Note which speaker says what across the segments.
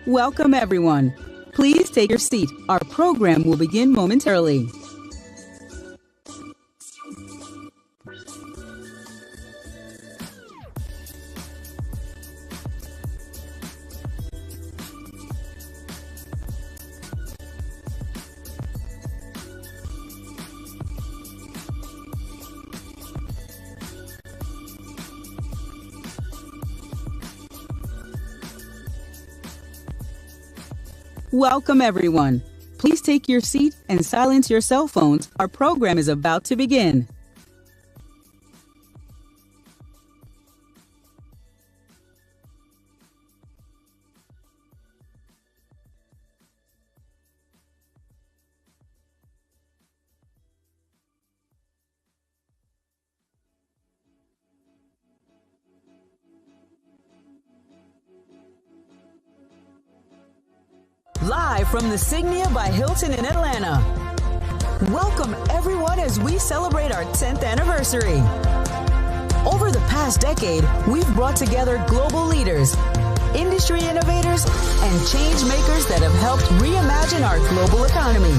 Speaker 1: Welcome, everyone. Please take your seat. Our program will begin momentarily. Welcome, everyone. Please take your seat and silence your cell phones. Our program is about to begin. Live from the Signia by Hilton in Atlanta. Welcome everyone as we celebrate our 10th anniversary. Over the past decade, we've brought together global leaders, industry innovators, and change makers that have helped reimagine our global economy.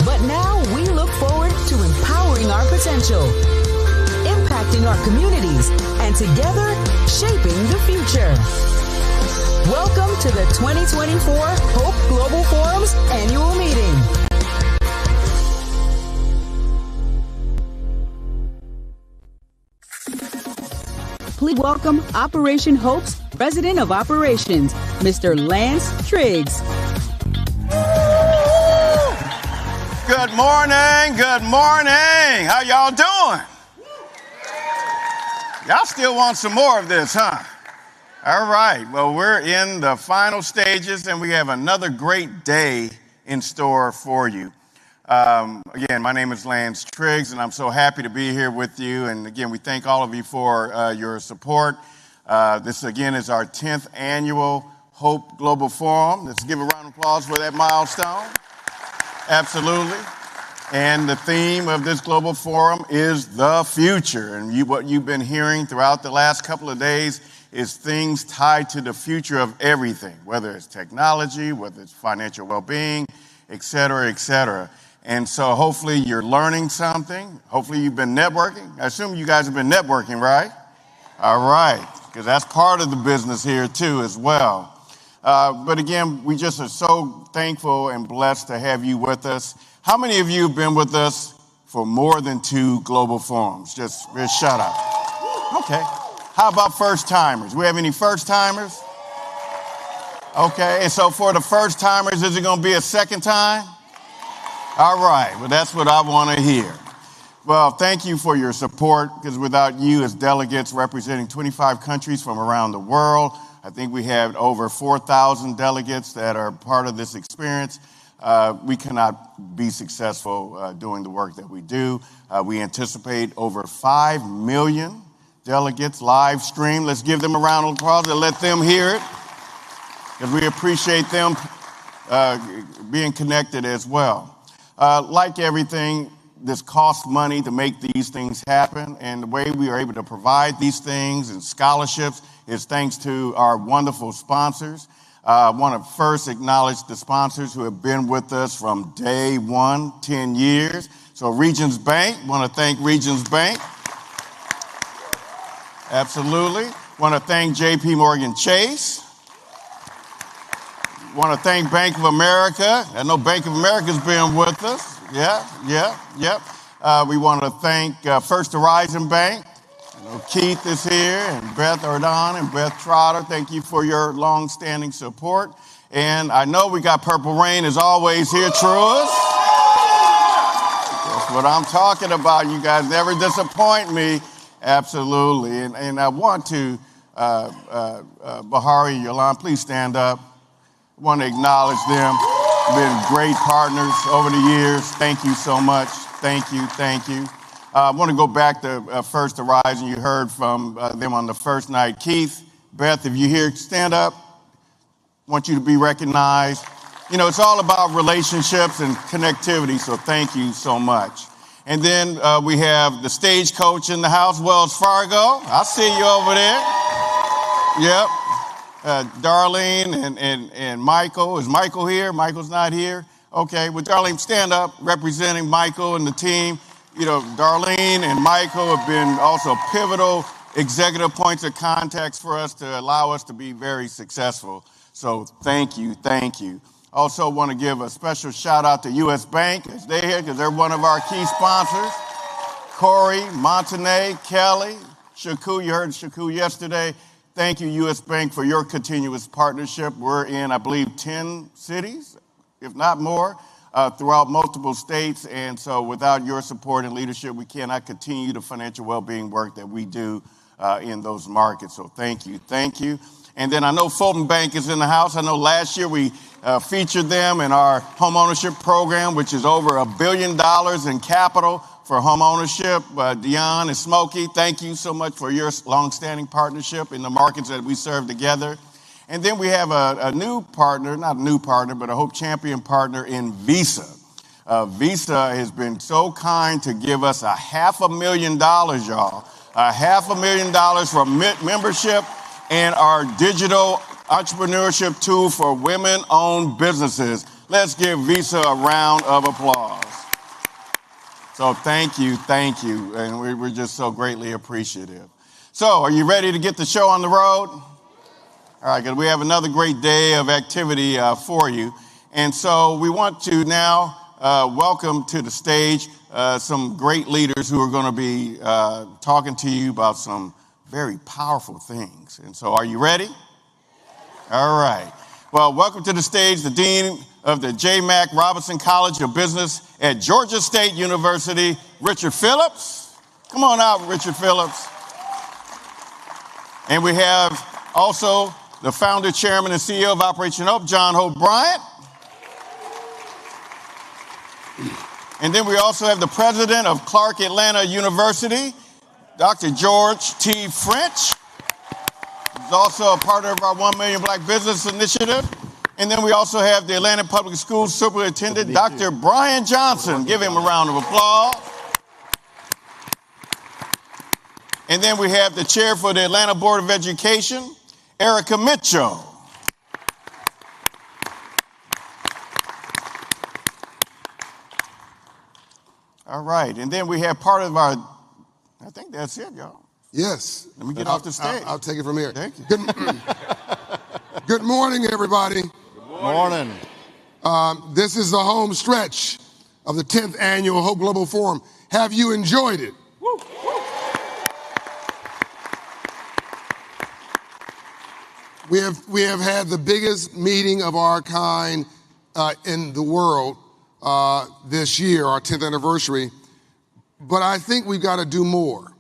Speaker 1: But now we look forward to empowering our potential, impacting our communities, and together shaping the future. Welcome to the 2024 Hope Global Forum's annual meeting. Please welcome Operation Hope's President of Operations, Mr. Lance Triggs.
Speaker 2: Good morning, good morning. How y'all doing? Y'all still want some more of this, huh? All right, well, we're in the final stages, and we have another great day in store for you. Again, my name is Lance Triggs, and I'm so happy to be here with you. And again, we thank all of you for your support. This, again, is our 10th annual Hope Global Forum. Let's give a round of applause for that milestone. Absolutely. And the theme of this Global Forum is the future. And what you've been hearing throughout the last couple of days is things tied to the future of everything, whether it's technology, whether it's financial well-being, et cetera, et cetera. And so hopefully you're learning something. Hopefully you've been networking. I assume you guys have been networking, right? All right, because that's part of the business here too as well. But again, we just are so thankful and blessed to have you with us. How many of you have been with us for more than 2 global forums? Just shout out. Okay. How about first-timers? We have any first-timers? Okay, and so for the first-timers, is it going to be a second time? All right, well, that's what I want to hear. Well, thank you for your support, because without you as delegates representing 25 countries from around the world, I think we have over 4,000 delegates that are part of this experience. We cannot be successful doing the work that we do. We anticipate over 5 million delegates live stream. Let's give them a round of applause and let them hear it, because we appreciate them being connected as well. Like everything, this costs money to make these things happen, and the way we are able to provide these things and scholarships is thanks to our wonderful sponsors. I want to first acknowledge the sponsors who have been with us from day one, 10 years. So Regions Bank, want to thank Regions Bank. Absolutely. Want to thank J.P. Morgan Chase. Want to thank Bank of America. I know Bank of America's been with us. We want to thank First Horizon Bank. Keith is here, and Beth Ardon and Beth Trotter. Thank you for your long-standing support. And I know we got Purple Rain as always here, Truist. That's what I'm talking about. You guys never disappoint me. Absolutely. And I want to, Bahari and Yolan, please stand up. I want to acknowledge them. Been great partners over the years. Thank you so much. Thank you. I want to go back to First Horizon. You heard from them on the first night. Keith, Beth, if you're here, stand up. I want you to be recognized. You know, it's all about relationships and connectivity, so thank you so much. And then we have the stagecoach in the house, Wells Fargo. I see you over there. Yep. Darlene and Michael. Is Michael here? Michael's not here. Okay, well, Darlene, stand up, representing Michael and the team. You know, Darlene and Michael have been also pivotal executive points of contact for us to allow us to be very successful. So thank you, thank you. Also want to give a special shout out to U.S. Bank, as they're here, because they're one of our key sponsors. Corey, Montague, Kelly, Shaku, you heard Shaku yesterday. Thank you, U.S. Bank, for your continuous partnership. We're in, I believe, 10 cities, if not more, throughout multiple states. And so without your support and leadership, we cannot continue the financial well-being work that we do in those markets. So thank you, thank you. And then I know Fulton Bank is in the house. I know last year we featured them in our home ownership program, which is over $1 billion in capital for home ownership. Dion and Smokey, thank you so much for your longstanding partnership in the markets that we serve together. And then we have a new partner, not a new partner, but a Hope Champion partner in Visa. Visa has been so kind to give us $500,000, y'all. $500,000 for membership and our digital entrepreneurship tool for women-owned businesses. Let's give Visa a round of applause. So thank you, and we're just so greatly appreciative. So are you ready to get the show on the road? All right, good. We have another great day of activity for you. And so we want to now welcome to the stage some great leaders who are going to be talking to you about some very powerful things. And so are you ready? All right. Well, welcome to the stage, the Dean of the J. Mac Robinson College of Business at Georgia State University, Richard Phillips. Come on out, Richard Phillips. And we have also the founder, chairman, and CEO of Operation Hope, John Hope Bryant. And then we also have the president of Clark Atlanta University, Dr. George T. French. He's also a part of our 1 Million Black Business Initiative. And then we also have the Atlanta Public Schools Superintendent, Dr. Brian Johnson. Give him a round of applause. And then we have the chair for the Atlanta Board of Education, Erica Mitchell. All right, and then we have part of our, I think that's it, y'all.
Speaker 3: Yes.
Speaker 2: Let me get off the stage.
Speaker 3: I'll take it from here.
Speaker 2: Thank you.
Speaker 3: Good morning, everybody.
Speaker 2: Good morning.
Speaker 3: This is the home stretch of the 10th Annual Hope Global Forum. Have you enjoyed it?
Speaker 2: Woo.
Speaker 3: We have had the biggest meeting of our kind in the world this year, our 10th anniversary, but I think we've got to do more.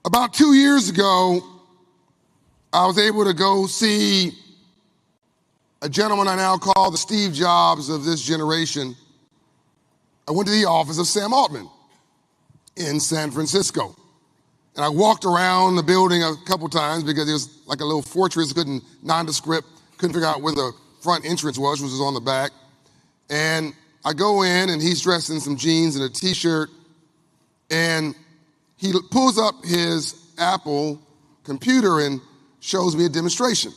Speaker 3: About 2 years ago, I was able to go see a gentleman I now call the Steve Jobs of this generation. I went to the office of Sam Altman in San Francisco. And I walked around the building a couple times because it was like a little fortress, nondescript, couldn't figure out where the front entrance was, which was on the back. And I go in and he's dressed in some jeans and a t-shirt, and he pulls up his Apple computer and shows me a demonstration.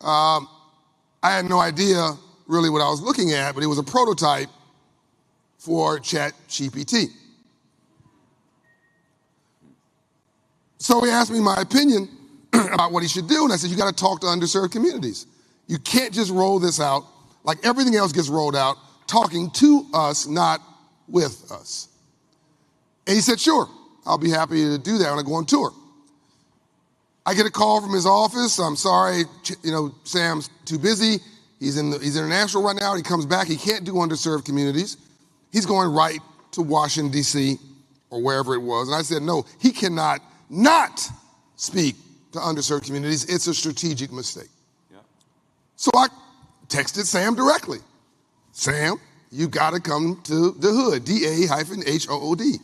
Speaker 3: I had no idea really what I was looking at, but it was a prototype for ChatGPT. So he asked me my opinion about what he should do, and I said, you got to talk to underserved communities. You can't just roll this out like everything else gets rolled out, talking to us, not with us. And he said, sure, I'll be happy to do that when I go on tour. I get a call from his office. I'm sorry, Sam's too busy. He's international right now. He comes back. He can't do underserved communities. He's going right to Washington, D.C. or wherever it was. And I said, no, he cannot not speak to underserved communities. It's a strategic mistake. Yeah. So I texted Sam directly. Sam, you got to come to the hood, DA-HOOD.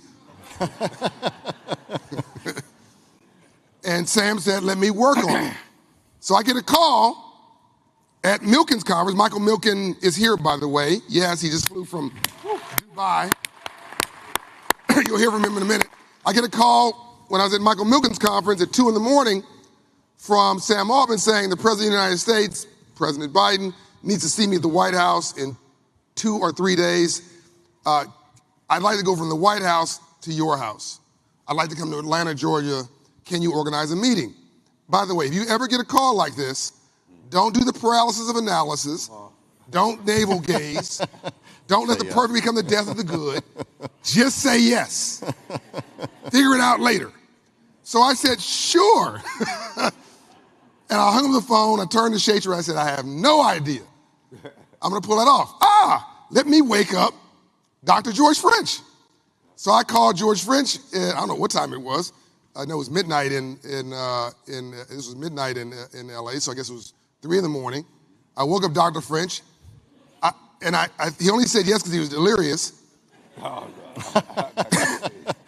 Speaker 3: And Sam said, let me work on it. So I get a call at Milken's conference. Michael Milken is here, by the way. Yes, he just flew from Dubai. You'll hear from him in a minute. I get a call when I was at Michael Milken's conference at 2 in the morning from Sam Altman saying the President of the United States, President Biden, needs to see me at the White House in 2 or 3 days. I'd like to go from the White House to your house. I'd like to come to Atlanta, Georgia. Can you organize a meeting? By the way, if you ever get a call like this, don't do the paralysis of analysis. Don't navel gaze. Don't let the perfect become the death of the good. Just say yes. Figure it out later. So I said, sure. And I hung up the phone. I turned to Shacher. I said, I have no idea. I'm going to pull that off. Let me wake up Dr. George French. So I called George French. I don't know what time it was. I know it was midnight this was midnight in LA, so I guess it was 3 in the morning. I woke up Dr. French. He only said yes because he was delirious. Oh,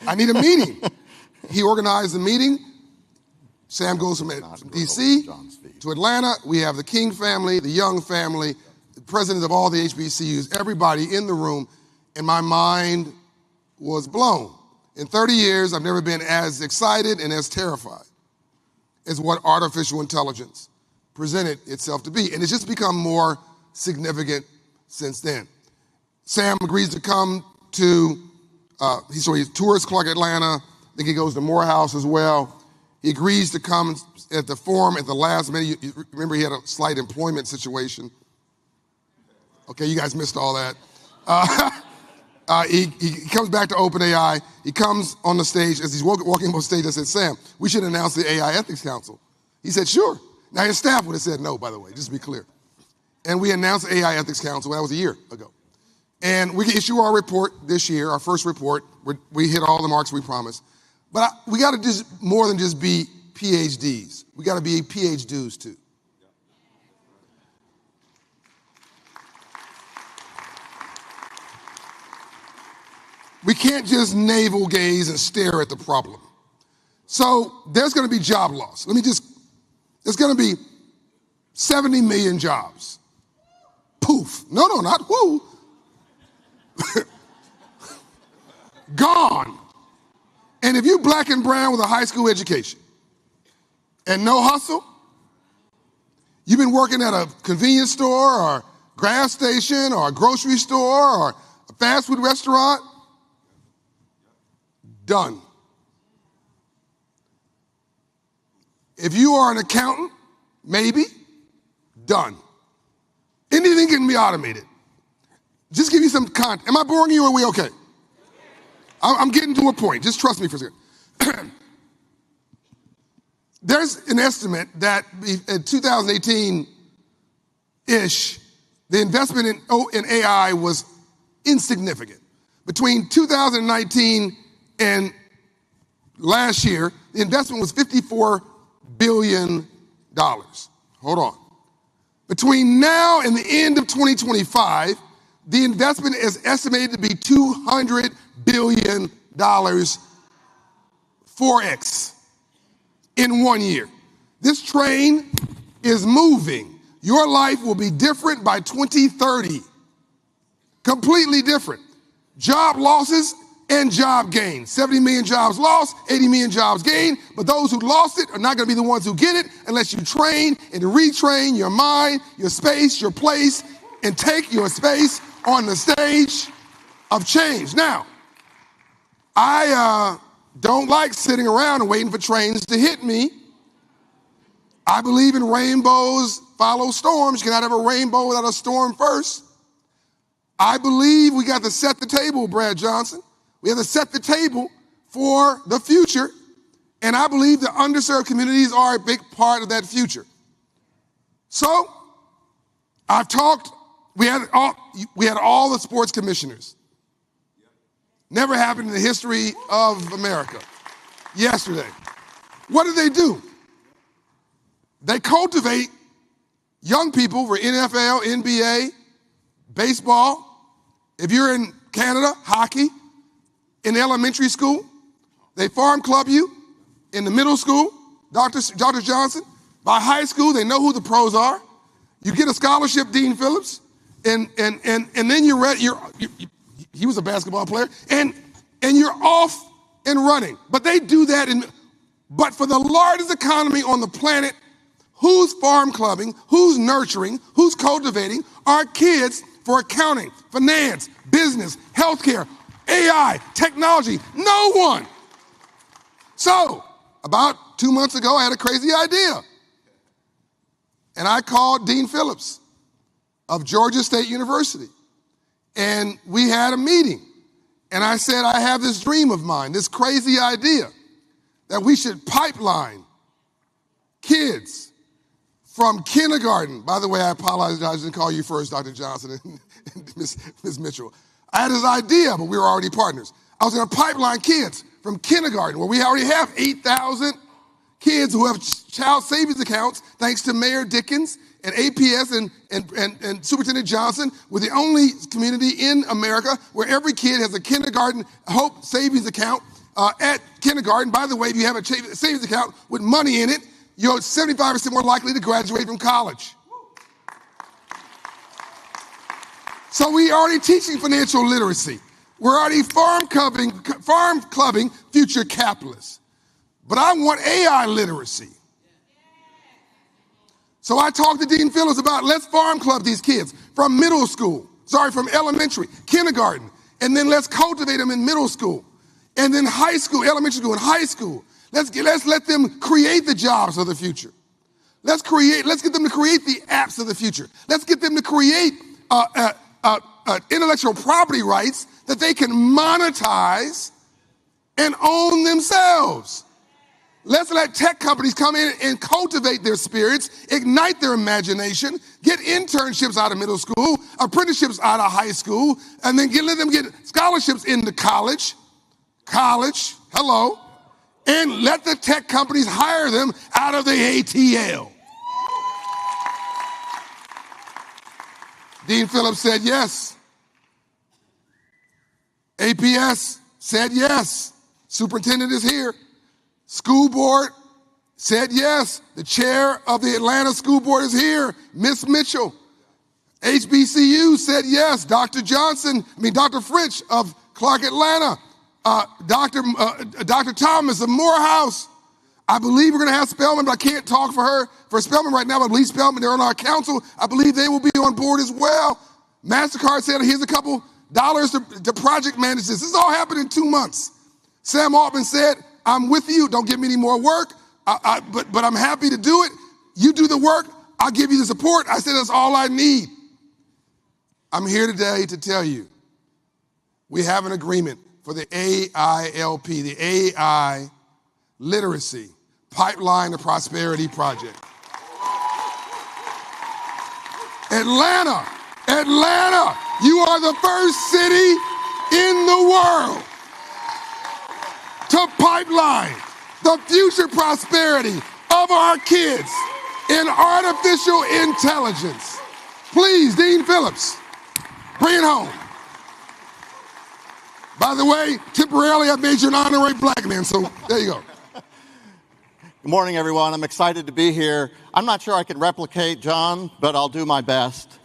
Speaker 3: I need a meeting. He organized the meeting. Sam goes from D.C. to Atlanta. We have the King family, the Young family, the presidents of all the HBCUs, everybody in the room, and my mind was blown. In 30 years, I've never been as excited and as terrified as what artificial intelligence presented itself to be. And it's just become more significant since then. Sam agrees to come to, he tours Clark Atlanta. I think he goes to Morehouse as well. He agrees to come at the forum at the last minute. You remember he had a slight employment situation. Okay, you guys missed all that. He comes back to OpenAI. He comes on the stage. As he's walking on stage, I said, Sam, we should announce the AI Ethics Council. He said, sure. Now, his staff would have said no, by the way, just to be clear. And we announced the AI Ethics Council. That was a year ago. And we can issue our report this year, our first report. We hit all the marks we promised. But we got to do more than just be PhDs. We got to be PhDs too. We can't just navel gaze and stare at the problem. So there's going to be job loss. There's going to be 70 million jobs. Poof. No, not who. Gone. And if you black and brown with a high school education and no hustle, you've been working at a convenience store or gas station or a grocery store or a fast food restaurant, done. If you are an accountant, maybe, done. Anything can be automated. Just give you some context. Am I boring you or are we okay? I'm getting to a point. Just trust me for a second. There's an estimate that in 2018-ish, the investment in AI was insignificant. Between 2019 and last year, the investment was $54 billion. Hold on. Between now and the end of 2025, the investment is estimated to be $200 billion, 4x in 1 year. This train is moving. Your life will be different by 2030. Completely different. Job losses and job gains. 70 million jobs lost, 80 million jobs gained, but those who lost it are not going to be the ones who get it unless you train and retrain your mind, your space, your place, and take your space on the stage of change. Now, I don't like sitting around and waiting for trains to hit me. I believe in rainbows follow storms. You cannot have a rainbow without a storm first. I believe we got to set the table, Brad Johnson. We have to set the table for the future, and I believe the underserved communities are a big part of that future. So, I've talked, we had all the sports commissioners. Never happened in the history of America. Yesterday. What do? They cultivate young people for NFL, NBA, baseball. If you're in Canada, hockey. In elementary school, they farm club you. In the middle school, Dr. Johnson. By high school, they know who the pros are. You get a scholarship, Dean Phillips, and then he was a basketball player, and you're off in running. But they do that but for the largest economy on the planet, who's farm clubbing, who's nurturing, who's cultivating our kids for accounting, finance, business, healthcare, AI, technology? No one. So, about 2 months ago, I had a crazy idea. And I called Dean Phillips of Georgia State University. And we had a meeting. And I said, I have this dream of mine, this crazy idea that we should pipeline kids from kindergarten. By the way, I apologize, I didn't call you first, Dr. Johnson and Ms. Mitchell. I had this idea, but we were already partners. I was going to pipeline kids from kindergarten, where we already have 8,000 kids who have child savings accounts, thanks to Mayor Dickens and APS and Superintendent Johnson. We're the only community in America where every kid has a kindergarten Hope savings account at kindergarten. By the way, if you have a savings account with money in it, you're 75% more likely to graduate from college. So we're already teaching financial literacy. We're already farm clubbing future capitalists. But I want AI literacy. So I talked to Dean Phillips about, let's farm club these kids from from elementary, kindergarten, and then let's cultivate them in middle school, and then high school, elementary school, and high school. Let's let them create the jobs of the future. Let's get them to create the apps of the future. Let's get them to create intellectual property rights that they can monetize and own themselves. Let's let tech companies come in and cultivate their spirits, ignite their imagination, get internships out of middle school, apprenticeships out of high school, and then let them get scholarships into college, and let the tech companies hire them out of the ATL. Dean Phillips said yes. APS said yes. Superintendent is here. School board said yes. The chair of the Atlanta School Board is here, Miss Mitchell. HBCU said yes. Dr. Fritsch of Clark Atlanta. Dr. Thomas of Morehouse. I believe we're going to have Spelman, but I can't talk for Spelman right now, but I believe Spelman, they're on our council. I believe they will be on board as well. MasterCard said, here's a couple dollars to project manage this. This all happened in 2 months. Sam Altman said, I'm with you. Don't give me any more work, but I'm happy to do it. You do the work. I'll give you the support. I said, that's all I need. I'm here today to tell you, we have an agreement for the AILP, the AI Literacy Pipeline to Prosperity Project. Atlanta, you are the first city in the world to pipeline the future prosperity of our kids in artificial intelligence. Please, Dean Phillips, bring it home. By the way, temporarily I made you an honorary black man, so there you go.
Speaker 4: Good morning, everyone. I'm excited to be here. I'm not sure I can replicate John, but I'll do my best.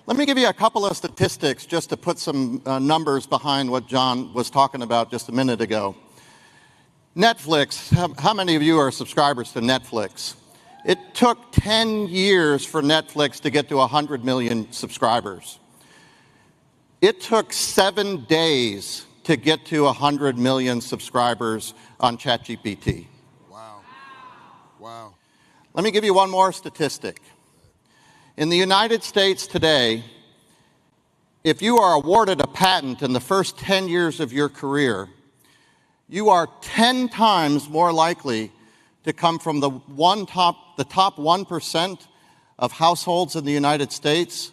Speaker 4: Let me give you a couple of statistics just to put some numbers behind what John was talking about just a minute ago. Netflix, how many of you are subscribers to Netflix? It took 10 years for Netflix to get to 100 million subscribers. It took 7 days to get to 100 million subscribers on ChatGPT.
Speaker 3: Wow.
Speaker 4: Let me give you one more statistic. In the United States today, if you are awarded a patent in the first 10 years of your career, you are 10 times more likely to come from the top 1% of households in the United States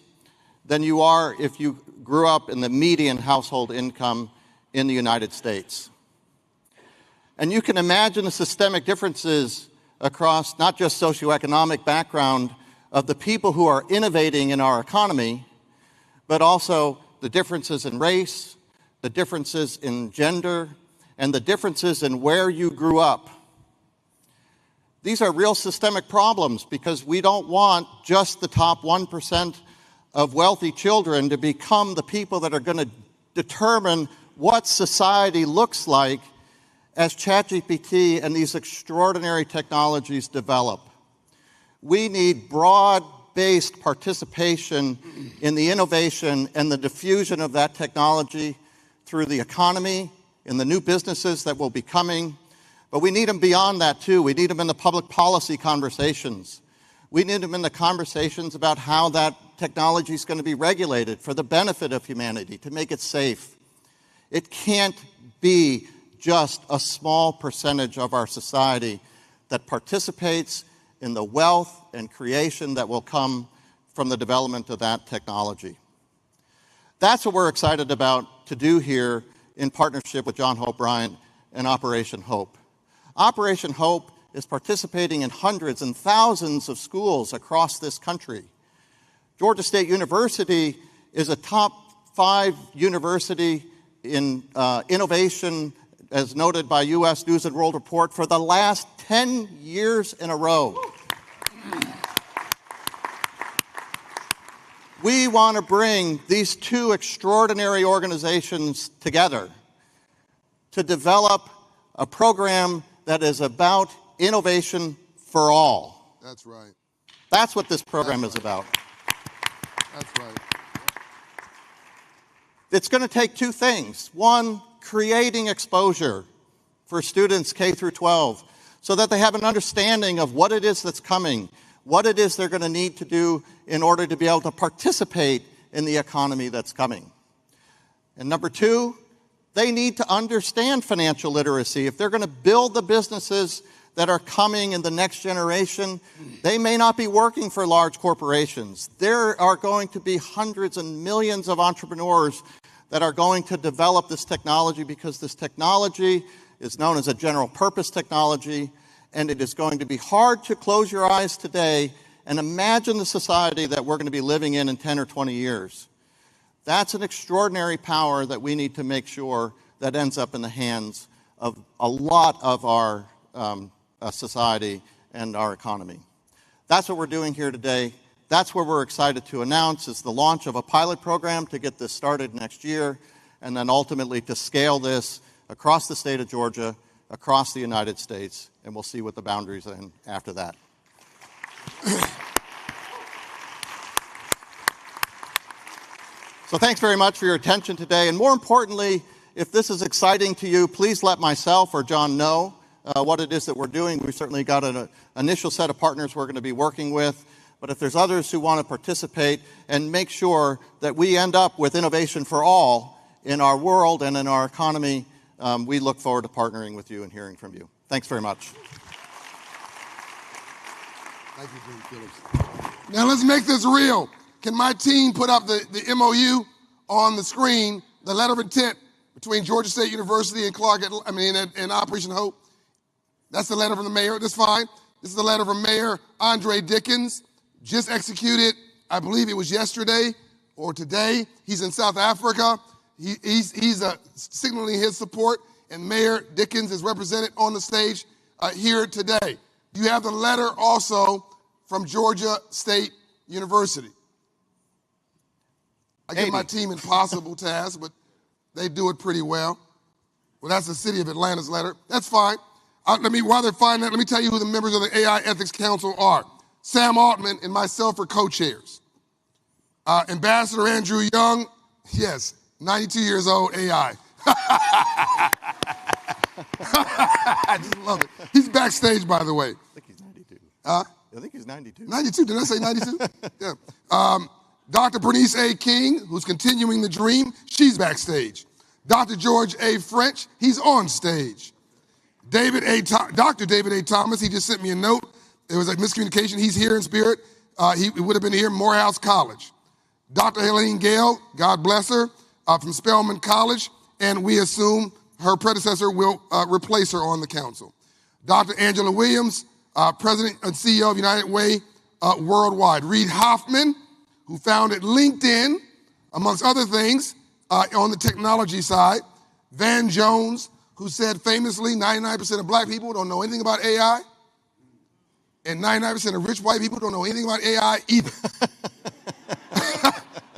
Speaker 4: than you are if you grew up in the median household income in the United States. And you can imagine the systemic differences across not just socioeconomic background of the people who are innovating in our economy, but also the differences in race, the differences in gender, and the differences in where you grew up. These are real systemic problems because we don't want just the top 1% of wealthy children to become the people that are going to determine what society looks like as ChatGPT and these extraordinary technologies develop. We need broad-based participation in the innovation and the diffusion of that technology through the economy, in the new businesses that will be coming. But we need them beyond that, too. We need them in the public policy conversations. We need them in the conversations about how that technology is going to be regulated for the benefit of humanity, to make it safe. It can't be just a small percentage of our society that participates in the wealth and creation that will come from the development of that technology. That's what we're excited about to do here in partnership with John Hope Bryant and Operation Hope. Operation Hope is participating in hundreds and thousands of schools across this country. Georgia State University is a top 5 university in innovation, as noted by U.S. News and World Report, for the last 10 years in a row. We want to bring these two extraordinary organizations together to develop a program that is about innovation for all.
Speaker 3: That's right.
Speaker 4: That's what this program is about.
Speaker 3: That's right.
Speaker 4: It's going to take two things. One, creating exposure for students K through 12 so that they have an understanding of what it is that's coming, what it is they're going to need to do in order to be able to participate in the economy that's coming. And number two, they need to understand financial literacy. If they're going to build the businesses that are coming in the next generation, they may not be working for large corporations. There are going to be hundreds and millions of entrepreneurs that are going to develop this technology because this technology is known as a general purpose technology, and it is going to be hard to close your eyes today and imagine the society that we're going to be living in 10 or 20 years. That's an extraordinary power that we need to make sure that ends up in the hands of a lot of our society and our economy. That's what we're doing here today. That's what we're excited to announce is the launch of a pilot program to get this started next year, and then ultimately to scale this across the state of Georgia, across the United States, and we'll see what the boundaries are after that. So thanks very much for your attention today, and more importantly, if this is exciting to you, please let myself or John know what it is that we're doing. We've certainly got an initial set of partners we're going to be working with, but if there's others who want to participate and make sure that we end up with innovation for all in our world and in our economy, we look forward to partnering with you and hearing from you. Thanks very much.
Speaker 3: Thank you, Jim Phillips. Now let's make this real. Can my team put up the MOU on the screen, the letter of intent between Georgia State University and and Operation Hope? That's the letter from the mayor. That's fine. This is the letter from Mayor Andre Dickens, just executed, I believe it was yesterday or today. He's in South Africa. He's signaling his support, and Mayor Dickens is represented on the stage here today. You have the letter also from Georgia State University. I give my team impossible tasks, but they do it pretty well. Well, that's the city of Atlanta's letter. That's fine. While they're finding that, let me tell you who the members of the AI Ethics Council are. Sam Altman and myself are co-chairs. Ambassador Andrew Young, yes, 92 years old, AI. I just love it. He's backstage, by the way.
Speaker 4: I think he's 92.
Speaker 3: I
Speaker 4: think he's 92.
Speaker 3: 92, did I say 92? Yeah. Dr. Bernice A. King, who's continuing the dream, she's backstage. Dr. George A. French, he's on stage. Dr. David A. Thomas, he just sent me a note. It was a miscommunication. He's here in spirit. He would have been here, Morehouse College. Dr. Helene Gale, God bless her, from Spelman College, and we assume her predecessor will replace her on the council. Dr. Angela Williams, President and CEO of United Way Worldwide. Reid Hoffman, who founded LinkedIn, amongst other things, on the technology side. Van Jones, who said famously 99% of black people don't know anything about AI, and 99% of rich white people don't know anything about AI either.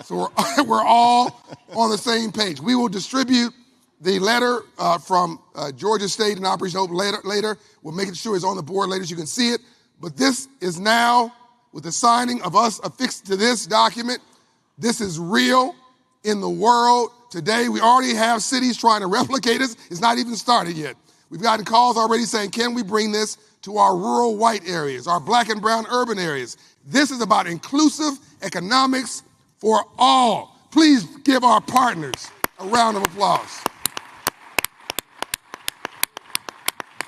Speaker 3: So we're all on the same page. We will distribute the letter from Georgia State and Operation Hope later. We'll make sure it's on the board later so you can see it. But this is now, with the signing of us affixed to this document, this is real in the world today. We already have cities trying to replicate us. It's not even started yet. We've gotten calls already saying, can we bring this to our rural white areas, our black and brown urban areas? This is about inclusive economics for all. Please give our partners a round of applause.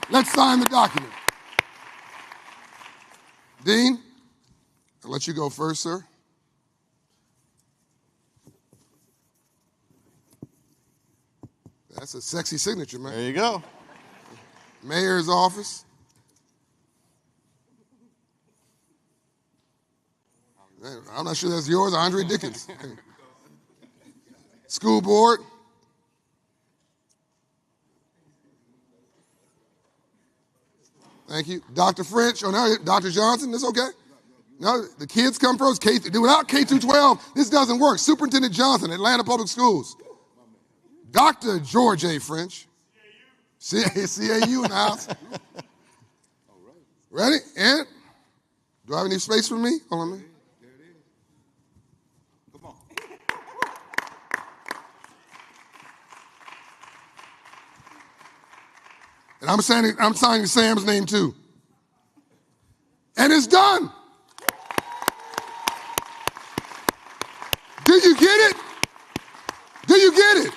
Speaker 3: Let's sign the document. Dean, I'll let you go first, sir. That's a sexy signature, man.
Speaker 4: There you go.
Speaker 3: Mayor's office. I'm not sure that's yours, Andre Dickens. School board. Thank you. Dr. French, oh no, Dr. Johnson, that's okay. No, the kids come first. Without K through 12, this doesn't work. Superintendent Johnson, Atlanta Public Schools. Dr. George A. French. CAU in the house. Ready? And do I have any space for me? Hold on a minute.
Speaker 4: Come on.
Speaker 3: And I'm signing Sam's name too. And it's done. Do you get it? Do you get it?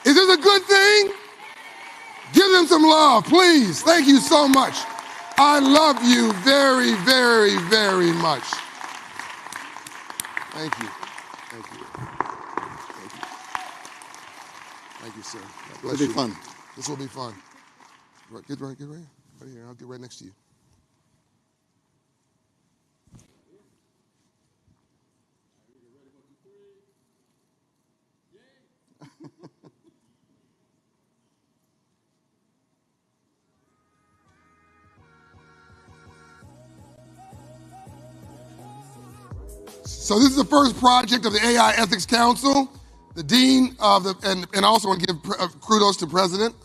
Speaker 3: Is this a good thing? Give them some love, please. Thank you so much. I love you very, very, very much. Thank you. Thank you. Thank you. Thank you, sir. God bless
Speaker 4: It'll be
Speaker 3: you.
Speaker 4: fun.
Speaker 3: This will be fun. Get right here. Right here. I'll get right next to you. So this is the first project of the AI Ethics Council. The dean of the, and I also want to give kudos to President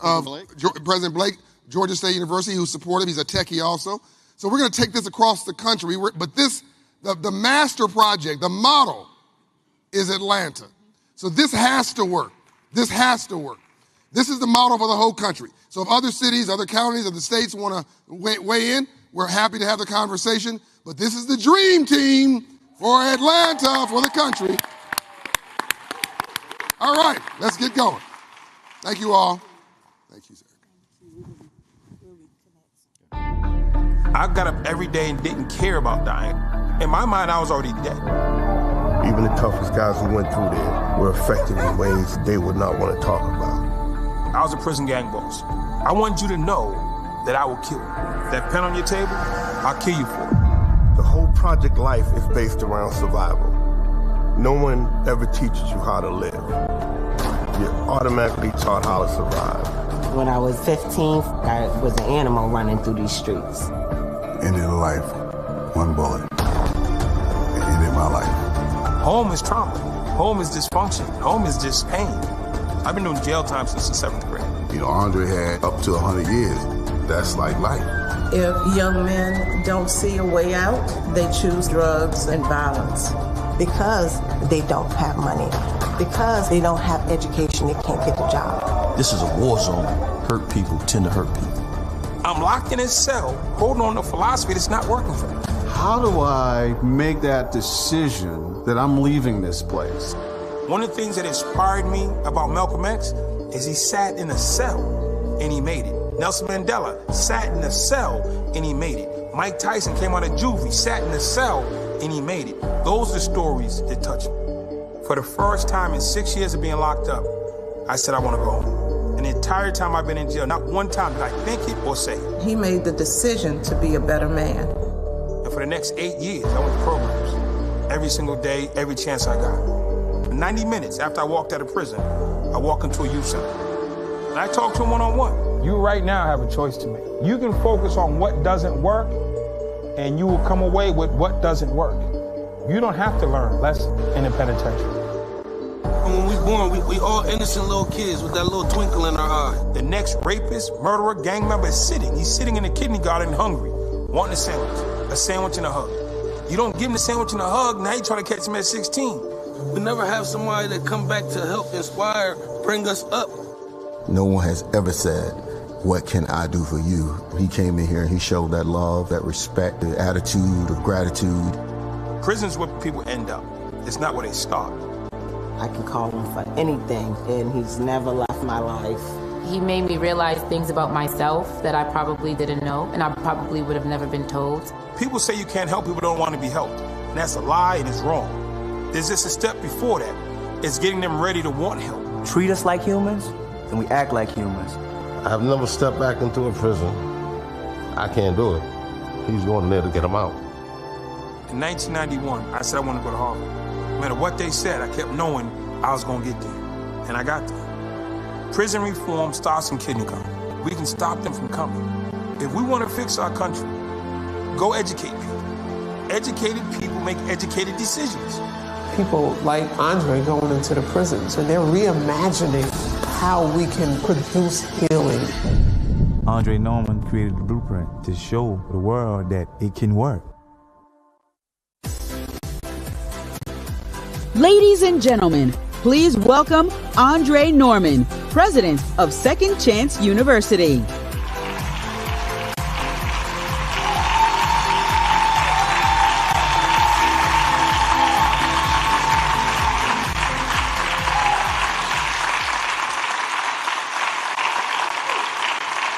Speaker 3: Blake, Georgia State University, who's supportive. He's a techie also. So we're going to take this across the country. But this, the master project, the model is Atlanta. So this has to work. This has to work. This is the model for the whole country. So if other cities, other counties, other states want to weigh in, we're happy to have the conversation. But this is the dream team for Atlanta, for the country. All right, let's get going. Thank you all. Thank you, sir.
Speaker 5: I got up every day and didn't care about dying. In my mind, I was already dead.
Speaker 6: Even the toughest guys who went through there were affected in ways they would not want to talk about.
Speaker 5: I was a prison gang boss. I wanted you to know that I will kill you. That pen on your table, I'll kill you for it.
Speaker 6: The whole Project Life is based around survival. No one ever teaches you how to live. You're automatically taught how to survive.
Speaker 7: When I was 15, I was an animal running through these streets.
Speaker 8: Ended a life, one bullet. It ended my life.
Speaker 5: Home is trauma. Home is dysfunction. Home is just pain. I've been doing jail time since the 7th grade.
Speaker 8: You know, Andre had up to 100 years. That's like life.
Speaker 9: If young men don't see a way out, they choose drugs and violence.
Speaker 7: Because they don't have money. Because they don't have education, they can't get a job.
Speaker 10: This is a war zone. Hurt people tend to hurt people.
Speaker 5: I'm locked in a cell, holding on to a philosophy that's not working for me.
Speaker 11: How do I make that decision that I'm leaving this place?
Speaker 5: One of the things that inspired me about Malcolm X is he sat in a cell and he made it. Nelson Mandela sat in a cell and he made it. Mike Tyson came out of juvie, sat in a cell and he made it. Those are the stories that touch me. For the first time in 6 years of being locked up, I said I want to go home. And the entire time I've been in jail, not one time did I think it or say it.
Speaker 9: He made the decision to be a better man.
Speaker 5: And for the next 8 years, I went to programs. Every single day, every chance I got. 90 minutes after I walked out of prison, I walk into a youth center. And I talk to them one-on-one.
Speaker 12: You right now have a choice to make. You can focus on what doesn't work, and you will come away with what doesn't work. You don't have to learn lessons in the penitentiary.
Speaker 5: And when we born, we all innocent little kids with that little twinkle in our eye. The next rapist, murderer, gang member is sitting. He's sitting in the kindergarten hungry, wanting a sandwich and a hug. You don't give him the sandwich and a hug, now you try to catch him at 16. We never have somebody that come back to help inspire, bring us up.
Speaker 6: No one has ever said, what can I do for you? He came in here and he showed that love, that respect, the attitude of gratitude.
Speaker 5: Prison's where people end up. It's not where they start.
Speaker 9: I can call him for anything, and he's never left my life.
Speaker 13: He made me realize things about myself that I probably didn't know, and I probably would have never been told.
Speaker 5: People say you can't help people who don't want to be helped. And that's a lie and it's wrong. There's just a step before that. It's getting them ready to want help.
Speaker 14: Treat us like humans, and we act like humans.
Speaker 6: I've never stepped back into a prison. I can't do it. He's going there to get him out.
Speaker 5: In 1991, I said I wanted to go to Harvard. No matter what they said, I kept knowing I was going to get there. And I got there. Prison reform starts in kindergarten. We can stop them from coming. If we want to fix our country, go educate people. Educated people make educated decisions.
Speaker 15: People like Andre going into the prisons, and they're reimagining how we can produce healing.
Speaker 16: Andre Norman created the blueprint to show the world that it can work.
Speaker 1: Ladies and gentlemen, please welcome Andre Norman, president of Second Chance University.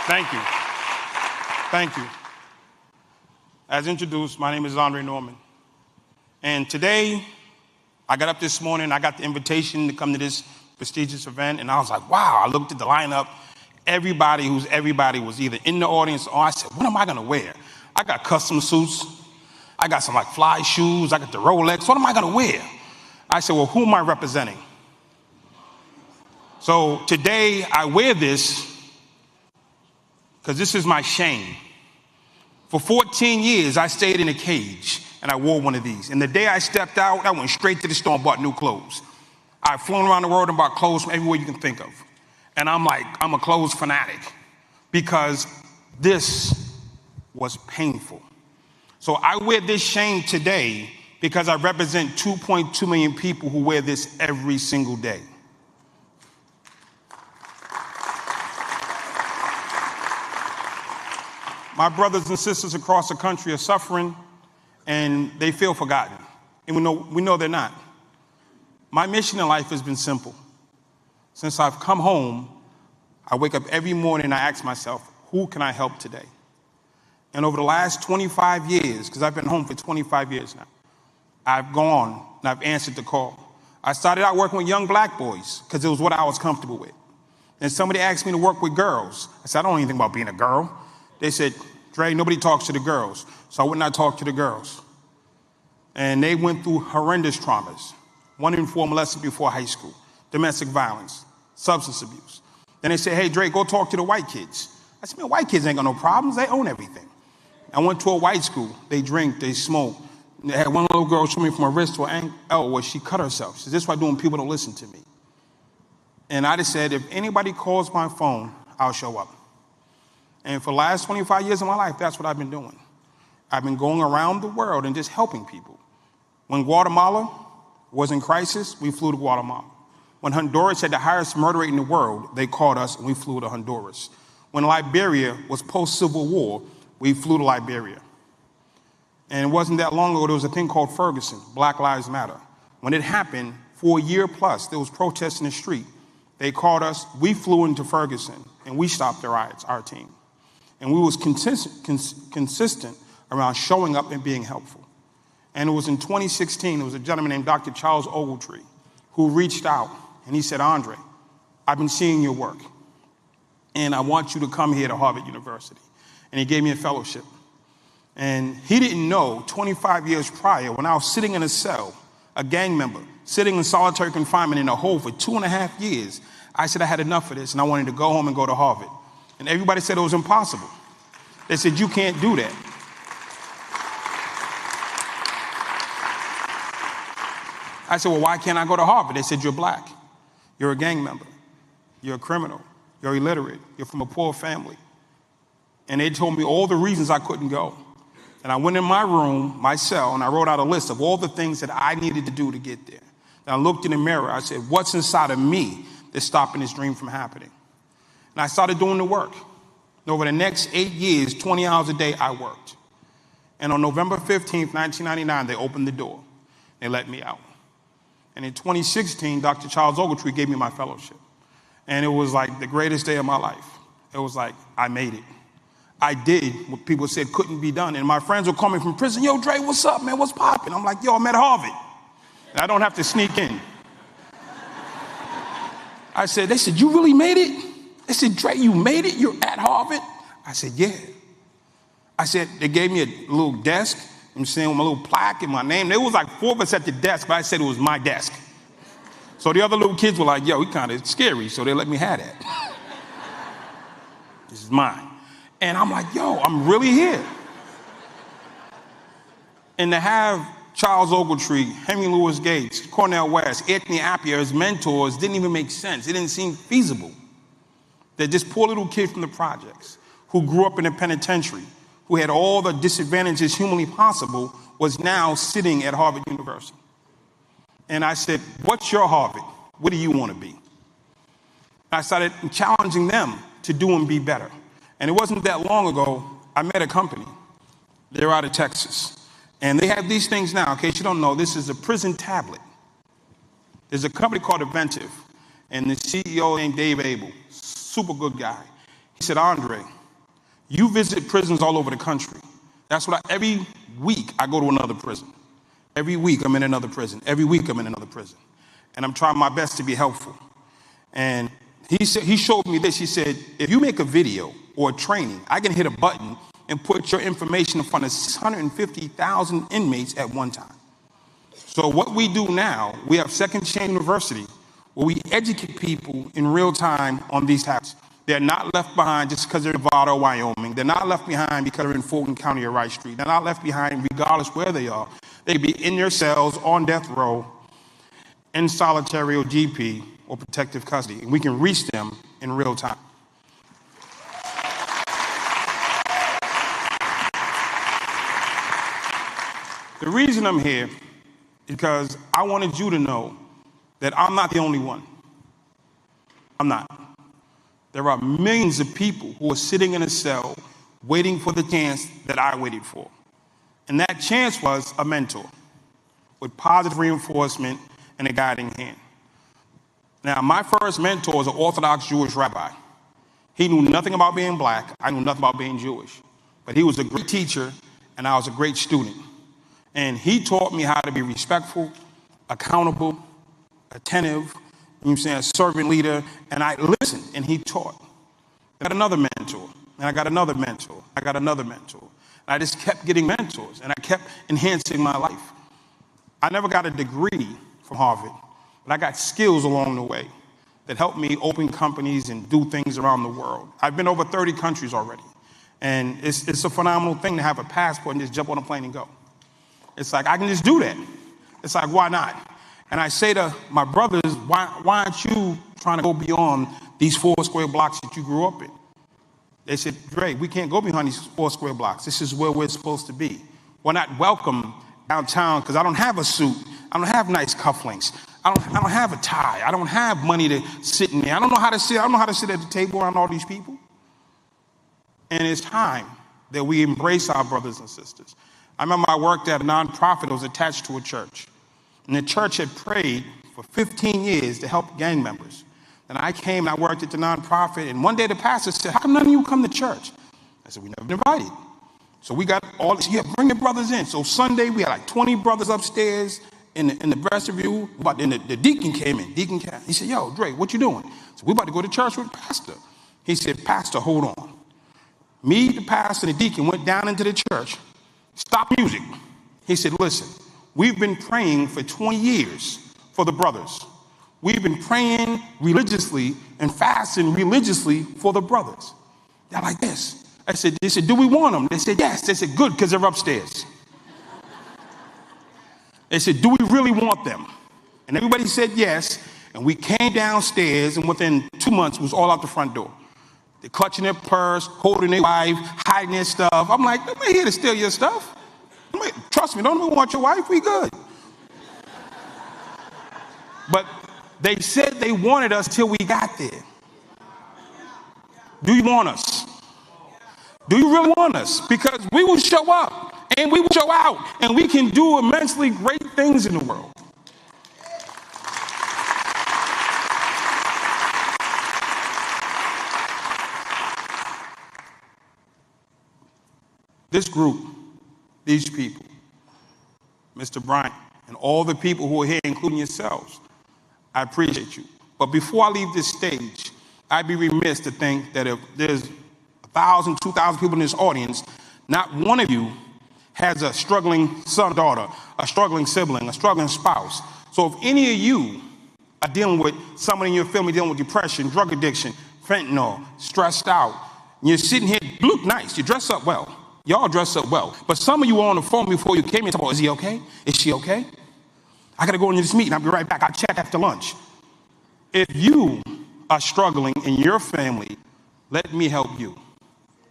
Speaker 5: Thank you. Thank you. As introduced, my name is Andre Norman. And today, I got up this morning, I got the invitation to come to this prestigious event, and I was like, wow, I looked at the lineup. Everybody was either in the audience or I said, what am I gonna wear? I got custom suits. I got some like fly shoes. I got the Rolex. What am I gonna wear? I said, well, who am I representing? So today I wear this because this is my shame. For 14 years, I stayed in a cage and I wore one of these. And the day I stepped out, I went straight to the store and bought new clothes. I've flown around the world and bought clothes from everywhere you can think of. And I'm a clothes fanatic because this was painful. So I wear this shame today because I represent 2.2 million people who wear this every single day. My brothers and sisters across the country are suffering and they feel forgotten. And we know they're not. My mission in life has been simple. Since I've come home, I wake up every morning and I ask myself, who can I help today? And over the last 25 years, because I've been home for 25 years now, I've gone and I've answered the call. I started out working with young black boys because it was what I was comfortable with. And somebody asked me to work with girls. I said, I don't know anything about being a girl. They said, Dre, nobody talks to the girls. So I would not talk to the girls. And they went through horrendous traumas. 1 in 4 molested before high school, domestic violence, substance abuse. Then they said, hey, Dre, go talk to the white kids. I said, man, white kids ain't got no problems. They own everything. I went to a white school. They drink, they smoke. They had one little girl show me from her wrist to her ankle where she cut herself. She said, this is what I do when people don't listen to me. And I just said, if anybody calls my phone, I'll show up. And for the last 25 years of my life, that's what I've been doing. I've been going around the world and just helping people. When Guatemala was in crisis, we flew to Guatemala. When Honduras had the highest murder rate in the world, they called us and we flew to Honduras. When Liberia was post-Civil War, we flew to Liberia. And it wasn't that long ago, there was a thing called Ferguson, Black Lives Matter. When it happened, for a year plus, there was protests in the street. They called us, we flew into Ferguson, and we stopped the riots, our team. And we was consistent around showing up and being helpful. And it was in 2016, there was a gentleman named Dr. Charles Ogletree who reached out and he said, Andre, I've been seeing your work and I want you to come here to Harvard University. And he gave me a fellowship. And he didn't know 25 years prior when I was sitting in a cell, a gang member, sitting in solitary confinement in a hole for 2.5 years, I said I had enough of this and I wanted to go home and go to Harvard. And everybody said it was impossible. They said, you can't do that. I said, well, why can't I go to Harvard? They said, you're black. You're a gang member. You're a criminal. You're illiterate. You're from a poor family. And they told me all the reasons I couldn't go. And I went in my room, my cell, and I wrote out a list of all the things that I needed to do to get there. And I looked in the mirror. I said, what's inside of me that's stopping this dream from happening? And I started doing the work. And over the next 8 years, 20 hours a day, I worked. And on November 15th, 1999, they opened the door. They let me out. And in 2016, Dr. Charles Ogletree gave me my fellowship. And it was like the greatest day of my life. It was like, I made it. I did what people said couldn't be done. And my friends would call me from prison, yo, Dre, what's up, man? What's poppin'? I'm like, yo, I'm at Harvard. And I don't have to sneak in. They said, you really made it? They said, Dre, you made it? You're at Harvard? I said, yeah. I said, they gave me a little desk, I'm saying, with my little plaque and my name. There was like 4 of us at the desk, but I said it was my desk. So the other little kids were like, yo, he kind of scary, so they let me have that. This is mine. And I'm like, yo, I'm really here. And to have Charles Ogletree, Henry Louis Gates, Cornel West, Anthony Appiah as mentors didn't even make sense. It didn't seem feasible. That this poor little kid from the projects who grew up in a penitentiary, who had all the disadvantages humanly possible, was now sitting at Harvard University. And I said, what's your Harvard? What do you want to be? And I started challenging them to do and be better. And it wasn't that long ago, I met a company. They're out of Texas. And they have these things now. In case you don't know, this is a prison tablet. There's a company called Inventive. And the CEO named Dave Abel, super good guy. He said, Andre, you visit prisons all over the country. That's what every week I go to another prison. Every week I'm in another prison. Every week I'm in another prison. And I'm trying my best to be helpful. And he showed me this. He said, if you make a video or a training, I can hit a button and put your information in front of 650,000 inmates at one time. So what we do now, we have Second Chain University, where we educate people in real time on these habits. They're not left behind just because they're in Nevada or Wyoming. They're not left behind because they're in Fulton County or Rice Street. They're not left behind regardless where they are. They be in their cells, on death row, in solitary or GP or protective custody. And we can reach them in real time. The reason I'm here is because I wanted you to know that I'm not the only one. I'm not. There are millions of people who are sitting in a cell waiting for the chance that I waited for. And that chance was a mentor with positive reinforcement and a guiding hand. Now, my first mentor was an Orthodox Jewish rabbi. He knew nothing about being black. I knew nothing about being Jewish. But he was a great teacher, and I was a great student. And he taught me how to be respectful, accountable, attentive, a servant leader, and I listened, and he taught. I got another mentor, and I got another mentor. I got another mentor. And I just kept getting mentors, and I kept enhancing my life. I never got a degree from Harvard, but I got skills along the way that helped me open companies and do things around the world. I've been over 30 countries already, and it's a phenomenal thing to have a passport and just jump on a plane and go. It's like, I can just do that. It's like, why not? And I say to my brothers, why aren't you trying to go beyond these 4 square blocks that you grew up in? They said, Dre, we can't go behind these 4 square blocks. This is where we're supposed to be. We're not welcome downtown because I don't have a suit. I don't have nice cufflinks. I don't have a tie. I don't have money to sit in there. I don't know how to sit. I don't know how to sit at the table around all these people. And it's time that we embrace our brothers and sisters. I remember I worked at a nonprofit that was attached to a church. And the church had prayed for 15 years to help gang members. And I came and I worked at the nonprofit. And one day the pastor said, how come none of you come to church? I said, we never been invited. So we got all this, bring your brothers in. So Sunday we had like 20 brothers upstairs in the vestibule. But then the deacon came in. He said, yo, Dre, what you doing? So we about to go to church with the pastor. He said, Pastor, hold on. Me, the pastor, and the deacon went down into the church. Stop music. He said, listen, we've been praying for 20 years for the brothers. We've been praying religiously and fasting religiously for the brothers. They're like this. They said, do we want them? They said, yes. They said, good, because they're upstairs. They said, do we really want them? And everybody said yes. And we came downstairs, and within 2 months, it was all out the front door. They're clutching their purse, holding their wife, hiding their stuff. I'm like, I'm not here to steal your stuff. Trust me, don't even want your wife, we good. But they said they wanted us till we got there. Do you want us? Do you really want us? Because we will show up and we will show out and we can do immensely great things in the world. This group, these people, Mr. Bryant, and all the people who are here, including yourselves, I appreciate you. But before I leave this stage, I'd be remiss to think that if there's 1,000, 2,000 people in this audience, not one of you has a struggling son, daughter, a struggling sibling, a struggling spouse. So if any of you are dealing with someone in your family dealing with depression, drug addiction, fentanyl, stressed out, and you're sitting here, you look nice, you dress up well. Y'all dress up well. But some of you were on the phone before you came in and talking about, is he okay? Is she okay? I got to go into this meeting. I'll be right back. I'll chat after lunch. If you are struggling in your family, let me help you.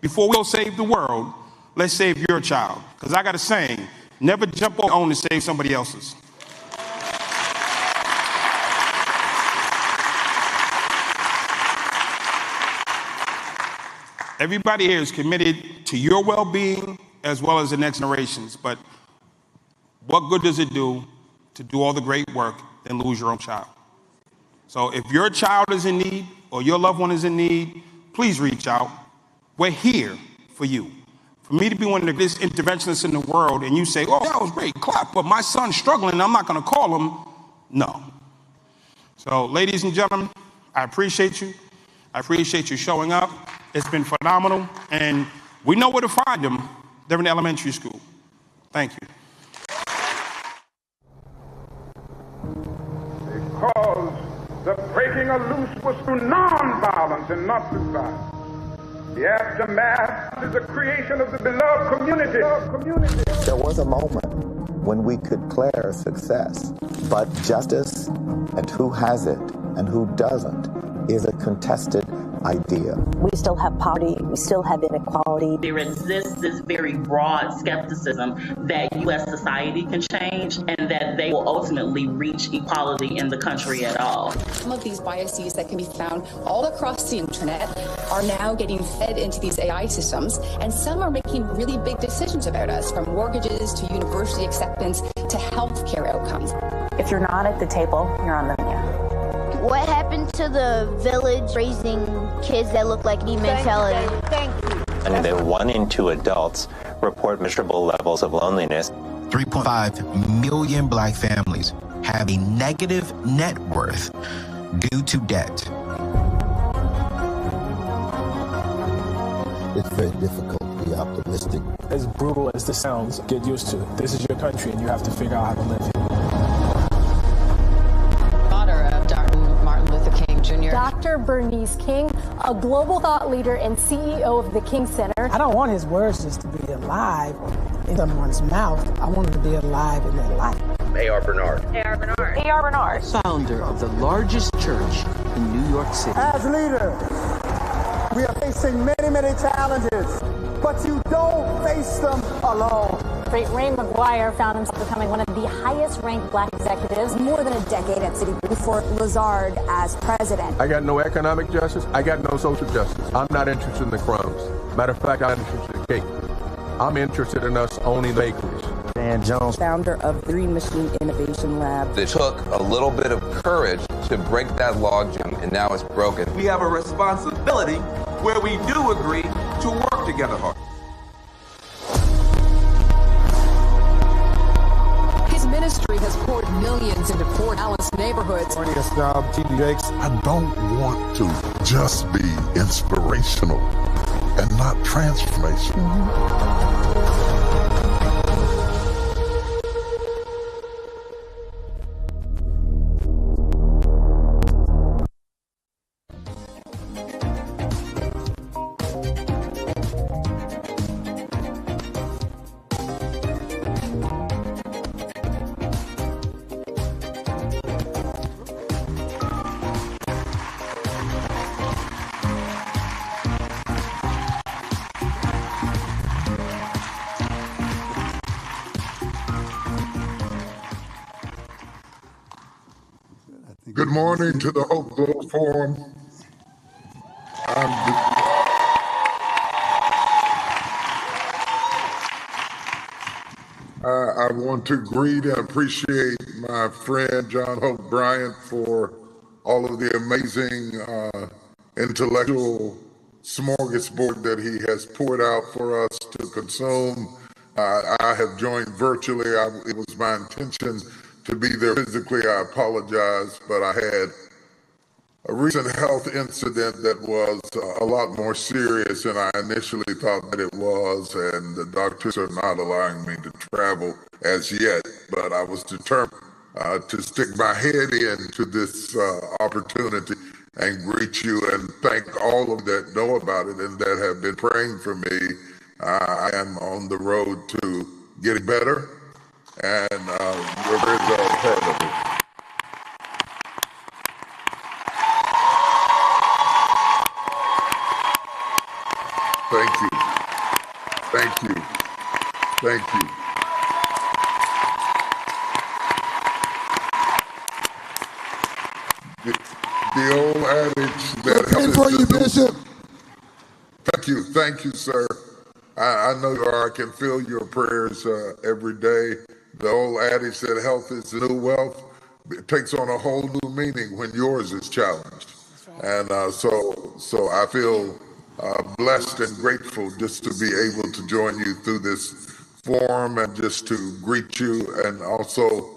Speaker 5: Before we go save the world, let's save your child. Because I got a saying, never jump on your own to save somebody else's. Everybody here is committed to your well-being as well as the next generations. But what good does it do to do all the great work and lose your own child? So if your child is in need or your loved one is in need, please reach out. We're here for you. For me to be one of the biggest interventionists in the world and you say, oh, that was great, clap, but my son's struggling and I'm not going to call him. No. So ladies and gentlemen, I appreciate you. I appreciate you showing up. It's been phenomenal. And we know where to find them. They're in elementary school. Thank you.
Speaker 12: Because the breaking of loose was through non-violence and not through violence. The aftermath is the creation of the beloved community.
Speaker 17: There was a moment when we could declare success, but justice and who has it and who doesn't is a contested idea.
Speaker 18: We still have poverty, we still have inequality.
Speaker 19: There exists this very broad skepticism that U.S. society can change and that they will ultimately reach equality in the country at all.
Speaker 20: Some of these biases that can be found all across the internet are now getting fed into these AI systems, and some are making really big decisions about us, from mortgages to university acceptance to healthcare outcomes.
Speaker 18: If you're not at the table, you're on the menu.
Speaker 21: What happened to the village raising kids that look like me mentality?
Speaker 22: Thank you. And then 1 in 2 adults report miserable levels of loneliness.
Speaker 23: 3.5 million black families have a negative net worth due to debt.
Speaker 24: It's very difficult to be optimistic.
Speaker 25: As brutal as this sounds, get used to it. This is your country and you have to figure out how to live here.
Speaker 26: Dr. Bernice King, a global thought leader and CEO of the King Center.
Speaker 27: I don't want his words just to be alive in someone's mouth. I want them to be alive in their life.
Speaker 28: A.R. Bernard.
Speaker 26: A.R. Bernard. A.R. Bernard.
Speaker 29: Founder of the largest church in New York City.
Speaker 30: As leaders, we are facing many, many challenges, but you don't face them alone.
Speaker 26: Ray McGuire found himself becoming one of the highest-ranked black executives.
Speaker 31: More than a decade at Citigroup for Lazard as president.
Speaker 32: I got no economic justice. I got no social justice. I'm not interested in the crumbs. Matter of fact, I'm interested in the cake. I'm interested in us owning the bakeries.
Speaker 33: Dan Jones,
Speaker 34: founder of Green Machine Innovation Lab.
Speaker 35: It took a little bit of courage to break that logjam, and now it's broken.
Speaker 36: We have a responsibility where we do agree to work together hard.
Speaker 37: Ministry has poured millions into Port Alice neighborhoods.
Speaker 8: I don't want to just be inspirational and not transformational.
Speaker 1: morning to the Hope Globe Forum. I want to greet and appreciate my friend John Hope Bryant for all of the amazing intellectual smorgasbord that he has poured out for us to consume. I have joined virtually. It was my intention to be there physically. I apologize, but I had a recent health incident that was a lot more serious than I initially thought that it was, and the doctors are not allowing me to travel as yet, but I was determined to stick my head into this opportunity and greet you and thank all of that know about it and that have been praying for me. I am on the road to getting better, and we're very well ahead of it. Thank you. Thank you. Thank you. The old adage that helps for you, Bishop. Thank you, sir. I know I can feel your prayers every day. The old adage that health is the new wealth, it takes on a whole new meaning when yours is challenged. And so I feel blessed and grateful just to be able to join you through this forum and just to greet you, and also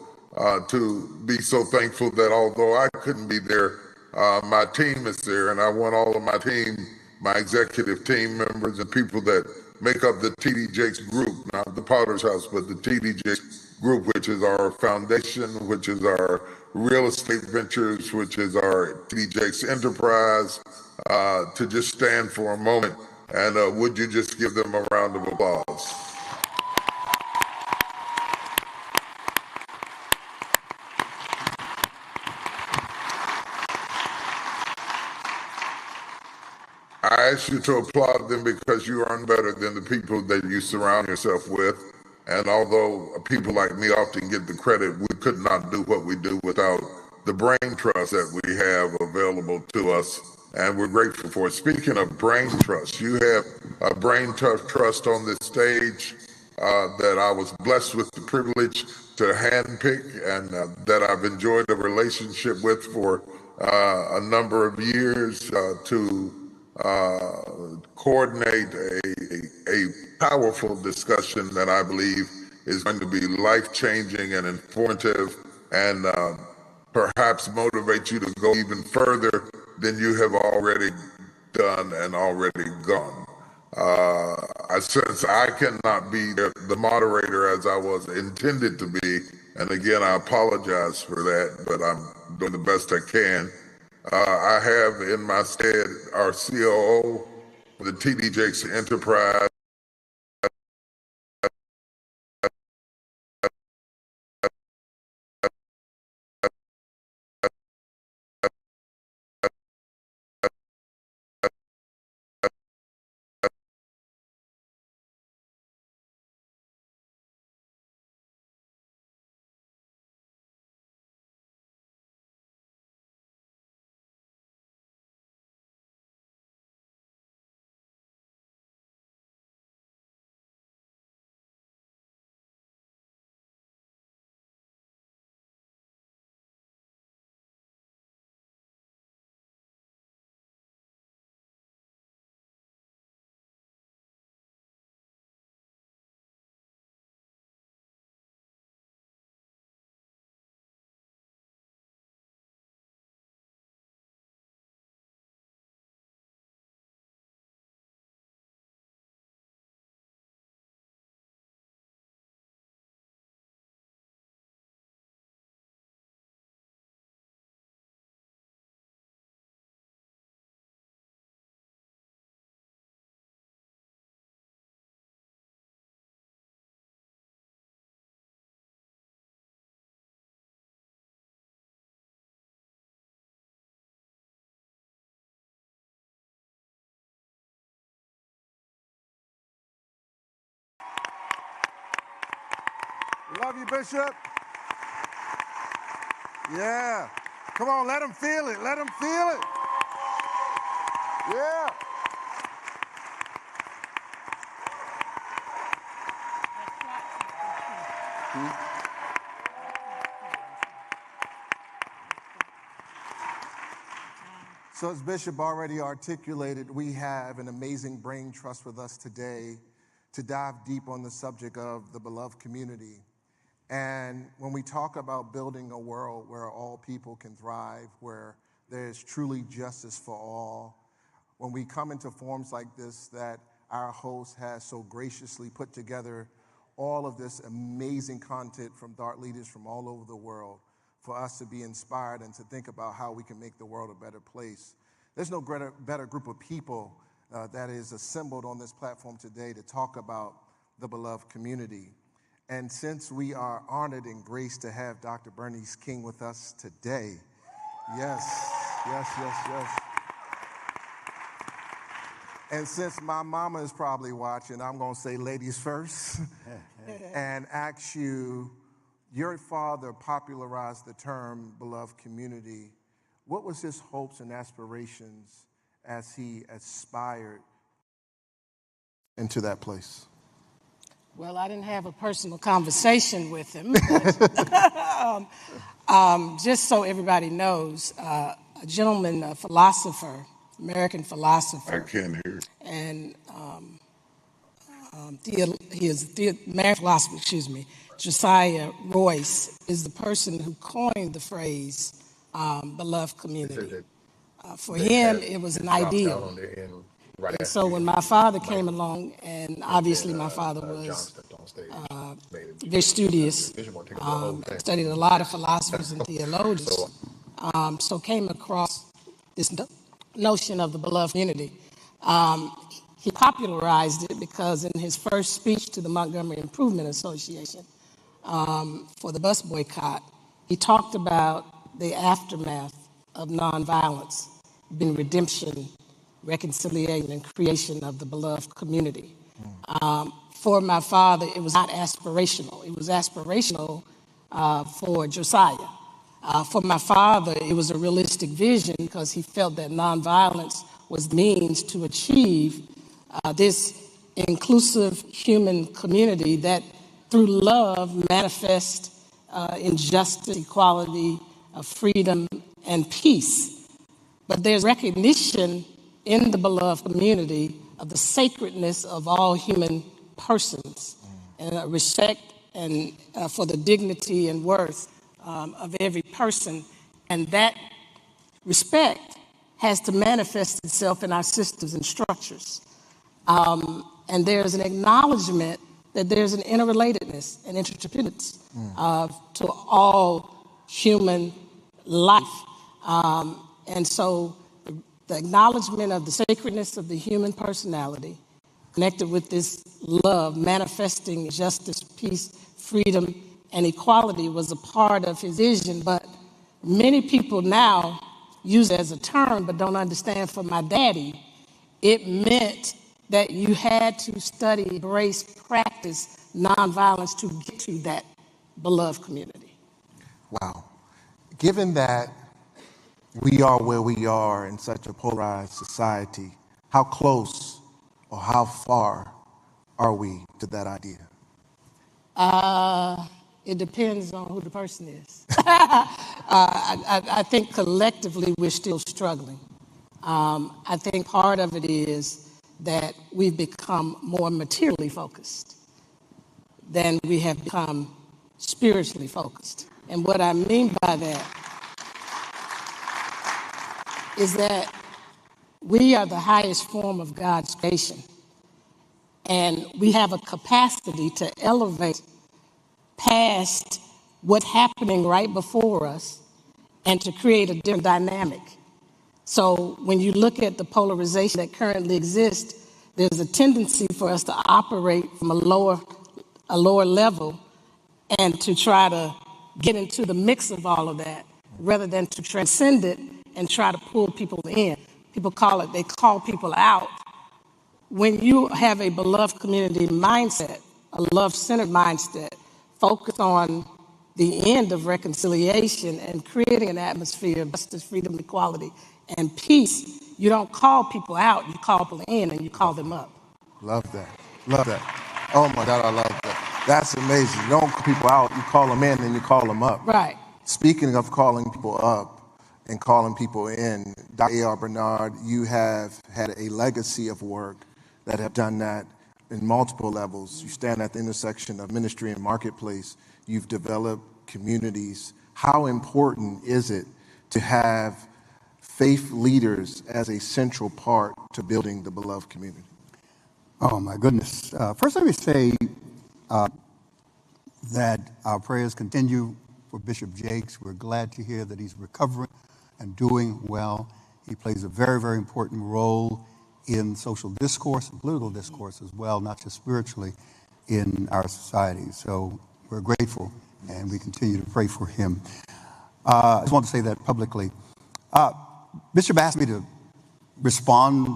Speaker 1: to be so thankful that although I couldn't be there, my team is there, and I want all of my team, my executive team members and people that make up the TD Jakes group, not the Potter's House, but the TD Jakes group, which is our foundation, which is our real estate ventures, which is our TD Jakes enterprise, to just stand for a moment. And would you just give them a round of applause? I ask you to applaud them because you are better than the people that you surround yourself with. And although people like me often get the credit, we could not do what we do without the brain trust that we have available to us. And we're grateful for it. Speaking of brain trust, you have a brain trust on this stage that I was blessed with the privilege to handpick and that I've enjoyed a relationship with for a number of years to coordinate a powerful discussion that I believe is going to be life-changing and informative, and perhaps motivate you to go even further than you have already done and already gone. I sense I cannot be the moderator as I was intended to be, and again, I apologize for that, but I'm doing the best I can. I have in my stead our COO, the TD Jakes Enterprise,
Speaker 30: Love you, Bishop. Yeah.
Speaker 2: Come on, let them feel it. Let them feel it. Yeah. So as Bishop already articulated, we have an amazing brain trust with us today to dive deep on the subject of the beloved community. And when we talk about building a world where all people can thrive, where there is truly justice for all, when we come into forums like this that our host has so graciously put together all of this amazing content from thought leaders from all over the world for us to be inspired and to think about how we can make the world a better place. There's no better group of people that is assembled on this platform today to talk about the beloved community. And since we are honored and graced to have Dr. Bernice King with us today, yes. And since my mama is probably watching, I'm going to say ladies first and ask you, your father popularized the term beloved community. What was his hopes and aspirations as he aspired into that place?
Speaker 27: Well, I didn't have a personal conversation with him. Just so everybody knows, a gentleman, a philosopher, American philosopher.
Speaker 1: I can't hear.
Speaker 27: And he is American philosopher, Josiah Royce is the person who coined the phrase beloved community. For him, it was an ideal. And so when my father came along, and obviously my father was very studious, studied a lot of philosophers and theologians, so came across this notion of the beloved community. He popularized it because in his first speech to the Montgomery Improvement Association for the bus boycott, he talked about the aftermath of nonviolence being redemption, reconciliation, and creation of the beloved community. For my father, it was not aspirational. It was aspirational for Josiah. For my father, it was a realistic vision because he felt that nonviolence was the means to achieve this inclusive human community that through love manifests in justice, equality, freedom, and peace. But there's recognition in the beloved community of the sacredness of all human persons and respect and for the dignity and worth of every person. And that respect has to manifest itself in our systems and structures. And there's an acknowledgement that there's an interrelatedness and interdependence to all human life. And so the acknowledgement of the sacredness of the human personality connected with this love, manifesting justice, peace, freedom, and equality was a part of his vision. But many people now use it as a term but don't understand. For my daddy, it meant that you had to study, embrace, practice nonviolence to get to that beloved community.
Speaker 2: Wow. Given that we are where we are in such a polarized society, how close or how far are we to that idea?
Speaker 27: It depends on who the person is. I think collectively we're still struggling. I think part of it is that we've become more materially focused than we have become spiritually focused. And what I mean by that is that we are the highest form of God's creation. And we have a capacity to elevate past what's happening right before us and to create a different dynamic. So when you look at the polarization that currently exists, there's a tendency for us to operate from a lower level and to try to get into the mix of all of that rather than to transcend it and try to pull people in. They call people out. When you have a beloved community mindset, a love-centered mindset, focused on the end of reconciliation and creating an atmosphere of justice, freedom, equality, and peace. You don't call people out, you call people in and you call them up.
Speaker 2: Love that. Love that. Oh my God, I love that. That's amazing. You don't call people out, you call them in and you call them up.
Speaker 27: Right.
Speaker 2: Speaking of calling people up and calling people in, Dr. A.R. Bernard, you have had a legacy of work that have done that in multiple levels. You stand at the intersection of ministry and marketplace. You've developed communities. How important is it to have faith leaders as a central part to building the beloved community?
Speaker 3: Oh, my goodness. First, let me say that our prayers continue for Bishop Jakes. We're glad to hear that he's recovering and doing well. He plays a very, very important role in social discourse and political discourse as well, not just spiritually, in our society. So we're grateful, and we continue to pray for him. I just want to say that publicly. Bishop asked me to respond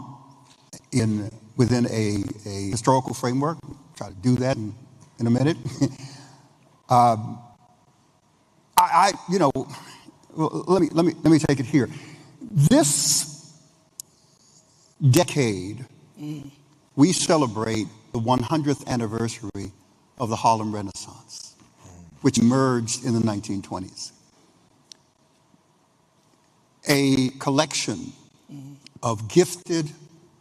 Speaker 3: within a historical framework. I'll try to do that in a minute. Let me take it here. This decade, we celebrate the 100th anniversary of the Harlem Renaissance, which emerged in the 1920s. A collection of gifted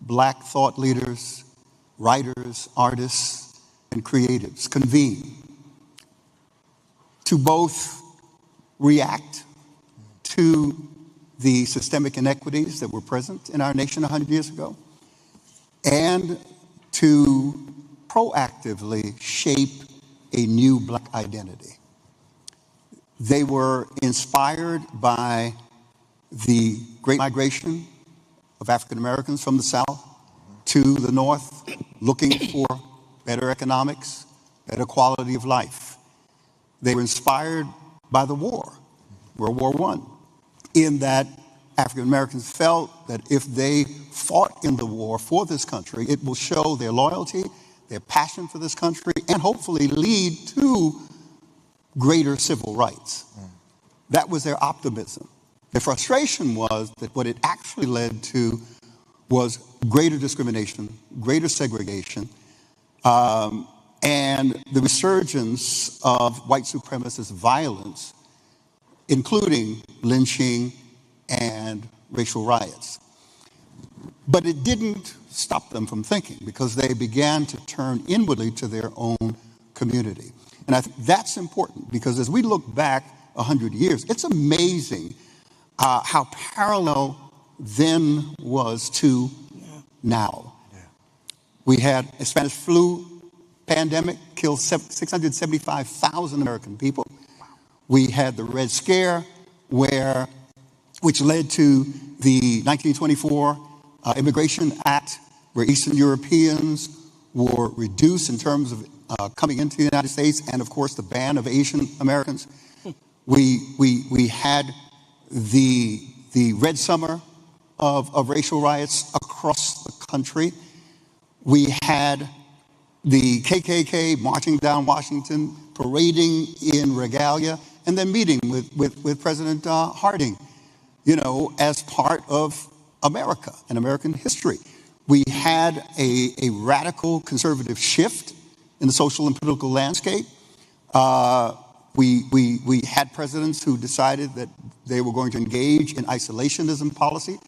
Speaker 3: Black thought leaders, writers, artists, and creatives convened to both react to the systemic inequities that were present in our nation 100 years ago and to proactively shape a new Black identity. They were inspired by the Great Migration of African Americans from the South to the North, looking for better economics, better quality of life. They were inspired by the war, World War I, in that African Americans felt that if they fought in the war for this country, it will show their loyalty, their passion for this country, and hopefully lead to greater civil rights. That was their optimism. The frustration was that what it actually led to was greater discrimination, greater segregation, and the resurgence of white supremacist violence, including lynching and racial riots. But it didn't stop them from thinking, because they began to turn inwardly to their own community. And I think that's important, because as we look back 100 years, it's amazing how parallel then was to now. We had a Spanish flu pandemic, killed 675,000 American people. We had the Red Scare, which led to the 1924 Immigration Act, where Eastern Europeans were reduced in terms of coming into the United States, and of course the ban of Asian Americans. We had the Red Summer of racial riots across the country. We had the KKK marching down Washington, parading in regalia, and then meeting with President Harding, as part of America and American history. We had a radical conservative shift in the social and political landscape. We had presidents who decided that they were going to engage in isolationism policy,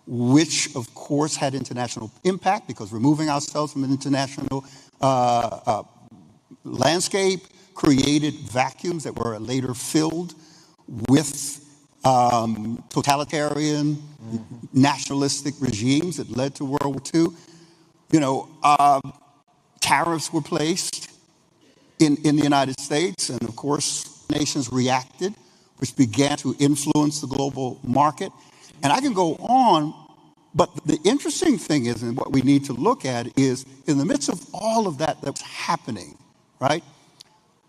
Speaker 3: which of course had international impact, because removing ourselves from an international landscape created vacuums that were later filled with totalitarian, nationalistic regimes that led to World War II. Tariffs were placed in the United States, and of course, nations reacted, which began to influence the global market. And I can go on, but the interesting thing is, and what we need to look at is, in the midst of all of that was happening, right?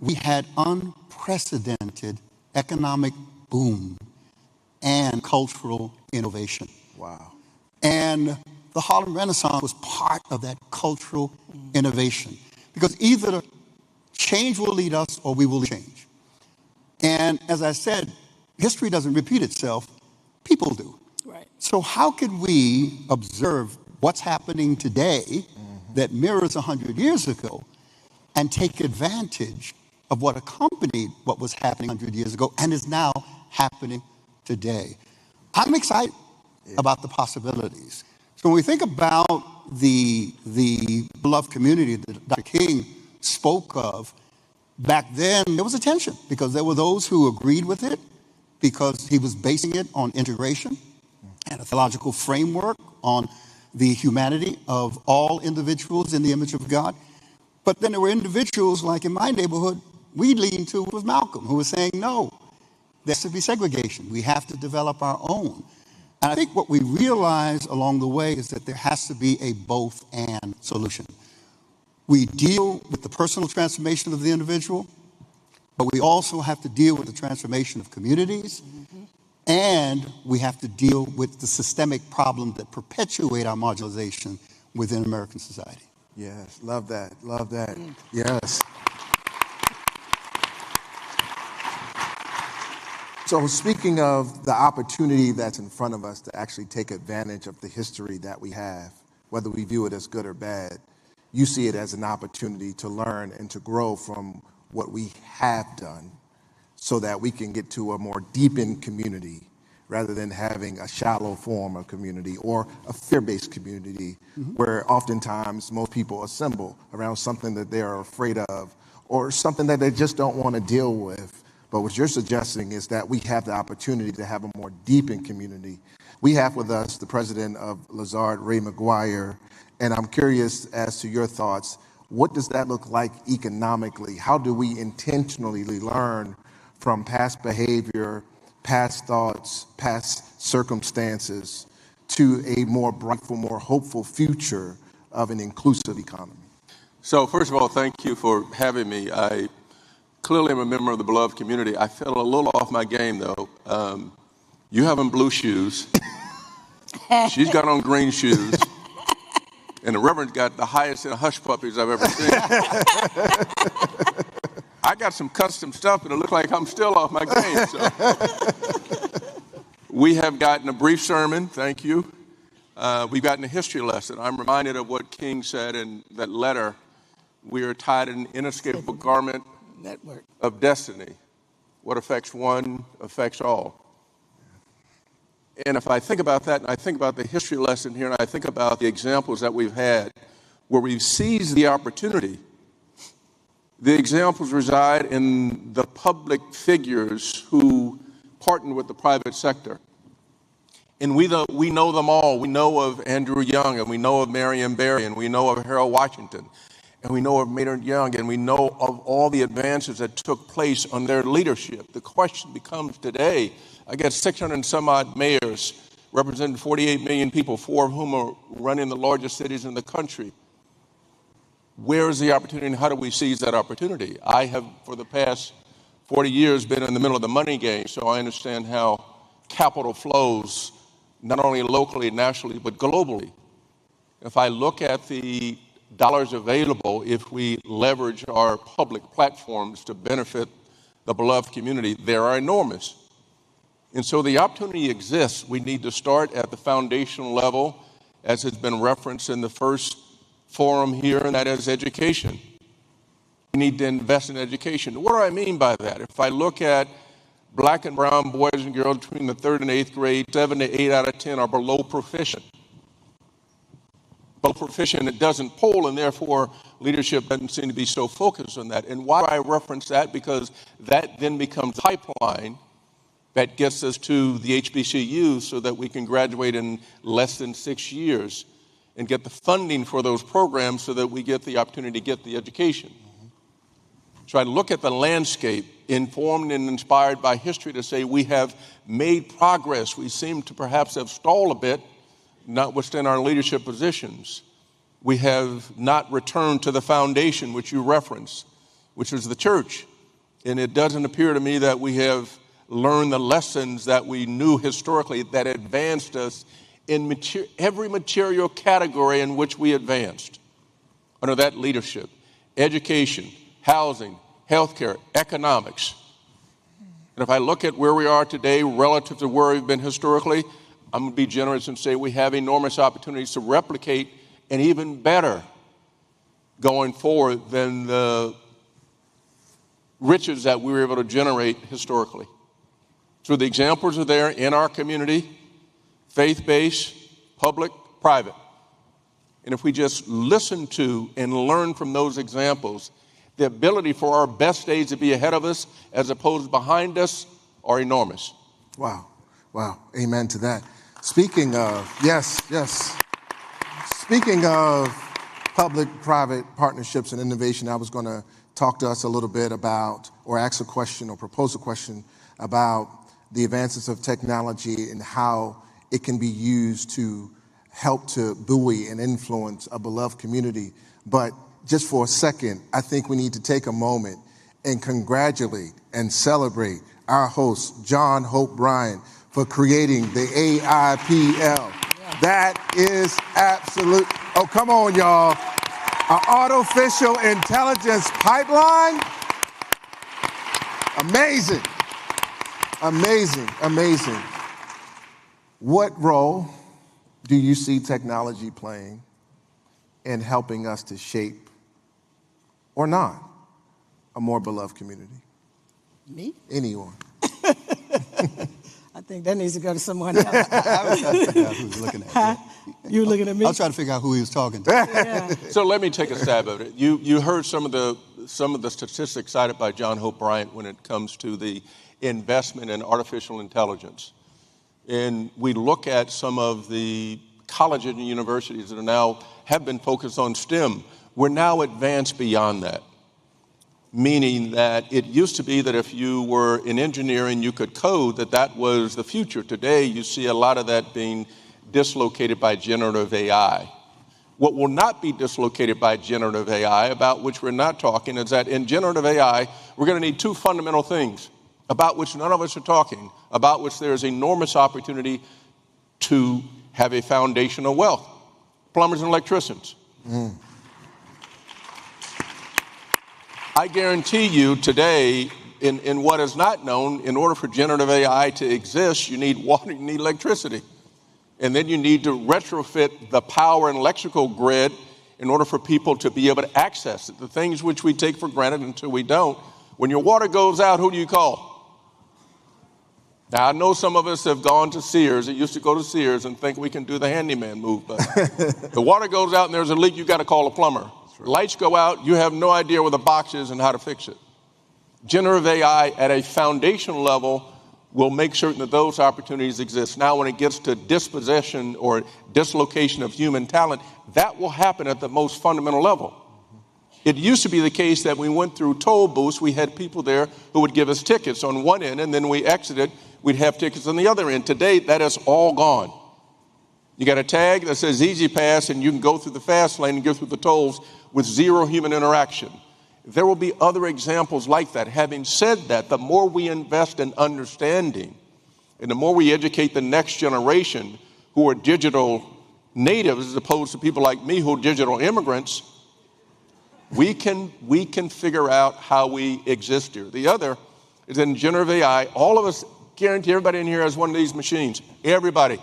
Speaker 3: We had unprecedented economic boom and cultural innovation.
Speaker 2: Wow.
Speaker 3: And the Harlem Renaissance was part of that cultural innovation, because either change will lead us or we will change. And as I said, history doesn't repeat itself, people do.
Speaker 27: Right.
Speaker 3: So how could we observe what's happening today that mirrors 100 years ago and take advantage of what accompanied what was happening 100 years ago and is now happening today? I'm excited about the possibilities. So when we think about the beloved community that Dr. King spoke of, back then there was a tension because there were those who agreed with it because he was basing it on integration and a theological framework on the humanity of all individuals in the image of God. But then there were individuals, like in my neighborhood, we leaned to was Malcolm, who was saying, no, there has to be segregation. We have to develop our own. And I think what we realize along the way is that there has to be a both and solution. We deal with the personal transformation of the individual, but we also have to deal with the transformation of communities, and we have to deal with the systemic problems that perpetuate our marginalization within American society.
Speaker 2: Yes, love that, love that. Yes. So speaking of the opportunity that's in front of us to actually take advantage of the history that we have, whether we view it as good or bad, you see it as an opportunity to learn and to grow from what we have done so that we can get to a more deepened community rather than having a shallow form of community or a fear-based community where oftentimes most people assemble around something that they are afraid of or something that they just don't want to deal with. But what you're suggesting is that we have the opportunity to have a more deepened community. We have with us the president of Lazard, Ray McGuire, and I'm curious as to your thoughts. What does that look like economically? How do we intentionally learn from past behavior, past thoughts, past circumstances to a more brightful, more hopeful future of an inclusive economy?
Speaker 32: So first of all, thank you for having me. I clearly am a member of the beloved community. I fell a little off my game, though. You have on blue shoes. She's got on green shoes. And the Reverend's got the highest in hush puppies I've ever seen. I got some custom stuff, but it looks like I'm still off my game. So. We have gotten a brief sermon, thank you. We've gotten a history lesson. I'm reminded of what King said in that letter. We are tied in an inescapable garment of destiny. What affects one affects all. And if I think about that, and I think about the history lesson here, and I think about the examples that we've had where we've seized the opportunity, the examples reside in the public figures who partnered with the private sector. And we know them all. We know of Andrew Young, and we know of Marion Barry, and we know of Harold Washington, and we know of Maynard Young, and we know of all the advances that took place under their leadership. The question becomes today, I got 600 and some odd mayors representing 48 million people, 4 of whom are running the largest cities in the country. Where is the opportunity and how do we seize that opportunity? I have, for the past 40 years, been in the middle of the money game, so I understand how capital flows, not only locally, nationally, but globally. If I look at the dollars available, if we leverage our public platforms to benefit the beloved community, they are enormous. And so the opportunity exists. We need to start at the foundational level, as has been referenced in the first forum here, and that is education. We need to invest in education. What do I mean by that? If I look at black and brown boys and girls between the 3rd and 8th grade, 7 to 8 out of 10 are below proficient. Below proficient, it doesn't poll, and therefore leadership doesn't seem to be so focused on that. And why do I reference that? Because that then becomes a pipeline that gets us to the HBCUs so that we can graduate in less than 6 years and get the funding for those programs so that we get the opportunity to get the education. So I look at the landscape informed and inspired by history to say we have made progress. We seem to perhaps have stalled a bit, notwithstanding our leadership positions. We have not returned to the foundation which you referenced, which is the church. And it doesn't appear to me that we have learn the lessons that we knew historically that advanced us in every material category in which we advanced under that leadership: education, housing, healthcare, economics. And if I look at where we are today relative to where we've been historically, I'm going to be generous and say we have enormous opportunities to replicate and even better going forward than the riches that we were able to generate historically. So the examples are there in our community, faith-based, public, private. And if we just listen to and learn from those examples, the ability for our best days to be ahead of us as opposed to behind us are enormous.
Speaker 2: Wow. Wow. Amen to that. Speaking of, yes. Speaking of public-private partnerships and innovation, I was going to talk to us a little bit about, or ask a question or propose a question about the advances of technology and how it can be used to help to buoy and influence a beloved community. But just for a second, I think we need to take a moment and congratulate and celebrate our host, John Hope Bryant, for creating the AIPL. Yeah. That is absolute. Oh, come on, y'all. Our artificial intelligence pipeline. Amazing. Amazing, amazing. What role do you see technology playing in helping us to shape, or not, a more beloved community?
Speaker 27: Me?
Speaker 2: Anyone.
Speaker 27: I think that needs to go to someone else.
Speaker 3: I was trying to figure out who was looking at me.
Speaker 27: You were looking at me?
Speaker 3: I was trying to figure out who he was talking to.
Speaker 27: Yeah.
Speaker 32: So let me take a stab at it. You heard some of the statistics cited by John Hope Bryant when it comes to the investment in artificial intelligence. And we look at some of the colleges and universities that are now have been focused on STEM. We're now advanced beyond that, meaning that it used to be that if you were in engineering, you could code, that was the future. Today, you see a lot of that being dislocated by generative AI. What will not be dislocated by generative AI, about which we're not talking, is that in generative AI, we're going to need two fundamental things about which none of us are talking, about which there is enormous opportunity to have a foundational wealth: plumbers and electricians. I guarantee you today, in what is not known, in order for generative AI to exist, you need water, you need electricity. And then you need to retrofit the power and electrical grid in order for people to be able to access it. The things which we take for granted until we don't. When your water goes out, who do you call? Now, I know some of us have gone to Sears. It used to go to Sears and think we can do the handyman move. But the water goes out and there's a leak, you got to call a plumber. Right. Lights go out, you have no idea where the box is and how to fix it. Generative AI at a foundational level will make certain that those opportunities exist. Now, when it gets to dispossession or dislocation of human talent, that will happen at the most fundamental level. It used to be the case that we went through toll booths, we had people there who would give us tickets on one end, and then we exited, we'd have tickets on the other end. Today, that is all gone. You got a tag that says Easy Pass, and you can go through the fast lane and go through the tolls with zero human interaction. There will be other examples like that. Having said that, the more we invest in understanding and the more we educate the next generation who are digital natives as opposed to people like me who are digital immigrants, we can figure out how we exist here. The other is in generative AI. All of us, guarantee everybody in here has one of these machines. Everybody.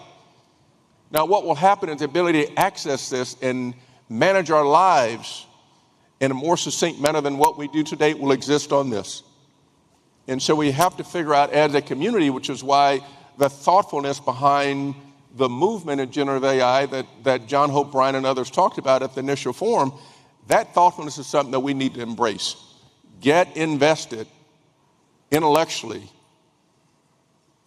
Speaker 32: Now, what will happen is the ability to access this and manage our lives in a more succinct manner than what we do today will exist on this. And so we have to figure out as a community, which is why the thoughtfulness behind the movement in generative AI that John Hope Bryant and others talked about at the initial forum, that thoughtfulness is something that we need to embrace. Get invested intellectually,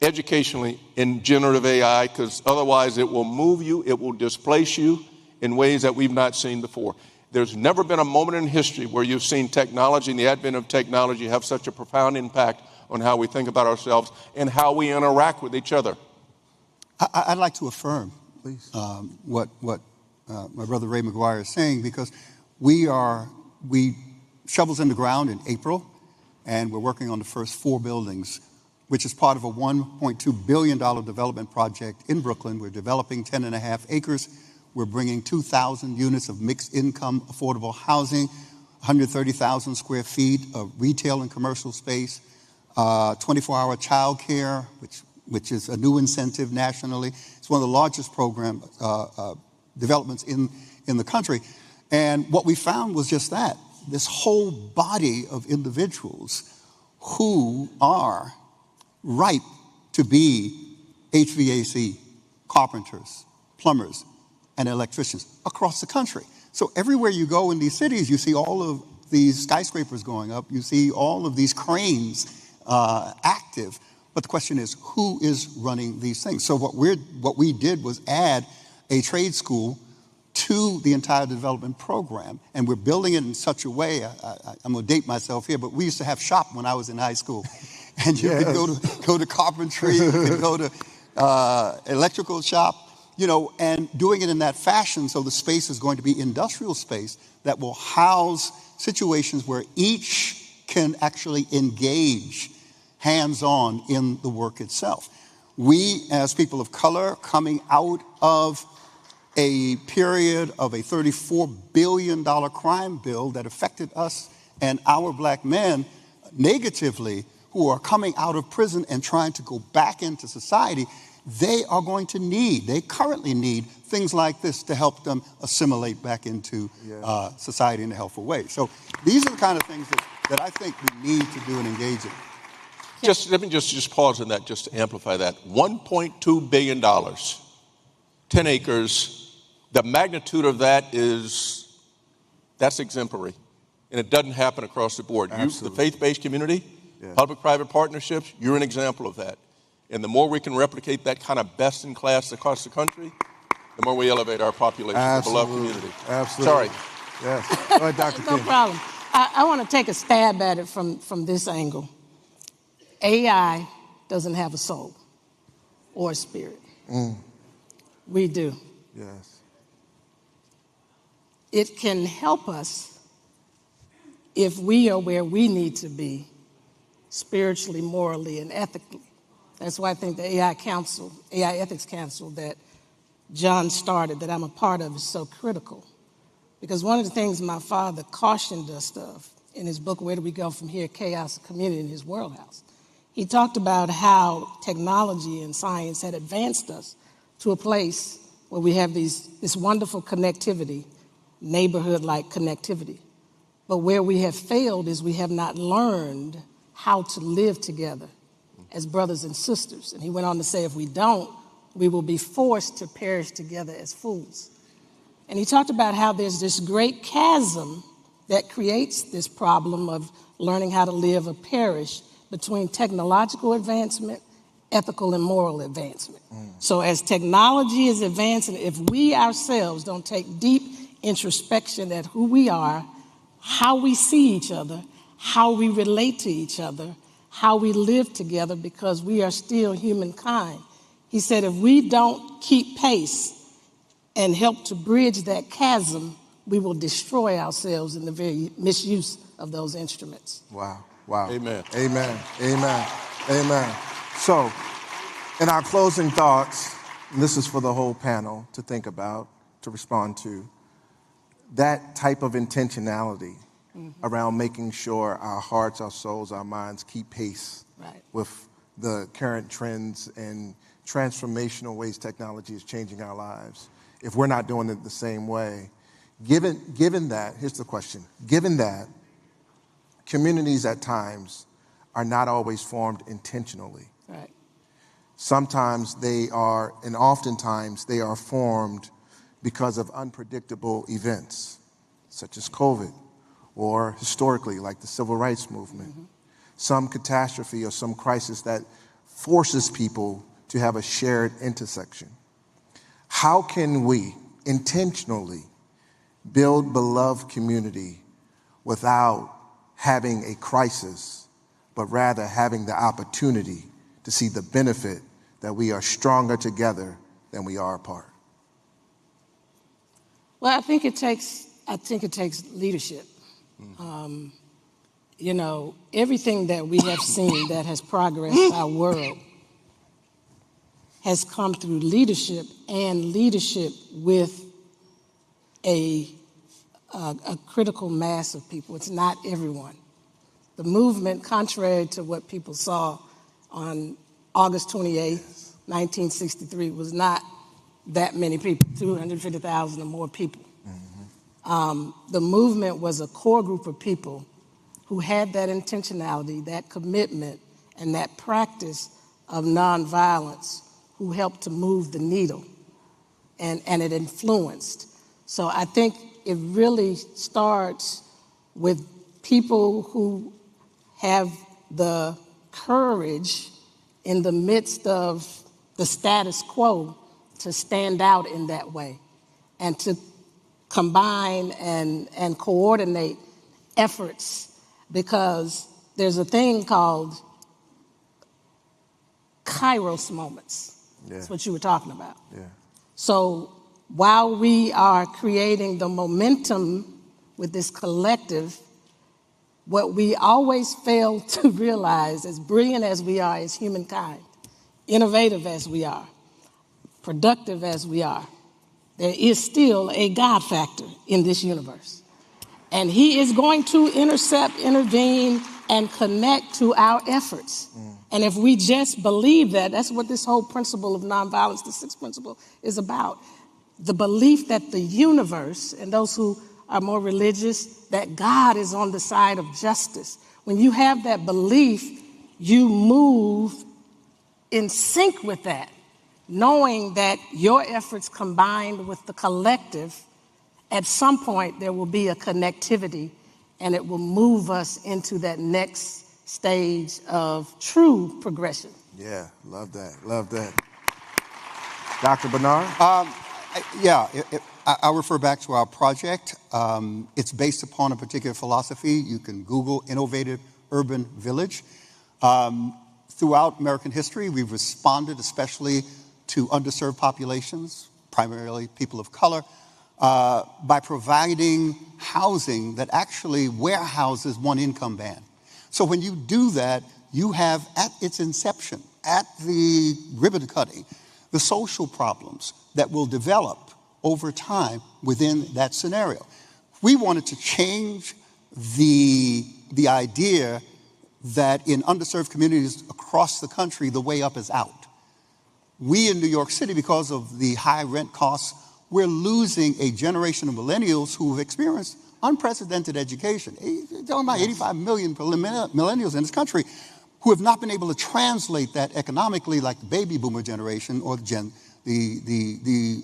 Speaker 32: educationally in generative AI, because otherwise it will move you, it will displace you in ways that we've not seen before. There's never been a moment in history where you've seen technology and the advent of technology have such a profound impact on how we think about ourselves and how we interact with each other.
Speaker 3: I'd like to affirm, please, what my brother Ray McGuire is saying, because we shovels in the ground in April, and we're working on the first 4 buildings, which is part of a $1.2 billion development project in Brooklyn. We're developing 10.5 acres. We're bringing 2,000 units of mixed income affordable housing, 130,000 square feet of retail and commercial space, 24-hour child care, which is a new incentive nationally. It's one of the largest program developments in the country. And what we found was just that, this whole body of individuals who are ripe to be HVAC carpenters, plumbers, and electricians across the country. So everywhere you go in these cities, you see all of these skyscrapers going up, you see all of these cranes active. But the question is, who is running these things? So what we did was add a trade school to the entire development program, and we're building it in such a way, I'm going to date myself here, but we used to have shop when I was in high school. And you could go to carpentry, you could go to electrical shop, you know, and doing it in that fashion, so the space is going to be industrial space that will house situations where each can actually engage hands-on in the work itself. We, as people of color, coming out of a period of a $34 billion crime bill that affected us and our black men negatively, who are coming out of prison and trying to go back into society, they currently need things like this to help them assimilate back into society in a helpful way. So these are the kind of things that I think we need to do and engage in.
Speaker 32: Let me just pause on that, just to amplify that. $1.2 billion, 10 acres. The magnitude of that that's exemplary. And it doesn't happen across the board. You, the faith-based community, public-private partnerships, you're an example of that. And the more we can replicate that kind of best in class across the country, the more we elevate our population, the beloved community.
Speaker 2: Absolutely.
Speaker 32: Sorry.
Speaker 2: Yes. Go ahead, Dr. King.
Speaker 27: No problem. I want to take a stab at it from this angle. AI doesn't have a soul or a spirit. We do.
Speaker 2: Yes.
Speaker 27: It can help us if we are where we need to be spiritually, morally, and ethically. That's why I think the AI Ethics Council that John started, that I'm a part of, is so critical. Because one of the things my father cautioned us of in his book, Where Do We Go From Here? Chaos and Community in his World House. He talked about how technology and science had advanced us to a place where we have this wonderful connectivity, neighborhood-like connectivity. But where we have failed is we have not learned how to live together as brothers and sisters. And he went on to say, if we don't, we will be forced to perish together as fools. And he talked about how there's this great chasm that creates this problem of learning how to live or perish between technological advancement, ethical and moral advancement. So as technology is advancing, if we ourselves don't take deep introspection at who we are, how we see each other, how we relate to each other, how we live together, because we are still humankind. He said if we don't keep pace and help to bridge that chasm, we will destroy ourselves in the very misuse of those instruments.
Speaker 2: Wow. Wow.
Speaker 32: Amen.
Speaker 2: Amen. Amen. Amen. So, in our closing thoughts, and this is for the whole panel to think about, to respond to, that type of intentionality around making sure our hearts, our souls, our minds keep pace with the current trends and transformational ways technology is changing our lives. If we're not doing it the same way, given that, here's the question, given that communities at times are not always formed intentionally.
Speaker 27: Right.
Speaker 2: Sometimes they are, and oftentimes they are formed because of unpredictable events, such as COVID, or historically, like the Civil Rights Movement, some catastrophe or some crisis that forces people to have a shared intersection. How can we intentionally build beloved community without having a crisis, but rather having the opportunity to see the benefit that we are stronger together than we are apart?
Speaker 27: Well, I think it takes leadership. You know, everything that we have seen that has progressed our world has come through leadership, and leadership with a critical mass of people. It's not everyone. The movement, contrary to what people saw on August 28, 1963, was not that many people, 250,000 or more people. The movement was a core group of people who had that intentionality, that commitment, and that practice of nonviolence, who helped to move the needle, and it influenced. So I think it really starts with people who have the courage in the midst of the status quo to stand out in that way and to combine and coordinate efforts, because there's a thing called Kairos moments. Yeah. That's what you were talking about. Yeah. So while we are creating the momentum with this collective, what we always fail to realize, as brilliant as we are as humankind, innovative as we are, productive as we are, there is still a God factor in this universe. And he is going to intercept, intervene, and connect to our efforts. And if we just believe that, that's what this whole principle of nonviolence, the sixth principle, is about. The belief that the universe, and those who are more religious, that God is on the side of justice. When you have that belief, you move in sync with that, knowing that your efforts combined with the collective, at some point there will be a connectivity, and it will move us into that next stage of true progression.
Speaker 2: Yeah, love that, love that. Dr. Bernard?
Speaker 3: I'll refer back to our project. It's based upon a particular philosophy. You can Google Innovative Urban Village. Throughout American history, we've responded especially to underserved populations, primarily people of color, by providing housing that actually warehouses one income band. So when you do that, you have at its inception, at the ribbon cutting, the social problems that will develop over time within that scenario. We wanted to change the idea that in underserved communities across the country, the way up is out. We in New York City, because of the high rent costs, we're losing a generation of millennials who have experienced unprecedented education. You're talking about 85 million millennials in this country who have not been able to translate that economically like the baby boomer generation or the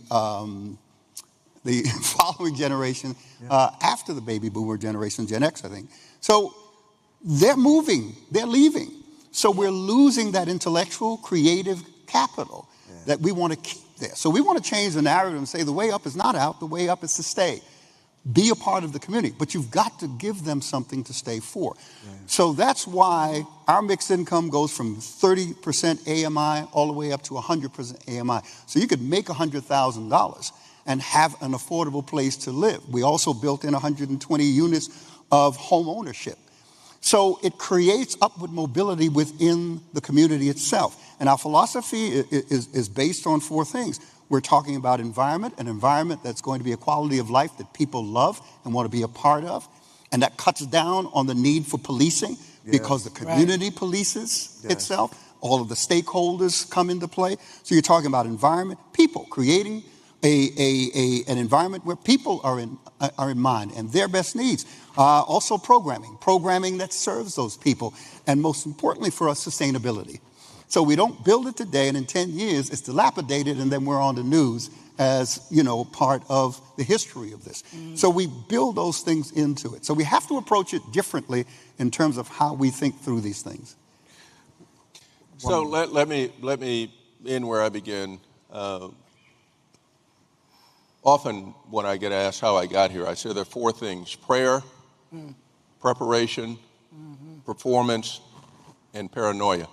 Speaker 3: following generation after the baby boomer generation, Gen X, I think. So they're moving, they're leaving. So we're losing that intellectual, creative capital that we want to keep there. So we want to change the narrative and say the way up is not out, the way up is to stay. Be a part of the community, but you've got to give them something to stay for. So that's why our mixed income goes from 30% AMI all the way up to 100% AMI. So you could make $100,000 and have an affordable place to live. We also built in 120 units of home ownership. So it creates upward mobility within the community itself. And our philosophy is based on four things. We're talking about environment, an environment that's going to be a quality of life that people love and want to be a part of. And that cuts down on the need for policing because the community polices itself. All of the stakeholders come into play. So you're talking about environment, people, creating an environment where people are in mind and their best needs. Also programming that serves those people. And most importantly for us, sustainability. So we don't build it today and in 10 years it's dilapidated and then we're on the news as, part of the history of this. So we build those things into it. So we have to approach it differently in terms of how we think through these things.
Speaker 32: So let me end where I begin. Often when I get asked how I got here, I say there are four things: prayer, preparation, performance, and paranoia.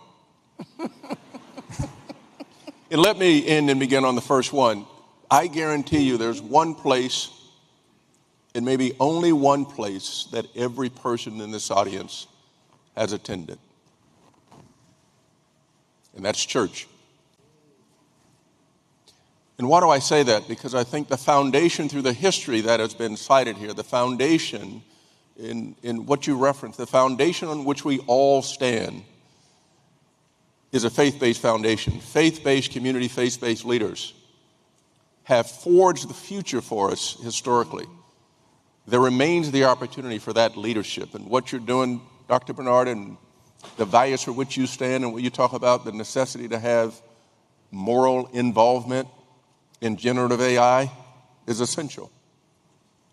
Speaker 32: And let me end and begin on the first one. I guarantee you there's one place, and maybe only one place, that every person in this audience has attended. And that's church. And why do I say that? Because I think the foundation through the history that has been cited here, the foundation in what you referenced, the foundation on which we all stand is a faith-based foundation. Faith-based community, faith-based leaders have forged the future for us historically. There remains the opportunity for that leadership. And what you're doing, Dr. Bernard, and the values for which you stand and what you talk about, the necessity to have moral involvement in generative AI is essential.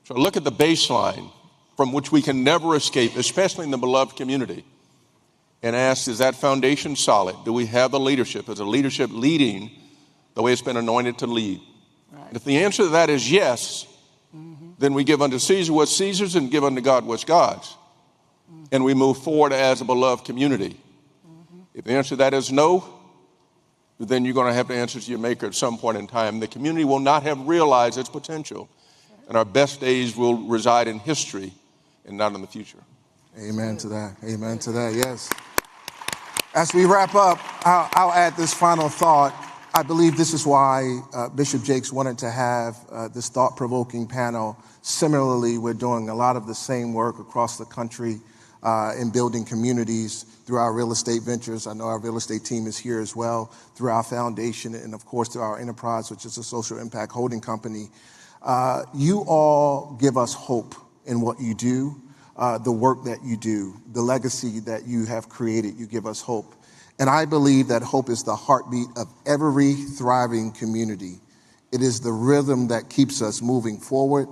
Speaker 32: So look at the baseline from which we can never escape, especially in the beloved community, and ask, is that foundation solid? Do we have the leadership? Is the leadership leading the way it's been anointed to lead? Right. And if the answer to that is yes, then we give unto Caesar what's Caesar's and give unto God what's God's. And we move forward as a beloved community. If the answer to that is no, then you're going to have to answer to your maker at some point in time. The community will not have realized its potential, and our best days will reside in history and not in the future.
Speaker 2: Amen to that. Amen to that, yes. As we wrap up, I'll add this final thought. I believe this is why Bishop Jakes wanted to have this thought-provoking panel. Similarly, we're doing a lot of the same work across the country in building communities through our real estate ventures. I know our real estate team is here as well, through our foundation, and of course through our enterprise, which is a social impact holding company. You all give us hope in what you do, the work that you do, the legacy that you have created. You give us hope. And I believe that hope is the heartbeat of every thriving community. It is the rhythm that keeps us moving forward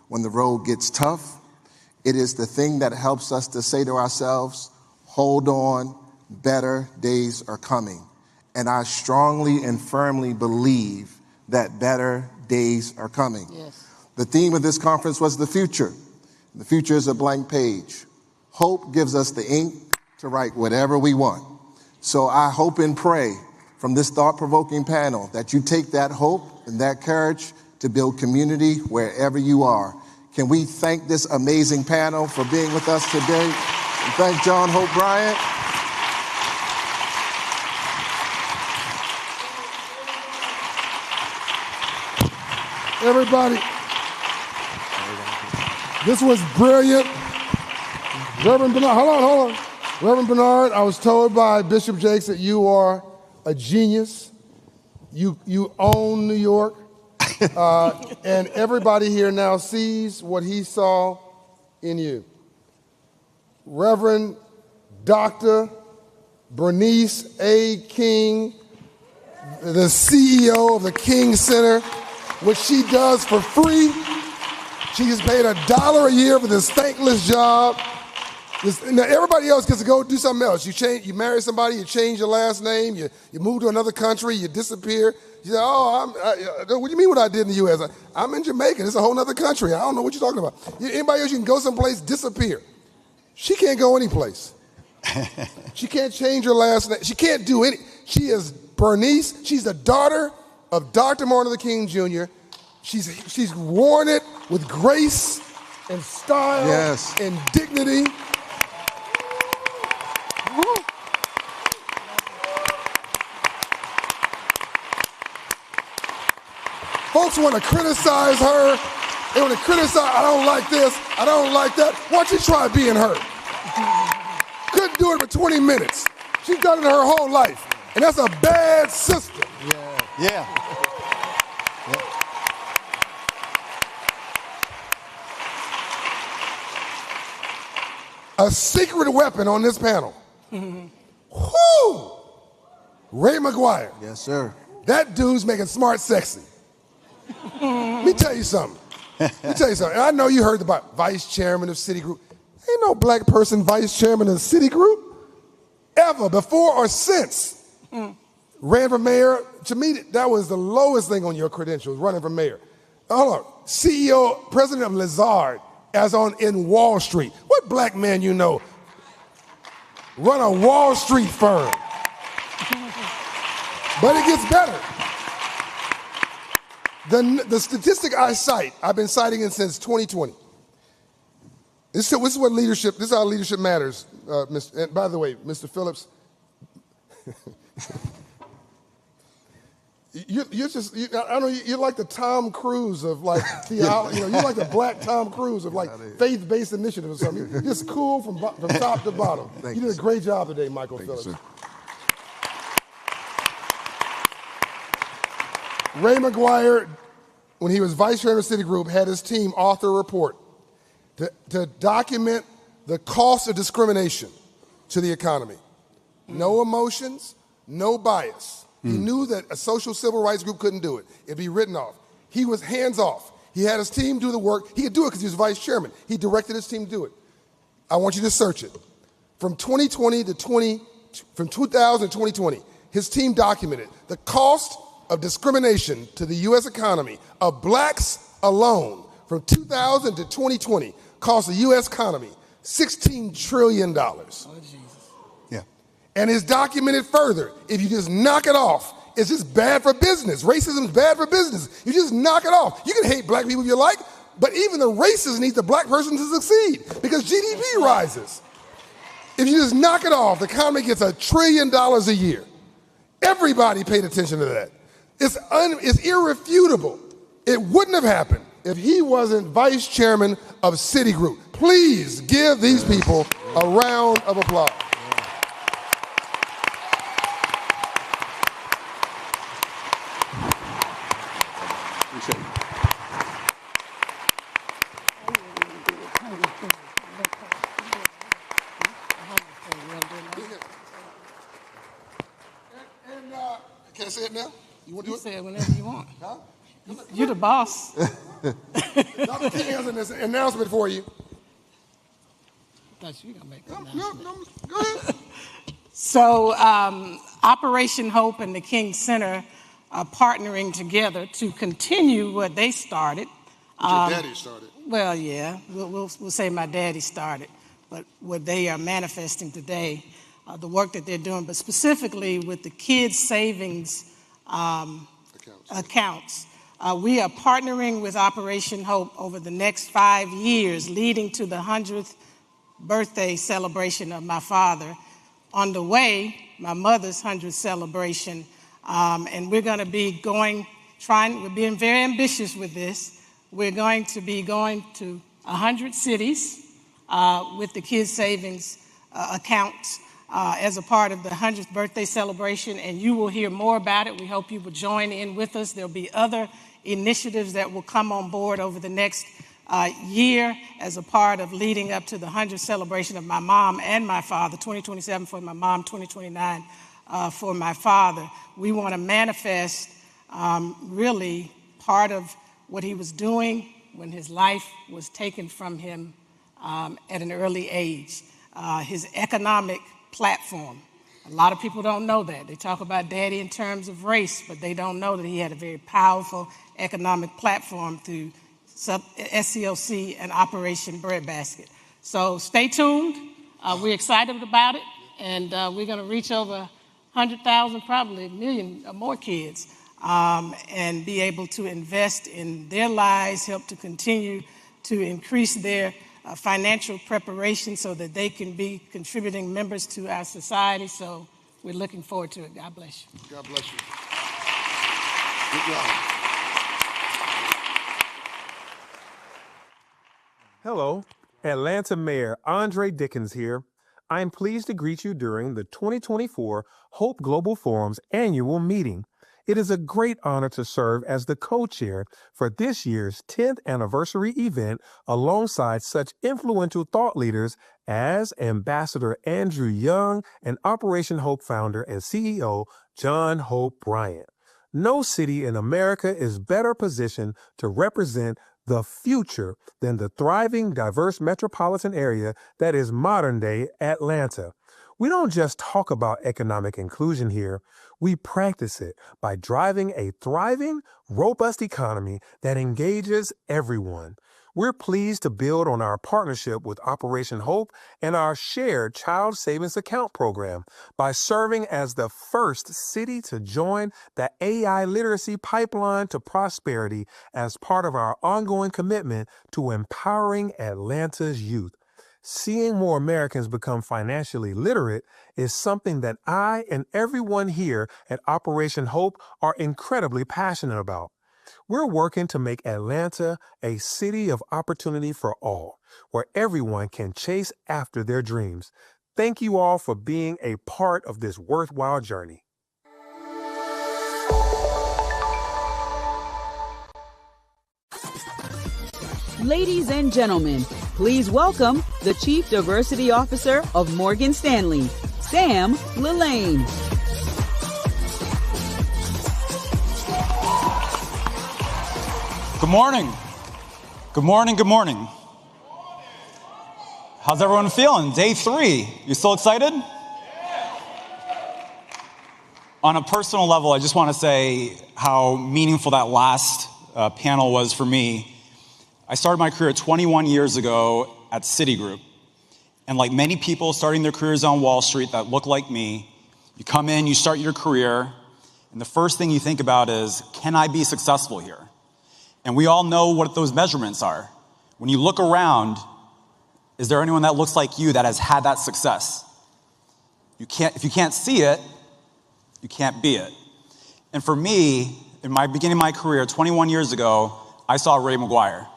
Speaker 2: when the road gets tough. It is the thing that helps us to say to ourselves, hold on, better days are coming. And I strongly and firmly believe that better days are coming. Yes. The theme of this conference was the future. The future is a blank page. Hope gives us the ink to write whatever we want. So I hope and pray from this thought-provoking panel that you take that hope and that courage to build community wherever you are. Can we thank this amazing panel for being with us today? And thank John Hope Bryant.
Speaker 4: Everybody, this was brilliant. Reverend Bernard, hold on. Reverend Bernard, I was told by Bishop Jakes that you are a genius. You own New York. And everybody here now sees what he saw in you. Reverend Dr. Bernice A. King, the CEO of the King Center, which she does for free. She gets paid $1 a year for this thankless job. Now everybody else gets to go do something else. You marry somebody, you change your last name, you move to another country, you disappear. You say, what do you mean what I did in the U.S.? I'm in Jamaica. It's a whole other country. I don't know what you're talking about. Anybody else, you can go someplace, disappear. She can't go anyplace. She can't change her last name. She can't do any. She is Bernice. She's the daughter of Dr. Martin Luther King Jr. She's worn it with grace and style and dignity. Folks want to criticize her. They want to criticize, I don't like this, I don't like that. Why don't you try being her? Couldn't do it for 20 minutes. She's done it her whole life. And that's a bad system.
Speaker 3: Yeah.
Speaker 4: A secret weapon on this panel. Whoo! Ray McGuire.
Speaker 2: Yes, sir.
Speaker 4: That dude's making smart sexy. Let me tell you something. And I know you heard about vice chairman of Citigroup. Ain't no black person vice chairman of Citigroup ever, before or since. Ran for mayor. To me, that was the lowest thing on your credentials, running for mayor. Hold on. CEO, president of Lazard, in Wall Street. What black man you know run a Wall Street firm? But it gets better. The statistic I cite, I've been citing it since 2020. This is what leadership, this is how leadership matters. And by the way, Mr. Phillips, I know you're like the Tom Cruise of like theology. You're like the black Tom Cruise of like faith-based initiative or something. You're just cool from top to bottom. You did a great job today, Michael Phillips. Ray McGuire, when he was vice chairman of Citigroup, had his team author a report to document the cost of discrimination to the economy. No emotions, no bias. He knew that a social civil rights group couldn't do it. It'd be written off. He was hands off. He had his team do the work. He could do it because he was vice chairman. He directed his team to do it. I want you to search it. From 2000 to 2020, his team documented the cost of discrimination to the U.S. economy of blacks alone from 2000 to 2020 cost the U.S. economy $16 trillion. And it's documented further. If you just knock it off, it's just bad for business. Racism is bad for business. You just knock it off. You can hate black people if you like, but even the racists need the black person to succeed because GDP rises. If you just knock it off, the economy gets $1 trillion a year. Everybody paid attention to that. It's irrefutable. It wouldn't have happened if he wasn't vice chairman of Citigroup. Please give these people a round of applause. Can I say it now? You want to do it?
Speaker 27: Say it whenever you want. Huh? You're the boss.
Speaker 4: Dr. King has an announcement for you.
Speaker 27: I thought you were going to make that
Speaker 4: announcement.
Speaker 27: No, go ahead. So Operation Hope and the King Center are partnering together to continue what they started.
Speaker 4: What your daddy started.
Speaker 27: Well, yeah, we'll say my daddy started, but what they are manifesting today, the work that they're doing, but specifically with the kids' savings accounts. We are partnering with Operation Hope over the next 5 years, leading to the 100th birthday celebration of my father. On the way, my mother's 100th celebration, and we're going to be we're being very ambitious with this. We're going to be going to 100 cities with the kids' savings accounts as a part of the 100th birthday celebration, and you will hear more about it. We hope you will join in with us. There'll be other initiatives that will come on board over the next year as a part of leading up to the 100th celebration of my mom and my father, 2027 for my mom, 2029 for my father. We want to manifest really part of what he was doing when his life was taken from him at an early age, his economic platform. A lot of people don't know that. They talk about Daddy in terms of race, but they don't know that he had a very powerful economic platform through SCLC and Operation Breadbasket. So stay tuned. We're excited about it, and we're going to reach over 100,000, probably a million or more kids, and be able to invest in their lives, help to continue to increase their financial preparation so that they can be contributing members to our society. So we're looking forward to it. God bless you.
Speaker 4: God bless you. Good job.
Speaker 5: Hello, Atlanta Mayor Andre Dickens here. I am pleased to greet you during the 2024 Hope Global Forum's annual meeting. It is a great honor to serve as the co-chair for this year's 10th anniversary event alongside such influential thought leaders as Ambassador Andrew Young and Operation Hope founder and CEO John Hope Bryant. No city in America is better positioned to represent the future than the thriving, diverse metropolitan area that is modern-day Atlanta. We don't just talk about economic inclusion here. We practice it by driving a thriving, robust economy that engages everyone. We're pleased to build on our partnership with Operation Hope and our shared Child Savings Account program by serving as the first city to join the AI literacy pipeline to prosperity as part of our ongoing commitment to empowering Atlanta's youth. Seeing more Americans become financially literate is something that I and everyone here at Operation Hope are incredibly passionate about. We're working to make Atlanta a city of opportunity for all, where everyone can chase after their dreams. Thank you all for being a part of this worthwhile journey.
Speaker 6: Ladies and gentlemen, please welcome the Chief Diversity Officer of Morgan Stanley, Sam Lillane.
Speaker 7: Good morning. Good morning, good morning. How's everyone feeling? Day 3. You still excited? On a personal level, I just want to say how meaningful that last panel was for me. I started my career 21 years ago at Citigroup. And like many people starting their careers on Wall Street that look like me, you come in, you start your career, and the first thing you think about is, can I be successful here? And we all know what those measurements are. When you look around, is there anyone that looks like you that has had that success? If you can't see it, you can't be it. And for me, in my beginning of my career, 21 years ago, I saw Ray McGuire.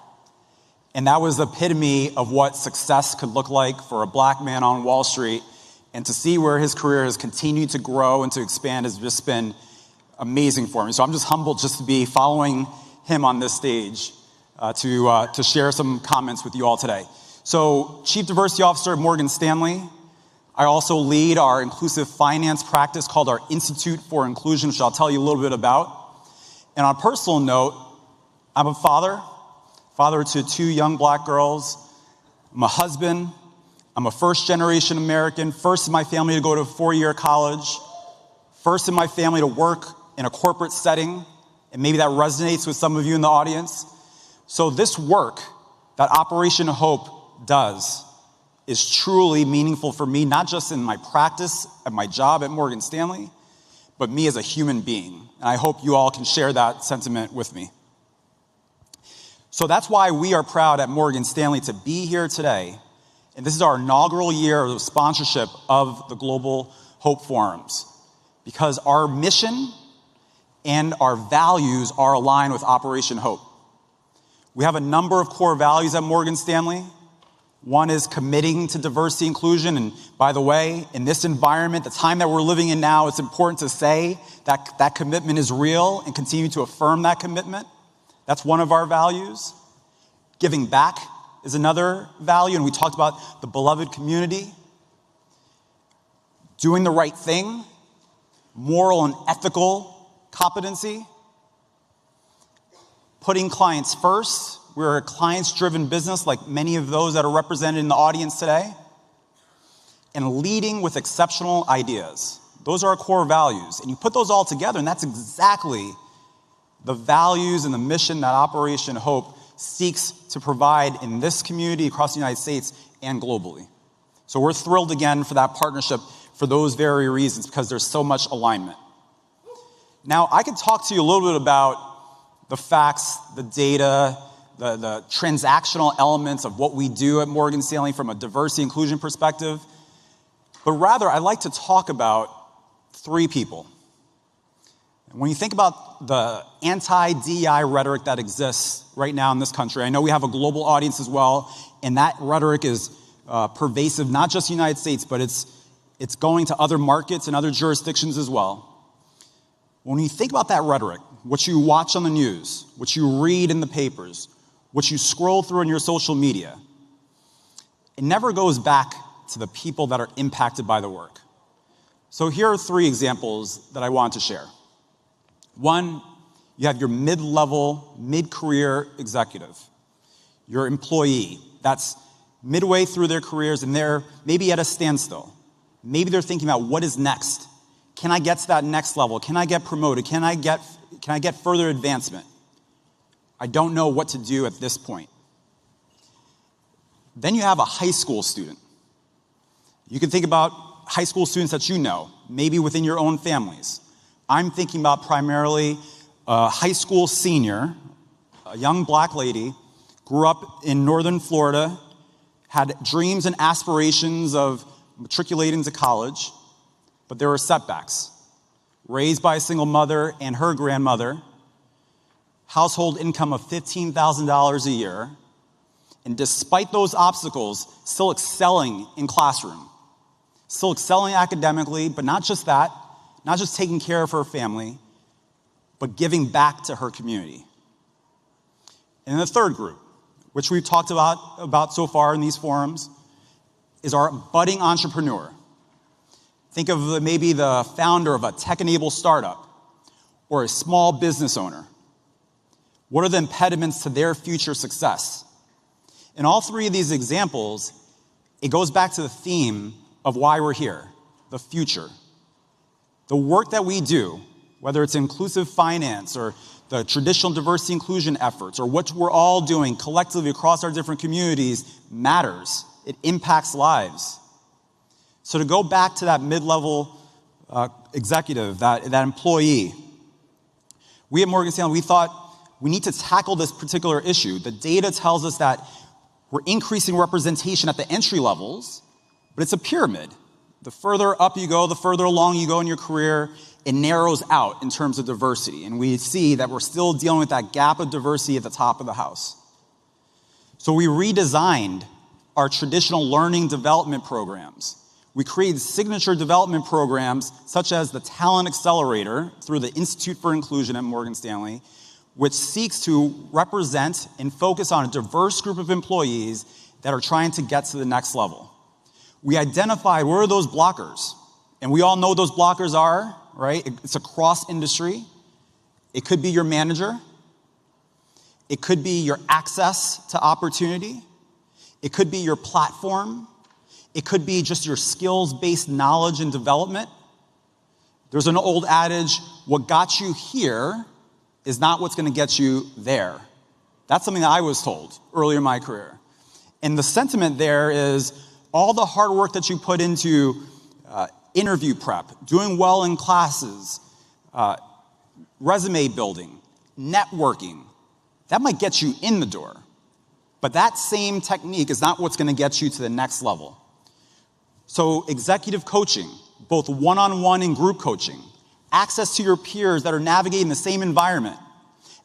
Speaker 7: And that was the epitome of what success could look like for a black man on Wall Street. And to see where his career has continued to grow and to expand has just been amazing for me. So I'm just humbled just to be following him on this stage to share some comments with you all today. So Chief Diversity Officer at Morgan Stanley. I also lead our inclusive finance practice called our Institute for Inclusion, which I'll tell you a little bit about. And on a personal note, I'm a father to 2 young black girls. I'm a husband. I'm a first-generation American, first in my family to go to a 4-year college, first in my family to work in a corporate setting, and maybe that resonates with some of you in the audience. So this work that Operation Hope does is truly meaningful for me, not just in my practice at my job at Morgan Stanley, but me as a human being. And I hope you all can share that sentiment with me. So that's why we are proud at Morgan Stanley to be here today. And this is our inaugural year of sponsorship of the Global Hope Forums, because our mission and our values are aligned with Operation Hope. We have a number of core values at Morgan Stanley. One is committing to diversity inclusion. And by the way, in this environment, the time that we're living in now, it's important to say that that commitment is real and continue to affirm that commitment. That's one of our values. Giving back is another value, and we talked about the beloved community. Doing the right thing, moral and ethical competency. Putting clients first. We're a clients-driven business like many of those that are represented in the audience today. And leading with exceptional ideas. Those are our core values. And you put those all together, and that's exactly the values and the mission that Operation Hope seeks to provide in this community across the United States and globally. So we're thrilled again for that partnership for those very reasons, because there's so much alignment. Now, I could talk to you a little bit about the facts, the data, the transactional elements of what we do at Morgan Stanley from a diversity inclusion perspective, but rather I'd like to talk about 3 people. When you think about the anti-DEI rhetoric that exists right now in this country, I know we have a global audience as well, and that rhetoric is pervasive, not just the United States, but it's going to other markets and other jurisdictions as well. When you think about that rhetoric, what you watch on the news, what you read in the papers, what you scroll through in your social media, it never goes back to the people that are impacted by the work. So here are 3 examples that I want to share. One, you have your mid-level, mid-career executive, your employee that's midway through their careers and they're maybe at a standstill. Maybe they're thinking about what is next. Can I get to that next level? Can I get promoted? Can I get further advancement? I don't know what to do at this point. Then you have a high school student. You can think about high school students that you know, maybe within your own families. I'm thinking about primarily a high school senior, a young black lady, grew up in northern Florida, had dreams and aspirations of matriculating to college, but there were setbacks. Raised by a single mother and her grandmother, household income of $15,000 a year, and despite those obstacles, still excelling in classroom, still excelling academically, but not just that, not just taking care of her family, but giving back to her community. And the third group, which we've talked about so far in these forums, is our budding entrepreneur. Think of maybe the founder of a tech-enabled startup or a small business owner. What are the impediments to their future success? In all three of these examples, it goes back to the theme of why we're here, the future. The work that we do, whether it's inclusive finance or the traditional diversity inclusion efforts or what we're all doing collectively across our different communities, matters. It impacts lives. So to go back to that mid-level executive, that employee, we at Morgan Stanley, we thought we need to tackle this particular issue. The data tells us that we're increasing representation at the entry levels, but it's a pyramid. The further up you go, the further along you go in your career, it narrows out in terms of diversity. And we see that we're still dealing with that gap of diversity at the top of the house. So we redesigned our traditional learning development programs. We created signature development programs such as the Talent Accelerator through the Institute for Inclusion at Morgan Stanley, which seeks to represent and focus on a diverse group of employees that are trying to get to the next level. We identified where are those blockers, and we all know what those blockers are, right? It's across industry. It could be your manager. It could be your access to opportunity. It could be your platform. It could be just your skills-based knowledge and development. There's an old adage, what got you here is not what's going to get you there. That's something that I was told earlier in my career. And the sentiment there is all the hard work that you put into interview prep, doing well in classes, resume building, networking, that might get you in the door. But that same technique is not what's going to get you to the next level. So executive coaching, both one-on-one and group coaching, access to your peers that are navigating the same environment,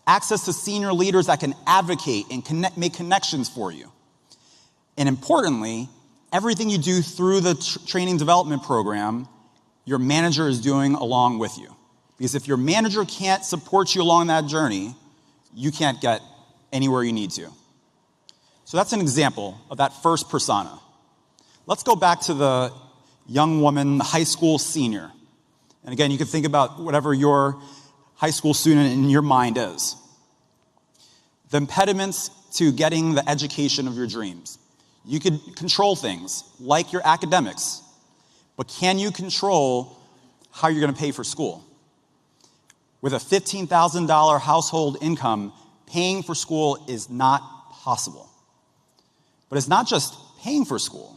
Speaker 7: access to senior leaders that can advocate and make connections for you. And importantly, everything you do through the training development program, your manager is doing along with you. Because if your manager can't support you along that journey, you can't get anywhere you need to. So that's an example of that first persona. Let's go back to the young woman, the high school senior. And again, you can think about whatever your high school student in your mind is. The impediments to getting the education of your dreams. You could control things like your academics, but can you control how you're going to pay for school? With a $15,000 household income, paying for school is not possible. But it's not just paying for school.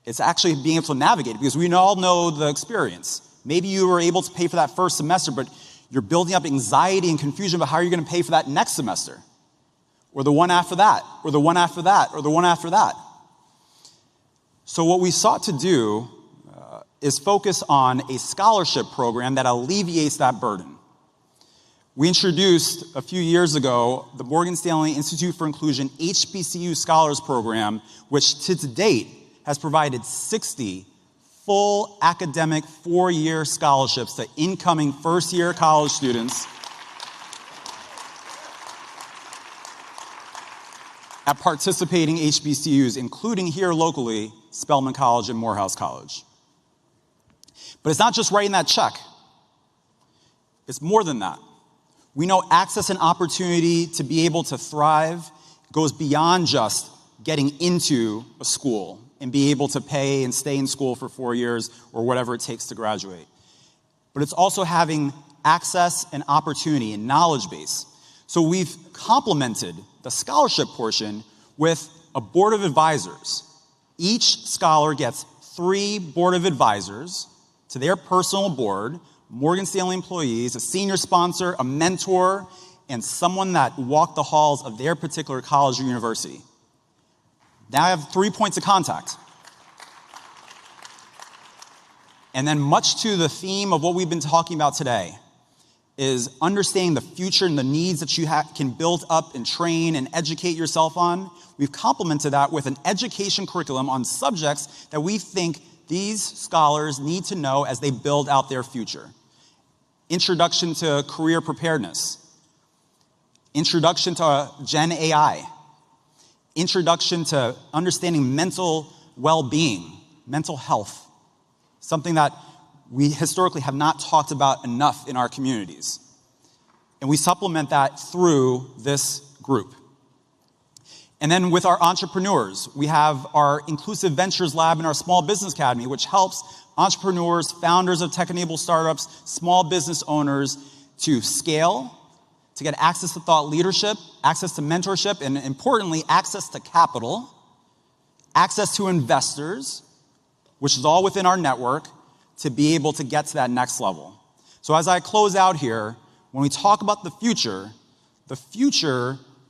Speaker 7: It's actually being able to navigate it, because we all know the experience. Maybe you were able to pay for that first semester, but you're building up anxiety and confusion about how you're going to pay for that next semester, or the one after that, or the one after that, or the one after that. So what we sought to do is focus on a scholarship program that alleviates that burden. We introduced a few years ago the Morgan Stanley Institute for Inclusion HBCU Scholars Program, which to date has provided 60 full academic 4-year scholarships to incoming first-year college students at participating HBCUs, including here locally, Spelman College and Morehouse College. But it's not just writing that check. It's more than that. We know access and opportunity to be able to thrive goes beyond just getting into a school and be able to pay and stay in school for 4 years or whatever it takes to graduate. But it's also having access and opportunity and knowledge base. So we've complemented the scholarship portion with a board of advisors. Each scholar gets 3 board of advisors to their personal board, Morgan Stanley employees, a senior sponsor, a mentor, and someone that walked the halls of their particular college or university. Now I have 3 points of contact. And then much to the theme of what we've been talking about today is understanding the future and the needs that you can build up and train and educate yourself on. We've complemented that with an education curriculum on subjects that we think these scholars need to know as they build out their future. Introduction to career preparedness. Introduction to Gen AI. Introduction to understanding mental well-being, mental health. Something that we historically have not talked about enough in our communities. And we supplement that through this group. And then with our entrepreneurs, we have our Inclusive Ventures Lab and our Small Business Academy, which helps entrepreneurs, founders of tech-enabled startups, small business owners to scale, to get access to thought leadership, access to mentorship, and importantly, access to capital, access to investors, which is all within our network, to be able to get to that next level. So as I close out here, when we talk about the future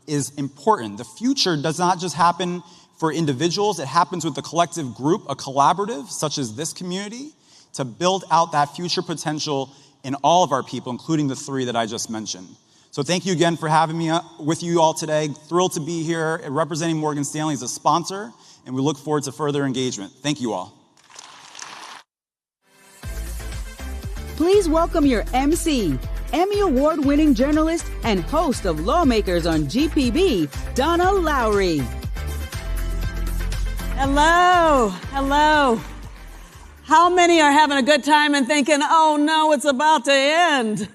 Speaker 7: is important. The future does not just happen for individuals, it happens with the collective group, a collaborative, such as this community, to build out that future potential in all of our people, including the 3 that I just mentioned. So thank you again for having me with you all today. Thrilled to be here representing Morgan Stanley as a sponsor, and we look forward to further engagement. Thank you all.
Speaker 6: Please welcome your MC, Emmy Award-winning journalist and host of Lawmakers on GPB, Donna Lowry.
Speaker 9: Hello, hello. How many are having a good time and thinking, oh no, it's about to end?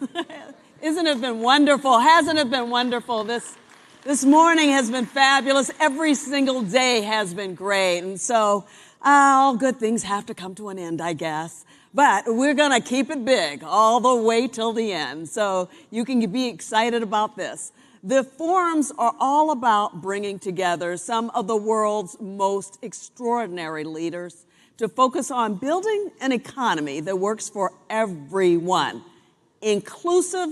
Speaker 9: Isn't it been wonderful? Hasn't it been wonderful? This morning has been fabulous. Every single day has been great. And so all good things have to come to an end, I guess. But we're going to keep it big all the way till the end. So you can be excited about this. The forums are all about bringing together some of the world's most extraordinary leaders to focus on building an economy that works for everyone. Inclusive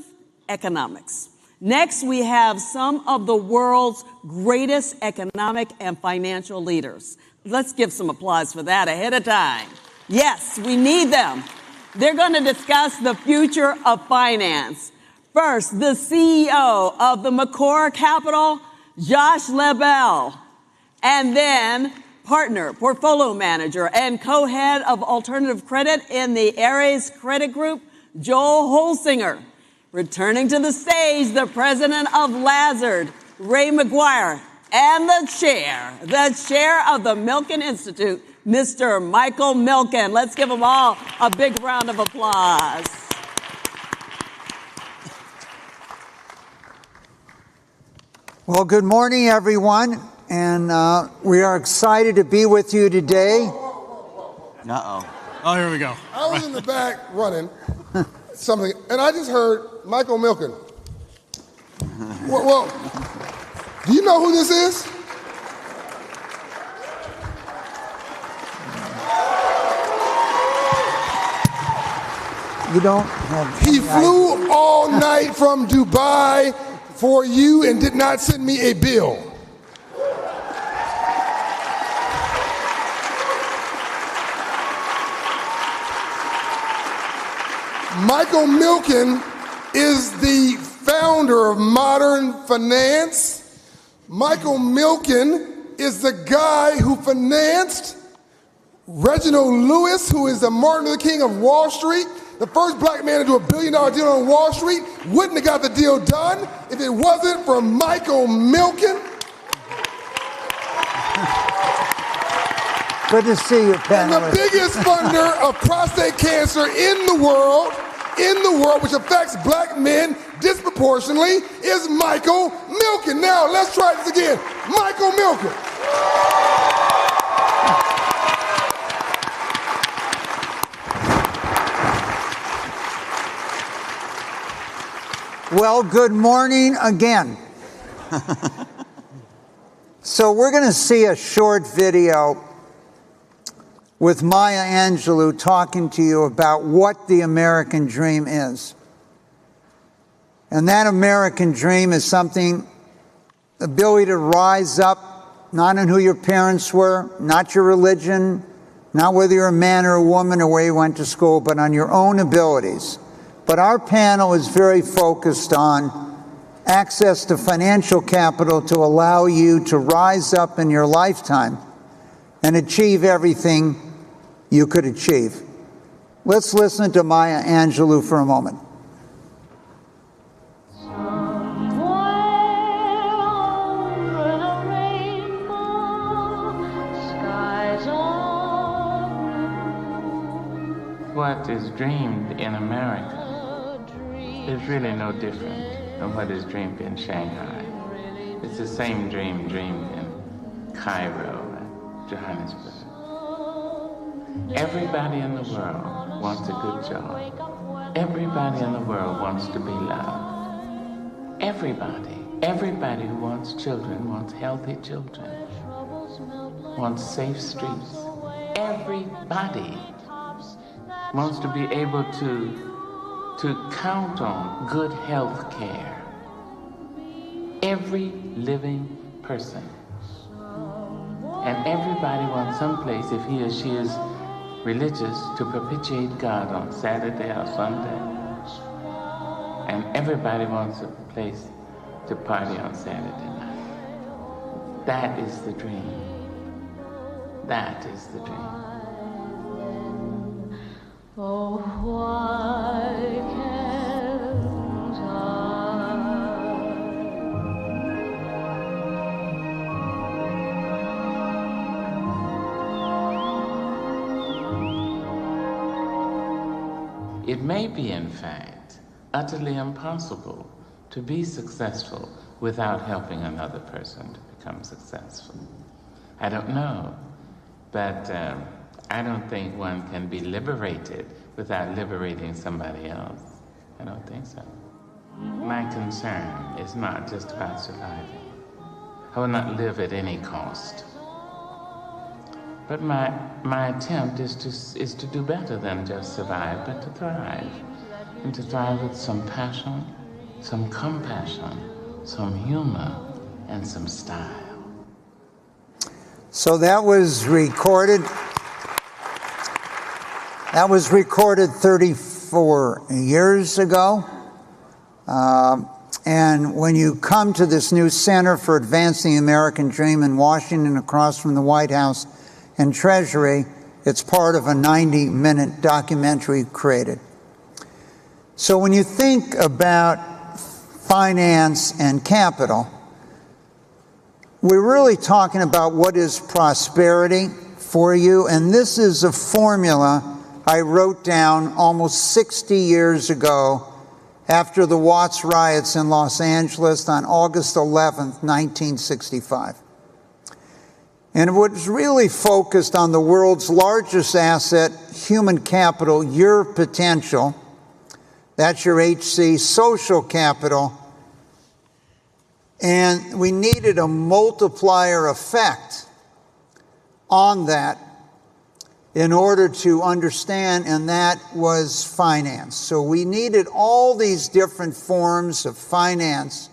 Speaker 9: economics. Next, we have some of the world's greatest economic and financial leaders. Let's give some applause for that ahead of time. Yes, we need them. They're going to discuss the future of finance. First, the CEO of the McCore Capital, Josh Lebel. And then partner, portfolio manager, and co-head of alternative credit in the Ares Credit Group, Joel Holsinger. Returning to the stage, the president of Lazard, Ray McGuire, and the chair of the Milken Institute, Mr. Michael Milken. Let's give them all a big round of applause.
Speaker 10: Well, good morning, everyone, and we are excited to be with you today.
Speaker 7: Uh-oh.
Speaker 10: Oh, here we go.
Speaker 4: I was in the back running something, and I just heard Michael Milken. Well, do you know who this is?
Speaker 10: You don't have.
Speaker 4: He flew all night from Dubai for you and did not send me a bill. Michael Milken is the founder of modern finance. Michael Milken is the guy who financed Reginald Lewis, who is the Martin Luther King of Wall Street, the first black man to do $1 billion deal on Wall Street. Wouldn't have got the deal done if it wasn't for Michael Milken.
Speaker 10: Good to see you, panelists.
Speaker 4: And the biggest funder of prostate cancer in the world, which affects black men disproportionately, is Michael Milken. Now, let's try this again. Michael Milken.
Speaker 10: Well, good morning again. So we're going to see a short video with Maya Angelou talking to you about what the American dream is. And that American dream is something, the ability to rise up not on who your parents were, not your religion, not whether you're a man or a woman or where you went to school, but on your own abilities. But our panel is very focused on access to financial capital to allow you to rise up in your lifetime and achieve everything you could achieve. Let's listen to Maya Angelou for a moment.
Speaker 11: What is dreamed in America is really no different than what is dreamed in Shanghai. It's the same dream dreamed in Cairo and Johannesburg. Everybody in the world wants a good job. Everybody in the world wants to be loved. Everybody who wants children wants healthy children, wants safe streets. Everybody wants to be able to count on good health care. Every living person. And everybody wants someplace, if he or she is religious, to propitiate God on Saturday or Sunday. And everybody wants a place to party on Saturday night. That is the dream. That is the dream.
Speaker 12: Oh, why can't
Speaker 11: It may be, in fact, utterly impossible to be successful without helping another person to become successful. I don't know, but I don't think one can be liberated without liberating somebody else. I don't think so. My concern is not just about surviving. I will not live at any cost. But my attempt is to do better than just survive, but to thrive. And to thrive with some passion, some compassion, some humor, and some style.
Speaker 10: So that was recorded. That was recorded 34 years ago. And when you come to this new Center for Advancing the American Dream in Washington, across from the White House and Treasury, it's part of a 90-minute documentary created. So when you think about finance and capital, we're really talking about what is prosperity for you. And this is a formula I wrote down almost 60 years ago after the Watts riots in Los Angeles on August 11th, 1965. And it was really focused on the world's largest asset, human capital, your potential. That's your HC, social capital. And we needed a multiplier effect on that in order to understand, and that was finance. So we needed all these different forms of finance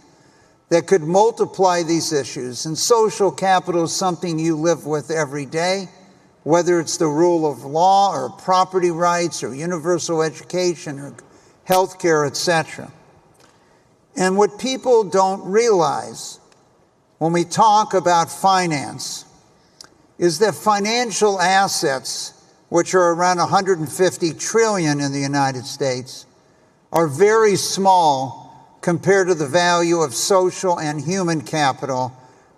Speaker 10: that could multiply these issues. And social capital is something you live with every day, whether it's the rule of law or property rights or universal education or healthcare, etc. And what people don't realize when we talk about finance is that financial assets, which are around 150 trillion in the United States, are very small compared to the value of social and human capital,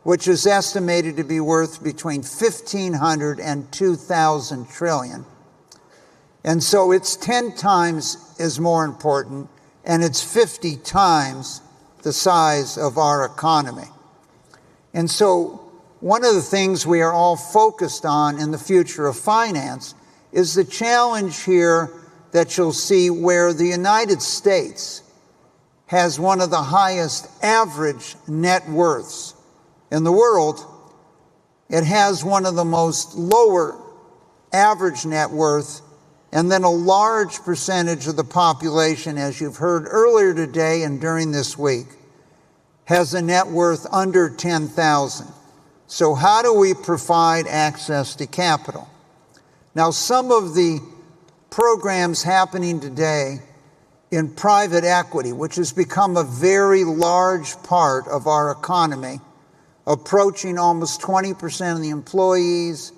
Speaker 10: which is estimated to be worth between 1,500 and 2,000 trillion. And so it's 10 times as more important, and it's 50 times the size of our economy. And so one of the things we are all focused on in the future of finance is the challenge here that you'll see where the United States has one of the highest average net worths in the world. It has one of the most lower average net worth, and then a large percentage of the population, as you've heard earlier today and during this week, has a net worth under 10,000. So how do we provide access to capital? Now, some of the programs happening today in private equity, which has become a very large part of our economy, approaching almost 20% of the employees,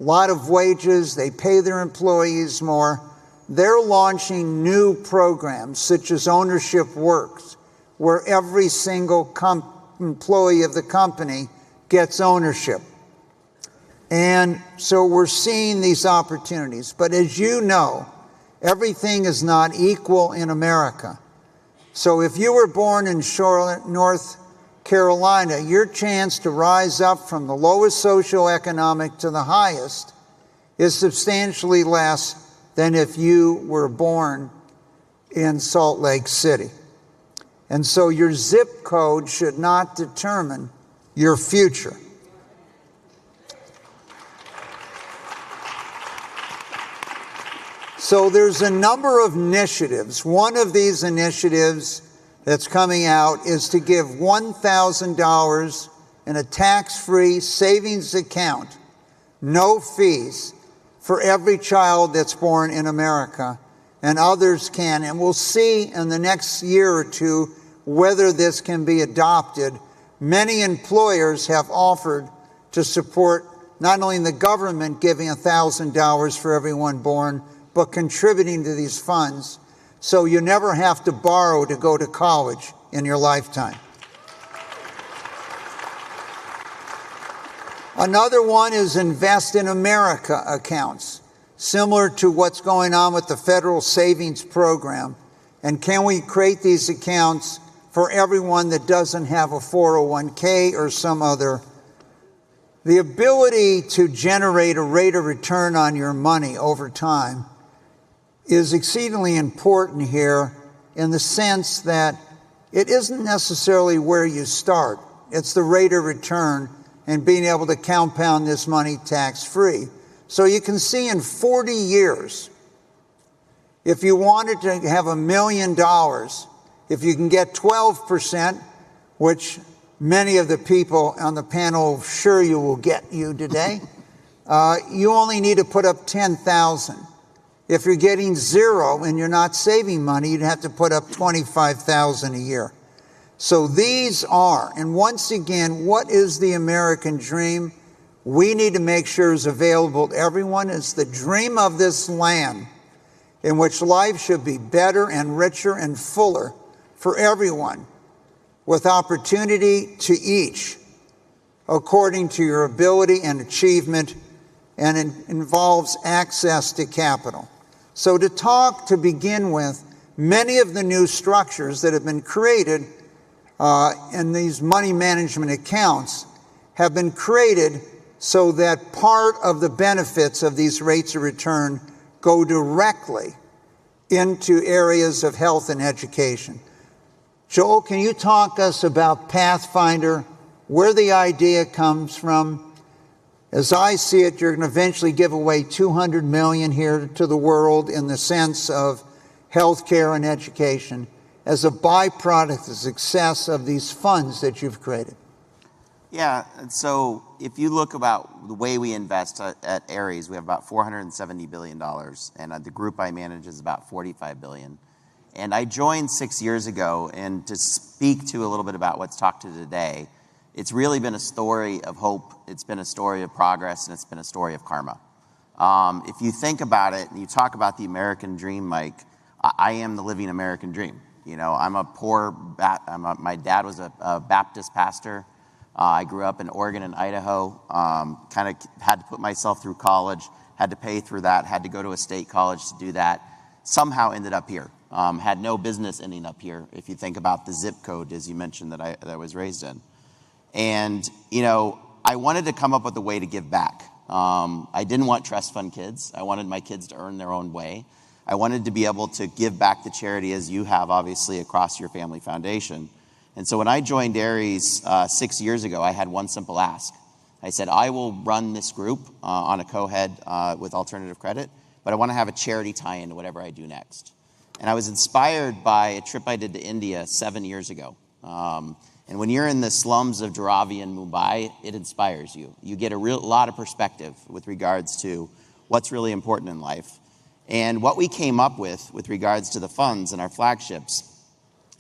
Speaker 10: a lot of wages, they pay their employees more. They're launching new programs such as Ownership Works, where every single employee of the company gets ownership. And so we're seeing these opportunities. But as you know, everything is not equal in America. So if you were born in Charlotte, North Carolina, your chance to rise up from the lowest socioeconomic to the highest is substantially less than if you were born in Salt Lake City. And so your zip code should not determine your future. So there's a number of initiatives. One of these initiatives that's coming out is to give $1,000 in a tax-free savings account, no fees, for every child that's born in America, and others can. And we'll see in the next year or two whether this can be adopted. Many employers have offered to support not only the government giving $1,000 for everyone born, but contributing to these funds, so you never have to borrow to go to college in your lifetime. Another one is Invest in America accounts, similar to what's going on with the federal savings program. And can we create these accounts for everyone that doesn't have a 401k or some other? The ability to generate a rate of return on your money over time is exceedingly important here, in the sense that it isn't necessarily where you start. It's the rate of return and being able to compound this money tax-free. So you can see in 40 years, if you wanted to have $1 million, if you can get 12%, which many of the people on the panel sure you will get you today, you only need to put up $10,000. If you're getting zero and you're not saving money, you'd have to put up $25,000 a year. So these are, and once again, what is the American dream? We need to make sure is available to everyone. It's the dream of this land in which life should be better and richer and fuller for everyone, with opportunity to each according to your ability and achievement, and it involves access to capital. So to begin with, many of the new structures that have been created in these money management accounts have been created so that part of the benefits of these rates of return go directly into areas of health and education. Joel, can you talk us about Pathfinder, where the idea comes from? As I see it, you're going to eventually give away $200 million here to the world in the sense of healthcare and education as a byproduct of success of these funds that you've created.
Speaker 13: Yeah, and so if you look about the way we invest at Ares, we have about $470 billion, and the group I manage is about $45 billion. And I joined 6 years ago, and to speak to a little bit about what's talked to today, it's really been a story of hope, it's been a story of progress, and it's been a story of karma. If you think about it, and you talk about the American dream, Mike, I am the living American dream. You know, I'm a poor, my dad was a Baptist pastor. I grew up in Oregon and Idaho, kind of had to put myself through college, had to pay through that, had to go to a state college to do that. Somehow ended up here. Had no business ending up here, if you think about the zip code, as you mentioned, that I was raised in. And, you know, I wanted to come up with a way to give back. I didn't want trust fund kids. I wanted my kids to earn their own way. I wanted to be able to give back to charity, as you have, obviously, across your family foundation. And so when I joined Ares 6 years ago, I had one simple ask. I said, I will run this group on a co-head with alternative credit, but I want to have a charity tie-in to whatever I do next. And I was inspired by a trip I did to India 7 years ago. And when you're in the slums of Dharavi and Mumbai, it inspires you. You get a lot of perspective with regards to what's really important in life. And what we came up with regards to the funds and our flagships,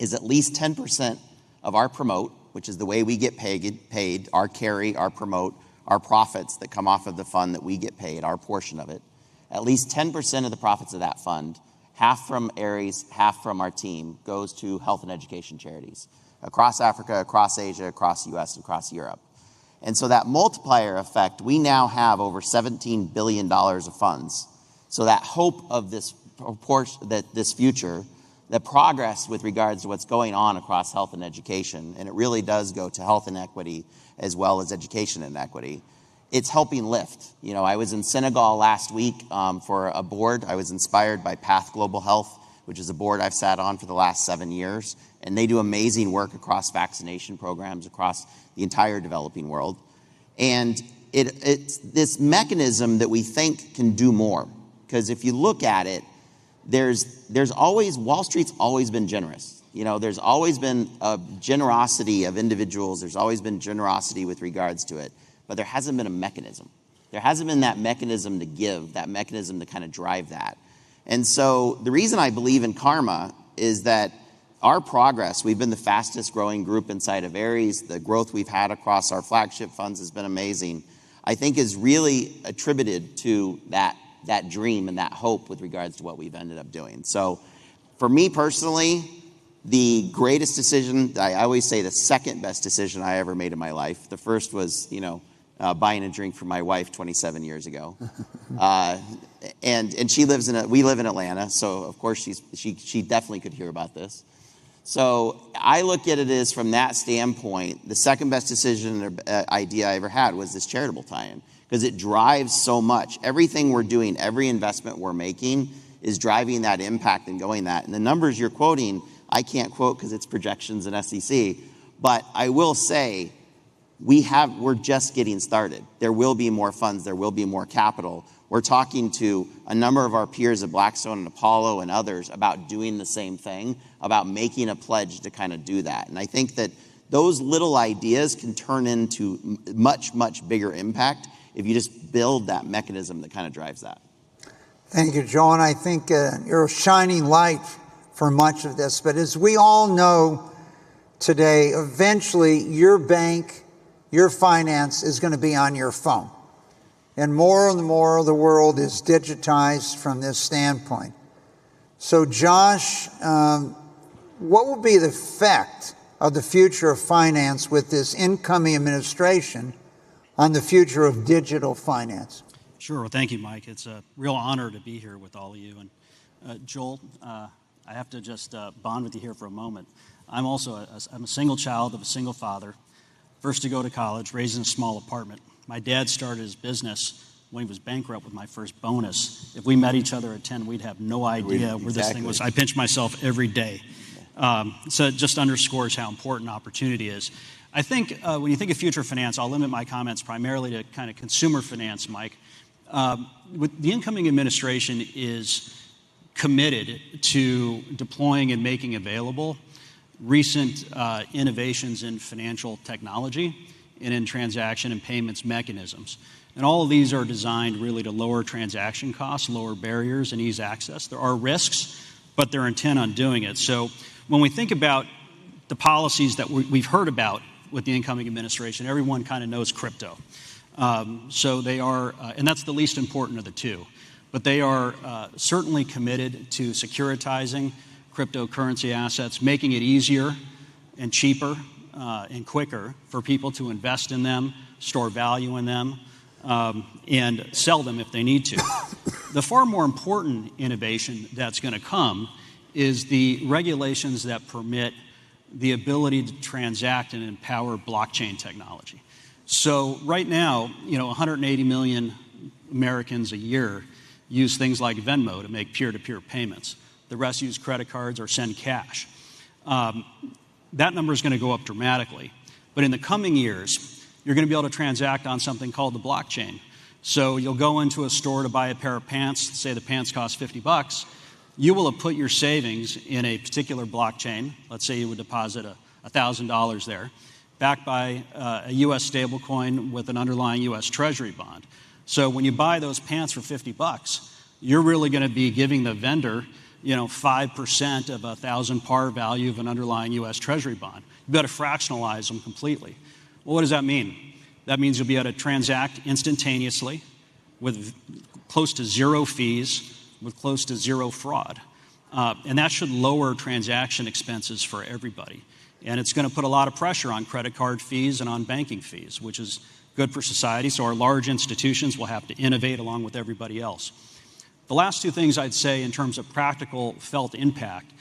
Speaker 13: is at least 10% of our promote, which is the way we get paid, our carry, our promote, our profits that come off of the fund that we get paid, our portion of it. At least 10% of the profits of that fund, half from Aries, half from our team, goes to health and education charities across Africa, across Asia, across the US, and across Europe. And so that multiplier effect, we now have over $17 billion of funds. So that hope of this future, the progress with regards to what's going on across health and education, and it really does go to health inequity as well as education inequity, it's helping lift. You know, I was in Senegal last week for a board. I was inspired by Path Global Health, which is a board I've sat on for the last 7 years, and they do amazing work across vaccination programs across the entire developing world. And it's this mechanism that we think can do more, because if you look at it, there's always, Wall Street's always been generous. You know, there's always been a generosity of individuals. There's always been generosity with regards to it, but there hasn't been a mechanism. There hasn't been that mechanism to give, that mechanism to kind of drive that. And so the reason I believe in karma is that our progress, we've been the fastest growing group inside of Aries. The growth we've had across our flagship funds has been amazing. I think is really attributed to that dream and that hope with regards to what we've ended up doing. So for me personally, the greatest decision, I always say the second best decision I ever made in my life. The first was, buying a drink for my wife 27 years ago. And she we live in Atlanta, so of course she definitely could hear about this. So I look at it as, from that standpoint, the second best decision or idea I ever had was this charitable tie-in, because it drives so much. Everything we're doing, every investment we're making is driving that impact and going that. And the numbers you're quoting, I can't quote because it's projections and SEC, but I will say we're just getting started. There will be more funds, there will be more capital. We're talking to a number of our peers at Blackstone and Apollo and others about doing the same thing, about making a pledge to kind of do that. And I think that those little ideas can turn into much, much bigger impact if you just build that mechanism that kind of drives that.
Speaker 10: Thank you, John. I think you're a shining light for much of this. But as we all know today, eventually your bank, your finance is going to be on your phone. And more of the world is digitized from this standpoint. So Josh, what will be the effect of the future of finance with this incoming administration on the future of digital finance?
Speaker 14: Sure. Well, thank you, Mike. It's a real honor to be here with all of you. And Joel, I have to just bond with you here for a moment. I'm also I'm a single child of a single father, first to go to college, raised in a small apartment. My dad started his business when he was bankrupt with my first bonus. If we met each other at 10, we'd have no idea where this thing was. I pinch myself every day. So it just underscores how important opportunity is. I think when you think of future finance, I'll limit my comments primarily to kind of consumer finance, Mike. With the incoming administration is committed to deploying and making available recent innovations in financial technology and in transaction and payments mechanisms. And all of these are designed really to lower transaction costs, lower barriers, and ease access. There are risks, but they're intent on doing it. So when we think about the policies that we've heard about with the incoming administration, everyone kind of knows crypto. So they are, and that's the least important of the two, but they are certainly committed to securitizing cryptocurrency assets, making it easier and cheaper and quicker for people to invest in them, store value in them, and sell them if they need to. The far more important innovation that's going to come is the regulations that permit the ability to transact and empower blockchain technology. So right now, 180 million Americans a year use things like Venmo to make peer-to-peer payments. The rest use credit cards or send cash. That number is going to go up dramatically. But in the coming years, you're going to be able to transact on something called the blockchain. So you'll go into a store to buy a pair of pants, say the pants cost $50. You will have put your savings in a particular blockchain. Let's say you would deposit $1,000 there, backed by a U.S. stablecoin with an underlying U.S. Treasury bond. So when you buy those pants for $50, you're really going to be giving the vendor, 5% of 1,000 par value of an underlying U.S. Treasury bond. You've got to fractionalize them completely. Well, what does that mean? That means you'll be able to transact instantaneously with close to zero fees, with close to zero fraud. And that should lower transaction expenses for everybody. And it's going to put a lot of pressure on credit card fees and on banking fees, which is good for society. So our large institutions will have to innovate along with everybody else. The last two things I'd say in terms of practical felt impact,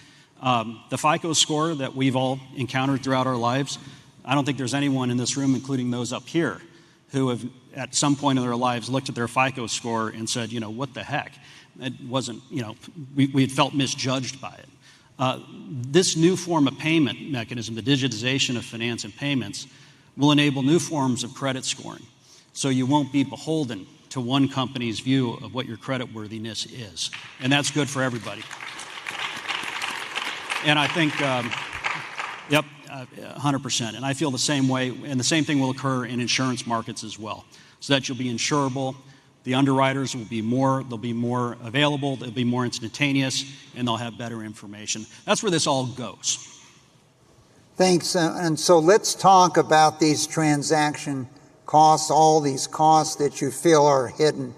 Speaker 14: the FICO score that we've all encountered throughout our lives, I don't think there's anyone in this room, including those up here, who have at some point in their lives looked at their FICO score and said, what the heck? It wasn't, we had felt misjudged by it. This new form of payment mechanism, the digitization of finance and payments, will enable new forms of credit scoring. So you won't be beholden to one company's view of what your creditworthiness is. And that's good for everybody. And I think, 100%. And I feel the same way, and the same thing will occur in insurance markets as well. So that you'll be insurable, the underwriters will be more, they'll be more available, they'll be more instantaneous, and they'll have better information. That's where this all goes.
Speaker 10: Thanks. And so let's talk about these transaction costs, all these costs that you feel are hidden.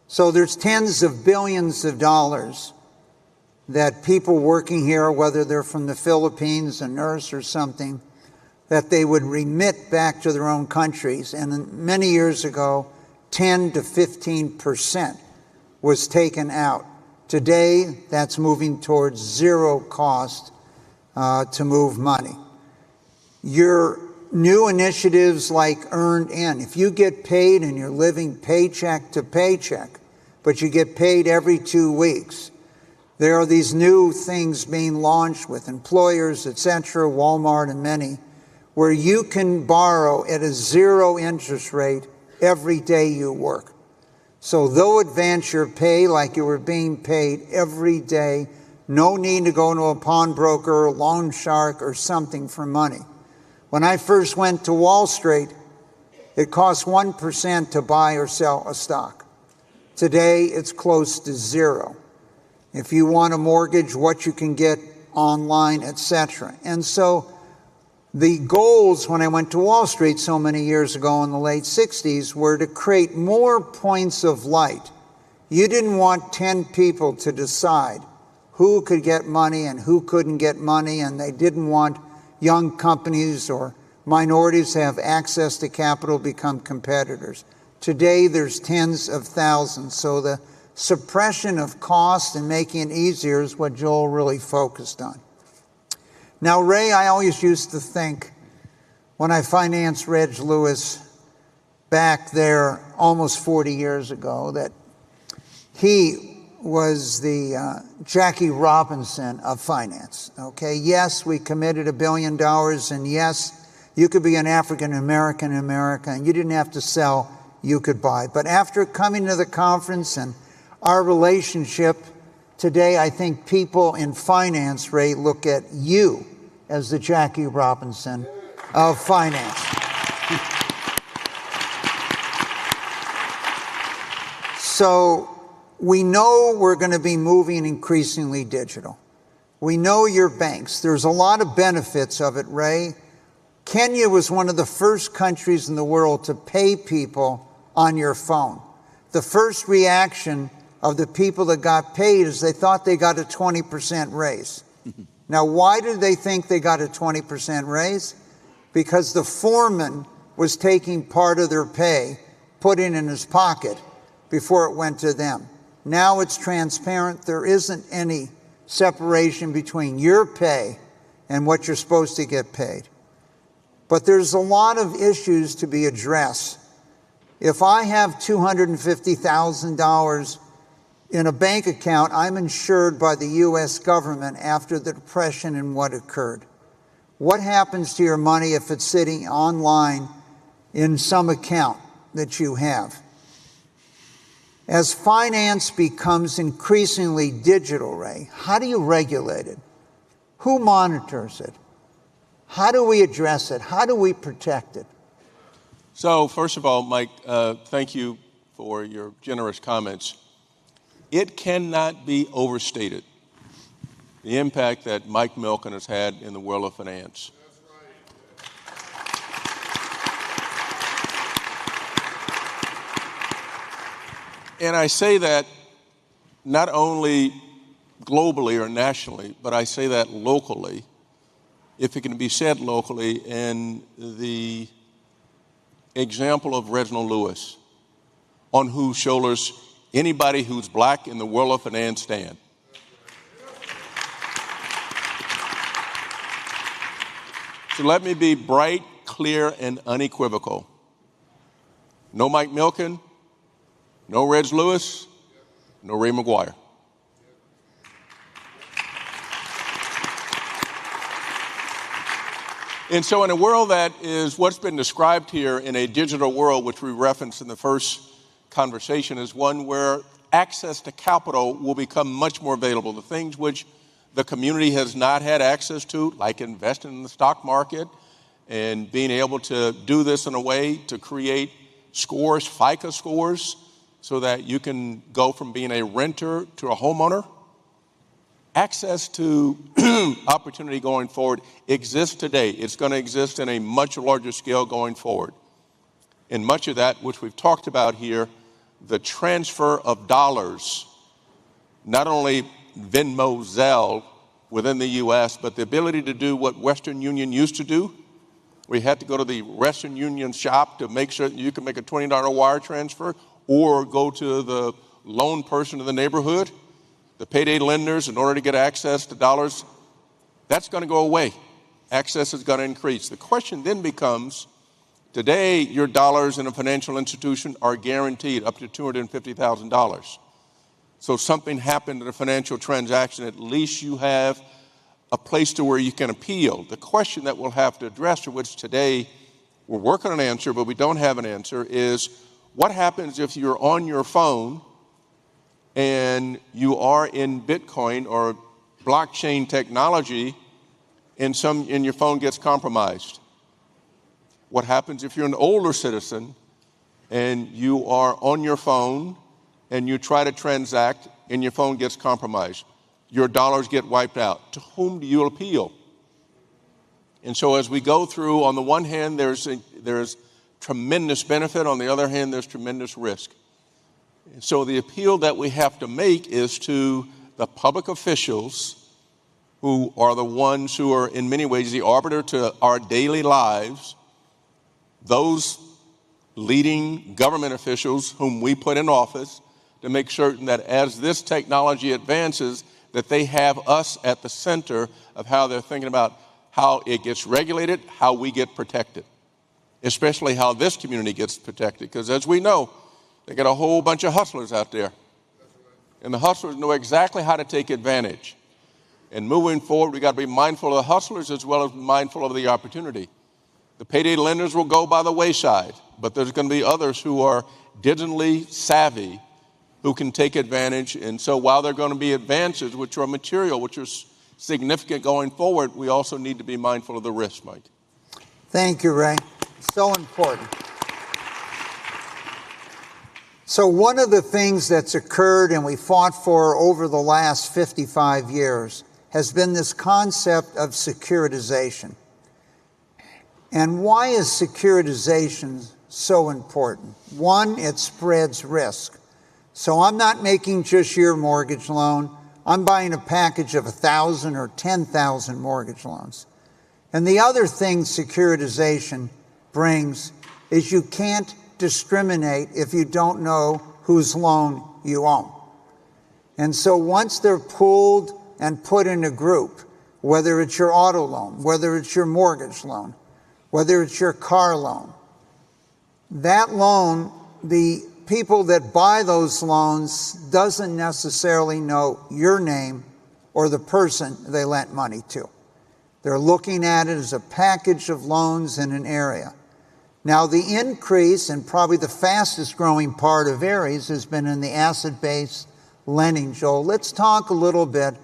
Speaker 10: So there's tens of billions of dollars that people working here, whether they're from the Philippines, a nurse or something, that they would remit back to their own countries. And many years ago, 10 to 15% was taken out. Today, that's moving towards zero cost to move money. Your new initiatives like Earned In, if you get paid and you're living paycheck to paycheck, but you get paid every 2 weeks, there are these new things being launched with employers, etc., Walmart and many, where you can borrow at a zero interest rate every day you work. So they'll advance your pay like you were being paid every day. No need to go to a pawnbroker, loan shark, or something for money. When I first went to Wall Street, it cost 1% to buy or sell a stock. Today, it's close to zero. If you want a mortgage, what you can get online, etc. And so the goals when I went to Wall Street so many years ago in the late 60s were to create more points of light. You didn't want 10 people to decide who could get money and who couldn't get money, and they didn't want young companies or minorities to have access to capital become competitors. Today, there's tens of thousands. So the suppression of cost and making it easier is what Joel really focused on. Now, Ray, I always used to think when I financed Reg Lewis back there almost 40 years ago that he was the Jackie Robinson of finance. Okay, yes, we committed $1 billion, and yes, you could be an African-American in America, and you didn't have to sell, you could buy. But after coming to the conference and our relationship today, I think people in finance, Ray, look at you as the Jackie Robinson of finance. So we know we're going to be moving increasingly digital. We know your banks. There's a lot of benefits of it, Ray. Kenya was one of the first countries in the world to pay people on your phone. The first reaction of the people that got paid is they thought they got a 20% raise. Now, why did they think they got a 20% raise? Because the foreman was taking part of their pay, putting it in his pocket before it went to them. Now it's transparent. There isn't any separation between your pay and what you're supposed to get paid. But there's a lot of issues to be addressed. If I have $250,000 in a bank account, I'm insured by the U.S. government after the Depression and what occurred. What happens to your money if it's sitting online in some account that you have? As finance becomes increasingly digital, Ray, how do you regulate it? Who monitors it? How do we address it? How do we protect it?
Speaker 32: So, first of all, Mike, thank you for your generous comments. It cannot be overstated the impact that Mike Milken has had in the world of finance. And I say that not only globally or nationally, but I say that locally, if it can be said locally, in the example of Reginald Lewis, on whose shoulders anybody who's black in the world of finance stand. So let me be bright, clear, and unequivocal. No Mike Milken, no Reg Lewis, no Ray McGuire. And so in a world that is what's been described here in a digital world, which we referenced in the first conversation, is one where access to capital will become much more available. The things which the community has not had access to, like investing in the stock market and being able to do this in a way to create scores, FICO scores, so that you can go from being a renter to a homeowner. Access to opportunity going forward exists today. It's going to exist in a much larger scale going forward. And much of that, which we've talked about here, the transfer of dollars, not only Venmo, Zelle within the U.S., but the ability to do what Western Union used to do. We had to go to the Western Union shop to make sure that you can make a $20 wire transfer or go to the loan person in the neighborhood, the payday lenders, in order to get access to dollars. That's going to go away. Access is going to increase. The question then becomes, today your dollars in a financial institution are guaranteed up to $250,000. So something happened in a financial transaction, at least you have a place to where you can appeal. The question that we'll have to address, to which today we're working on an answer, but we don't have an answer, is what happens if you're on your phone and you are in Bitcoin or blockchain technology and your phone gets compromised? What happens if you're an older citizen and you are on your phone and you try to transact and your phone gets compromised? Your dollars get wiped out. To whom do you appeal? And so as we go through, on the one hand, there's tremendous benefit. On the other hand, there's tremendous risk. And so the appeal that we have to make is to the public officials who are the ones who are in many ways the arbiter to our daily lives, those leading government officials whom we put in office, to make certain that as this technology advances, that they have us at the center of how they're thinking about how it gets regulated, how we get protected, especially how this community gets protected. Because as we know, they got a whole bunch of hustlers out there. And the hustlers know exactly how to take advantage. And moving forward, we got to be mindful of the hustlers as well as mindful of the opportunity. The payday lenders will go by the wayside, but there's going to be others who are digitally savvy who can take advantage. And so while there are going to be advances, which are material, which are significant going forward, we also need to be mindful of the risk, Mike.
Speaker 10: Thank you, Ray. So important. So one of the things that's occurred and we fought for over the last 55 years has been this concept of securitization. And why is securitization so important? One, it spreads risk. So I'm not making just your mortgage loan. I'm buying a package of 1,000 or 10,000 mortgage loans. And the other thing securitization brings is you can't discriminate if you don't know whose loan you own. And so once they're pooled and put in a group, whether it's your auto loan, whether it's your mortgage loan, whether it's your car loan, that loan, the people that buy those loans doesn't necessarily know your name or the person they lent money to. They're looking at it as a package of loans in an area. Now, the increase, and probably the fastest growing part of Ares, has been in the asset-based lending. Joel, let's talk a little bit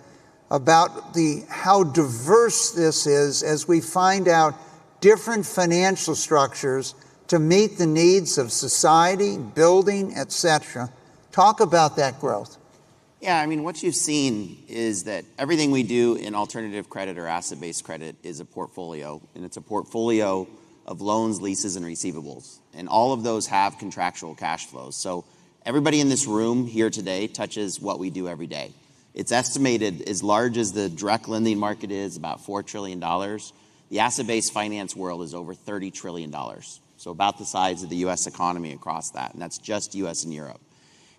Speaker 10: about how diverse this is as we find out different financial structures to meet the needs of society, building, etc. Talk about that growth.
Speaker 13: Yeah, I mean, what you've seen is that everything we do in alternative credit or asset-based credit is a portfolio, and it's a portfolio of loans, leases, and receivables. And all of those have contractual cash flows. So everybody in this room here today touches what we do every day. It's estimated as large as the direct lending market is, about $4 trillion. The asset-based finance world is over $30 trillion. So about the size of the U.S. economy across that, and that's just U.S. and Europe.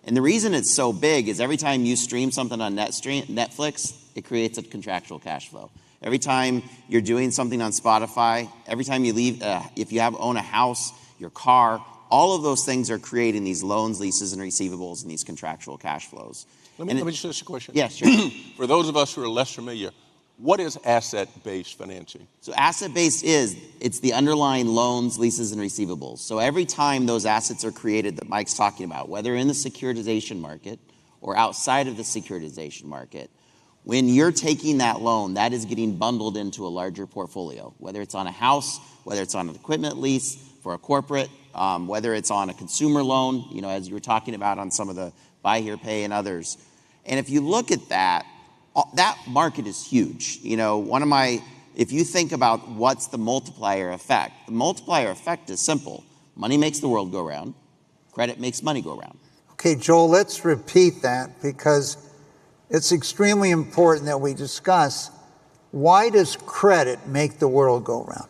Speaker 13: And the reason it's so big is every time you stream something on Netflix, it creates a contractual cash flow. Every time you're doing something on Spotify, every time you leave, if you own a house, your car, all of those things are creating these loans, leases, and receivables and these contractual cash flows.
Speaker 32: Let me just ask a question.
Speaker 13: Yes, sure.
Speaker 32: For those of us who are less familiar, what is asset-based financing?
Speaker 13: So asset-based it's the underlying loans, leases, and receivables. So every time those assets are created that Mike's talking about, whether in the securitization market or outside of the securitization market, when you're taking that loan, that is getting bundled into a larger portfolio, whether it's on a house, whether it's on an equipment lease for a corporate, whether it's on a consumer loan, as you were talking about on some of the buy here, pay and others. And if you look at that market is huge. If you think about what's the multiplier effect, the multiplier effect is simple. Money makes the world go round. Credit makes money go round.
Speaker 10: Okay, Joel, let's repeat that because it's extremely important that we discuss why does credit make the world go round?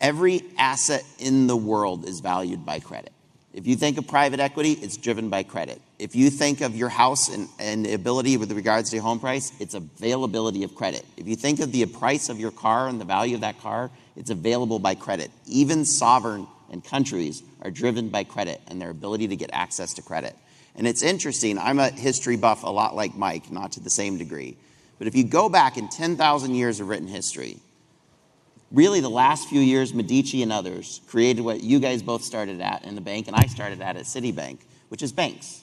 Speaker 13: Every asset in the world is valued by credit. If you think of private equity, it's driven by credit. If you think of your house and the ability with regards to your home price, it's availability of credit. If you think of the price of your car and the value of that car, it's available by credit. Even sovereign and countries are driven by credit and their ability to get access to credit. And it's interesting, I'm a history buff a lot like Mike, not to the same degree. But if you go back in 10,000 years of written history, really the last few years, Medici and others created what you guys both started at in the bank and I started at Citibank, which is banks.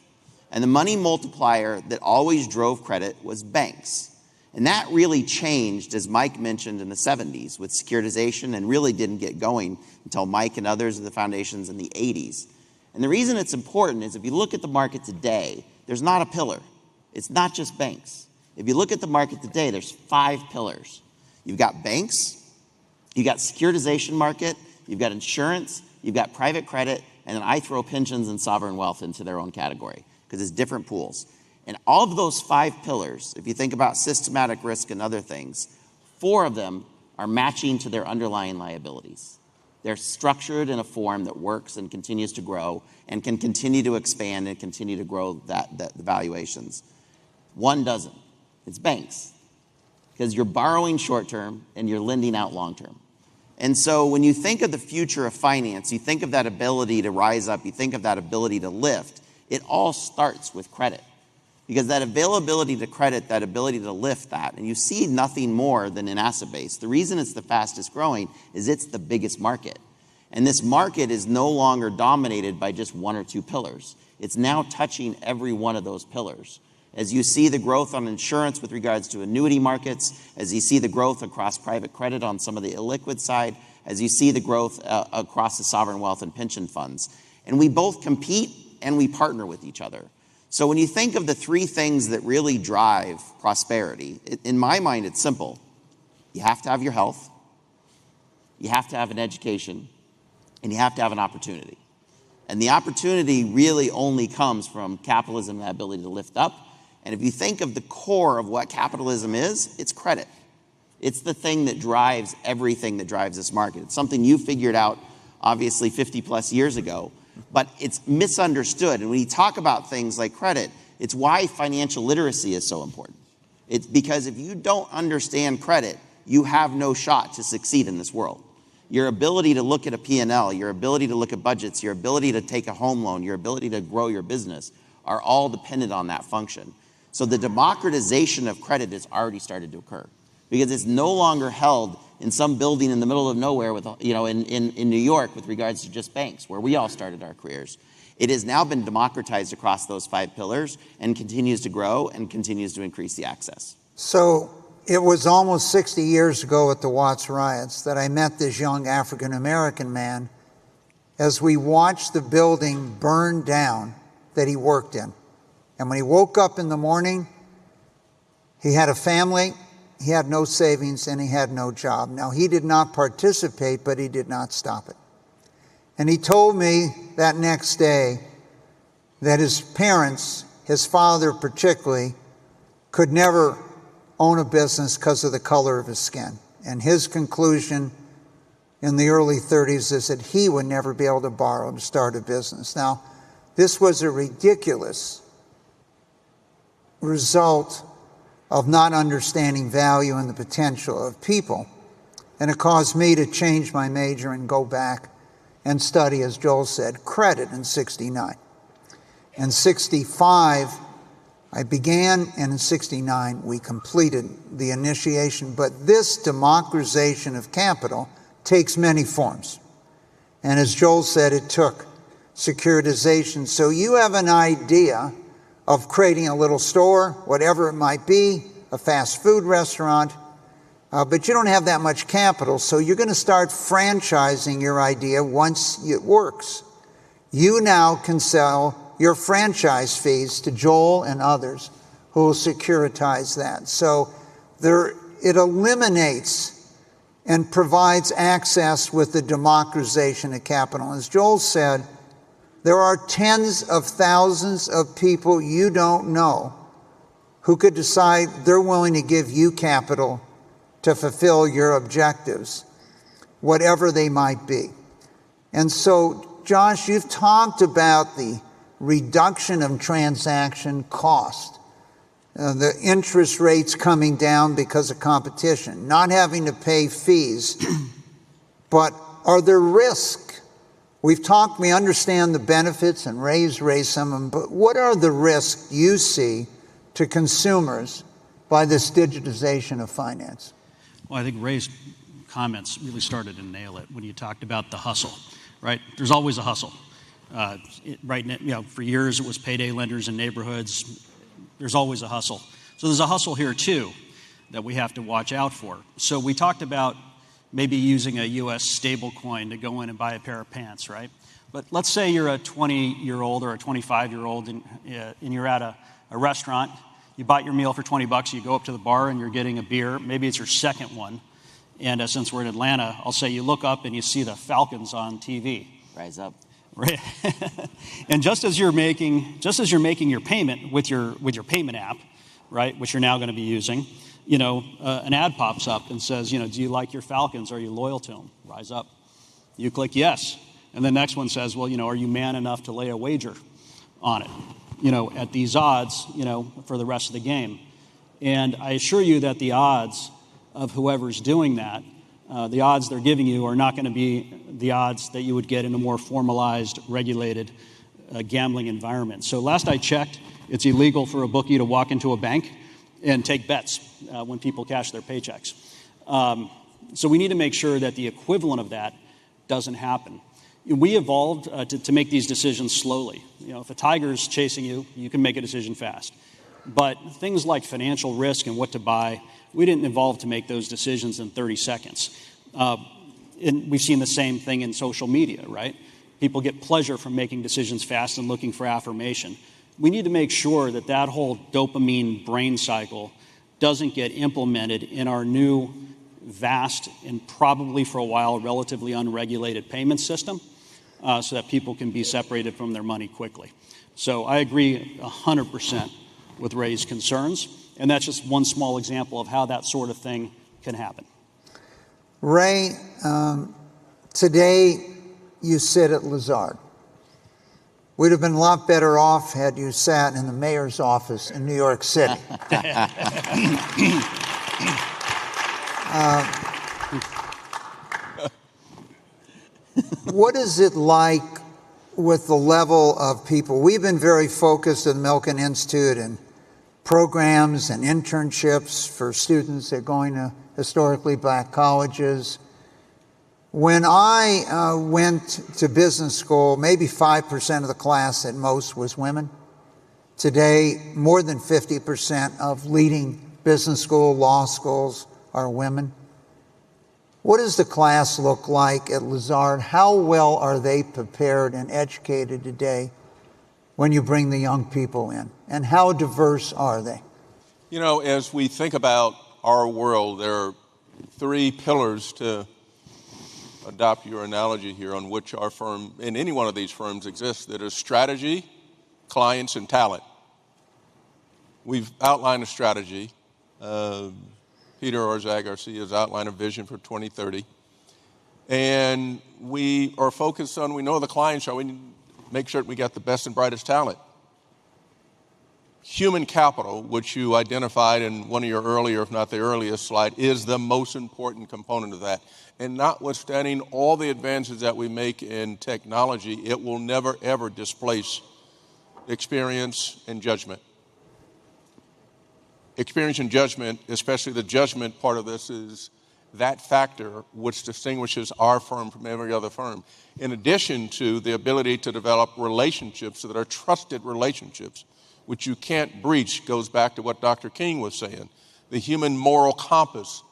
Speaker 13: And the money multiplier that always drove credit was banks. And that really changed, as Mike mentioned, in the 70s with securitization and really didn't get going until Mike and others of the foundations in the 80s. And the reason it's important is if you look at the market today, there's not a pillar. It's not just banks. If you look at the market today, there's 5 pillars. You've got banks, you've got securitization market, you've got insurance, you've got private credit, and then I throw pensions and sovereign wealth into their own category because it's different pools. And all of those 5 pillars, if you think about systematic risk and other things, 4 of them are matching to their underlying liabilities. They're structured in a form that works and continues to grow and can continue to expand and continue to grow the valuations. 1 doesn't. It's banks. Because you're borrowing short-term and you're lending out long-term. And so when you think of the future of finance, you think of that ability to rise up, you think of that ability to lift, it all starts with credit. Because that availability to credit, that ability to lift that, and you see nothing more than an asset base. The reason it's the fastest growing is it's the biggest market. And this market is no longer dominated by just 1 or 2 pillars. It's now touching every one of those pillars. As you see the growth on insurance with regards to annuity markets, as you see the growth across private credit on some of the illiquid side, as you see the growth across the sovereign wealth and pension funds. And we both compete and we partner with each other. So when you think of the 3 things that really drive prosperity, in my mind, it's simple. You have to have your health, you have to have an education, and you have to have an opportunity. And the opportunity really only comes from capitalism and the ability to lift up. And if you think of the core of what capitalism is, it's credit. It's the thing that drives everything that drives this market. It's something you figured out, obviously, 50 plus years ago, but it's misunderstood. And when you talk about things like credit, it's why financial literacy is so important. It's because if you don't understand credit, you have no shot to succeed in this world. Your ability to look at a P&L, your ability to look at budgets, your ability to take a home loan, your ability to grow your business are all dependent on that function. So the democratization of credit has already started to occur because it's no longer held in some building in the middle of nowhere with, in New York with regards to just banks where we all started our careers. It has now been democratized across those 5 pillars and continues to grow and continues to increase the access.
Speaker 10: So it was almost 60 years ago at the Watts riots that I met this young African American man as we watched the building burn down that he worked in. And when he woke up in the morning, he had a family, he had no savings, and he had no job. Now, he did not participate, but he did not stop it. And he told me that next day that his parents, his father particularly, could never own a business because of the color of his skin. And his conclusion in the early 30s is that he would never be able to borrow to start a business. Now, this was a ridiculous result of not understanding value and the potential of people. And it caused me to change my major and go back and study, as Joel said, credit in 69. In 65, I began, and in 69, we completed the initiation. But this democratization of capital takes many forms. And as Joel said, it took securitization. So you have an idea of creating a little store, whatever it might be, a fast food restaurant, but you don't have that much capital, so you're going to start franchising your idea once it works. You now can sell your franchise fees to Joel and others who will securitize that. So it eliminates and provides access with the democratization of capital. As Joel said, there are tens of thousands of people you don't know who could decide they're willing to give you capital to fulfill your objectives, whatever they might be. And so, Josh, you've talked about the reduction of transaction cost, the interest rates coming down because of competition, not having to pay fees. But are there risks? We understand the benefits, and raise some of them, but what are the risks you see to consumers by this digitization of finance?
Speaker 14: Well, I think Ray's comments really started to nail it when you talked about the hustle, right? There's always a hustle. Right now, for years it was payday lenders in neighborhoods. There's always a hustle. So there's a hustle here too that we have to watch out for. So we talked about maybe using a U.S. stable coin to go in and buy a pair of pants, right? But let's say you're a 20-year-old or a 25-year-old and you're at a restaurant. You bought your meal for $20, you go up to the bar and you're getting a beer. Maybe it's your second one. And since we're in Atlanta, I'll say you look up and you see the Falcons on TV.
Speaker 13: Rise up.
Speaker 14: Right. And just as you're making your payment with your payment app, right, which you're now going to be using, an ad pops up and says, do you like your Falcons? Are you loyal to them? Rise up. You click yes. And the next one says, well, are you man enough to lay a wager on it, at these odds, for the rest of the game? And I assure you that the odds of whoever's doing that, the odds they're giving you are not going to be the odds that you would get in a more formalized, regulated gambling environment. So last I checked, it's illegal for a bookie to walk into a bank and take bets when people cash their paychecks. So we need to make sure that the equivalent of that doesn't happen. We evolved to make these decisions slowly. If a tiger's chasing you, you can make a decision fast. But things like financial risk and what to buy, we didn't evolve to make those decisions in 30 seconds. And we've seen the same thing in social media, right? People get pleasure from making decisions fast and looking for affirmation. We need to make sure that that whole dopamine brain cycle doesn't get implemented in our new, vast, and probably for a while relatively unregulated payment system, so that people can be separated from their money quickly. So I agree 100% with Ray's concerns, and that's just one small example of how that sort of thing can happen.
Speaker 10: Ray, today you sit at Lazard. We'd have been a lot better off had you sat in the mayor's office in New York City. What is it like with the level of people? We've been very focused at the Milken Institute and programs and internships for students that are going to historically black colleges. When I went to business school, maybe 5% of the class at most was women. Today, more than 50% of leading business school, law schools are women. What does the class look like at Lazard? How well are they prepared and educated today when you bring the young people in? And how diverse are they?
Speaker 32: You know, as we think about our world, there are three pillars, to adopt your analogy here, on which our firm, in any one of these firms, exists. That is strategy, clients, and talent. We've outlined a strategy. Peter Orzag, our CEO, has outlined a vision for 2030. And we are focused on, we know the clients are, we need to make sure that we got the best and brightest talent. Human capital, which you identified in one of your earlier, if not the earliest slide, is the most important component of that. And notwithstanding all the advances that we make in technology, it will never, ever displace experience and judgment. Experience and judgment, especially the judgment part of this, is that factor which distinguishes our firm from every other firm. In addition to the ability to develop relationships that are trusted relationships, which you can't breach, goes back to what Dr. King was saying, the human moral compass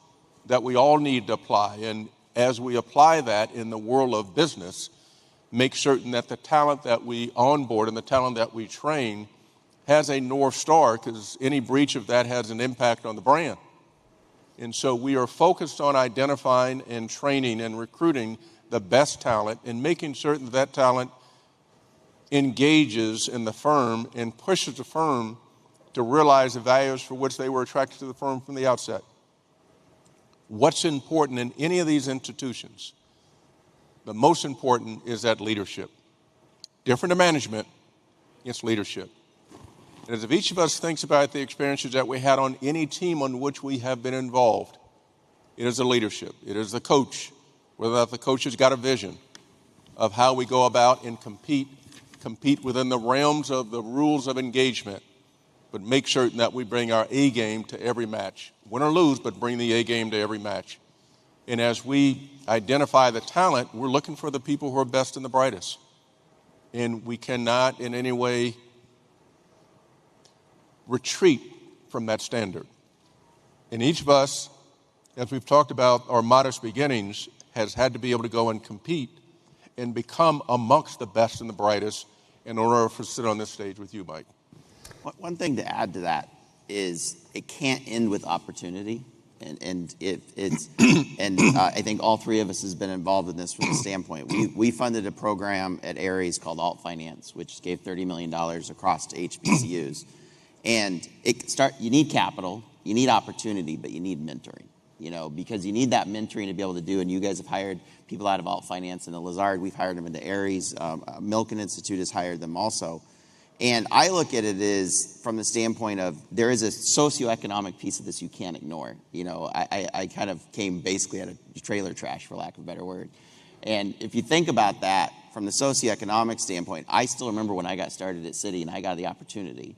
Speaker 32: that we all need to apply. And as we apply that in the world of business, make certain that the talent that we onboard and the talent that we train has a North Star, because any breach of that has an impact on the brand. And so we are focused on identifying and training and recruiting the best talent and making certain that that talent engages in the firm and pushes the firm to realize the values for which they were attracted to the firm from the outset. What's important in any of these institutions, the most important is that leadership. Different than management, it's leadership. And as if each of us thinks about the experiences that we had on any team on which we have been involved, it is the leadership. It is the coach, whether or not the coach has got a vision of how we go about and compete within the realms of the rules of engagement, but make certain that we bring our A game to every match. Win or lose, but bring the A game to every match. And as we identify the talent, we're looking for the people who are best and the brightest. And we cannot in any way retreat from that standard. And each of us, as we've talked about our modest beginnings, has had to be able to go and compete and become amongst the best and the brightest in order for us to sit on this stage with you, Mike.
Speaker 13: One thing to add to that is it can't end with opportunity. And I think all three of us has been involved in this from the standpoint. We funded a program at Ares called Alt Finance, which gave $30 million across to HBCUs. And you need capital, you need opportunity, but you need mentoring, because you need that mentoring to be able to do. And you guys have hired people out of Alt Finance and the Lazard. We've hired them into Ares. Milken Institute has hired them also. And I look at it as from the standpoint of there is a socioeconomic piece of this you can't ignore. I kind of came basically out of trailer trash, for lack of a better word. And if you think about that from the socioeconomic standpoint, I still remember when I got started at Citi and I got the opportunity.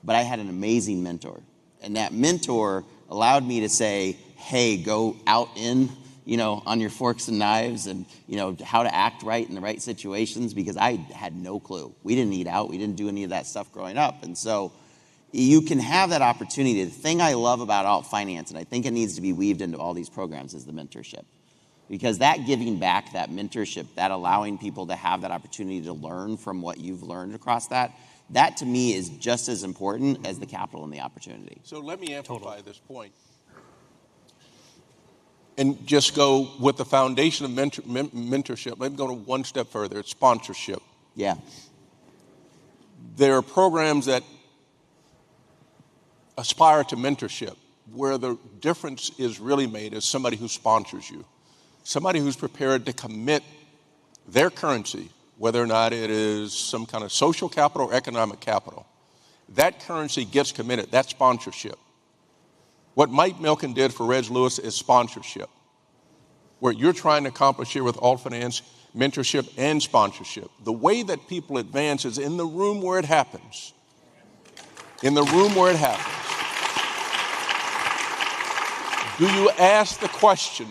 Speaker 13: But I had an amazing mentor. And that mentor allowed me to say, hey, go out in, on your forks and knives and, how to act right in the right situations, because I had no clue. We didn't eat out. We didn't do any of that stuff growing up. And so you can have that opportunity. The thing I love about Alt Finance, and I think it needs to be weaved into all these programs, is the mentorship. Because that giving back, that mentorship, that allowing people to have that opportunity to learn from what you've learned across that to me is just as important as the capital and the opportunity.
Speaker 32: So let me amplify this point and just go with the foundation of mentorship. Let me go to one step further. It's sponsorship.
Speaker 13: Yeah.
Speaker 32: There are programs that aspire to mentorship where the difference is really made is somebody who sponsors you, somebody who's prepared to commit their currency, whether or not it is some kind of social capital or economic capital. That currency gets committed. That's sponsorship. What Mike Milken did for Reg Lewis is sponsorship. What you're trying to accomplish here with Alt Finance, mentorship and sponsorship. The way that people advance is in the room where it happens. In the room where it happens. Do you ask the question?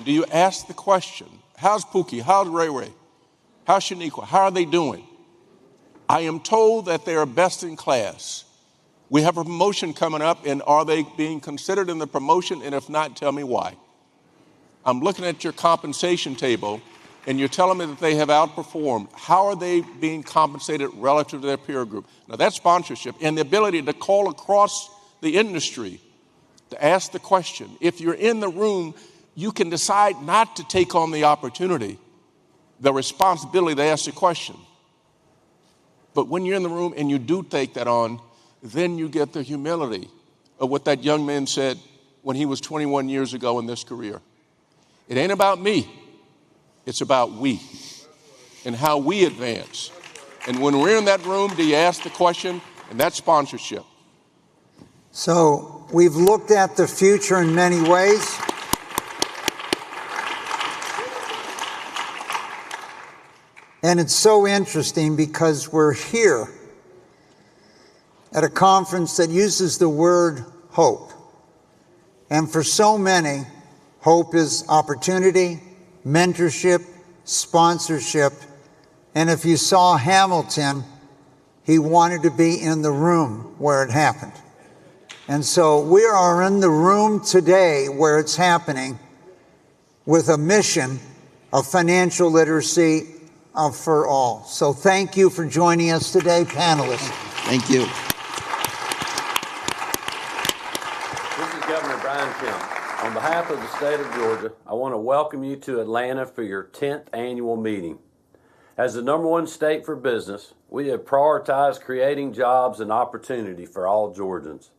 Speaker 32: How's Pookie? How's Ray Ray? How's Shaniqua? How are they doing? I am told that they are best in class. We have a promotion coming up, and are they being considered in the promotion? And if not, tell me why. I'm looking at your compensation table, and you're telling me that they have outperformed. How are they being compensated relative to their peer group? Now, that's sponsorship and the ability to call across the industry to ask the question. If you're in the room, you can decide not to take on the opportunity, the responsibility to ask the question. But when you're in the room and you do take that on, then you get the humility of what that young man said when he was 21 years ago in this career. It ain't about me. It's about we and how we advance. And when we're in that room, do you ask the question? And that's sponsorship.
Speaker 10: So we've looked at the future in many ways. And it's so interesting because we're here at a conference that uses the word hope. And for so many, hope is opportunity, mentorship, sponsorship. And if you saw Hamilton, he wanted to be in the room where it happened. And so we are in the room today where it's happening with a mission of financial literacy for all. So thank you for joining us today, panelists.
Speaker 13: Thank you.
Speaker 15: This is Governor Brian Kemp. On behalf of the state of Georgia, I want to welcome you to Atlanta for your 10th annual meeting. As the #1 state for business, we have prioritized creating jobs and opportunity for all Georgians.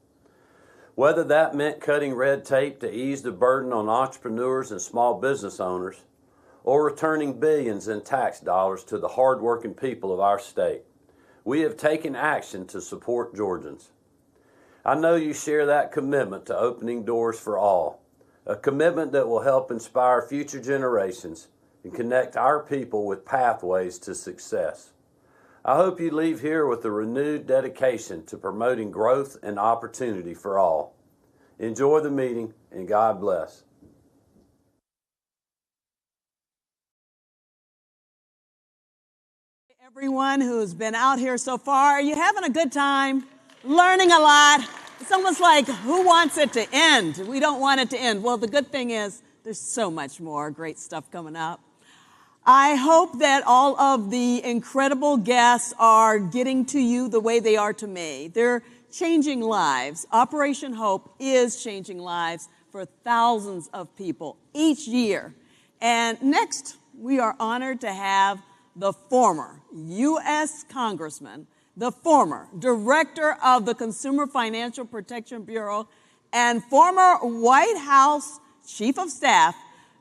Speaker 15: Whether that meant cutting red tape to ease the burden on entrepreneurs and small business owners, or returning billions in tax dollars to the hardworking people of our state, we have taken action to support Georgians. I know you share that commitment to opening doors for all, a commitment that will help inspire future generations and connect our people with pathways to success. I hope you leave here with a renewed dedication to promoting growth and opportunity for all. Enjoy the meeting, and God bless.
Speaker 9: Everyone who's been out here so far, are you having a good time? Learning a lot? It's almost like, who wants it to end? We don't want it to end. Well, the good thing is there's so much more great stuff coming up. I hope that all of the incredible guests are getting to you the way they are to me. They're changing lives. Operation Hope is changing lives for thousands of people each year. And next, we are honored to have the former U.S. Congressman, the former Director of the Consumer Financial Protection Bureau, and former White House Chief of Staff,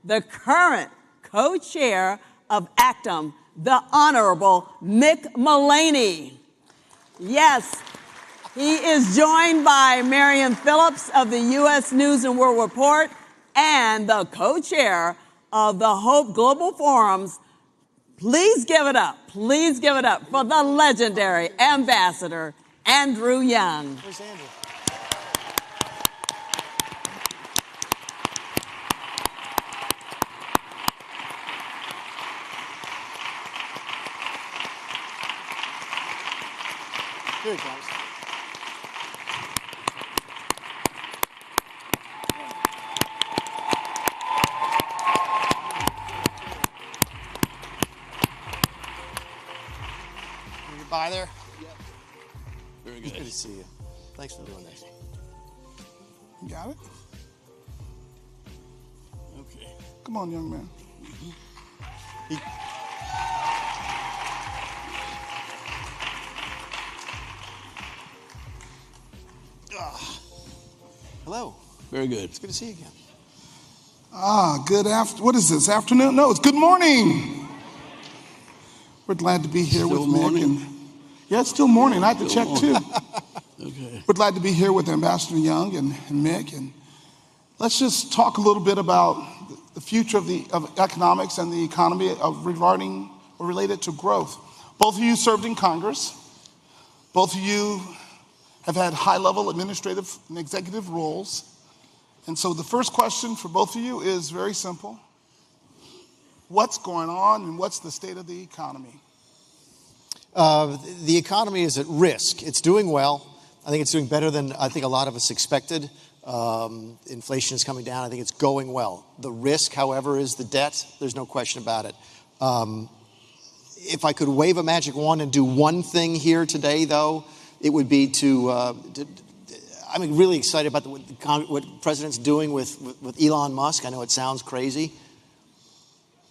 Speaker 9: the current co-chair of ACTM, the Honorable Mick Mullaney. Yes, he is joined by Marian Phillips of the U.S. News and World Report and the co-chair of the Hope Global Forums. Please give it up for the legendary Ambassador Andrew Young.
Speaker 16: Where's Andrew? Here he comes. By there? Yep. Very good. Good to see you. Thanks for doing this.
Speaker 17: You got it?
Speaker 16: Okay.
Speaker 17: Come on, young man.
Speaker 16: Hello.
Speaker 17: Very good.
Speaker 16: It's good to see you again.
Speaker 17: What is this, afternoon? No, it's good morning. We're glad to be here with Mick. Yeah, it's still morning. I had to check too.
Speaker 16: Okay.
Speaker 17: We're glad to be here with Ambassador Young and Mick. And let's just talk a little bit about the future of economics and the economy regarding or related to growth. Both of you served in Congress. Both of you have had high-level administrative and executive roles. And so the first question for both of you is very simple. What's going on and what's the state of the economy?
Speaker 16: The economy is at risk. It's doing well, I think it's doing better than I think a lot of us expected. Inflation is coming down. I think it's going well. The risk, however, is the debt. There's no question about it. If I could wave a magic wand and do one thing here today, though, it would be I'm really excited about what the president's doing with Elon Musk. I know it sounds crazy.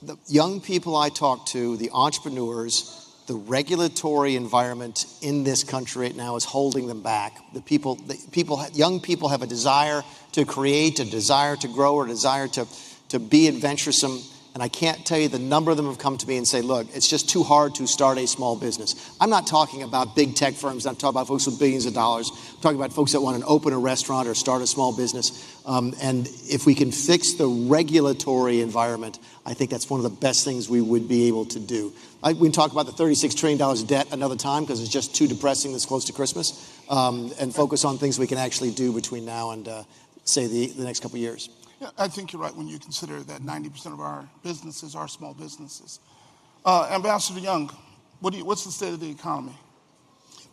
Speaker 16: The young people I talk to, the entrepreneurs, the regulatory environment in this country right now is holding them back. Young people have a desire to create, a desire to grow, or a desire to be adventuresome. And I can't tell you the number of them have come to me and say, look, it's just too hard to start a small business. I'm not talking about big tech firms. I'm talking about folks with billions of dollars. I'm talking about folks that want to open a restaurant or start a small business. And if we can fix the regulatory environment, I think that's one of the best things we would be able to do. We can talk about the $36 trillion of debt another time because it's just too depressing this close to Christmas, and focus on things we can actually do between now and, say, the next couple of years.
Speaker 17: Yeah, I think you're right when you consider that 90% of our businesses are small businesses. Ambassador Young, what's the state of the economy?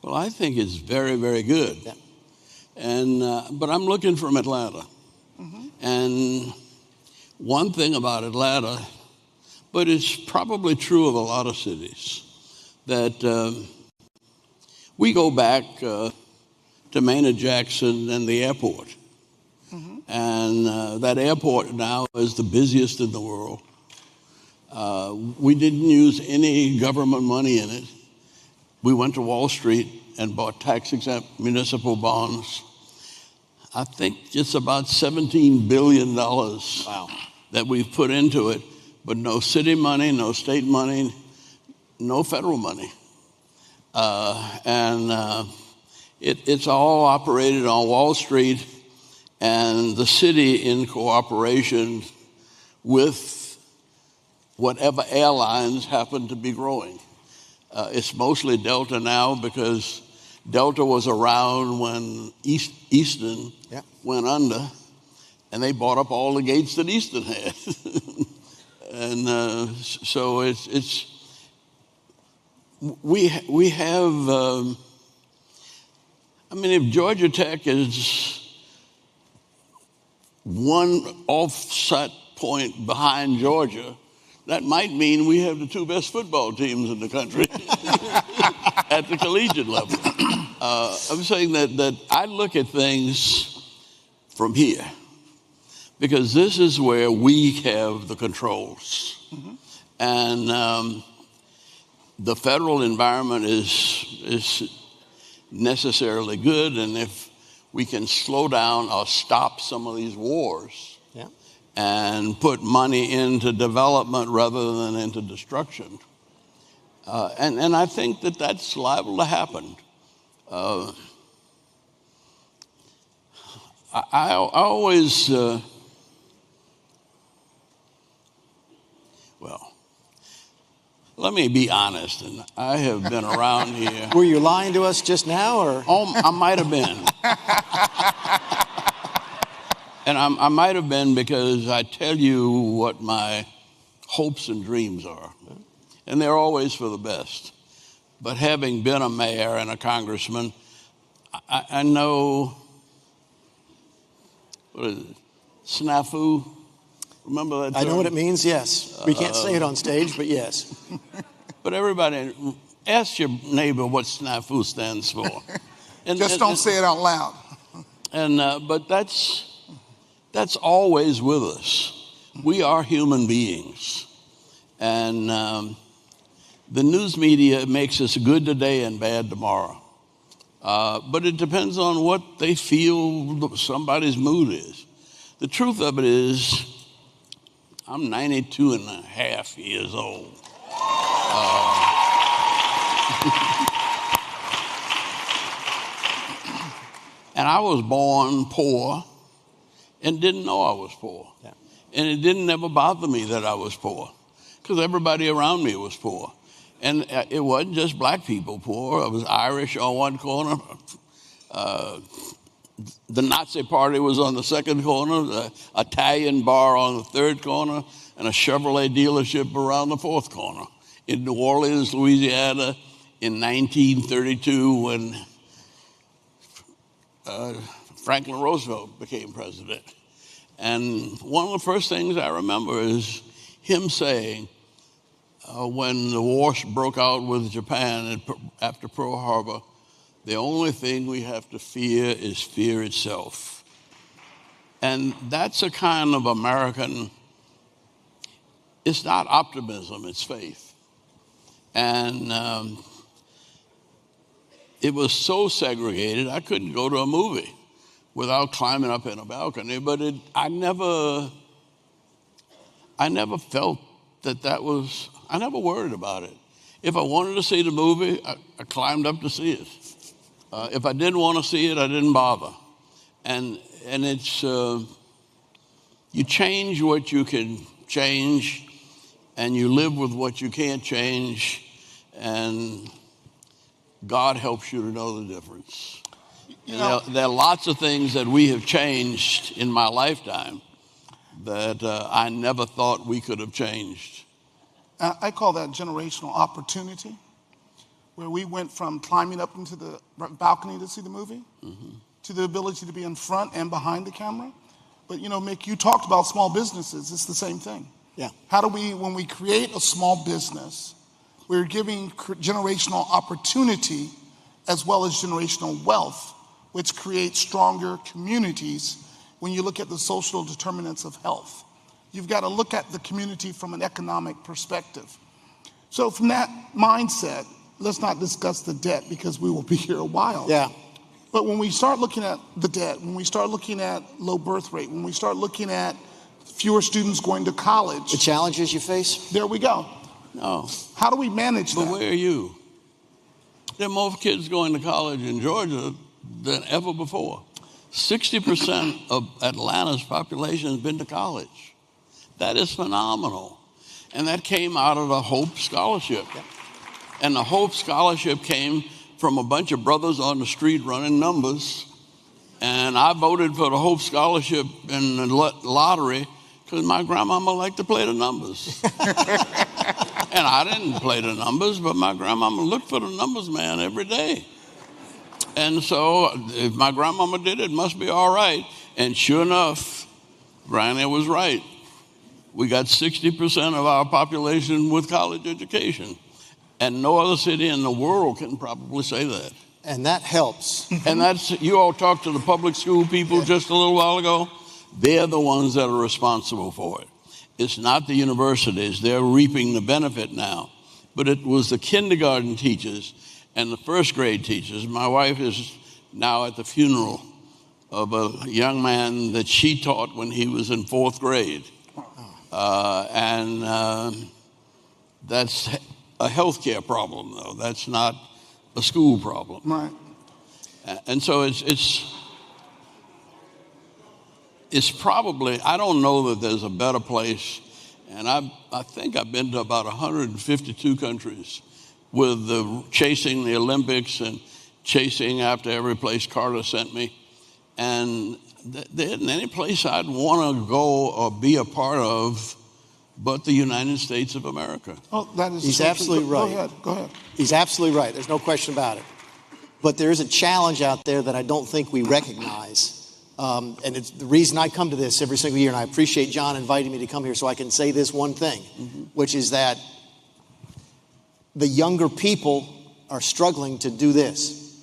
Speaker 18: Well, I think it's very, very good. Yeah. And but I'm looking from Atlanta. Mm-hmm. And one thing about Atlanta, but it's probably true of a lot of cities, that we go back to Maynard Jackson and the airport. Mm-hmm. And that airport now is the busiest in the world. We didn't use any government money in it. We went to Wall Street and bought tax-exempt municipal bonds. I think it's about $17 billion that we've put into it, but no city money, no state money, no federal money. It's all operated on Wall Street, and the city in cooperation with whatever airlines happen to be growing. It's mostly Delta now because Delta was around when Eastern went under, and they bought up all the gates that Eastern had. And so we have, if Georgia Tech is one offset point behind Georgia, that might mean we have the two best football teams in the country at the collegiate level. I'm saying that I look at things from here because this is where we have the controls. Mm-hmm. And the federal environment is necessarily good, and if we can slow down or stop some of these wars and put money into development rather than into destruction. And I think that that's liable to happen. I always, let me be honest, and I have been around here.
Speaker 16: Were you lying to us just now, or?
Speaker 18: Oh, I might have been. And I might have been because I tell you what my hopes and dreams are. And they're always for the best. But having been a mayor and a congressman, I know, what is it, snafu? Remember that term?
Speaker 16: I know what it means, yes. We can't say it on stage, but yes.
Speaker 18: But everybody, ask your neighbor what snafu stands for.
Speaker 17: Just don't say it out loud.
Speaker 18: But that's always with us. We are human beings. And the news media makes us good today and bad tomorrow. But it depends on what they feel somebody's mood is. The truth of it is, I'm 92 and a half years old. And I was born poor and didn't know I was poor. Yeah. And it didn't ever bother me that I was poor because everybody around me was poor. And it wasn't just black people poor. I was Irish on one corner. The Nazi party was on the second corner, the Italian bar on the third corner, and a Chevrolet dealership around the fourth corner. In New Orleans, Louisiana, in 1932, when Franklin Roosevelt became president. And one of the first things I remember is him saying, when the war broke out with Japan after Pearl Harbor, the only thing we have to fear is fear itself. And that's a kind of American, it's not optimism, it's faith. And it was so segregated, I couldn't go to a movie without climbing up in a balcony, but I never felt that was, I never worried about it. If I wanted to see the movie, I climbed up to see it. If I didn't want to see it, I didn't bother. And it's, you change what you can change, and you live with what you can't change, and God helps you to know the difference. There are lots of things that we have changed in my lifetime that I never thought we could have changed.
Speaker 17: I call that generational opportunity, where we went from climbing up into the balcony to see the movie to the ability to be in front and behind the camera. But Mick, you talked about small businesses. It's the same thing.
Speaker 16: Yeah.
Speaker 17: How do we, when we create a small business, we're giving generational opportunity as well as generational wealth, which creates stronger communities when you look at the social determinants of health. You've got to look at the community from an economic perspective. So from that mindset, let's not discuss the debt because we will be here a while.
Speaker 16: Yeah.
Speaker 17: But when we start looking at the debt, when we start looking at low birth rate, when we start looking at fewer students going to college.
Speaker 16: The challenges you face?
Speaker 17: There we go.
Speaker 18: No.
Speaker 17: How do we manage that?
Speaker 18: But where are you? There are more kids going to college in Georgia than ever before. 60% of Atlanta's population has been to college. That is phenomenal. And that came out of the Hope Scholarship. And the Hope Scholarship came from a bunch of brothers on the street running numbers. And I voted for the Hope Scholarship in the lottery because my grandmama liked to play the numbers. And I didn't play the numbers, but my grandmama looked for the numbers, man, every day. And so if my grandmama did it, must be all right. And sure enough, Granny was right. We got 60% of our population with college education. And no other city in the world can probably say that.
Speaker 16: And that helps.
Speaker 18: And that's, you all talked to the public school people just a little while ago. They're the ones that are responsible for it. It's not the universities. They're reaping the benefit now. But it was the kindergarten teachers and the first grade teachers. My wife is now at the funeral of a young man that she taught when he was in fourth grade. That's a healthcare problem, though. That's not a school problem.
Speaker 17: Right.
Speaker 18: And so it's probably, I don't know that there's a better place. And I think I've been to about 152 countries with chasing the Olympics and chasing after every place Carter sent me. And there isn't any place I'd want to go or be a part of but the United States of America.
Speaker 17: Oh, that is
Speaker 16: He's absolutely right.
Speaker 17: Go ahead.
Speaker 16: He's absolutely right. There's no question about it. But there is a challenge out there that I don't think we recognize. And it's the reason I come to this every single year, and I appreciate John inviting me to come here so I can say this one thing, which is that the younger people are struggling to do this.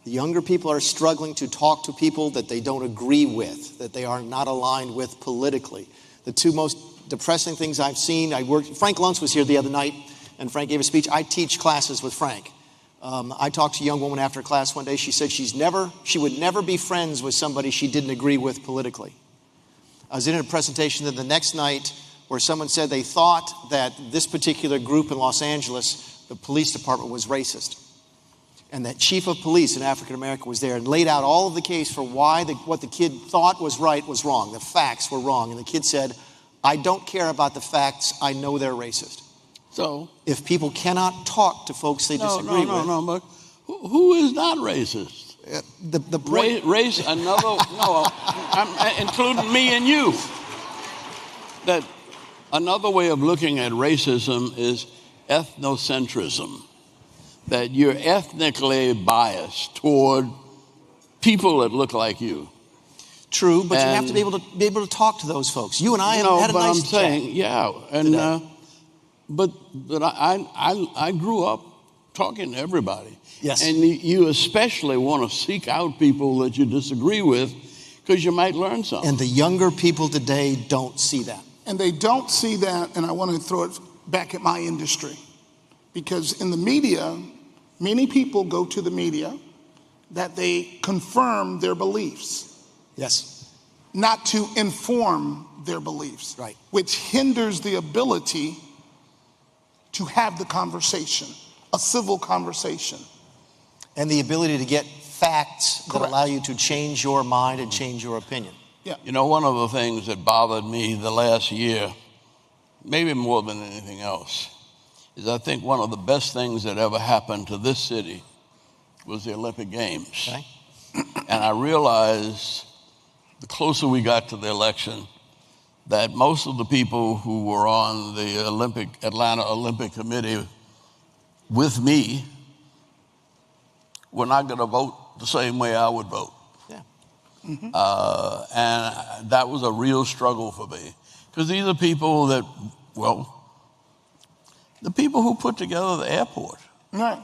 Speaker 16: The younger people are struggling to talk to people that they don't agree with, that they are not aligned with politically. The two most depressing things I've seen, Frank Luntz was here the other night, and Frank gave a speech. I teach classes with Frank. I talked to a young woman after class one day. She said she would never be friends with somebody she didn't agree with politically. I was in a presentation the next night where someone said they thought that this particular group in Los Angeles, the police department, was racist. And that chief of police in African America was there and laid out all of the case for why what the kid thought was right was wrong. The facts were wrong. And the kid said, I don't care about the facts. I know they're racist.
Speaker 18: So
Speaker 16: if people cannot talk to folks they disagree with.
Speaker 18: No, but who is not racist?
Speaker 16: The point,
Speaker 18: race, I'm including me and you. That another way of looking at racism is ethnocentrism. That you're ethnically biased toward people that look like you.
Speaker 16: True, but you have to be able to talk to those folks. You and I had a
Speaker 18: but
Speaker 16: nice
Speaker 18: I'm saying, yeah, and but I grew up talking to everybody.
Speaker 16: Yes.
Speaker 18: And you especially want to seek out people that you disagree with because you might learn something.
Speaker 16: And the younger people today don't see that.
Speaker 17: And they don't see that, and I want to throw it back at my industry. Because in the media, many people go to the media that they confirm their beliefs.
Speaker 16: Yes.
Speaker 17: Not to inform their beliefs.
Speaker 16: Right.
Speaker 17: Which hinders the ability to have the conversation, a civil conversation.
Speaker 16: And the ability to get facts that allow you to change your mind and change your opinion.
Speaker 17: Yeah.
Speaker 18: You know, one of the things that bothered me the last year, maybe more than anything else, is I think one of the best things that ever happened to this city was the Olympic Games.
Speaker 16: Okay.
Speaker 18: And I realized the closer we got to the election, that most of the people who were on the Atlanta Olympic Committee with me were not going to vote the same way I would vote.
Speaker 16: Yeah.
Speaker 18: And that was a real struggle for me. Because these are people that, the people who put together the airport.
Speaker 17: Right.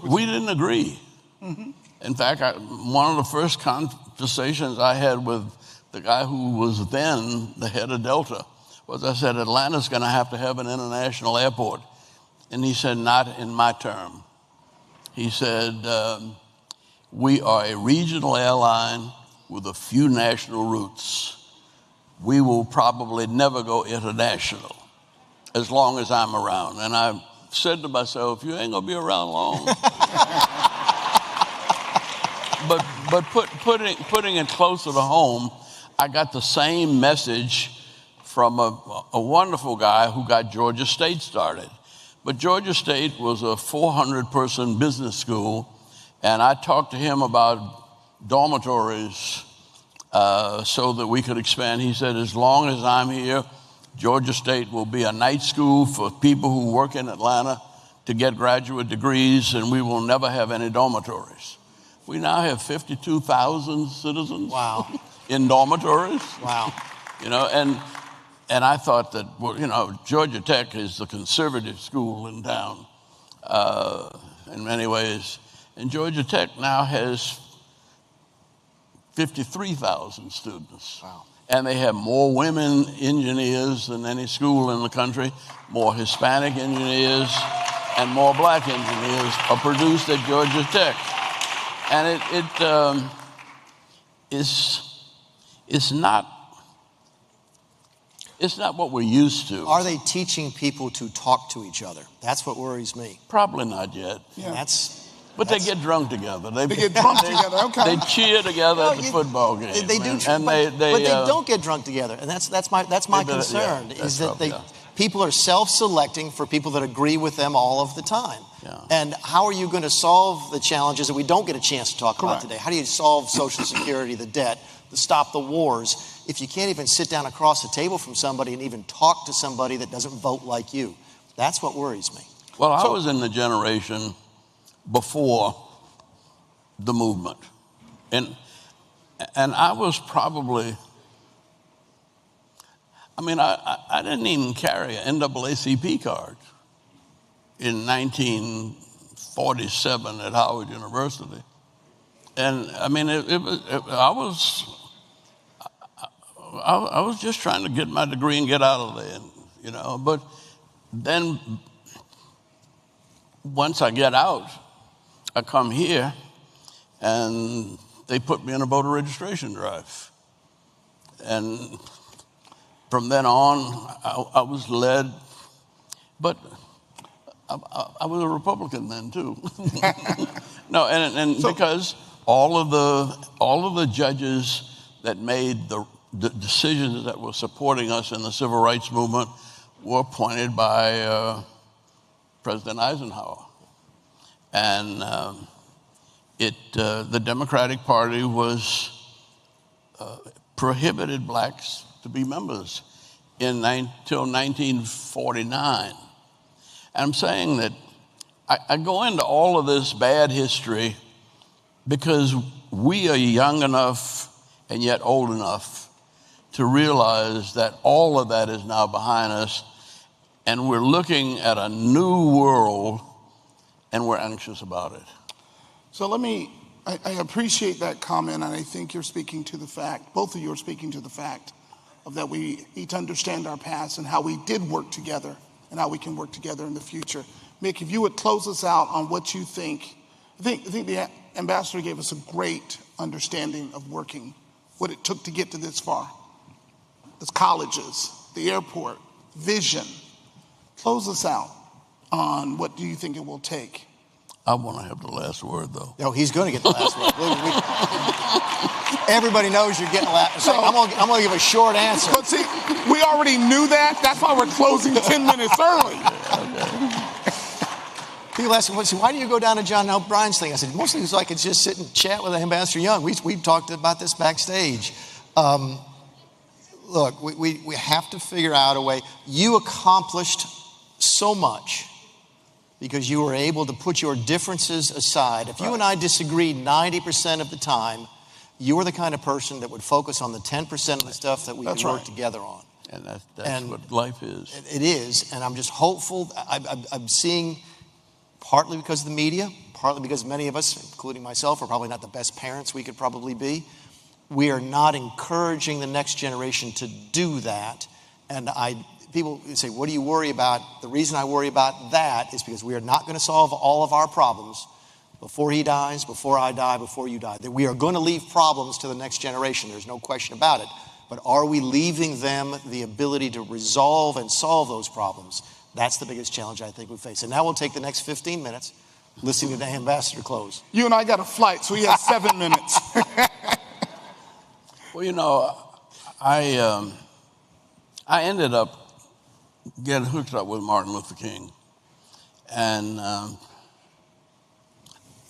Speaker 18: We didn't agree.
Speaker 17: Mm-hmm.
Speaker 18: In fact, one of the first conversations I had with the guy who was then the head of Delta was, I said, Atlanta's going to have an international airport. And he said, not in my term. He said, we are a regional airline with a few national routes. We will probably never go international as long as I'm around. And I said to myself, you ain't going to be around long. But putting it closer to home, I got the same message from a wonderful guy who got Georgia State started. But Georgia State was a 400-person business school, and I talked to him about dormitories so that we could expand. He said, as long as I'm here, Georgia State will be a night school for people who work in Atlanta to get graduate degrees, and we will never have any dormitories. We now have 52,000 citizens.
Speaker 16: Wow.
Speaker 18: In dormitories.
Speaker 16: Wow.
Speaker 18: You know, and I thought that, Georgia Tech is the conservative school in town in many ways. And Georgia Tech now has 53,000 students.
Speaker 16: Wow.
Speaker 18: And they have more women engineers than any school in the country, more Hispanic engineers, and more black engineers are produced at Georgia Tech. And it's not what we're used to.
Speaker 16: Are they teaching people to talk to each other? That's what worries me.
Speaker 18: Probably not yet.
Speaker 16: Yeah.
Speaker 18: But they get drunk together.
Speaker 17: They get drunk together, okay.
Speaker 18: They cheer together at the football game.
Speaker 16: They do,
Speaker 18: and
Speaker 16: but they don't get drunk together. And that's my concern, is that people are self-selecting for people that agree with them all of the time.
Speaker 18: Yeah.
Speaker 16: And how are you going to solve the challenges that we don't get a chance to talk about today? How do you solve Social Security, the debt, to stop the wars, if you can't even sit down across the table from somebody and even talk to somebody that doesn't vote like you? That's what worries me.
Speaker 18: Well, I was in the generation before the movement. And I was probably, I didn't even carry an NAACP card in 1947 at Howard University. And I was just trying to get my degree and get out of there, but then once I get out, I come here and they put me in a voter registration drive. And from then on, I was led, but I was a Republican then too. No, because all of the judges that made the decisions that were supporting us in the civil rights movement were appointed by President Eisenhower. And the Democratic Party prohibited blacks to be members till 1949. And I'm saying that I go into all of this bad history because we are young enough and yet old enough to realize that all of that is now behind us, and we're looking at a new world, and we're anxious about it.
Speaker 17: So I appreciate that comment, and I think you're speaking to the fact, both of you are speaking to the fact of that we need to understand our past and how we did work together and how we can work together in the future. Mick, if you would close us out on what you think. I think the ambassador gave us a great understanding of working, what it took to get to this far. The colleges, the airport, vision. Close us out on what do you think it will take.
Speaker 18: I want to have the last word, though.
Speaker 16: No, he's going to get the last word. Everybody knows you're getting the last. So I'm going to give a short answer.
Speaker 17: But see, we already knew that. That's why we're closing 10 minutes early.
Speaker 16: People ask me, why do you go down to John O'Brien's thing? I said, mostly so I could just sit and chat with Ambassador Young. We talked about this backstage. Look, we have to figure out a way. You accomplished so much because you were able to put your differences aside. If you and I disagreed 90% of the time, you are the kind of person that would focus on the 10% of the stuff that we can work together on.
Speaker 18: And that's what life is.
Speaker 16: It is, and I'm just hopeful. I'm seeing, partly because of the media, partly because many of us, including myself, are probably not the best parents we could probably be. We are not encouraging the next generation to do that. And people say, what do you worry about? The reason I worry about that is because we are not going to solve all of our problems before he dies, before I die, before you die. That we are going to leave problems to the next generation. There's no question about it. But are we leaving them the ability to resolve and solve those problems? That's the biggest challenge I think we face. And now we'll take the next 15 minutes listening to the ambassador close.
Speaker 17: You and I got a flight, so he has 7 minutes.
Speaker 18: Well, you know, I ended up getting hooked up with Martin Luther King. And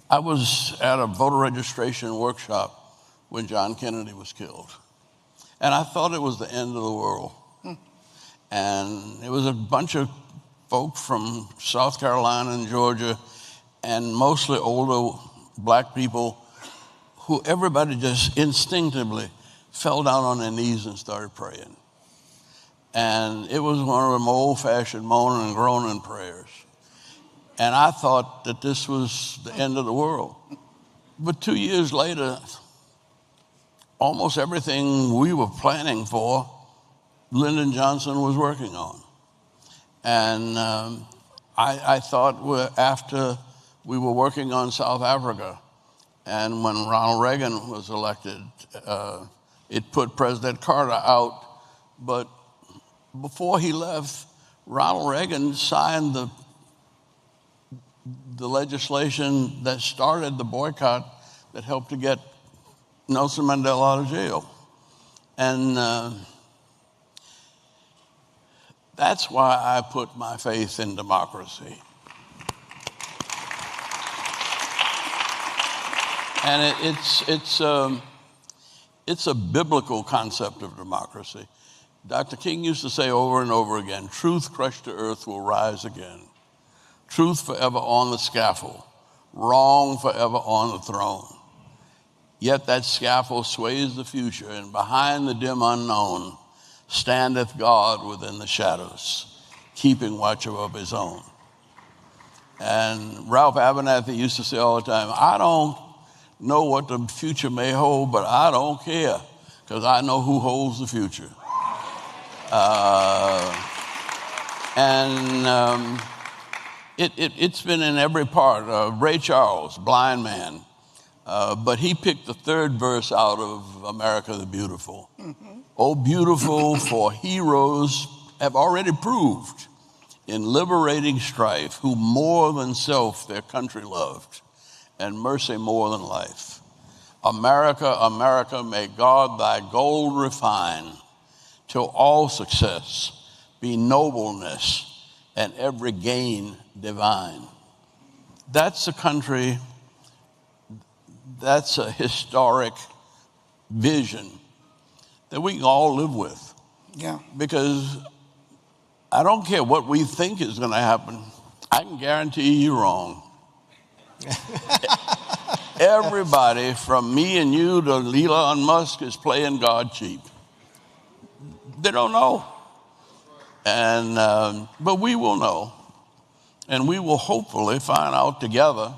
Speaker 18: I was at a voter registration workshop when John Kennedy was killed. And I thought it was the end of the world. And it was a bunch of folk from South Carolina and Georgia, and mostly older black people, who everybody just instinctively fell down on their knees and started praying. And it was one of them old-fashioned moaning and groaning prayers. And I thought that this was the end of the world. But 2 years later, almost everything we were planning for, Lyndon Johnson was working on. And I thought after we were working on South Africa, and when Ronald Reagan was elected, it put President Carter out. But before he left, Ronald Reagan signed the legislation that started the boycott that helped to get Nelson Mandela out of jail. And that's why I put my faith in democracy. And it's a biblical concept of democracy. Dr. King used to say over and over again, truth crushed to earth will rise again. Truth forever on the scaffold, wrong forever on the throne. Yet that scaffold sways the future, and behind the dim unknown standeth God within the shadows, keeping watch of his own. And Ralph Abernathy used to say all the time, I don't know what the future may hold, but I don't care, because I know who holds the future. It's been in every part. Ray Charles, blind man, but he picked the third verse out of America the Beautiful. Oh, beautiful, for heroes have already proved in liberating strife, who more than self their country loved, and mercy more than life. America, America, may God thy gold refine, till all success be nobleness, and every gain divine. That's a country, that's a historic vision that we can all live with.
Speaker 17: Yeah.
Speaker 18: Because I don't care what we think is going to happen, I can guarantee you're wrong. everybody from me and you to Elon Musk is playing God cheap. They don't know. And, but we will know. And we will hopefully find out together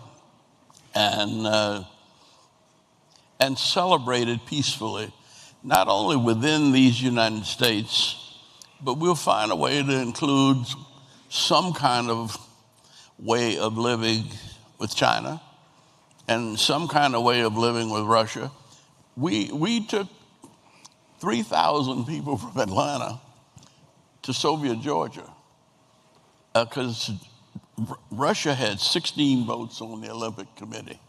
Speaker 18: and celebrate it peacefully, not only within these United States, but we'll find a way to include some kind of way of living with China and some kind of way of living with Russia. We took 3,000 people from Atlanta to Soviet Georgia because Russia had 16 votes on the Olympic Committee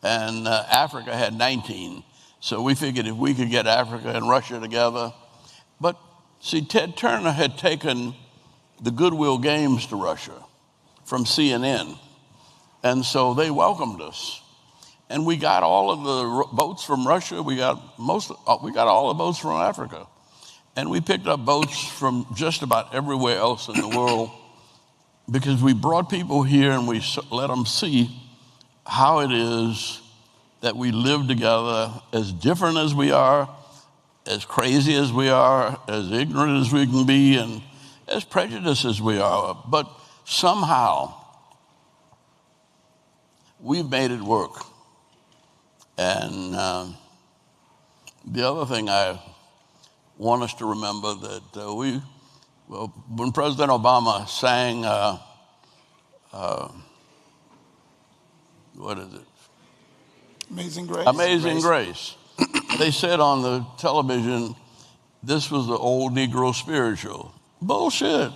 Speaker 18: and Africa had 19. So we figured if we could get Africa and Russia together. But see, Ted Turner had taken the Goodwill Games to Russia from CNN. And so they welcomed us. And we got all of the votes from Russia. We got all the votes from Africa. And we picked up votes from just about everywhere else in the world because we brought people here and we let them see how it is that we live together, as different as we are, as crazy as we are, as ignorant as we can be, and as prejudiced as we are. But somehow, we've made it work. And the other thing I want us to remember that when President Obama sang, what is it?
Speaker 17: Amazing Grace.
Speaker 18: Amazing Grace. They said on the television, this was the old Negro spiritual. Bullshit.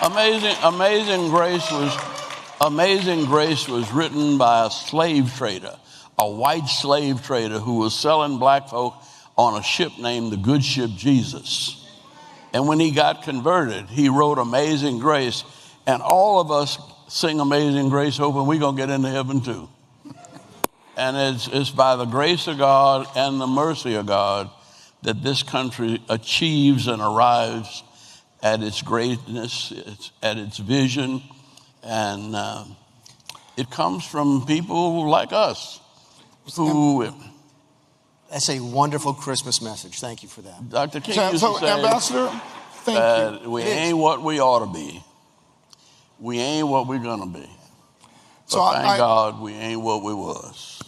Speaker 18: Amazing Grace was written by a slave trader, a white slave trader who was selling black folk on a ship named the Good Ship Jesus. And when he got converted, he wrote Amazing Grace, and all of us sing Amazing Grace hoping we're going to get into heaven too. And it's by the grace of God and the mercy of God that this country achieves and arrives at its greatness, at its vision, and it comes from people like us who...
Speaker 16: That's a wonderful Christmas message. Thank you for that.
Speaker 18: Dr. King used to say,
Speaker 17: Ambassador, thank you.
Speaker 18: We ain't what we ought to be. We ain't what we're going to be. But
Speaker 17: So
Speaker 18: thank God we ain't what we was.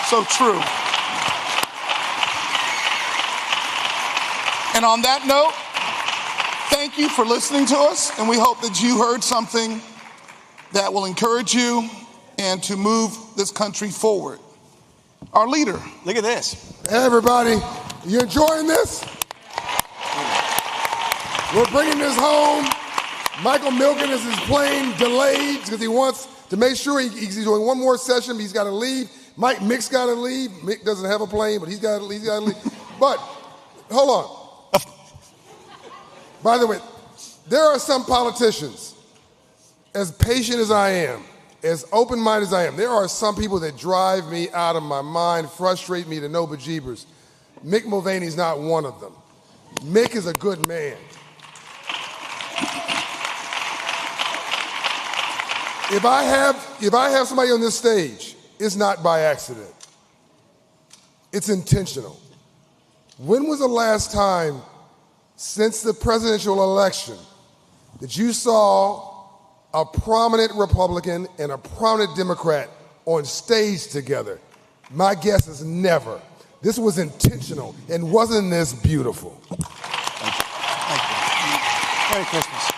Speaker 17: So true. And on that note, thank you for listening to us, and we hope that you heard something that will encourage you and to move this country forward. Our leader.
Speaker 16: Look at this.
Speaker 4: Hey, everybody. You enjoying this? We're bringing this home. Michael Milken is his plane delayed because he wants to make sure he's doing one more session, but he's got to leave. Mick's got to leave. Mick doesn't have a plane, but he's got to leave. But, hold on. By the way, there are some politicians, as patient as I am, as open-minded as I am, there are some people that drive me out of my mind, frustrate me to no bejeebers. Mick Mulvaney's not one of them. Mick is a good man. If I have somebody on this stage, it's not by accident. It's intentional. When was the last time since the presidential election that you saw a prominent Republican and a prominent Democrat on stage together? My guess is never. This was intentional, and wasn't this beautiful?
Speaker 16: Thank you. Merry Christmas.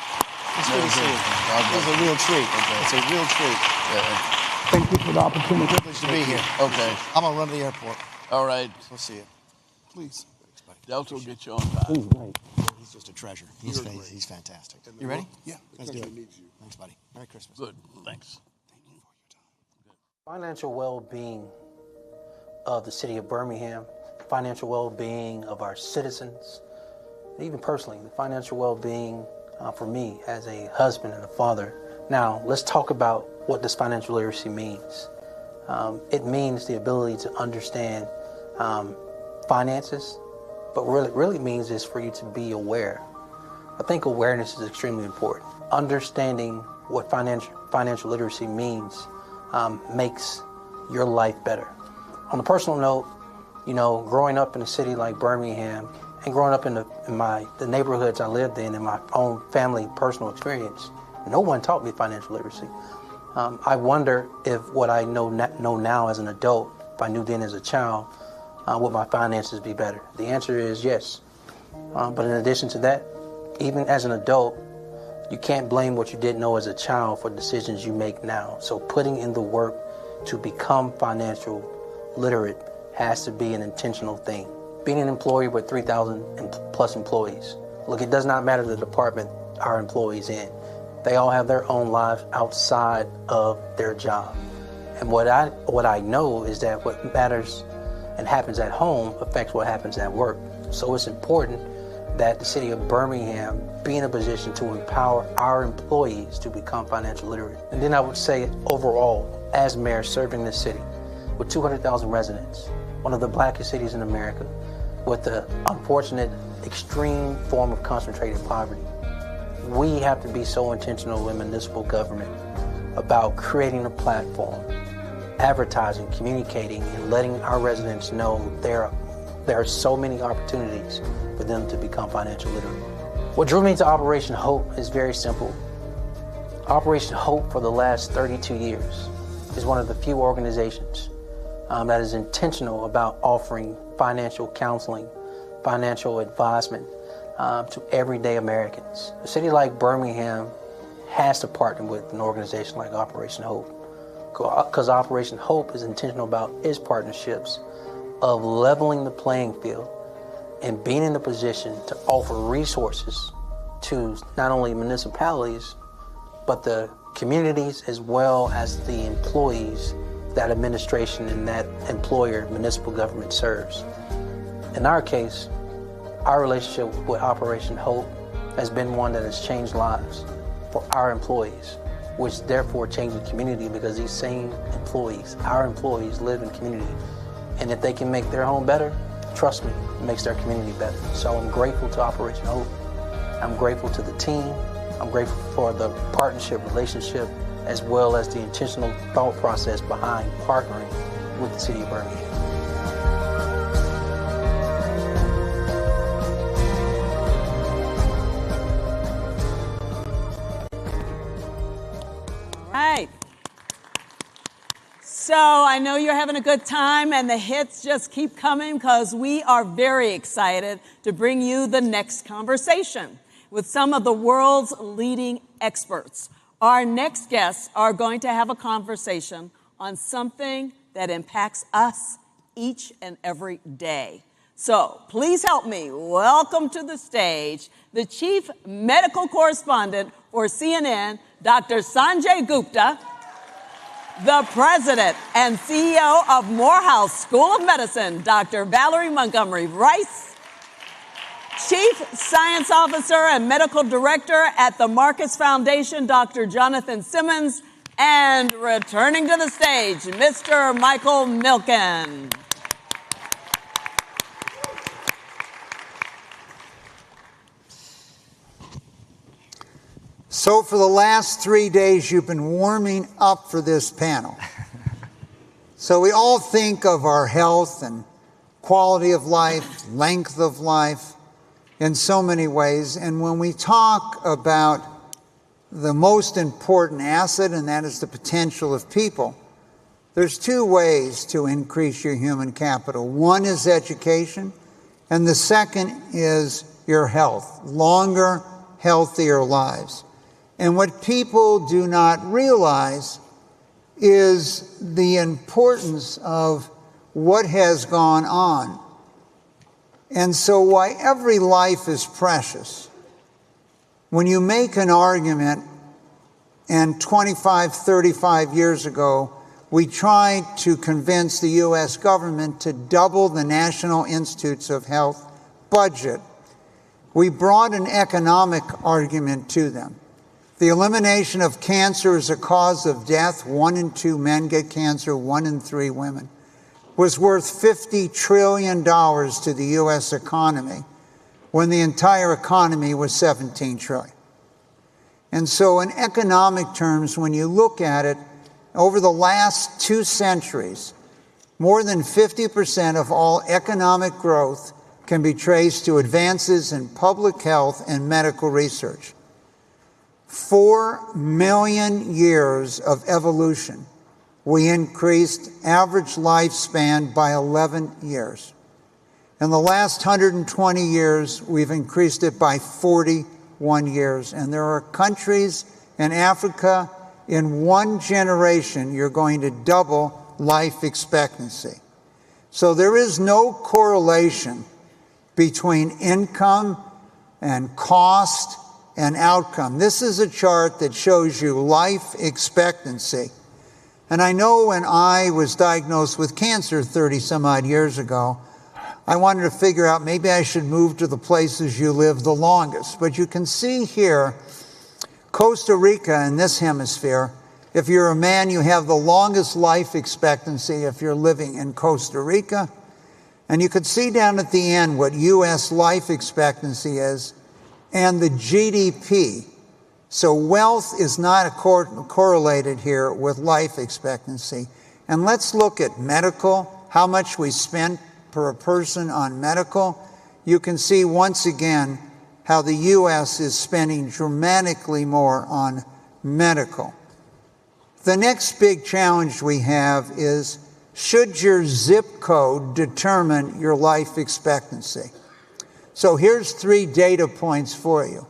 Speaker 16: It's good to see you. It's a real treat. It's a real treat.
Speaker 17: Thank you for the opportunity.
Speaker 16: Privilege to be here.
Speaker 18: Okay.
Speaker 16: I'm going to run to the airport.
Speaker 18: All right.
Speaker 16: We'll see you.
Speaker 17: Please.
Speaker 18: Delta will get you on time.
Speaker 16: He's great. He's just a treasure. He's fantastic. You ready?
Speaker 17: Yeah.
Speaker 16: Let's do it. Thanks, buddy. Merry Christmas.
Speaker 18: Good. Thanks.
Speaker 8: Financial well-being of the city of Birmingham, financial well-being of our citizens, even personally, the financial well-being for me as a husband and a father. Now, let's talk about what this financial literacy means. It means the ability to understand finances, but really means is for you to be aware. I think awareness is extremely important. Understanding what financial literacy means makes your life better. On a personal note, you know, growing up in a city like Birmingham and growing up in the neighborhoods I lived in my own family personal experience, no one taught me financial literacy. I wonder if what I know now as an adult, if I knew then as a child, would my finances be better? The answer is yes. But in addition to that, even as an adult, you can't blame what you didn't know as a child for decisions you make now. So putting in the work to become financial literate has to be an intentional thing. Being an employee with 3,000 plus employees, look, it does not matter the department our employees in. They all have their own lives outside of their job. And what I know is that what matters and happens at home affects what happens at work. So it's important that the city of Birmingham be in a position to empower our employees to become financial literate. And then I would say overall, as mayor serving this city with 200,000 residents, one of the blackest cities in America, with the unfortunate extreme form of concentrated poverty, we have to be so intentional in municipal government about creating a platform, advertising, communicating, and letting our residents know there are so many opportunities for them to become financial literate. What drew me to Operation Hope is very simple. Operation Hope for the last 32 years is one of the few organizations that is intentional about offering financial counseling, financial advisement to everyday Americans. A city like Birmingham has to partner with an organization like Operation Hope, because Operation Hope is intentional about its partnerships of leveling the playing field and being in a position to offer resources to not only municipalities, but the communities as well as the employees that administration and that employer municipal government serves. In our case, our relationship with Operation Hope has been one that has changed lives for our employees, which therefore changes the community, because these same employees, our employees, live in community. And if they can make their home better, trust me, it makes their community better. So I'm grateful to Operation Hope. I'm grateful to the team. I'm grateful for the partnership, relationship, as well as the intentional thought process behind partnering with the city of Birmingham.
Speaker 9: Right. So I know you're having a good time and the hits just keep coming, because we are very excited to bring you the next conversation with some of the world's leading experts. Our next guests are going to have a conversation on something that impacts us each and every day. So please help me welcome to the stage the chief medical correspondent for CNN, Dr. Sanjay Gupta, the president and CEO of Morehouse School of Medicine, Dr. Valerie Montgomery Rice, chief science officer and medical director at the Marcus Foundation, Dr. Jonathan Simmons, and returning to the stage, Mr. Michael Milken.
Speaker 10: So for the last 3 days, you've been warming up for this panel. So we all think of our health and quality of life, length of life, in so many ways. And when we talk about the most important asset, and that is the potential of people, there's two ways to increase your human capital. One is education, and the second is your health, longer, healthier lives. And what people do not realize is the importance of what has gone on. And so why every life is precious. When you make an argument, and 25, 35 years ago, we tried to convince the U.S. government to double the National Institutes of Health budget. We brought an economic argument to them. The elimination of cancer as a cause of death, 1 in 2 men get cancer, 1 in 3 women, was worth $50 trillion to the U.S. economy when the entire economy was $17 trillion. And so in economic terms, when you look at it, over the last 2 centuries, more than 50% of all economic growth can be traced to advances in public health and medical research. 4 million years of evolution, we increased average lifespan by 11 years. In the last 120 years, we've increased it by 41 years. And there are countries in Africa, in 1 generation, you're going to double life expectancy. So there is no correlation between income and cost and outcome. This is a chart that shows you life expectancy. And I know when I was diagnosed with cancer 30 some odd years ago, I wanted to figure out maybe I should move to the places you live the longest. But you can see here, Costa Rica in this hemisphere, if you're a man, you have the longest life expectancy if you're living in Costa Rica. And you could see down at the end what U.S. life expectancy is and the GDP. So wealth is not correlated here with life expectancy. And let's look at medical, how much we spend per person on medical. You can see once again how the U.S. is spending dramatically more on medical. The next big challenge we have is, should your zip code determine your life expectancy? So here's 3 data points for you.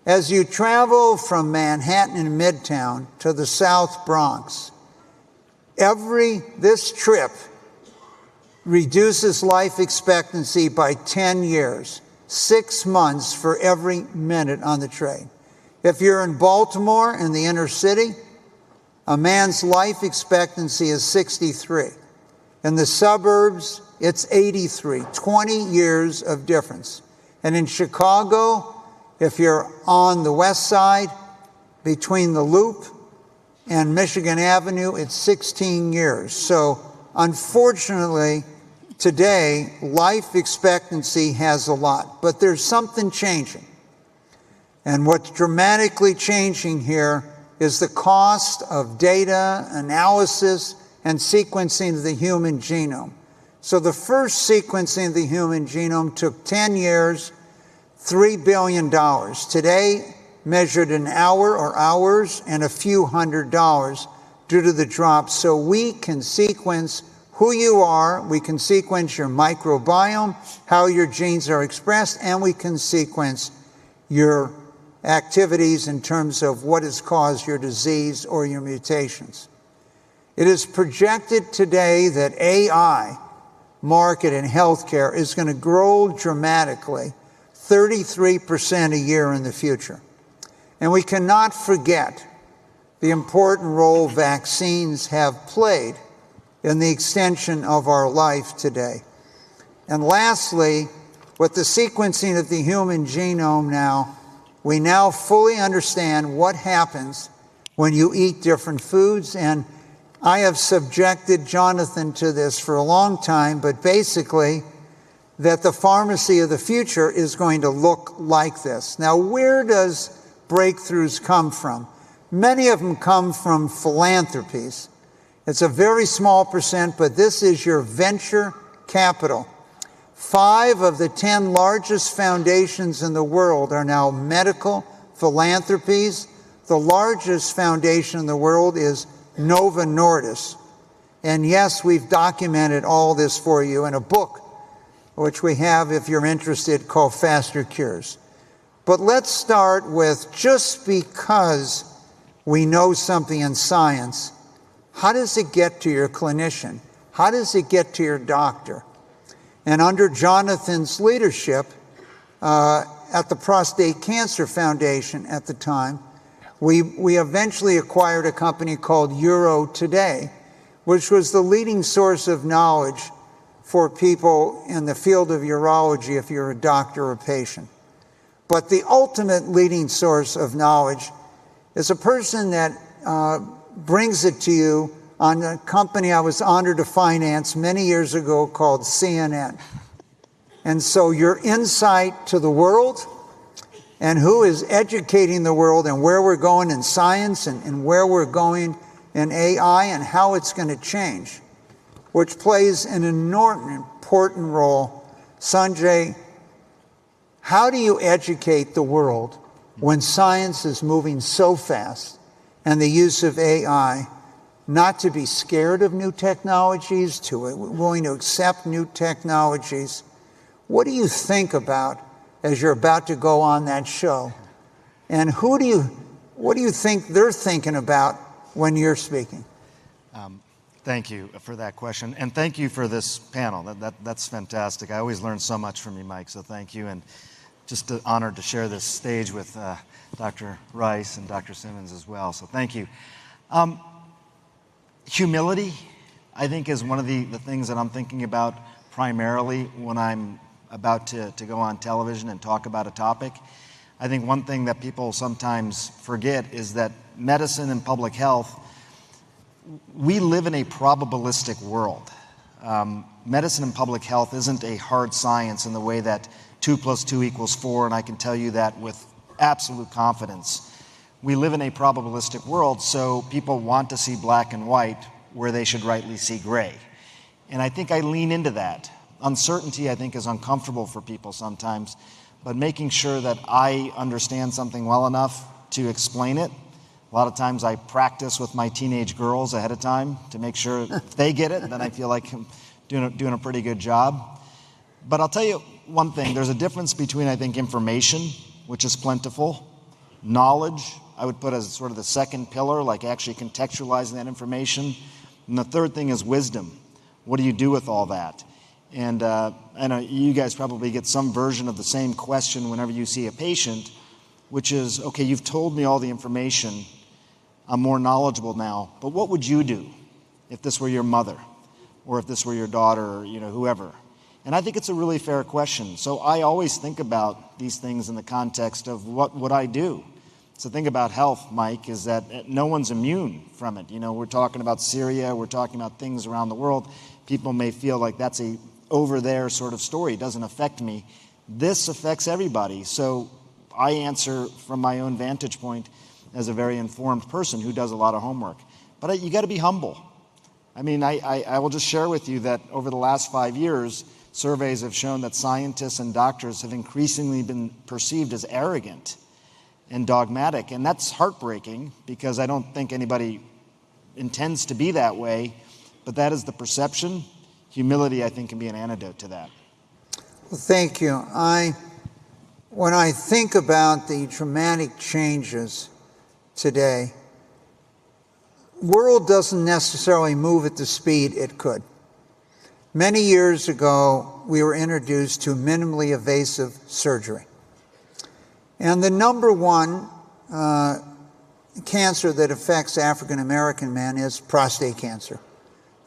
Speaker 10: As you travel from Manhattan and Midtown to the South Bronx, this trip reduces life expectancy by 10 years, 6 months for every minute on the train. If you're in Baltimore in the inner city, a man's life expectancy is 63. In the suburbs, it's 83, 20 years of difference. And in Chicago, if you're on the west side, between the Loop and Michigan Avenue, it's 16 years. So unfortunately, today, life expectancy has a lot, but there's something changing. And what's dramatically changing here is the cost of data analysis and sequencing of the human genome. So the first sequencing of the human genome took 10 years, $3 billion. Today, measured in hour or hours and a few $100s due to the drop. So we can sequence who you are, we can sequence your microbiome, how your genes are expressed, and we can sequence your activities in terms of what has caused your disease or your mutations. It is projected today that AI market in healthcare is going to grow dramatically, 33% a year in the future. And we cannot forget the important role vaccines have played in the extension of our life today. And lastly, with the sequencing of the human genome now, we now fully understand what happens when you eat different foods. And I have subjected Jonathan to this for a long time, but basically that the pharmacy of the future is going to look like this. Now, where does breakthroughs come from? Many of them come from philanthropies. It's a very small percent, but this is your venture capital. 5 of the 10 largest foundations in the world are now medical philanthropies. The largest foundation in the world is Novo Nordisk. And yes, we've documented all this for you in a book, which we have, if you're interested, called Faster Cures. But let's start with, just because we know something in science, how does it get to your clinician? How does it get to your doctor? And under Jonathan's leadership at the Prostate Cancer Foundation at the time, we eventually acquired a company called Euro Today, which was the leading source of knowledge for people in the field of urology if you're a doctor or a patient. But the ultimate leading source of knowledge is a person that brings it to you on a company I was honored to finance many years ago called CNN. And so your insight to the world and who is educating the world and where we're going in science and where we're going in AI and how it's going to change, which plays an enormous, important role. Sanjay, how do you educate the world when science is moving so fast and the use of AI, not to be scared of new technologies, willing to accept new technologies? What do you think about as you're about to go on that show? And what do you think they're thinking about when you're speaking?
Speaker 19: Thank you for that question. And thank you for this panel. That's fantastic. I always learn so much from you, Mike, so thank you. And just honored to share this stage with Dr. Rice and Dr. Simmons as well, so thank you. Humility, I think, is one of the things that I'm thinking about primarily when I'm about to go on television and talk about a topic. I think one thing that people sometimes forget is that medicine and public health, we live in a probabilistic world. Medicine and public health isn't a hard science in the way that 2 + 2 = 4, and I can tell you that with absolute confidence. We live in a probabilistic world, so people want to see black and white where they should rightly see gray. And I think I lean into that. Uncertainty, I think, is uncomfortable for people sometimes, but making sure that I understand something well enough to explain it. A lot of times I practice with my teenage girls ahead of time to make sure if they get it, then I feel like I'm doing a pretty good job. But I'll tell you one thing, there's a difference between, I think, information, which is plentiful, knowledge, I would put as sort of the second pillar, like actually contextualizing that information. And the third thing is wisdom. What do you do with all that? And I know you guys probably get some version of the same question whenever you see a patient, which is, okay, you've told me all the information, I'm more knowledgeable now, but what would you do if this were your mother or if this were your daughter or whoever? And I think it's a really fair question. So I always think about these things in the context of what would I do? So the thing about health, Mike, is that no one's immune from it. We're talking about Syria, we're talking about things around the world. People may feel like that's a over there sort of story. It doesn't affect me. This affects everybody. So I answer from my own vantage point as a very informed person who does a lot of homework. But you got to be humble. I mean, I will just share with you that over the last 5 years, surveys have shown that scientists and doctors have increasingly been perceived as arrogant and dogmatic. And that's heartbreaking because I don't think anybody intends to be that way, but that is the perception. Humility, I think, can be an antidote to that.
Speaker 10: Well, thank you. When I think about the dramatic changes today, the world doesn't necessarily move at the speed it could. Many years ago, we were introduced to minimally invasive surgery. And the number one cancer that affects African American men is prostate cancer.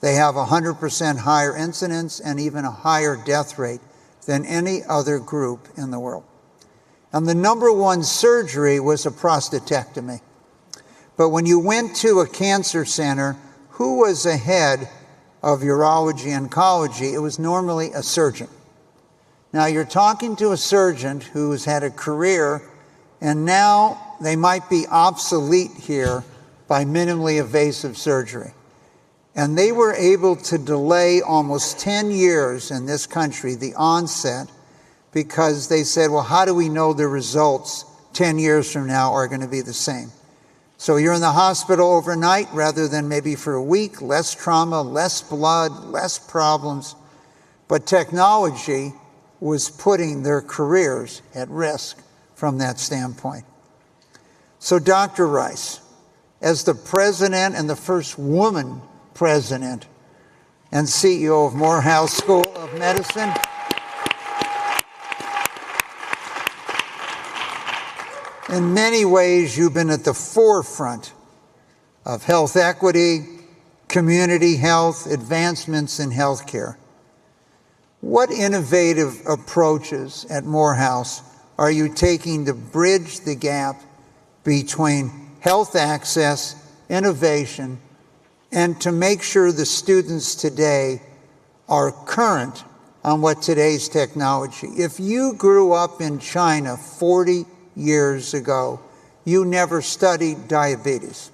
Speaker 10: They have 100% higher incidence and even a higher death rate than any other group in the world. And the number one surgery was a prostatectomy. But when you went to a cancer center, who was the head of urology and oncology? It was normally a surgeon. Now you're talking to a surgeon who's had a career, and now they might be obsolete here by minimally invasive surgery. And they were able to delay almost 10 years in this country, the onset, because they said, well, how do we know the results 10 years from now are going to be the same? So you're in the hospital overnight rather than maybe for a week, less trauma, less blood, less problems. But technology was putting their careers at risk from that standpoint. So Dr. Rice, as the president and the first woman president and CEO of Morehouse School of Medicine, in many ways, you've been at the forefront of health equity, community health, advancements in healthcare. What innovative approaches at Morehouse are you taking to bridge the gap between health access, innovation, and to make sure the students today are current on what today's technology? If you grew up in China 40 years ago, you never studied diabetes.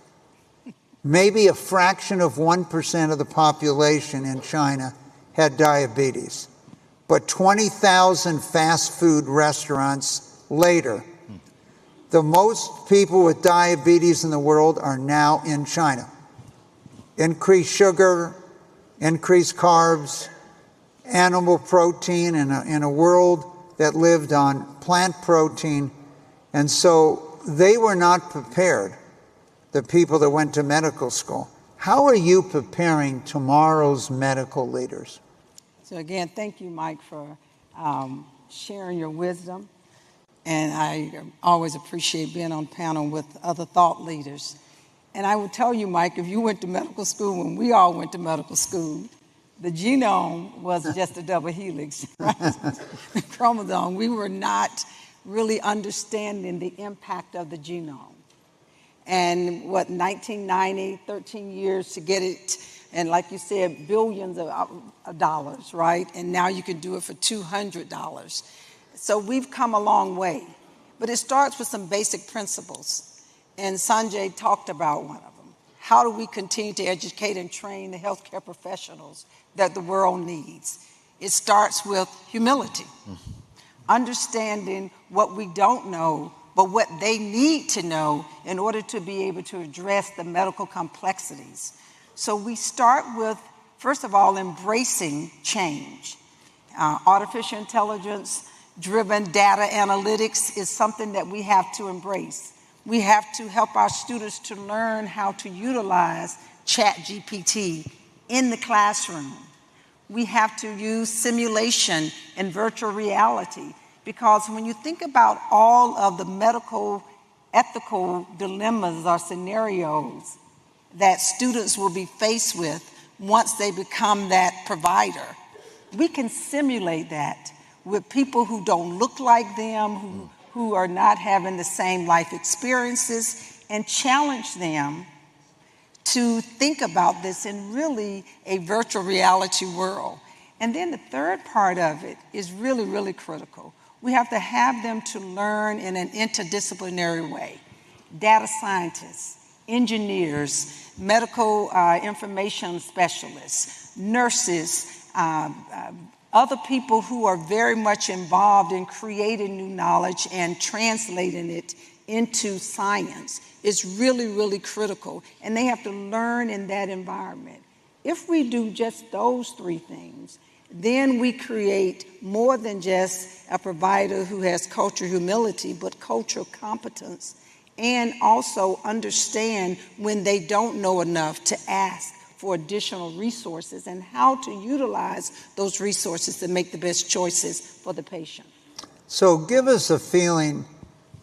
Speaker 10: Maybe a fraction of 1% of the population in China had diabetes. But 20,000 fast food restaurants later, the most people with diabetes in the world are now in China. Increased sugar, increased carbs, animal protein in a world that lived on plant protein. And so they were not prepared, the people that went to medical school. How are you preparing tomorrow's medical leaders?
Speaker 1: So again, thank you, Mike, for sharing your wisdom. And I always appreciate being on panel with other thought leaders. And I will tell you, Mike, if you went to medical school when we all went to medical school, the genome was just a double helix, right? The chromosome. We were not really understanding the impact of the genome. And 1990, 13 years to get it, and like you said, billions of dollars, right? And now you can do it for $200. So we've come a long way. But it starts with some basic principles. And Sanjay talked about one of them. How do we continue to educate and train the healthcare professionals that the world needs? It starts with humility. Understanding what we don't know, but what they need to know in order to be able to address the medical complexities. So we start with, first of all, embracing change. Artificial intelligence-driven data analytics is something that we have to embrace. We have to help our students to learn how to utilize ChatGPT in the classroom. We have to use simulation and virtual reality, because when you think about all of the medical ethical dilemmas or scenarios that students will be faced with once they become that provider, we can simulate that with people who don't look like them, who are not having the same life experiences, and challenge them to think about this in really a virtual reality world. And then the third part of it is really, really critical. We have to have them to learn in an interdisciplinary way. Data scientists, engineers, medical information specialists, nurses, other people who are very much involved in creating new knowledge and translating it into science is really, really critical. And they have to learn in that environment. If we do just those three things, then we create more than just a provider who has cultural humility, but cultural competence, and also understand when they don't know enough to ask for additional resources and how to utilize those resources to make the best choices for the patient.
Speaker 10: So give us a feeling,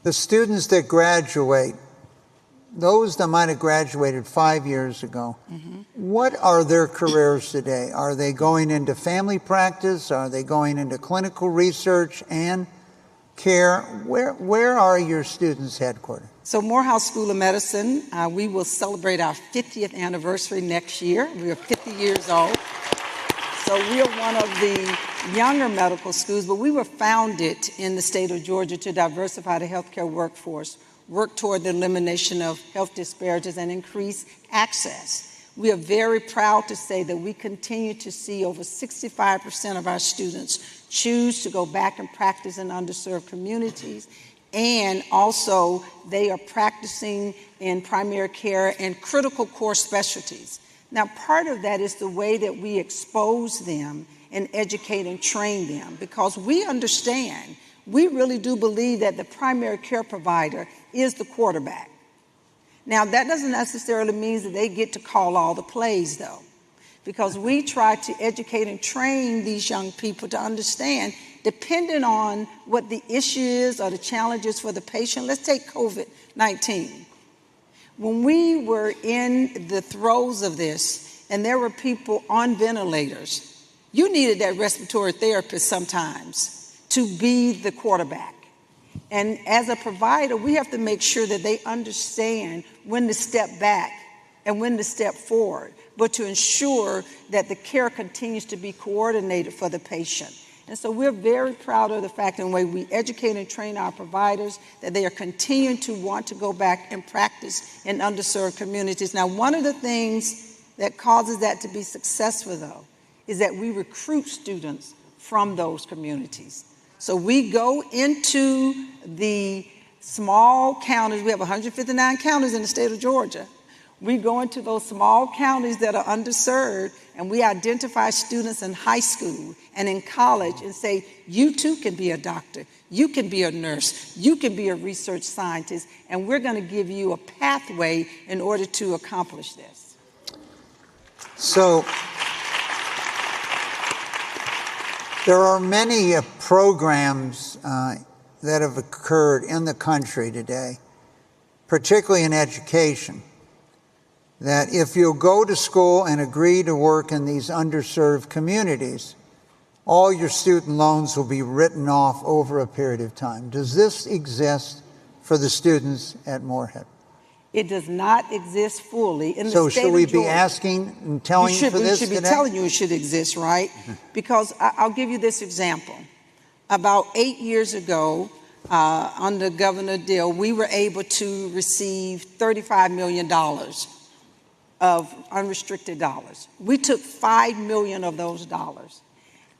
Speaker 10: the students that graduate, those that might have graduated 5 years ago, what are their careers today? Are they going into family practice? Are they going into clinical research and care? Where are your students headquartered?
Speaker 1: So Morehouse School of Medicine, we will celebrate our 50th anniversary next year. We are 50 years old. So we are one of the younger medical schools, but we were founded in the state of Georgia to diversify the healthcare workforce, work toward the elimination of health disparities, and increase access. We are very proud to say that we continue to see over 65% of our students choose to go back and practice in underserved communities. And also, they are practicing in primary care and critical core specialties. Now, part of that is the way that we expose them and educate and train them, because we understand, we really do believe that the primary care provider is the quarterback. Now, that doesn't necessarily mean that they get to call all the plays, though, because we try to educate and train these young people to understand, depending on what the issue is or the challenges for the patient. Let's take COVID-19. When we were in the throes of this and there were people on ventilators, you needed that respiratory therapist sometimes to be the quarterback. And as a provider, we have to make sure that they understand when to step back and when to step forward, but to ensure that the care continues to be coordinated for the patient. And so we're very proud of the fact in the way we educate and train our providers that they are continuing to want to go back and practice in underserved communities. Now, one of the things that causes that to be successful, though, is that we recruit students from those communities. So we go into the small counties. We have 159 counties in the state of Georgia. We go into those small counties that are underserved, and we identify students in high school and in college and say, you too can be a doctor, you can be a nurse, you can be a research scientist, and we're going to give you a pathway in order to accomplish this.
Speaker 10: So there are many programs that have occurred in the country today, particularly in education, that if you'll go to school and agree to work in these underserved communities, all your student loans will be written off over a period of time. Does this exist for the students at Morehead?
Speaker 1: It does not exist fully in the
Speaker 10: So
Speaker 1: state
Speaker 10: should we
Speaker 1: of Georgia.
Speaker 10: be asking and telling you for this
Speaker 1: We should be
Speaker 10: today?
Speaker 1: telling you it should exist, right? Because I'll give you this example. About 8 years ago, under Governor Dill, we were able to receive $35 million of unrestricted dollars. We took $5 million of those dollars,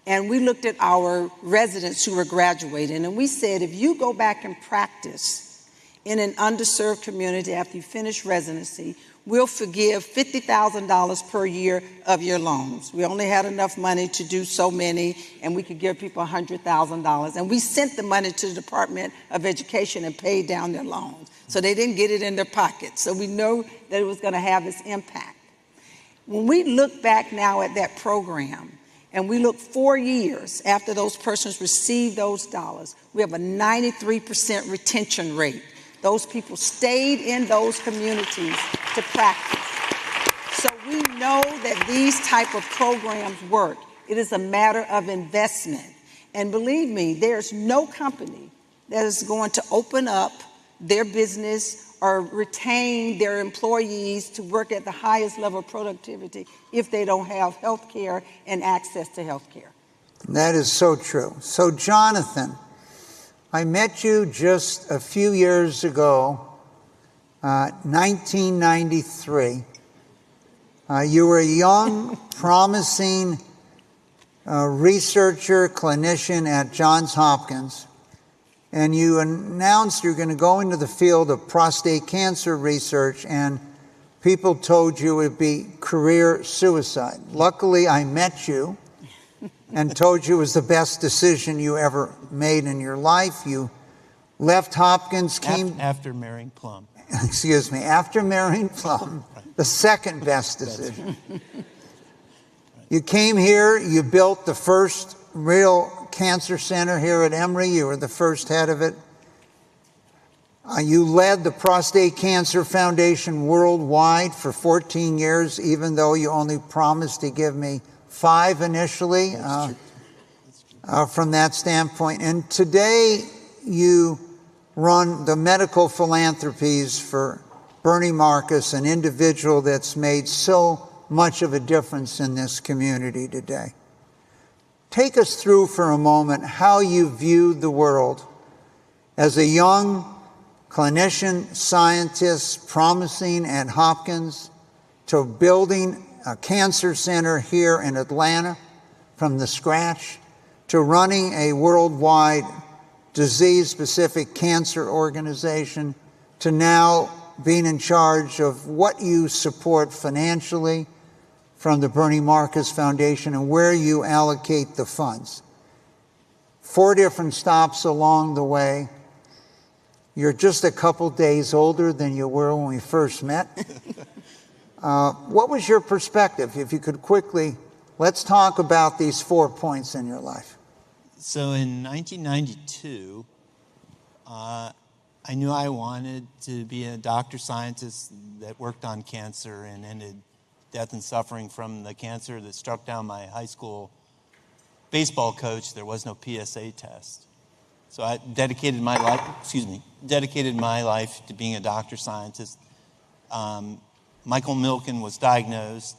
Speaker 1: and we looked at our residents who were graduating, and we said, if you go back and practice in an underserved community after you finish residency, we'll forgive $50,000 per year of your loans. We only had enough money to do so many, and we could give people $100,000. And we sent the money to the Department of Education and paid down their loans. So they didn't get it in their pockets. So we know that it was going to have this impact. When we look back now at that program, and we look 4 years after those persons received those dollars, we have a 93% retention rate. Those people stayed in those communities to practice. So we know that these type of programs work. It is a matter of investment. And believe me, there's no company that is going to open up their business or retain their employees to work at the highest level of productivity if they don't have health care and access to health care.
Speaker 10: That is so true. So, Jonathan, I met you just a few years ago, 1993. You were a young, promising researcher, clinician at Johns Hopkins, and you announced you're going to go into the field of prostate cancer research, and people told you it would be career suicide. Luckily, I met you and told you it was the best decision you ever made in your life. You left Hopkins, came...
Speaker 3: After marrying Plum.
Speaker 10: Excuse me, after marrying Plum, the second best decision. You came here, you built the first real cancer center here at Emory. You were the first head of it. You led the Prostate Cancer Foundation worldwide for 14 years, even though you only promised to give me 5 initially from that standpoint. And today you run the medical philanthropies for Bernie Marcus, an individual that's made so much of a difference in this community today. Take us through for a moment how you viewed the world as a young clinician, scientist, promising at Hopkins, to building a cancer center here in Atlanta from the scratch, to running a worldwide disease-specific cancer organization, to now being in charge of what you support financially from the Bernie Marcus Foundation and where you allocate the funds. 4 different stops along the way. You're just a couple days older than you were when we first met. What was your perspective? If you could quickly, let's talk about these 4 points in your life.
Speaker 3: So in 1992, I knew I wanted to be a doctor scientist that worked on cancer and ended death and suffering from the cancer that struck down my high school baseball coach. There was no PSA test. So I dedicated my life, to being a doctor scientist. Michael Milken was diagnosed,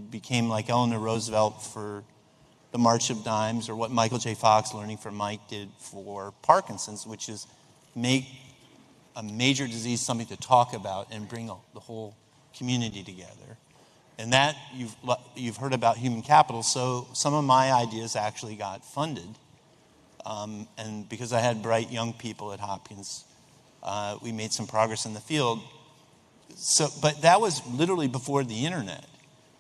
Speaker 3: became like Eleanor Roosevelt for the March of Dimes, or what Michael J. Fox, learning from Mike, did for Parkinson's, which is make a major disease something to talk about and bring the whole community together. And that, you've heard about human capital, so some of my ideas actually got funded. And because I had bright young people at Hopkins, we made some progress in the field. So, but that was literally before the internet.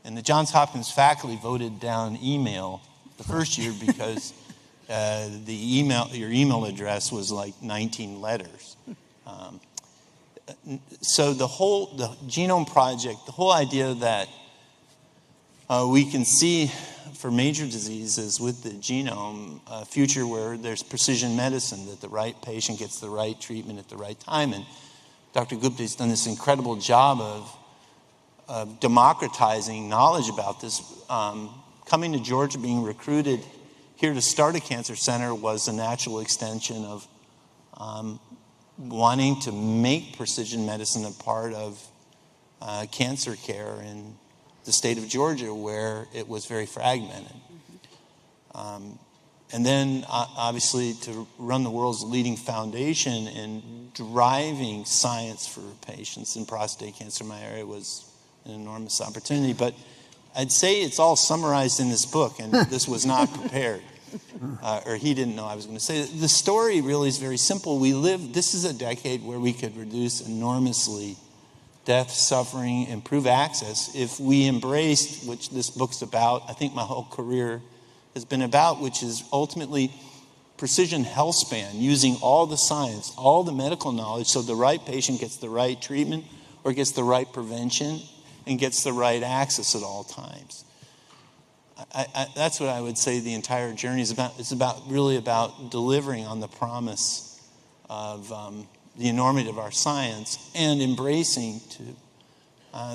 Speaker 3: And the Johns Hopkins faculty voted down email the first year because your email address was like 19 letters. So the Genome Project, the whole idea that we can see for major diseases with the genome a future where there's precision medicine, that the right patient gets the right treatment at the right time. And Dr. Gupta has done this incredible job of democratizing knowledge about this. Coming to Georgia, being recruited here to start a cancer center was a natural extension of wanting to make precision medicine a part of cancer care in the state of Georgia, where it was very fragmented. And then, obviously, to run the world's leading foundation in driving science for patients in prostate cancer in my area was an enormous opportunity. But I'd say it's all summarized in this book, and this was not prepared. Or he didn't know I was going to say it. The story really is very simple. This is a decade where we could reduce enormously death, suffering, improve access if we embraced, which this book's about, I think my whole career has been about, which is ultimately precision health span, using all the science, all the medical knowledge, so the right patient gets the right treatment or gets the right prevention and gets the right access at all times. That's what I would say the entire journey is about. It's really about delivering on the promise of the enormity of our science and embracing, to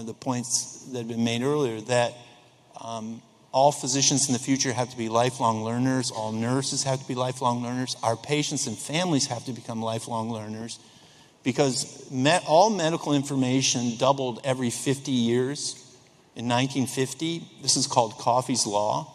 Speaker 3: the points that have been made earlier, that all physicians in the future have to be lifelong learners. All nurses have to be lifelong learners. Our patients and families have to become lifelong learners, because all medical information doubled every 50 years. In 1950, this is called Coffey's Law.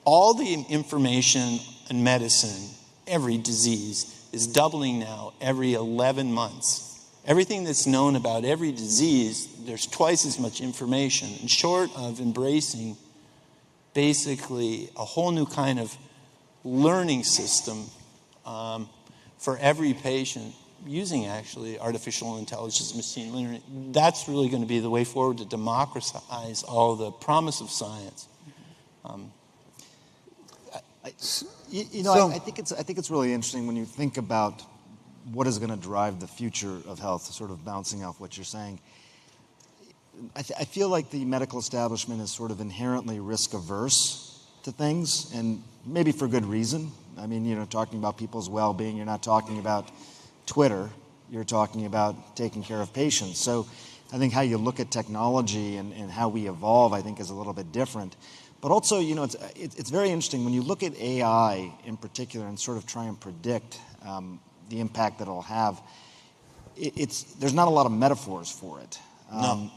Speaker 3: All the information in medicine, every disease, is doubling now every 11 months. Everything that's known about every disease, there's twice as much information. And short of embracing basically a whole new kind of learning system for every patient, using actually artificial intelligence, machine learning, that's really going to be the way forward to democratize all the promise of science.
Speaker 19: I think it's really interesting when you think about what is going to drive the future of health, sort of bouncing off what you're saying. I feel like the medical establishment is sort of inherently risk averse to things, and maybe for good reason. I mean, talking about people's well-being, you're not talking about Twitter, you're talking about taking care of patients. So I think how you look at technology and how we evolve, I think, is a little bit different. But also, it's very interesting when you look at AI in particular and sort of try and predict the impact that it'll have. There's not a lot of metaphors for it.
Speaker 3: No.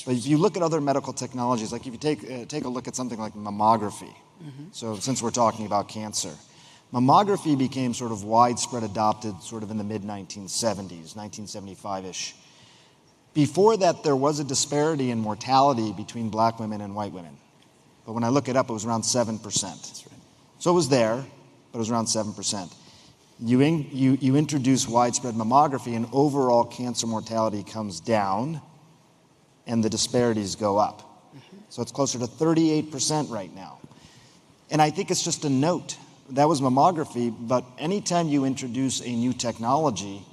Speaker 19: But if you look at other medical technologies, like if you take a look at something like mammography, so since we're talking about cancer, mammography became sort of widespread adopted sort of in the mid-1970s, 1975-ish. Before that, there was a disparity in mortality between black women and white women. But when I look it up, it was around 7%. That's right. So it was there, but it was around 7%. You introduce widespread mammography, and overall cancer mortality comes down, and the disparities go up. So it's closer to 38% right now. And I think it's just a note. That was mammography, but anytime you introduce a new technology,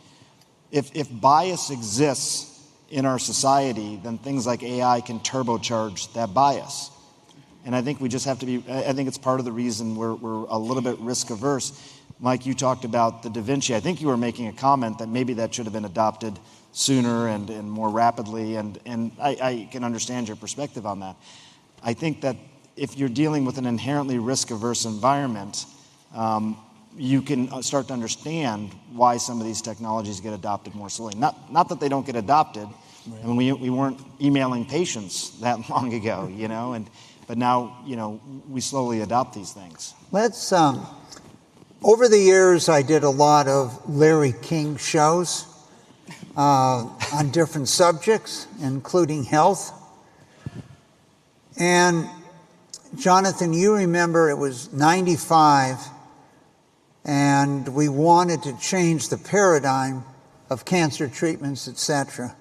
Speaker 19: if bias exists in our society, then things like AI can turbocharge that bias. And I think we just have to be, I think it's part of the reason we're a little bit risk averse. Mike, you talked about the Da Vinci. I think you were making a comment that maybe that should have been adopted sooner and more rapidly, and I can understand your perspective on that. I think that if you're dealing with an inherently risk-averse environment, you can start to understand why some of these technologies get adopted more slowly. Not that they don't get adopted. Right. I mean, we weren't emailing patients that long ago, and but now, we slowly adopt these things.
Speaker 10: Let's, over the years, I did a lot of Larry King shows on different subjects, including health. And Jonathan, you remember it was 95, and we wanted to change the paradigm of cancer treatments, etc.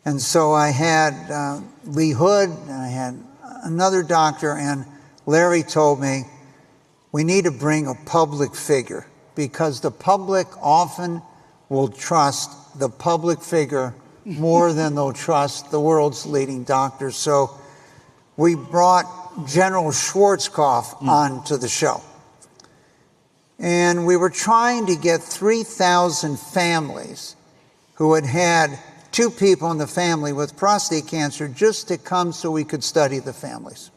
Speaker 10: And so I had Lee Hood, and I had another doctor, and Larry told me, we need to bring a public figure, because the public often will trust the public figure more than they'll trust the world's leading doctors. So we brought General Schwarzkopf onto the show. And we were trying to get 3,000 families who had had 2 people in the family with prostate cancer just to come so we could study the families.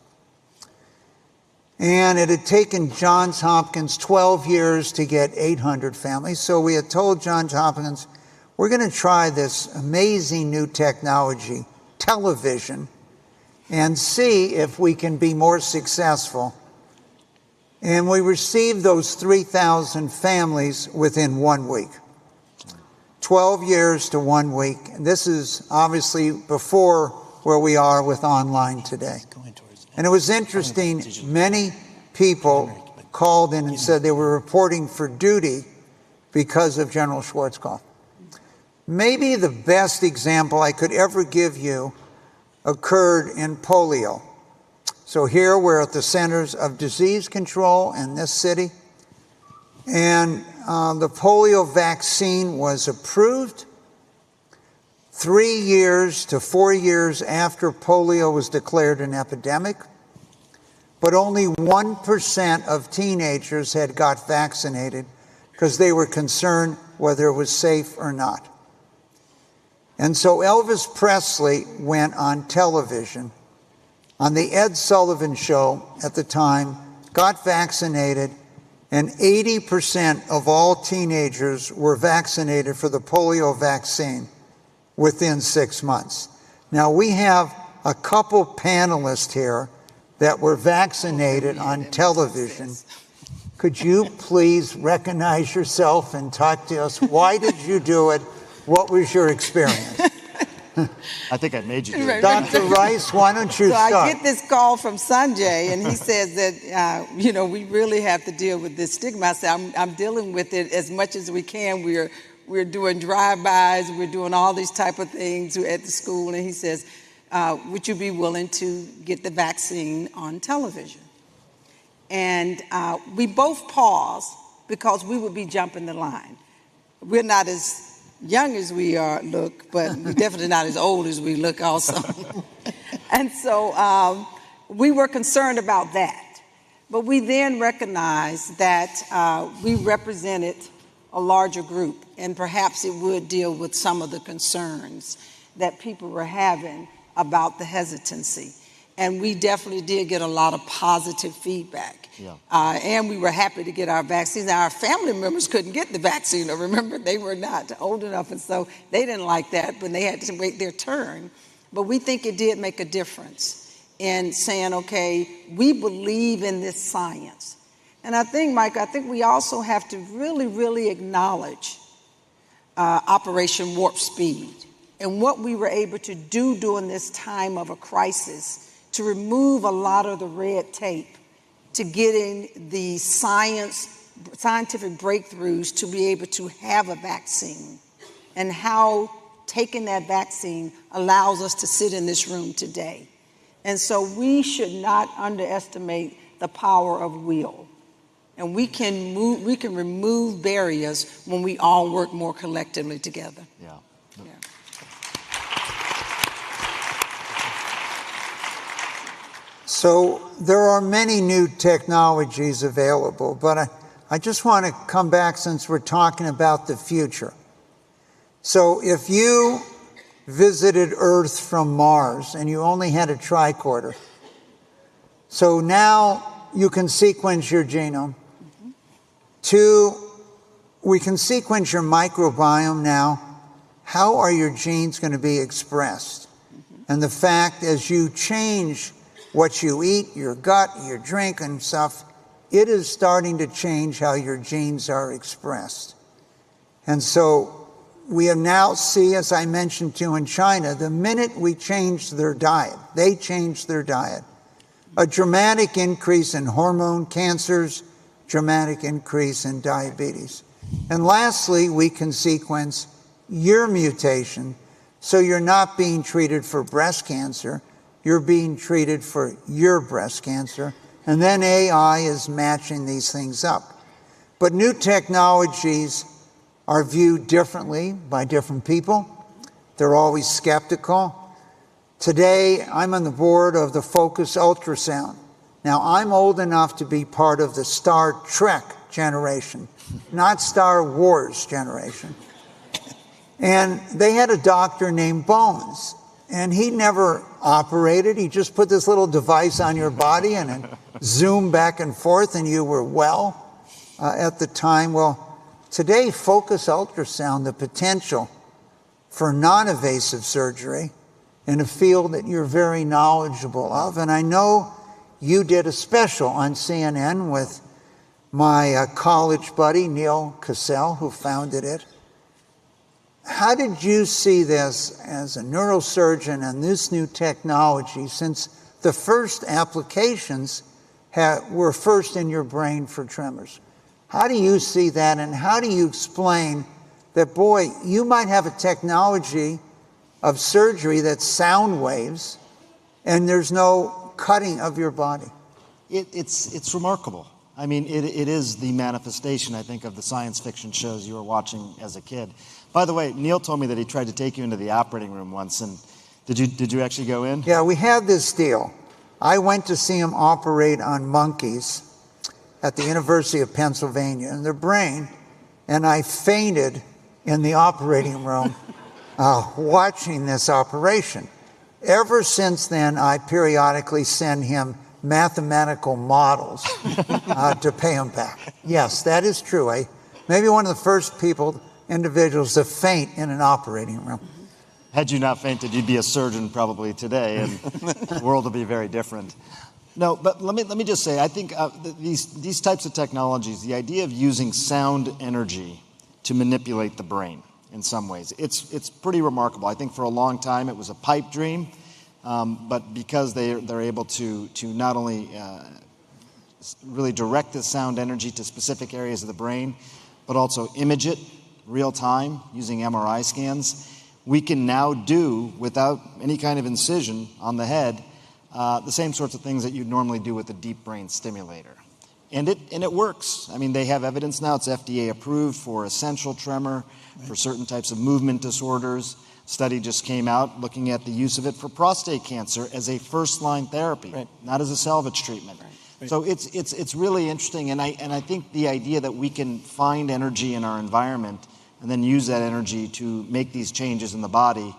Speaker 10: And it had taken Johns Hopkins 12 years to get 800 families. So we had told Johns Hopkins, we're going to try this amazing new technology, television, and see if we can be more successful. And we received those 3,000 families within 1 week. 12 years to 1 week. And this is obviously before where we are with online today. And it was interesting, many people called in and said they were reporting for duty because of General Schwarzkopf. Maybe the best example I could ever give you occurred in polio. So here we're at the Centers of Disease Control in this city, and the polio vaccine was approved 3 years to 4 years after polio was declared an epidemic, but only 1% of teenagers had got vaccinated because they were concerned whether it was safe or not. And so Elvis Presley went on television on the Ed Sullivan Show at the time, got vaccinated, and 80% of all teenagers were vaccinated for the polio vaccine within 6 months. Now, we have a couple panelists here that were vaccinated on television. Could you please recognize yourself and talk to us? Why did you do it? What was your experience?
Speaker 19: I think I made you do it.
Speaker 10: Dr. Rice, why don't you start?
Speaker 1: I get this call from Sanjay, and he says that, we really have to deal with this stigma. I said, I'm dealing with it as much as we can. We're doing drive-bys. We're doing all these type of things at the school. And he says, would you be willing to get the vaccine on television? And we both paused because we would be jumping the line. We're not as young as we look, but we're definitely not as old as we look also. And so we were concerned about that. But we then recognized that we represented a larger group, and perhaps it would deal with some of the concerns that people were having about the hesitancy. And we definitely did get a lot of positive feedback. Yeah. And we were happy to get our vaccines. Now, our family members couldn't get the vaccine. Remember, they were not old enough, and so they didn't like that, but they had to wait their turn. But we think it did make a difference in saying, okay, we believe in this science. And I think, Mike, we also have to really, really acknowledge Operation Warp Speed and what we were able to do during this time of a crisis to remove a lot of the red tape, to getting the scientific breakthroughs to be able to have a vaccine, and how taking that vaccine allows us to sit in this room today. And so we should not underestimate the power of will. And we can remove barriers when we all work more collectively together.
Speaker 19: Yeah.
Speaker 10: So there are many new technologies available, but I just want to come back since we're talking about the future. So if you visited Earth from Mars and you only had a tricorder, so now you can sequence your genome. Mm-hmm. 2, we can sequence your microbiome now. How are your genes going to be expressed? Mm-hmm. And the fact as you change what you eat, your gut, your drink and stuff, it is starting to change how your genes are expressed. And so we have now see, as I mentioned to you in China, the minute we changed their diet, they changed their diet, a dramatic increase in hormone cancers, dramatic increase in diabetes. And lastly, we can sequence your mutation, so you're not being treated for breast cancer, you're being treated for your breast cancer, and then AI is matching these things up. But new technologies are viewed differently by different people. They're always skeptical. Today, I'm on the board of the Focus Ultrasound. Now, I'm old enough to be part of the Star Trek generation, not Star Wars generation. And they had a doctor named Bones, and he never operated. He just put this little device on your body and then zoomed back and forth, and you were well at the time. Well, today, Focus Ultrasound, the potential for non-invasive surgery in a field that you're very knowledgeable of. And I know you did a special on CNN with my college buddy, Neil Cassell, who founded it. How did you see this as a neurosurgeon and this new technology, since the first applications were first in your brain for tremors? How do you see that, and how do you explain that, boy, you might have a technology of surgery that's sound waves and there's no cutting of your body?
Speaker 19: It's remarkable. I mean, it is the manifestation, I think, of the science fiction shows you were watching as a kid. By the way, Neil told me that he tried to take you into the operating room once, and did you actually go in?
Speaker 10: Yeah, we had this deal. I went to see him operate on monkeys at the University of Pennsylvania in their brain, and I fainted in the operating room watching this operation. Ever since then, I periodically send him mathematical models to pay him back. Yes, that is true. Maybe one of the first individuals to faint in an operating room.
Speaker 19: Had you not fainted, you'd be a surgeon probably today, and the world would be very different. No, but let me just say, I think these types of technologies, the idea of using sound energy to manipulate the brain in some ways, it's pretty remarkable. I think for a long time it was a pipe dream, but because they're able to not only really direct the sound energy to specific areas of the brain, but also image it real time using MRI scans, we can now do, without any kind of incision on the head, the same sorts of things that you'd normally do with a deep brain stimulator. And it works. I mean, they have evidence now. It's FDA approved for essential tremor, for certain types of movement disorders. Study just came out looking at the use of it for prostate cancer as a first-line therapy, not as a salvage treatment. So it's really interesting, and I think the idea that we can find energy in our environment and then use that energy to make these changes in the body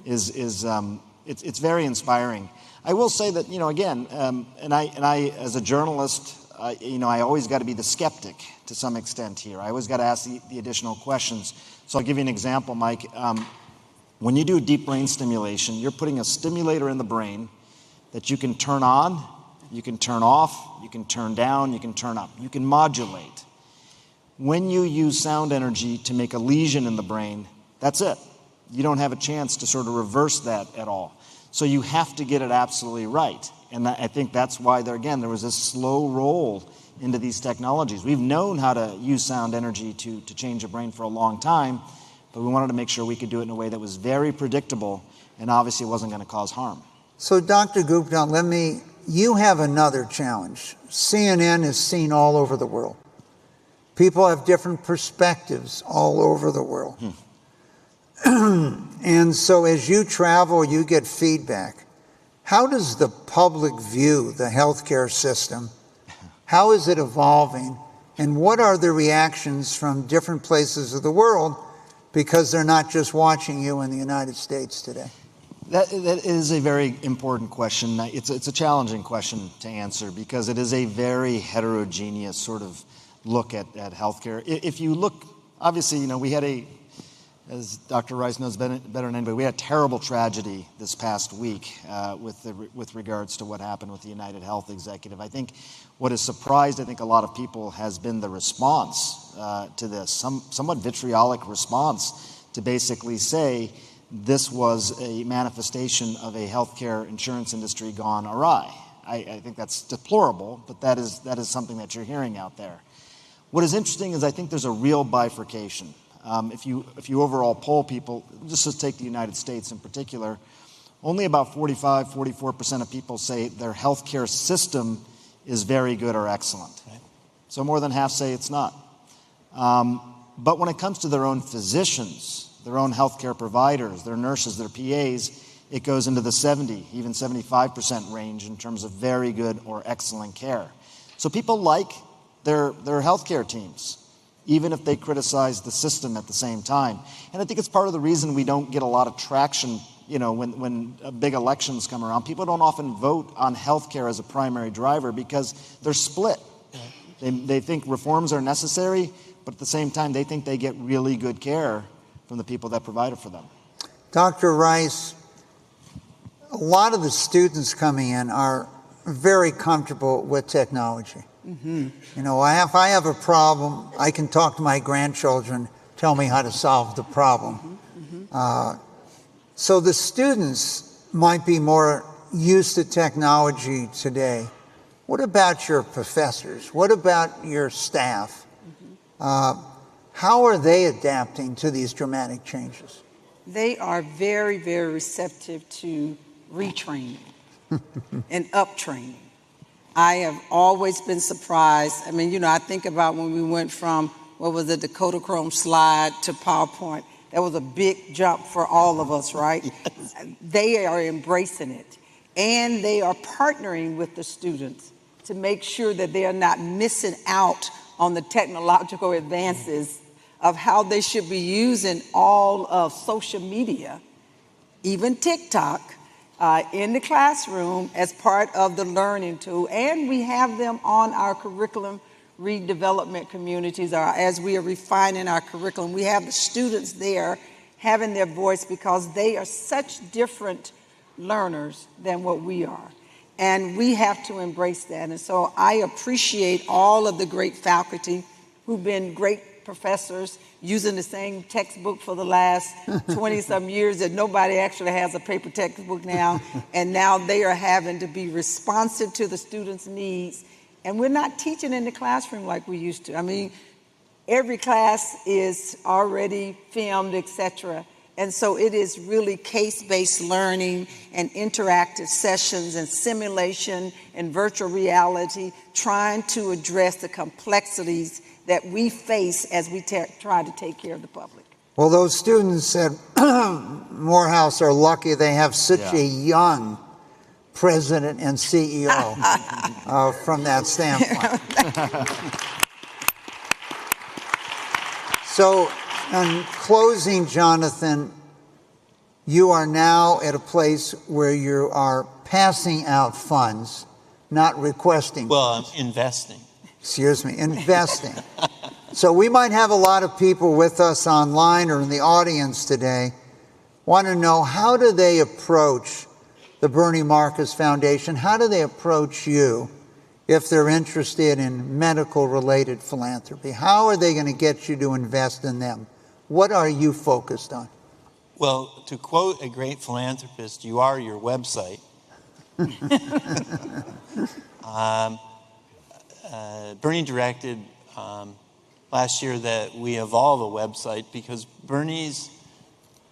Speaker 19: it's very inspiring. I will say that, again, and I as a journalist, I always got to be the skeptic to some extent here. I always got to ask the additional questions. So I'll give you an example, Mike. When you do deep brain stimulation, you're putting a stimulator in the brain that you can turn on, you can turn off, you can turn down, you can turn up, you can modulate. When you use sound energy to make a lesion in the brain, that's it. You don't have a chance to sort of reverse that at all. So you have to get it absolutely right. And I think that's why there was this slow roll into these technologies. We've known how to use sound energy to change a brain for a long time, but we wanted to make sure we could do it in a way that was very predictable and obviously wasn't going to cause harm.
Speaker 10: So Dr. Gupta, you have another challenge. CNN is seen all over the world. People have different perspectives all over the world. And so as you travel, you get feedback. How does the public view the healthcare system? How is it evolving? And what are the reactions from different places of the world, because they're not just watching you in the United States today?
Speaker 19: That is a very important question. It's a challenging question to answer because it is a very heterogeneous sort of look at healthcare. If you look, obviously, we had as Dr. Rice knows better than anybody, we had a terrible tragedy this past week with regards to what happened with the United Health executive. I think what has surprised, a lot of people has been the response to this, somewhat vitriolic response to basically say this was a manifestation of a healthcare insurance industry gone awry. I think that's deplorable, but that is something that you're hearing out there. What is interesting is I think there's a real bifurcation. If you overall poll people, just to take the United States in particular, only about 44% of people say their healthcare system is very good or excellent. Right. So more than half say it's not. But when it comes to their own physicians, their own healthcare providers, their nurses, their PAs, it goes into the 70, even 75% range in terms of very good or excellent care. So people like their healthcare teams, even if they criticize the system at the same time. And I think it's part of the reason we don't get a lot of traction, when big elections come around. People don't often vote on healthcare as a primary driver because they're split. They think reforms are necessary, but at the same time, they think they get really good care from the people that provide it for them.
Speaker 10: Dr. Rice, a lot of the students coming in are very comfortable with technology. Mm-hmm. If I have a problem, I can talk to my grandchildren, tell me how to solve the problem. Mm-hmm. So the students might be more used to technology today. What about your professors? What about your staff? Mm-hmm. How are they adapting to these dramatic changes?
Speaker 1: They are very, very receptive to retraining and uptraining. I have always been surprised. I think about when we went from, the Kodachrome slide to PowerPoint. That was a big jump for all of us, right? Yes. They are embracing it. And they are partnering with the students to make sure that they are not missing out on the technological advances of how they should be using all of social media, even TikTok, in the classroom as part of the learning tool. And we have them on our curriculum redevelopment communities, or as we are refining our curriculum. We have the students there having their voice because they are such different learners than what we are. And we have to embrace that. And so I appreciate all of the great faculty who've been great professors using the same textbook for the last 20-some years that nobody actually has a paper textbook now. And now they are having to be responsive to the students' needs. And we're not teaching in the classroom like we used to. Every class is already filmed, etc. And so it is really case-based learning and interactive sessions and simulation and virtual reality, trying to address the complexities that we face as we try to take care of the public.
Speaker 10: Well, those students at Morehouse are lucky they have such a young president and CEO from that standpoint. So, in closing, Jonathan, you are now at a place where you are passing out funds, not requesting.
Speaker 3: Well, I'm investing.
Speaker 10: Excuse me, investing. So we might have a lot of people with us online or in the audience today want to know, how do they approach the Bernie Marcus Foundation? How do they approach you if they're interested in medical-related philanthropy? How are they going to get you to invest in them? What are you focused on?
Speaker 3: Well, to quote a great philanthropist, you are your website. Bernie directed last year that we evolve a website because Bernie's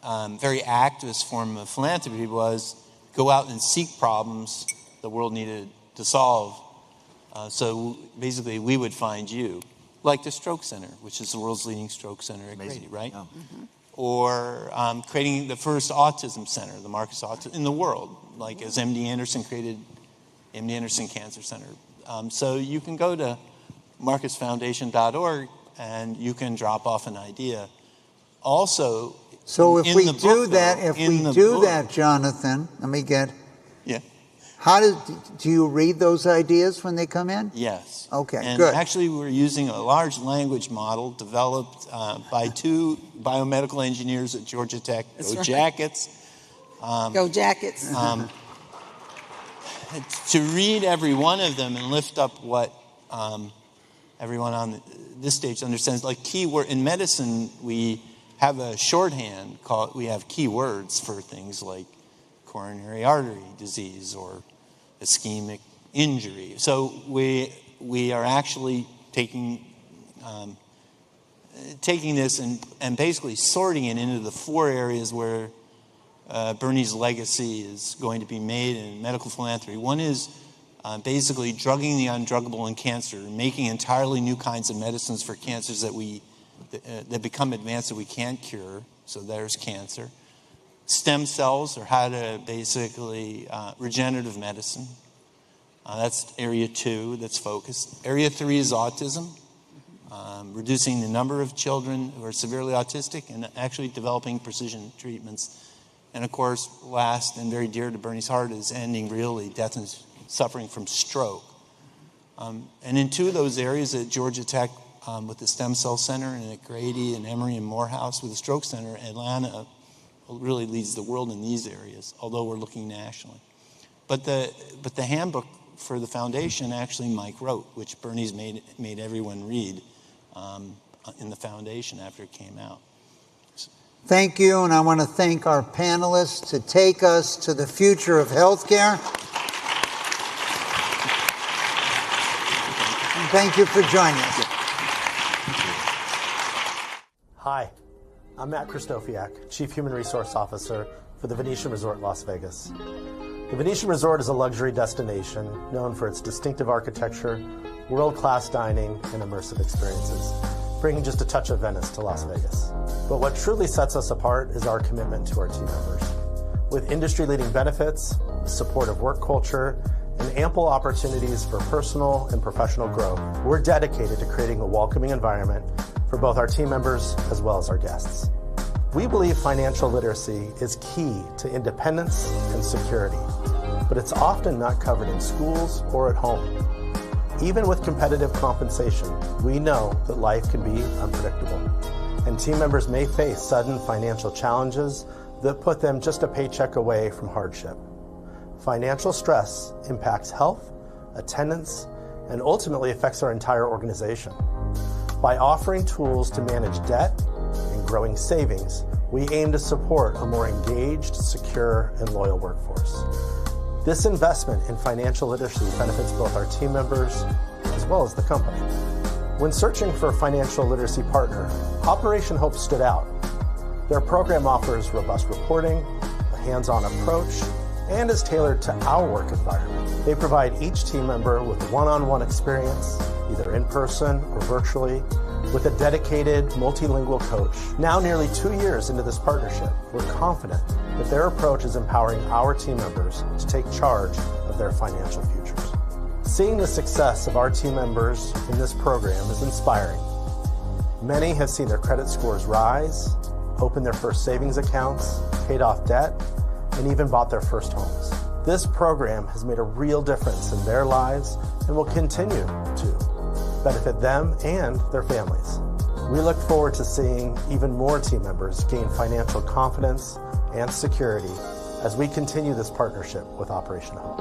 Speaker 3: very activist form of philanthropy was go out and seek problems the world needed to solve. So basically, we would find you, like the Stroke Center, which is the world's leading stroke center at Grady, right? Yeah. Mm-hmm. Or creating the first autism center, the Marcus Autism, in the world, like as MD Anderson created MD Anderson Cancer Center. So you can go to marcusfoundation.org and you can drop off an idea. Also,
Speaker 10: so if we do that, Jonathan, let me get.
Speaker 3: Yeah.
Speaker 10: Do you read those ideas when they come in?
Speaker 3: Yes.
Speaker 10: Okay,
Speaker 3: and
Speaker 10: good.
Speaker 3: Actually, we're using a large language model developed by 2 biomedical engineers at Georgia Tech.
Speaker 1: That's
Speaker 3: Go
Speaker 1: right.
Speaker 3: Jackets.
Speaker 1: Go Jackets.
Speaker 3: To read every one of them and lift up what everyone on this stage understands. Like keyword in medicine, we have a shorthand called. We have keywords for things like coronary artery disease or ischemic injury. So we are actually taking this and basically sorting it into the 4 areas where Bernie's legacy is going to be made in medical philanthropy. One is basically drugging the undruggable in cancer, making entirely new kinds of medicines for cancers that become advanced that we can't cure. So there's cancer. Stem cells, or how to basically regenerative medicine. That's area 2 that's focused. Area 3 is autism, reducing the number of children who are severely autistic and actually developing precision treatments. And of course, last and very dear to Bernie's heart is ending really death and suffering from stroke. And in 2 of those areas at Georgia Tech with the Stem Cell Center and at Grady and Emory and Morehouse with the Stroke Center, Atlanta really leads the world in these areas, although we're looking nationally. But the handbook for the foundation actually Mike wrote, which Bernie's made everyone read in the foundation after it came out.
Speaker 10: Thank you, and I want to thank our panelists to take us to the future of healthcare. And thank you for joining us.
Speaker 2: Hi, I'm Matt Christofiak, Chief Human Resource Officer for the Venetian Resort Las Vegas. The Venetian Resort is a luxury destination known for its distinctive architecture, world-class dining, and immersive experiences, bringing just a touch of Venice to Las Vegas. But what truly sets us apart is our commitment to our team members. With industry-leading benefits, a supportive work culture, and ample opportunities for personal and professional growth, we're dedicated to creating a welcoming environment for both our team members as well as our guests. We believe financial literacy is key to independence and security, but it's often not covered in schools or at home. Even with competitive compensation, we know that life can be unpredictable, and team members may face sudden financial challenges that put them just a paycheck away from hardship. Financial stress impacts health, attendance, and ultimately affects our entire organization. By offering tools to manage debt and growing savings, we aim to support a more engaged, secure, and loyal workforce. This investment in financial literacy benefits both our team members as well as the company. When searching for a financial literacy partner, Operation Hope stood out. Their program offers robust reporting, a hands-on approach, and is tailored to our work environment. They provide each team member with one-on-one experience, either in person or virtually, with a dedicated multilingual coach. Now, nearly 2 years into this partnership, we're confident that their approach is empowering our team members to take charge of their financial futures. Seeing the success of our team members in this program is inspiring. Many have seen their credit scores rise, opened their first savings accounts, paid off debt, and even bought their first homes. This program has made a real difference in their lives and will continue to benefit them and their families. We look forward to seeing even more team members gain financial confidence and security as we continue this partnership with Operation Hope.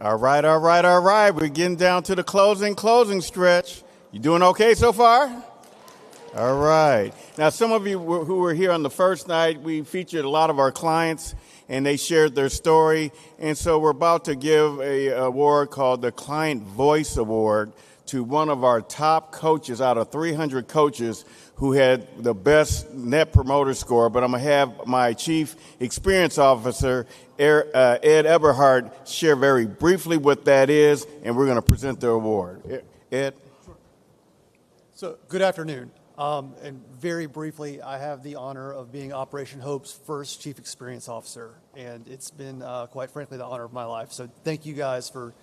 Speaker 20: All right. We're getting down to the closing stretch. You doing okay so far? All right. Now, some of you who were here on the first night, we featured a lot of our clients, and they shared their story. And so we're about to give an award called the Client Voice Award to one of our top coaches out of 300 coaches who had the best Net Promoter Score. But I'm going to have my Chief Experience Officer, Ed Eberhardt, share very briefly what that is, and we're going to present the award. Ed?
Speaker 21: So, good afternoon. And very briefly, I have the honor of being Operation Hope's first Chief Experience Officer, and it's been, quite frankly, the honor of my life. So thank you guys for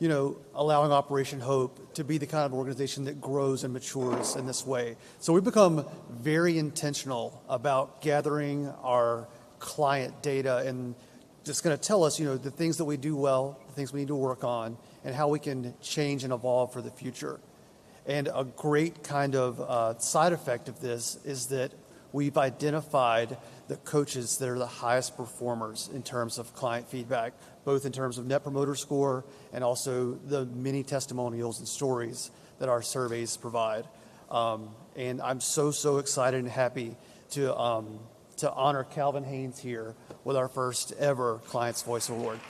Speaker 21: allowing Operation Hope to be the kind of organization that grows and matures in this way. So we've become very intentional about gathering our client data and just going to tell us, the things that we do well, the things we need to work on, and how we can change and evolve for the future. And a great kind of side effect of this is that we've identified the coaches that are the highest performers in terms of client feedback, both in terms of Net Promoter Score and also the many testimonials and stories that our surveys provide. And I'm so excited and happy to honor Calvin Haynes here with our first ever Client's Voice Award.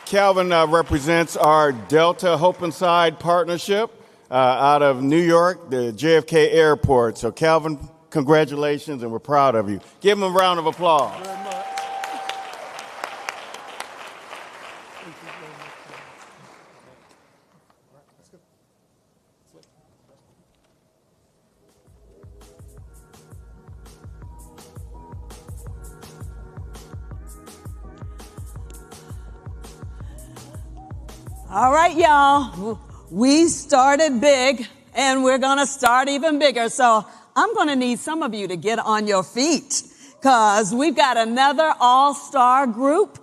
Speaker 20: Calvin represents our Delta Hope Inside partnership out of New York, the JFK Airport. So Calvin, congratulations, and we're proud of you. Give him a round of applause.
Speaker 9: All right, y'all. We started big, and we're going to start even bigger. So I'm going to need some of you to get on your feet because we've got another all-star group.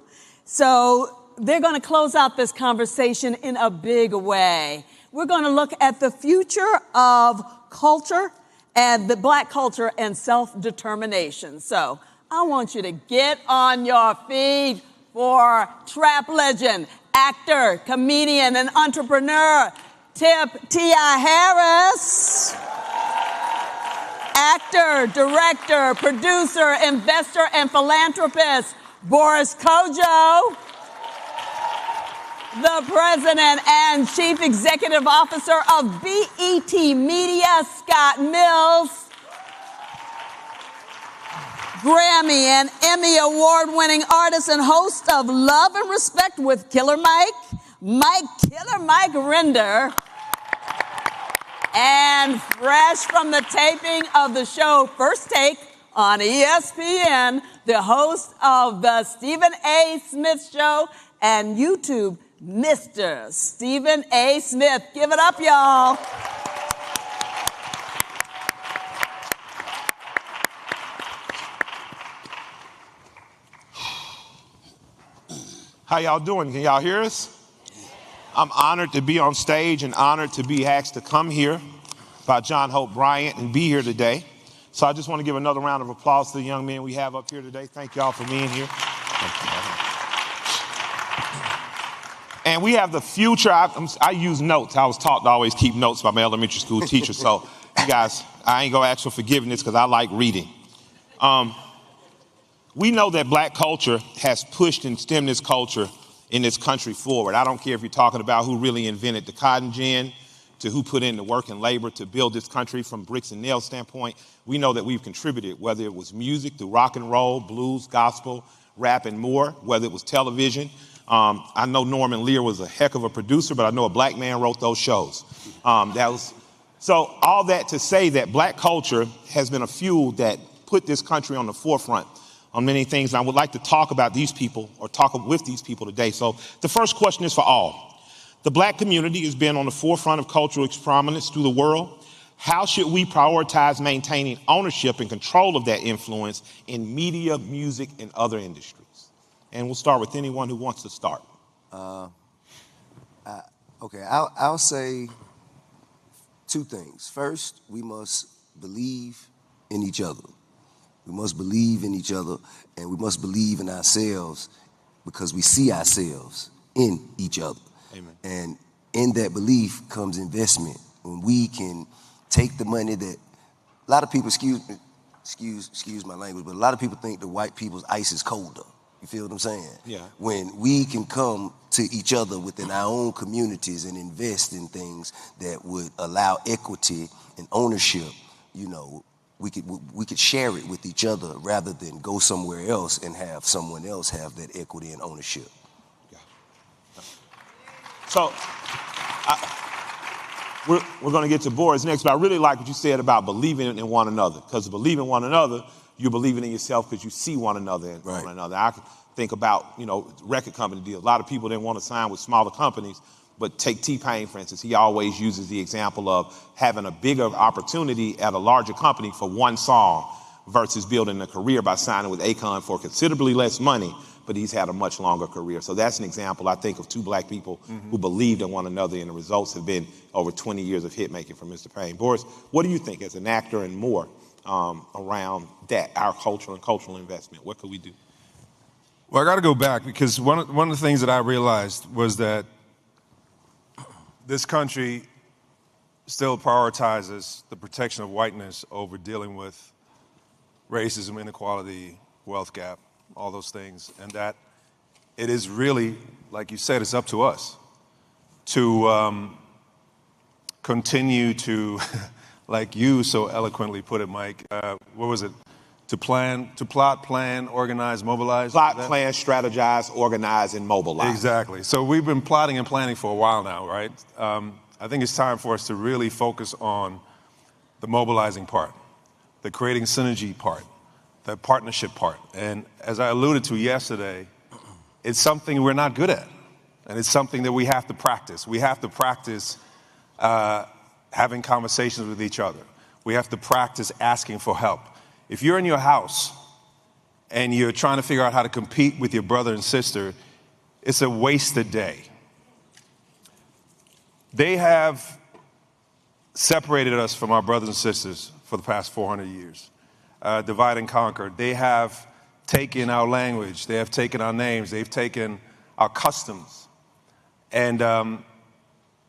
Speaker 9: So they're going to close out this conversation in a big way. We're going to look at the future of culture and the Black culture and self-determination. So I want you to get on your feet for trap legend, actor, comedian, and entrepreneur, T.I. Harris. Actor, director, producer, investor, and philanthropist, Boris Kojo. The president and chief executive officer of BET Media, Scott Mills. Grammy and Emmy award-winning artist and host of Love and Respect with Killer Mike Rinder. And fresh from the taping of the show First Take on ESPN, the host of the Stephen A. Smith Show and YouTube, Mr. Stephen A. Smith. Give it up, y'all.
Speaker 5: How y'all doing? Can y'all hear us? I'm honored to be on stage and honored to be asked to come here by John Hope Bryant and be here today. So I just want to give another round of applause to the young men we have up here today. Thank y'all for being here. And we have the future. I use notes. I was taught to always keep notes by my elementary school teacher. So you guys, I ain't going to ask for forgiveness because I like reading. We know that Black culture has pushed and stemmed this culture in this country forward. I don't care if you're talking about who really invented the cotton gin, to who put in the work and labor to build this country from bricks and nails standpoint. We know that we've contributed, whether it was music through rock and roll, blues, gospel, rap, and more, whether it was television. I know Norman Lear was a heck of a producer, but I know a Black man wrote those shows. So all that to say that Black culture has been a fuel that put this country on the forefront on many things. And I would like to talk about these people or talk with these people today. So the first question is for all. The Black community has been on the forefront of cultural prominence through the world. How should we prioritize maintaining ownership and control of that influence in media, music, and other industries? And we'll start with anyone who wants to start.
Speaker 6: Okay, I'll say two things. First, we must believe in each other. We must believe in each other, and we must believe in ourselves because we see ourselves in each other.
Speaker 5: Amen.
Speaker 6: And in that belief comes investment. When we can take the money that a lot of people, excuse my language, but a lot of people think the white people's ice is colder. You feel what I'm saying?
Speaker 5: Yeah.
Speaker 6: When we can come to each other within our own communities and invest in things that would allow equity and ownership, you know, we could share it with each other rather than go somewhere else and have someone else have that equity and ownership.
Speaker 5: Yeah. So we're going to get to Boris next, but I really like what you said about believing in one another, because to believe in one another you're believing in yourself because you see one another and one another. I think about, record company deals. A lot of people didn't want to sign with smaller companies, but take T-Pain, for instance. He always uses the example of having a bigger opportunity at a larger company for one song versus building a career by signing with Akon for considerably less money, but he's had a much longer career. So that's an example, I think, of two black people who believed in one another, and the results have been over 20 years of hit making from Mr. Payne. Boris, what do you think as an actor and more around that, our culture and cultural investment? What could we do?
Speaker 7: Well, I got to go back because one of the things that I realized was that this country still prioritizes the protection of whiteness over dealing with racism, inequality, wealth gap, all those things, and that it is really, like you said, it's up to us to continue to, like you so eloquently put it, Mike, what was it? To plot, plan, organize, mobilize?
Speaker 5: Plot, plan, strategize, organize, and mobilize.
Speaker 7: Exactly. So we've been plotting and planning for a while now, right? I think it's time for us to really focus on the mobilizing part, the creating synergy part, the partnership part. And as I alluded to yesterday, it's something we're not good at. And it's something that we have to practice. We have to practice having conversations with each other. We have to practice asking for help. If you're in your house and you're trying to figure out how to compete with your brother and sister, it's a wasted day. They have separated us from our brothers and sisters for the past 400 years, divide and conquer. They have taken our language. They have taken our names. They've taken our customs. And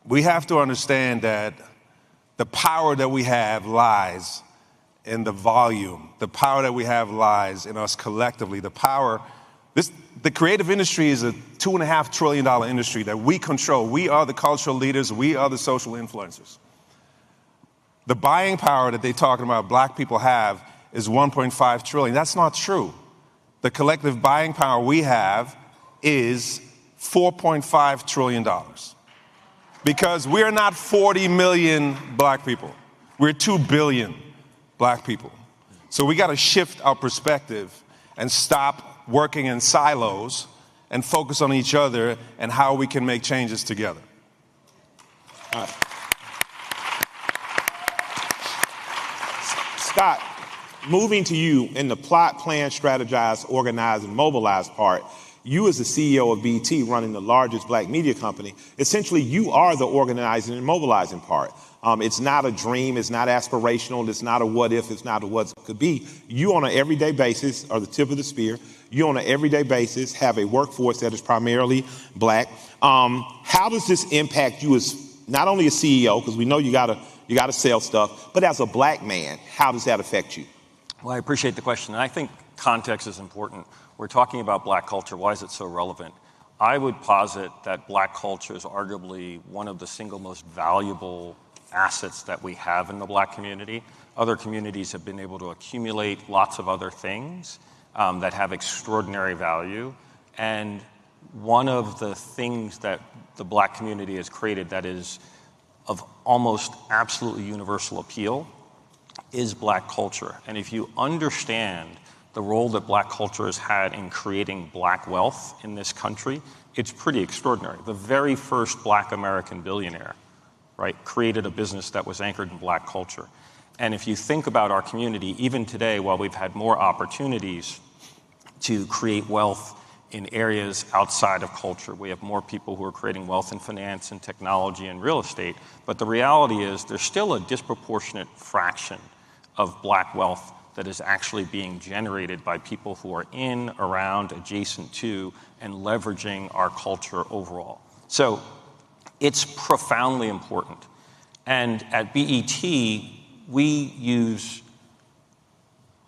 Speaker 7: we have to understand that the power that we have lies in the volume. The power that we have lies in us collectively. The creative industry is a $2.5 trillion industry that we control. We are the cultural leaders. We are the social influencers. The buying power that they're talking about black people have is 1.5 trillion. That's not true. The collective buying power we have is $4.5 trillion. Because we're not 40 million black people. We're 2 billion black people. So we got to shift our perspective and stop working in silos and focus on each other and how we can make changes together.
Speaker 5: All right. Scott, moving to you in the plot, plan, strategize, organize, and mobilize part, you as the CEO of BET running the largest black media company, essentially you are the organizing and mobilizing part. It's not a dream, it's not aspirational, it's not a what if, it's not a what could be. You on an everyday basis are the tip of the spear. You on an everyday basis have a workforce that is primarily black. How does this impact you as not only a CEO, because we know you gotta sell stuff, but as a black man, how does that affect you?
Speaker 12: Well, I appreciate the question. And I think context is important. We're talking about black culture. Why is it so relevant? I would posit that black culture is arguably one of the single most valuable assets that we have in the black community. Other communities have been able to accumulate lots of other things that have extraordinary value. And one of the things that the black community has created that is of almost absolutely universal appeal is black culture. And if you understand the role that black culture has had in creating black wealth in this country, it's pretty extraordinary. The very first black American billionaire, right, created a business that was anchored in black culture. And if you think about our community, even today, while we've had more opportunities to create wealth in areas outside of culture, we have more people who are creating wealth in finance and technology and real estate. But the reality is there's still a disproportionate fraction of black wealth that is actually being generated by people who are in, around, adjacent to, and leveraging our culture overall. So it's profoundly important. And at BET, we use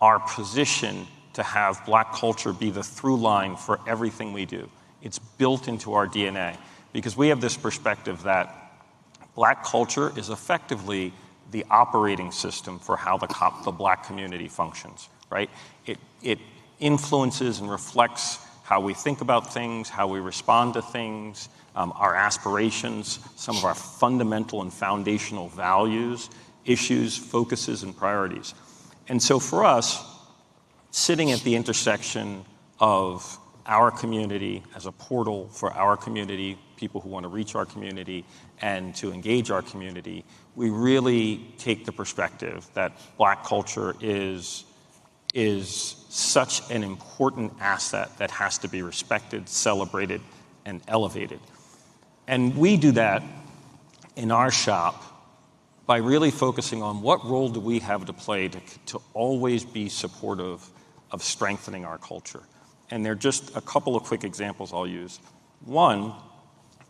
Speaker 12: our position to have black culture be the through line for everything we do. It's built into our DNA because we have this perspective that black culture is effectively the operating system for how the black community functions, right? It influences and reflects how we think about things, how we respond to things, our aspirations, some of our fundamental and foundational values, issues, focuses, and priorities. And so for us, sitting at the intersection of our community as a portal for our community, people who want to reach our community and to engage our community, we really take the perspective that Black culture is such an important asset that has to be respected, celebrated, and elevated. And we do that in our shop by really focusing on what role do we have to play to always be supportive of strengthening our culture. And there are just a couple of quick examples I'll use. One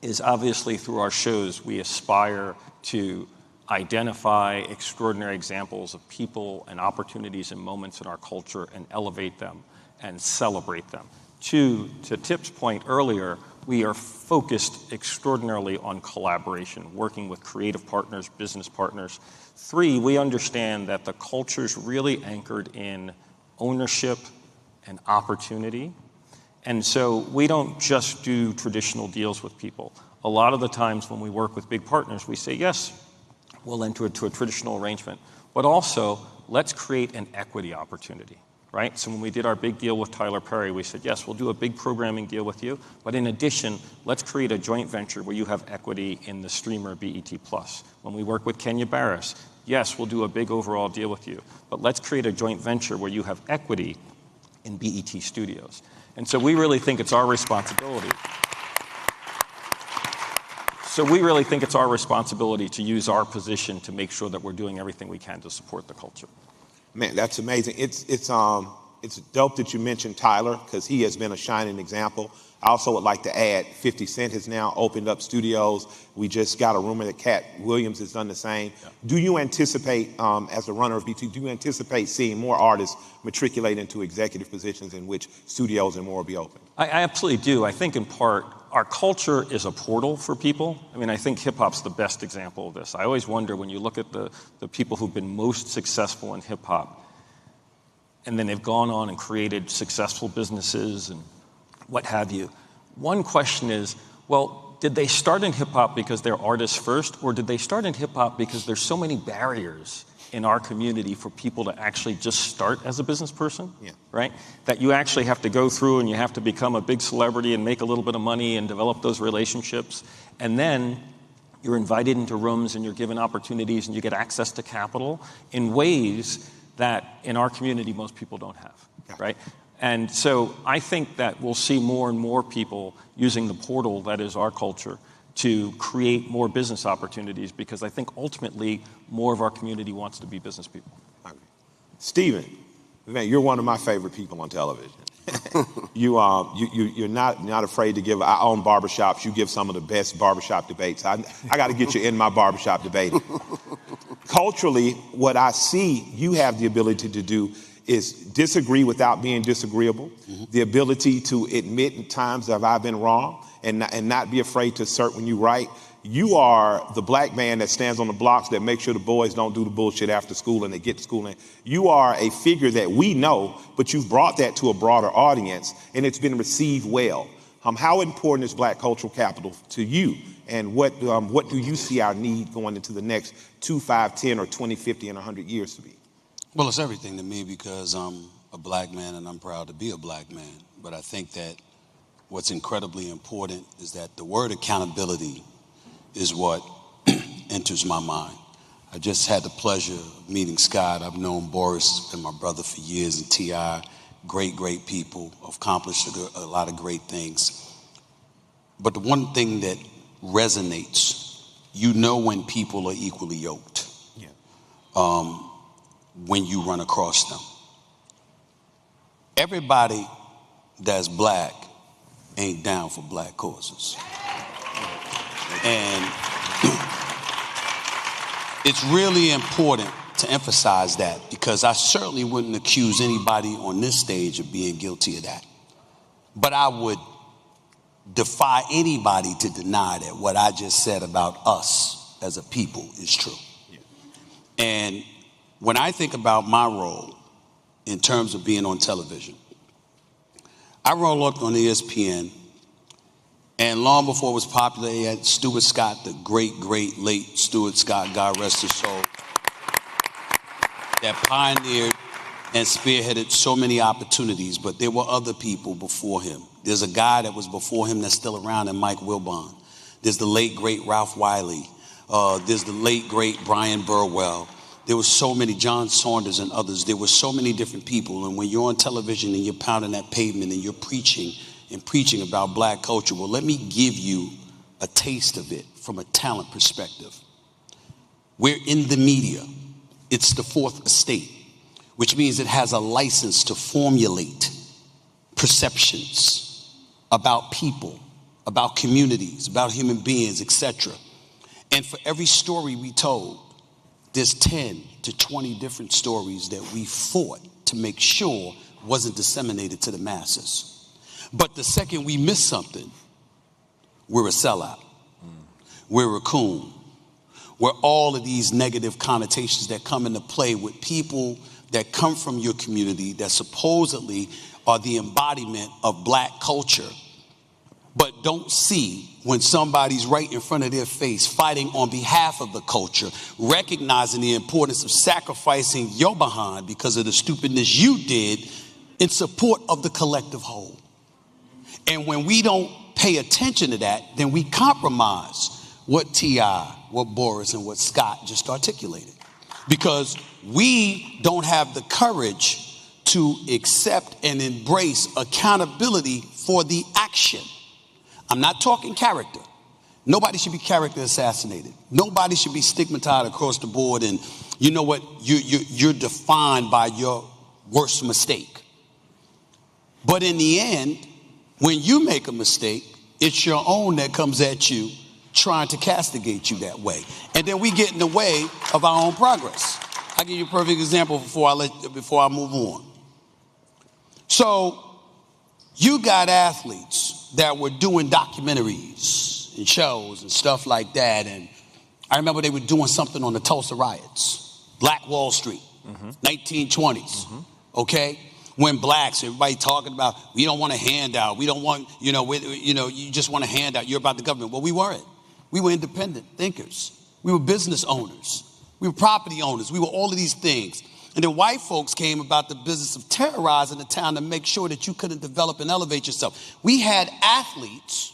Speaker 12: is obviously through our shows, we aspire to identify extraordinary examples of people and opportunities and moments in our culture and elevate them and celebrate them. Two, to Tip's point earlier, we are focused extraordinarily on collaboration, working with creative partners, business partners. Three, we understand that the culture's really anchored in ownership and opportunity. And so we don't just do traditional deals with people. A lot of the times when we work with big partners, we say, yes, we'll enter into a traditional arrangement, but also let's create an equity opportunity, right? So when we did our big deal with Tyler Perry, we said, yes, we'll do a big programming deal with you, but in addition, let's create a joint venture where you have equity in the streamer BET+. When we work with Kenya Barris, yes, we'll do a big overall deal with you, but let's create a joint venture where you have equity in BET Studios. And so we really think it's our responsibility. To use our position to make sure that we're doing everything we can to support the culture.
Speaker 5: Man, that's amazing. It's dope that you mentioned Tyler, because he has been a shining example. I also would like to add 50 Cent has now opened up studios. We just got a rumor that Cat Williams has done the same. Yeah. Do you anticipate, as a runner of BT, do you anticipate seeing more artists matriculate into executive positions in which studios and more will be open?
Speaker 12: I absolutely do. I think in part, our culture is a portal for people. I mean, I think hip-hop's the best example of this. I always wonder when you look at the people who've been most successful in hip-hop, and then they've gone on and created successful businesses and what have you. One question is, well, did they start in hip-hop because they're artists first, or did they start in hip-hop because there's so many barriers in our community for people to actually just start as a business person, right? That you actually have to go through and you have to become a big celebrity and make a little bit of money and develop those relationships. And then you're invited into rooms and you're given opportunities and you get access to capital in ways that in our community most people don't have, right? And so I think that we'll see more and more people using the portal that is our culture to create more business opportunities, because I think ultimately more of our community wants to be business people.
Speaker 5: Stephen, man, you're one of my favorite people on television. You're not afraid to give. I own barbershops. You give some of the best barbershop debates. I got to get you in my barbershop debating. Culturally, what I see you have the ability to do is disagree without being disagreeable, the ability to admit in times that I've been wrong and not be afraid to assert when you're right. You are the black man that stands on the blocks that makes sure the boys don't do the bullshit after school and they get to school. And you are a figure that we know, but you've brought that to a broader audience and it's been received well. How important is Black cultural capital to you? And what do you see our need going into the next 2, 5, 10, or 20, 50, and 100 years to be?
Speaker 11: Well, it's everything to me because I'm a black man and I'm proud to be a black man. But I think that what's incredibly important is that the word accountability is what enters my mind. I just had the pleasure of meeting Scott. I've known Boris and my brother for years, and T.I., great people, accomplished a lot of great things. But the one thing that resonates, you know when people are equally yoked. When you run across them. Everybody that's black ain't down for black causes. And it's really important to emphasize that, because I certainly wouldn't accuse anybody on this stage of being guilty of that. But I would defy anybody to deny that what I just said about us as a people is true. And when I think about my role in terms of being on television, I roll up on ESPN, and long before it was popular, they had Stuart Scott, the great late Stuart Scott, God rest his soul, that pioneered and spearheaded so many opportunities, but there were other people before him. There's a guy that was before him that's still around, and Mike Wilbon. There's the late, great Ralph Wiley. There's the late, great Brian Burwell. There were so many, John Saunders and others. There were so many different people. And when you're on television and you're pounding that pavement and you're preaching about black culture, well, let me give you a taste of it from a talent perspective. We're in the media. It's the fourth estate, which means it has a license to formulate perceptions about people, about communities, about human beings, etc. And for every story we told, there's 10 to 20 different stories that we fought to make sure wasn't disseminated to the masses. But the second we miss something, we're a sellout. We're a coon. We're all of these negative connotations that come into play with people that come from your community that supposedly are the embodiment of black culture, but don't see when somebody's right in front of their face fighting on behalf of the culture, recognizing the importance of sacrificing your behind because of the stupidness you did in support of the collective whole. And when we don't pay attention to that, then we compromise what T.I., what Boris, and what Scott just articulated. Because we don't have the courage to accept and embrace accountability for the action. I'm not talking character. Nobody should be character assassinated. Nobody should be stigmatized across the board. And you know what? You're defined by your worst mistake. But in the end, when you make a mistake, it's your own that comes at you trying to castigate you that way. And then we get in the way of our own progress. I'll give you a perfect example before I move on. So you got athletes that were doing documentaries and shows and stuff like that. And I remember they were doing something on the Tulsa riots, Black Wall Street, 1920s, okay? When blacks, everybody talking about, we don't want a handout. We don't want, you just want a handout. You're about the government. Well, we weren't. We were independent thinkers. We were business owners. We were property owners. We were all of these things. And then white folks came about the business of terrorizing the town to make sure that you couldn't develop and elevate yourself. We had athletes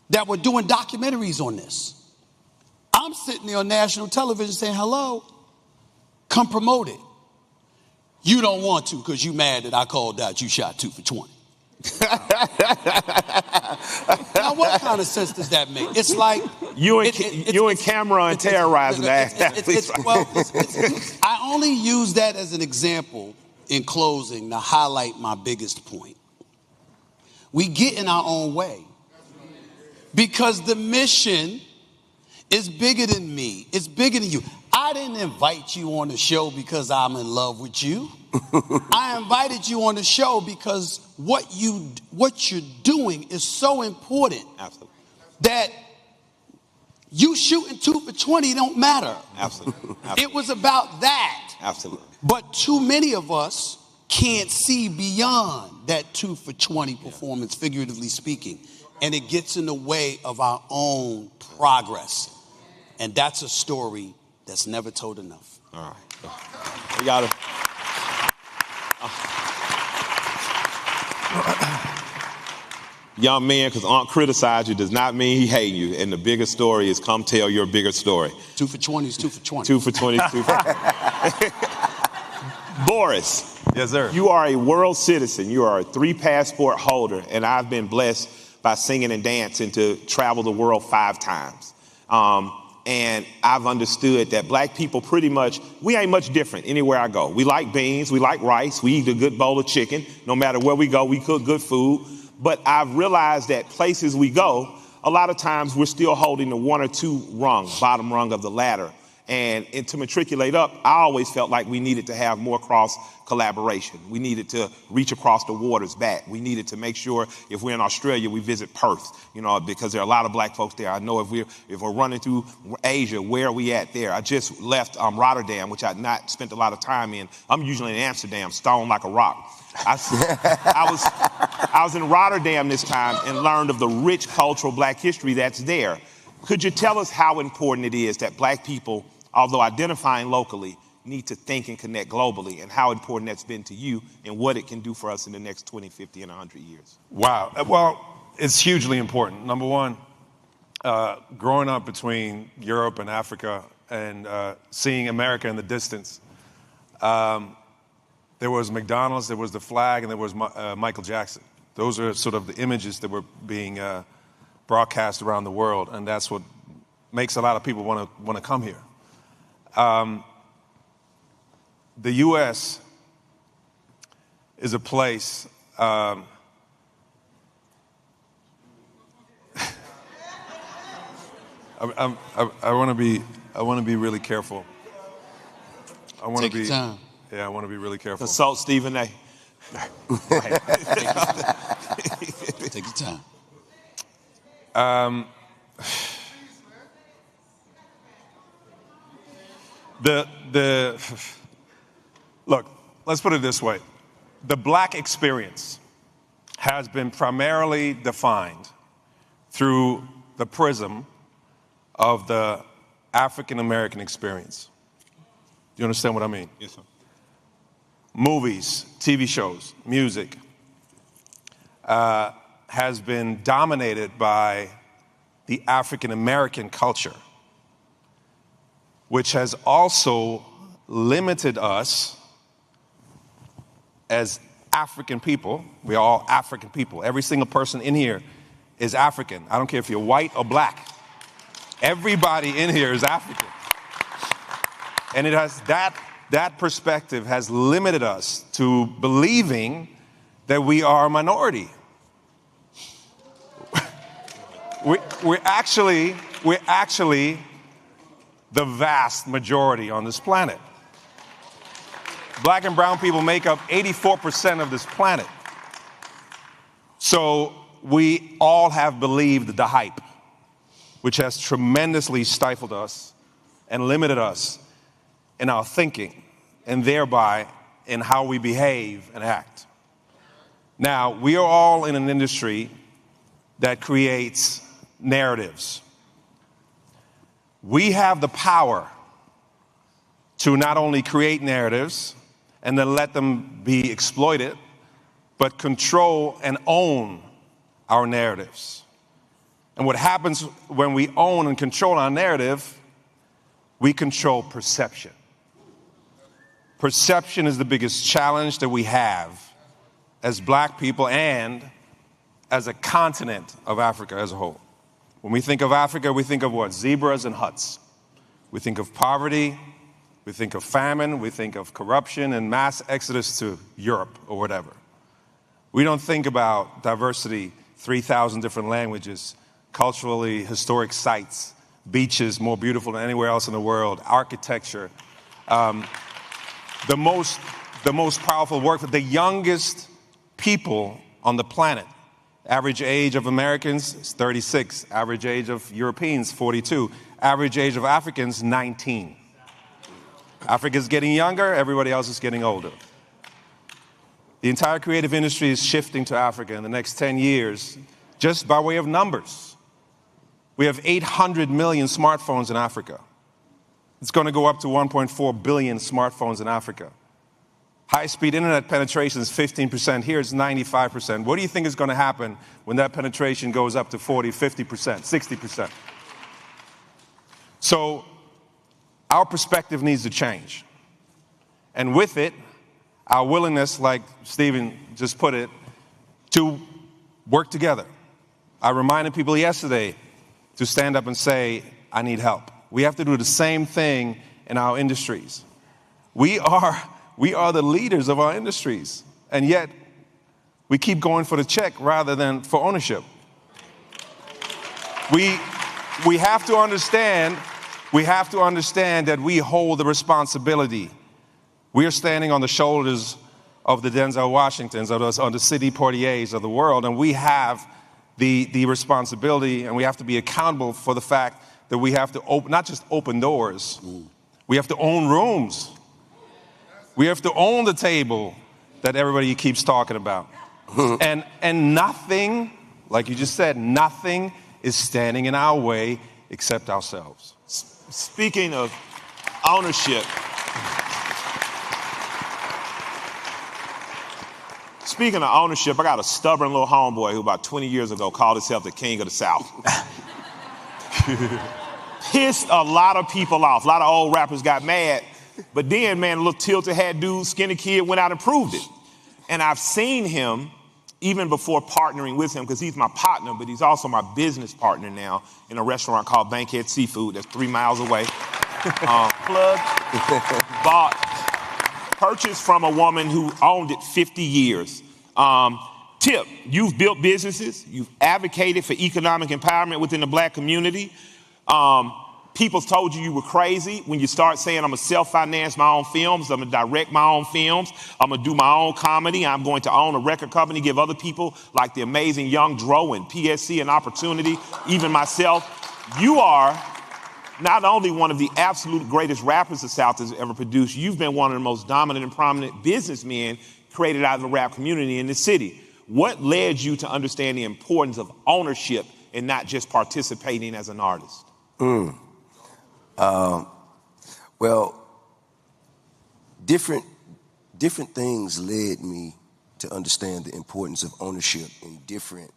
Speaker 11: that were doing documentaries on this. I'm sitting there on national television saying, hello, come promote it. You don't want to because you mad that I called out you shot 2 for 20. Now, what kind of sense does that make? It's like
Speaker 5: you and Cameron terrorizing the athletes.
Speaker 11: I only use that as an example in closing to highlight my biggest point. We get in our own way because the mission is bigger than me. It's bigger than you. I didn't invite you on the show because I'm in love with you. I invited you on the show because what you're doing is so important.
Speaker 5: Absolutely.
Speaker 11: That you shooting 2 for 20 don't matter.
Speaker 5: Absolutely.
Speaker 11: It was about that.
Speaker 5: Absolutely.
Speaker 11: But too many of us can't see beyond that 2 for 20 performance, figuratively speaking. And it gets in the way of our own progress. And that's a story that's never told enough.
Speaker 5: All right. We got to. Young man, because Aunt criticized you does not mean he hate you. And the bigger story is come tell your bigger story.
Speaker 11: 2 for 20 is 2 for 20.
Speaker 5: 2 for 20 is 2 for 20. Boris.
Speaker 7: Yes, sir.
Speaker 5: You are a world citizen. You are a 3 passport holder. And I've been blessed by singing and dancing to travel the world 5 times. And I've understood that black people pretty much, we ain't much different anywhere I go. We like beans, we like rice, we eat a good bowl of chicken. No matter where we go, we cook good food. But I've realized that places we go, a lot of times we're still holding the 1 or 2 bottom rung of the ladder. And to matriculate up, I always felt like we needed to have more cross collaboration. We needed to reach across the waters back. We needed to make sure if we're in Australia, we visit Perth, because there are a lot of black folks there. I know if we're running through Asia, where are we at there? I just left Rotterdam, which I'd not spent a lot of time in. I'm usually in Amsterdam, stone like a rock. I was in Rotterdam this time and learned of the rich cultural black history that's there. Could you tell us how important it is that black people, although identifying locally, need to think and connect globally, and how important that's been to you and what it can do for us in the next 20, 50, and 100 years.
Speaker 7: Wow. Well, it's hugely important. Number one, growing up between Europe and Africa and seeing America in the distance, there was McDonald's, there was the flag, and there was Michael Jackson. Those are sort of the images that were being broadcast around the world, and that's what makes a lot of people want to come here. The U.S. is a place. I want to be really careful.
Speaker 18: Take your time.
Speaker 7: Yeah, I want to be really careful.
Speaker 5: Consult Stephen A.
Speaker 18: Take your time.
Speaker 7: Look, let's put it this way. The black experience has been primarily defined through the prism of the African American experience. Do you understand what I mean?
Speaker 5: Yes, sir.
Speaker 7: Movies, TV shows, music has been dominated by the African American culture, which has also limited us as African people. We are all African people. Every single person in here is African. I don't care if you're white or black. Everybody in here is African. And it has that perspective has limited us to believing that we are a minority. We're actually the vast majority on this planet. Black and brown people make up 84% of this planet. So we all have believed the hype, which has tremendously stifled us and limited us in our thinking, and thereby in how we behave and act. Now, we are all in an industry that creates narratives. We have the power to not only create narratives and then let them be exploited, but control and own our narratives. And what happens when we own and control our narrative, we control perception. Perception is the biggest challenge that we have as black people and as a continent of Africa as a whole. When we think of Africa, we think of what? Zebras and huts. We think of poverty, we think of famine, we think of corruption and mass exodus to Europe or whatever. We don't think about diversity, 3,000 different languages, culturally historic sites, beaches more beautiful than anywhere else in the world, architecture, the most powerful work, the youngest people on the planet. Average age of Americans is 36. Average age of Europeans, 42. Average age of Africans, 19. Africa's getting younger, everybody else is getting older. The entire creative industry is shifting to Africa in the next 10 years, just by way of numbers. We have 800 million smartphones in Africa. It's going to go up to 1.4 billion smartphones in Africa. High-speed internet penetration is 15%. Here it's 95%. What do you think is going to happen when that penetration goes up to 40, 50%, 60%? So our perspective needs to change. And with it, our willingness, like Stephen just put it, to work together. I reminded people yesterday to stand up and say, I need help. We have to do the same thing in our industries. We are the leaders of our industries, and yet we keep going for the check rather than for ownership. We have to understand that we hold the responsibility. We are standing on the shoulders of the Denzel Washingtons, on the Sidney Poitiers of the world, and we have the responsibility, and we have to be accountable for the fact that we have to not just open doors, we have to own rooms. We have to own the table that everybody keeps talking about. And nothing, like you just said, nothing is standing in our way except ourselves.
Speaker 5: Speaking of ownership, speaking of ownership, I got a stubborn little homeboy who about 20 years ago called himself the king of the South. Pissed a lot of people off. A lot of old rappers got mad. But then, man, a little tilted hat dude, skinny kid, went out and proved it. And I've seen him even before partnering with him, because he's my partner, but he's also my business partner now in a restaurant called Bankhead Seafood that's 3 miles away. Purchased from a woman who owned it 50 years. Tip, you've built businesses. You've advocated for economic empowerment within the black community. People told you were crazy when you start saying, I'm going to self-finance my own films. I'm going to direct my own films. I'm going to do my own comedy. I'm going to own a record company, give other people like the amazing Young Dro and PSC an opportunity, even myself. You are not only one of the absolute greatest rappers the South has ever produced, you've been one of the most dominant and prominent businessmen created out of the rap community in the city. What led you to understand the importance of ownership and not just participating as an artist?
Speaker 6: Well, different things led me to understand the importance of ownership in different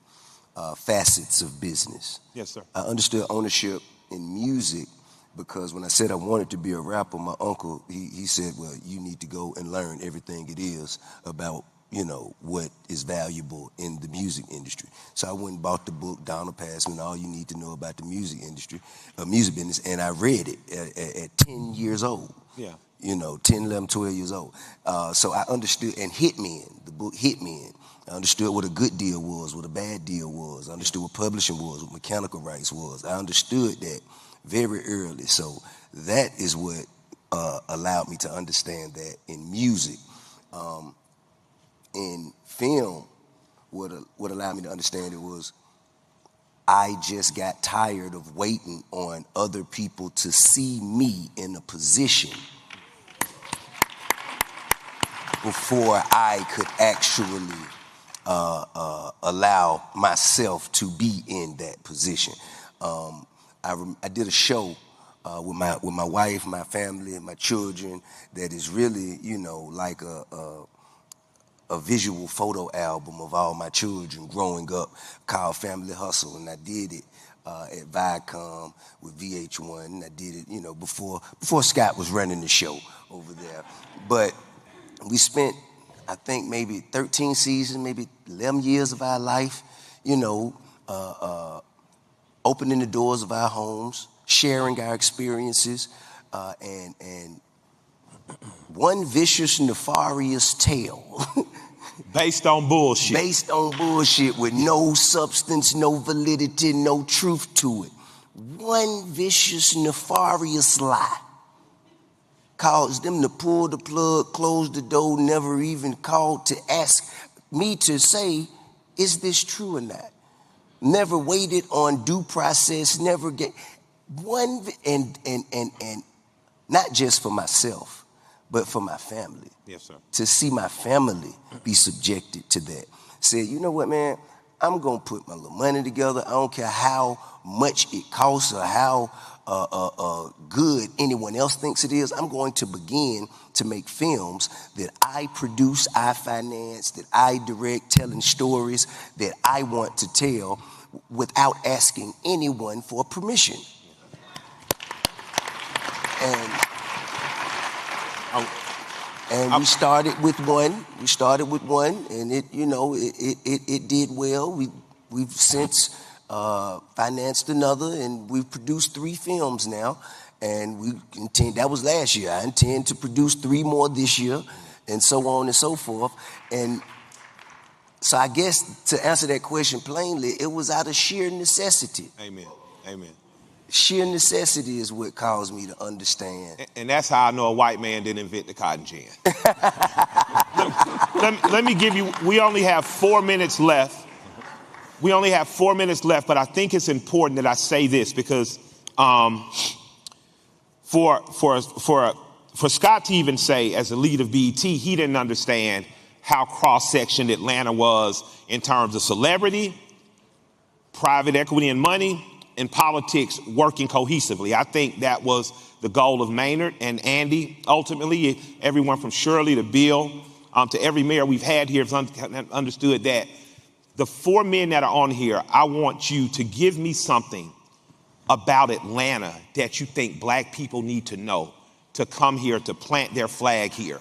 Speaker 6: facets of business.
Speaker 5: Yes, sir.
Speaker 6: I understood ownership in music because when I said I wanted to be a rapper, my uncle, he said, well, you need to go and learn everything it is about, you know, what is valuable in the music industry. So I went and bought the book, Donald Passman, All You Need to Know About the Music Industry, music business, and I read it at 10 years old.
Speaker 5: Yeah.
Speaker 6: You know, 10, 11, 12 years old. So I understood, and hit me in, the book hit me in. I understood what a good deal was, what a bad deal was. I understood what publishing was, what mechanical rights was. I understood that very early. So that is what allowed me to understand that in music. In film, what allowed me to understand it was I just got tired of waiting on other people to see me in a position before I could actually allow myself to be in that position. I did a show with my wife, my family, and my children that is really, you know, like a visual photo album of all my children growing up called Family Hustle, and I did it at Viacom with VH1, and I did it, you know, before Scott was running the show over there. But we spent, I think, maybe 13 seasons, maybe 11 years of our life, you know, opening the doors of our homes, sharing our experiences, and one vicious, nefarious tale.
Speaker 5: Based on bullshit.
Speaker 6: Based on bullshit with no substance, no validity, no truth to it. One vicious, nefarious lie caused them to pull the plug, close the door, never even called to ask me to say, is this true or not? Never waited on due process, never get one, and not just for myself, but for my family.
Speaker 5: Yes, sir.
Speaker 6: To see my family be subjected to that. Said, you know what, man? I'm going to put my little money together. I don't care how much it costs or how good anyone else thinks it is. I'm going to begin to make films that I produce, I finance, that I direct, telling stories that I want to tell without asking anyone for permission. And we started with one. We started with one, and it, you know, it did well. We've since financed another, and we've produced 3 films now. And we intend, that was last year. I intend to produce 3 more this year, and so on and so forth. And so I guess to answer that question plainly, it was out of sheer necessity.
Speaker 5: Amen. Amen.
Speaker 6: Sheer necessity is what caused me to understand.
Speaker 5: And that's how I know a white man didn't invent the cotton gin. let me give you, we only have 4 minutes left. We only have 4 minutes left, but I think it's important that I say this because for Scott to even say, as the lead of BET, he didn't understand how cross-sectioned Atlanta was in terms of celebrity, private equity and money, and politics working cohesively. I think that was the goal of Maynard and Andy. Ultimately, everyone from Shirley to Bill, to every mayor we've had here has understood that the 4 men that are on here, I want you to give me something about Atlanta that you think black people need to know to come here, to plant their flag here,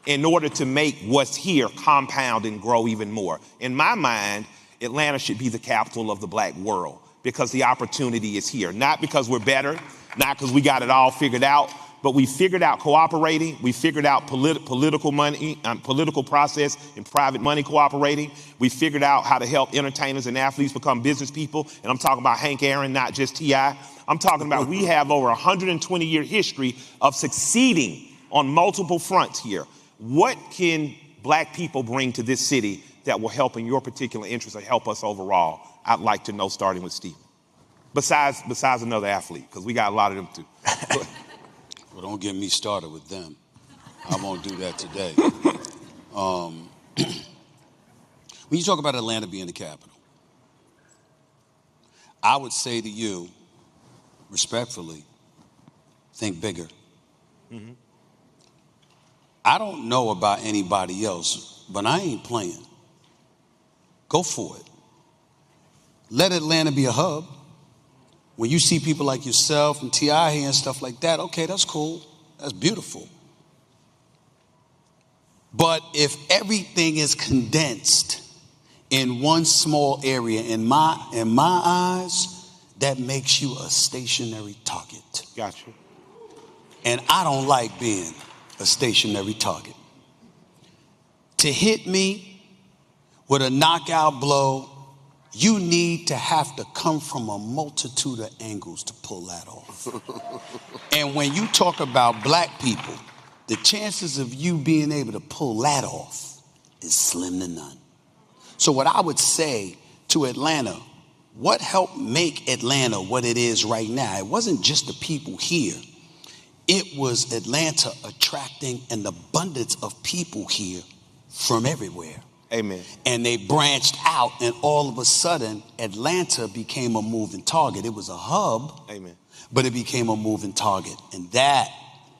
Speaker 5: in order to make what's here compound and grow even more. In my mind, Atlanta should be the capital of the black world because the opportunity is here. Not because we're better, not because we got it all figured out, but we figured out cooperating. We figured out political money, political process and private money cooperating. We figured out how to help entertainers and athletes become business people. And I'm talking about Hank Aaron, not just T.I. I'm talking about we have over 120-year history of succeeding on multiple fronts here. What can black people bring to this city that will help in your particular interest or help us overall? I'd like to know, starting with Steve. Besides another athlete, because we got a lot of them too.
Speaker 11: Well, don't get me started with them. I won't do that today. When you talk about Atlanta being the capital, I would say to you, respectfully, think bigger. Mm-hmm. I don't know about anybody else, but I ain't playing. Go for it. Let Atlanta be a hub. When you see people like yourself and T.I. here and stuff like that, okay, that's cool. That's beautiful. But if everything is condensed in one small area, in my eyes, that makes you a stationary target.
Speaker 5: Gotcha.
Speaker 11: And I don't like being a stationary target. To hit me with a knockout blow, you need to have to come from a multitude of angles to pull that off. And when you talk about black people, the chances of you being able to pull that off is slim to none. So what I would say to Atlanta, what helped make Atlanta what it is right now? It wasn't just the people here. It was Atlanta attracting an abundance of people here from everywhere.
Speaker 5: Amen.
Speaker 11: And they branched out, and all of a sudden, Atlanta became a moving target. It was a hub,
Speaker 5: Amen,
Speaker 11: but it became a moving target. And that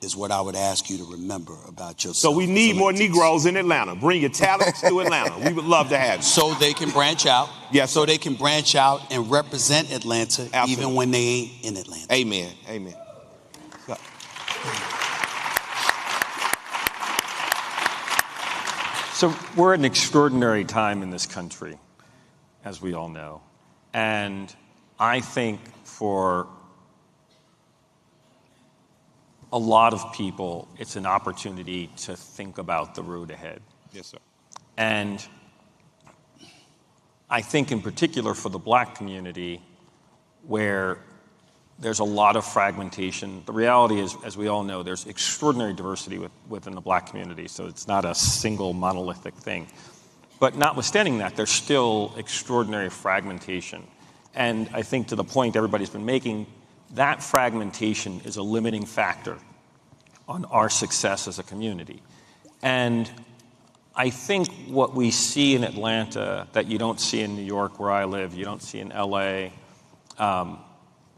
Speaker 11: is what I would ask you to remember about yourself.
Speaker 5: So we need more Negroes in Atlanta. Bring your talents to Atlanta. We would love to have you.
Speaker 11: So they can branch out.
Speaker 5: Yes.
Speaker 11: So they can branch out and represent Atlanta. Absolutely. Even when they ain't in Atlanta.
Speaker 5: Amen. Amen.
Speaker 12: So we're at an extraordinary time in this country, as we all know. And I think for a lot of people, it's an opportunity to think about the road ahead.
Speaker 5: Yes, sir.
Speaker 12: And I think in particular for the black community, where there's a lot of fragmentation. The reality is, as we all know, there's extraordinary diversity within the black community, so it's not a single monolithic thing. But notwithstanding that, there's still extraordinary fragmentation. And I think to the point everybody's been making, that fragmentation is a limiting factor on our success as a community. And I think what we see in Atlanta that you don't see in New York, where I live, you don't see in LA,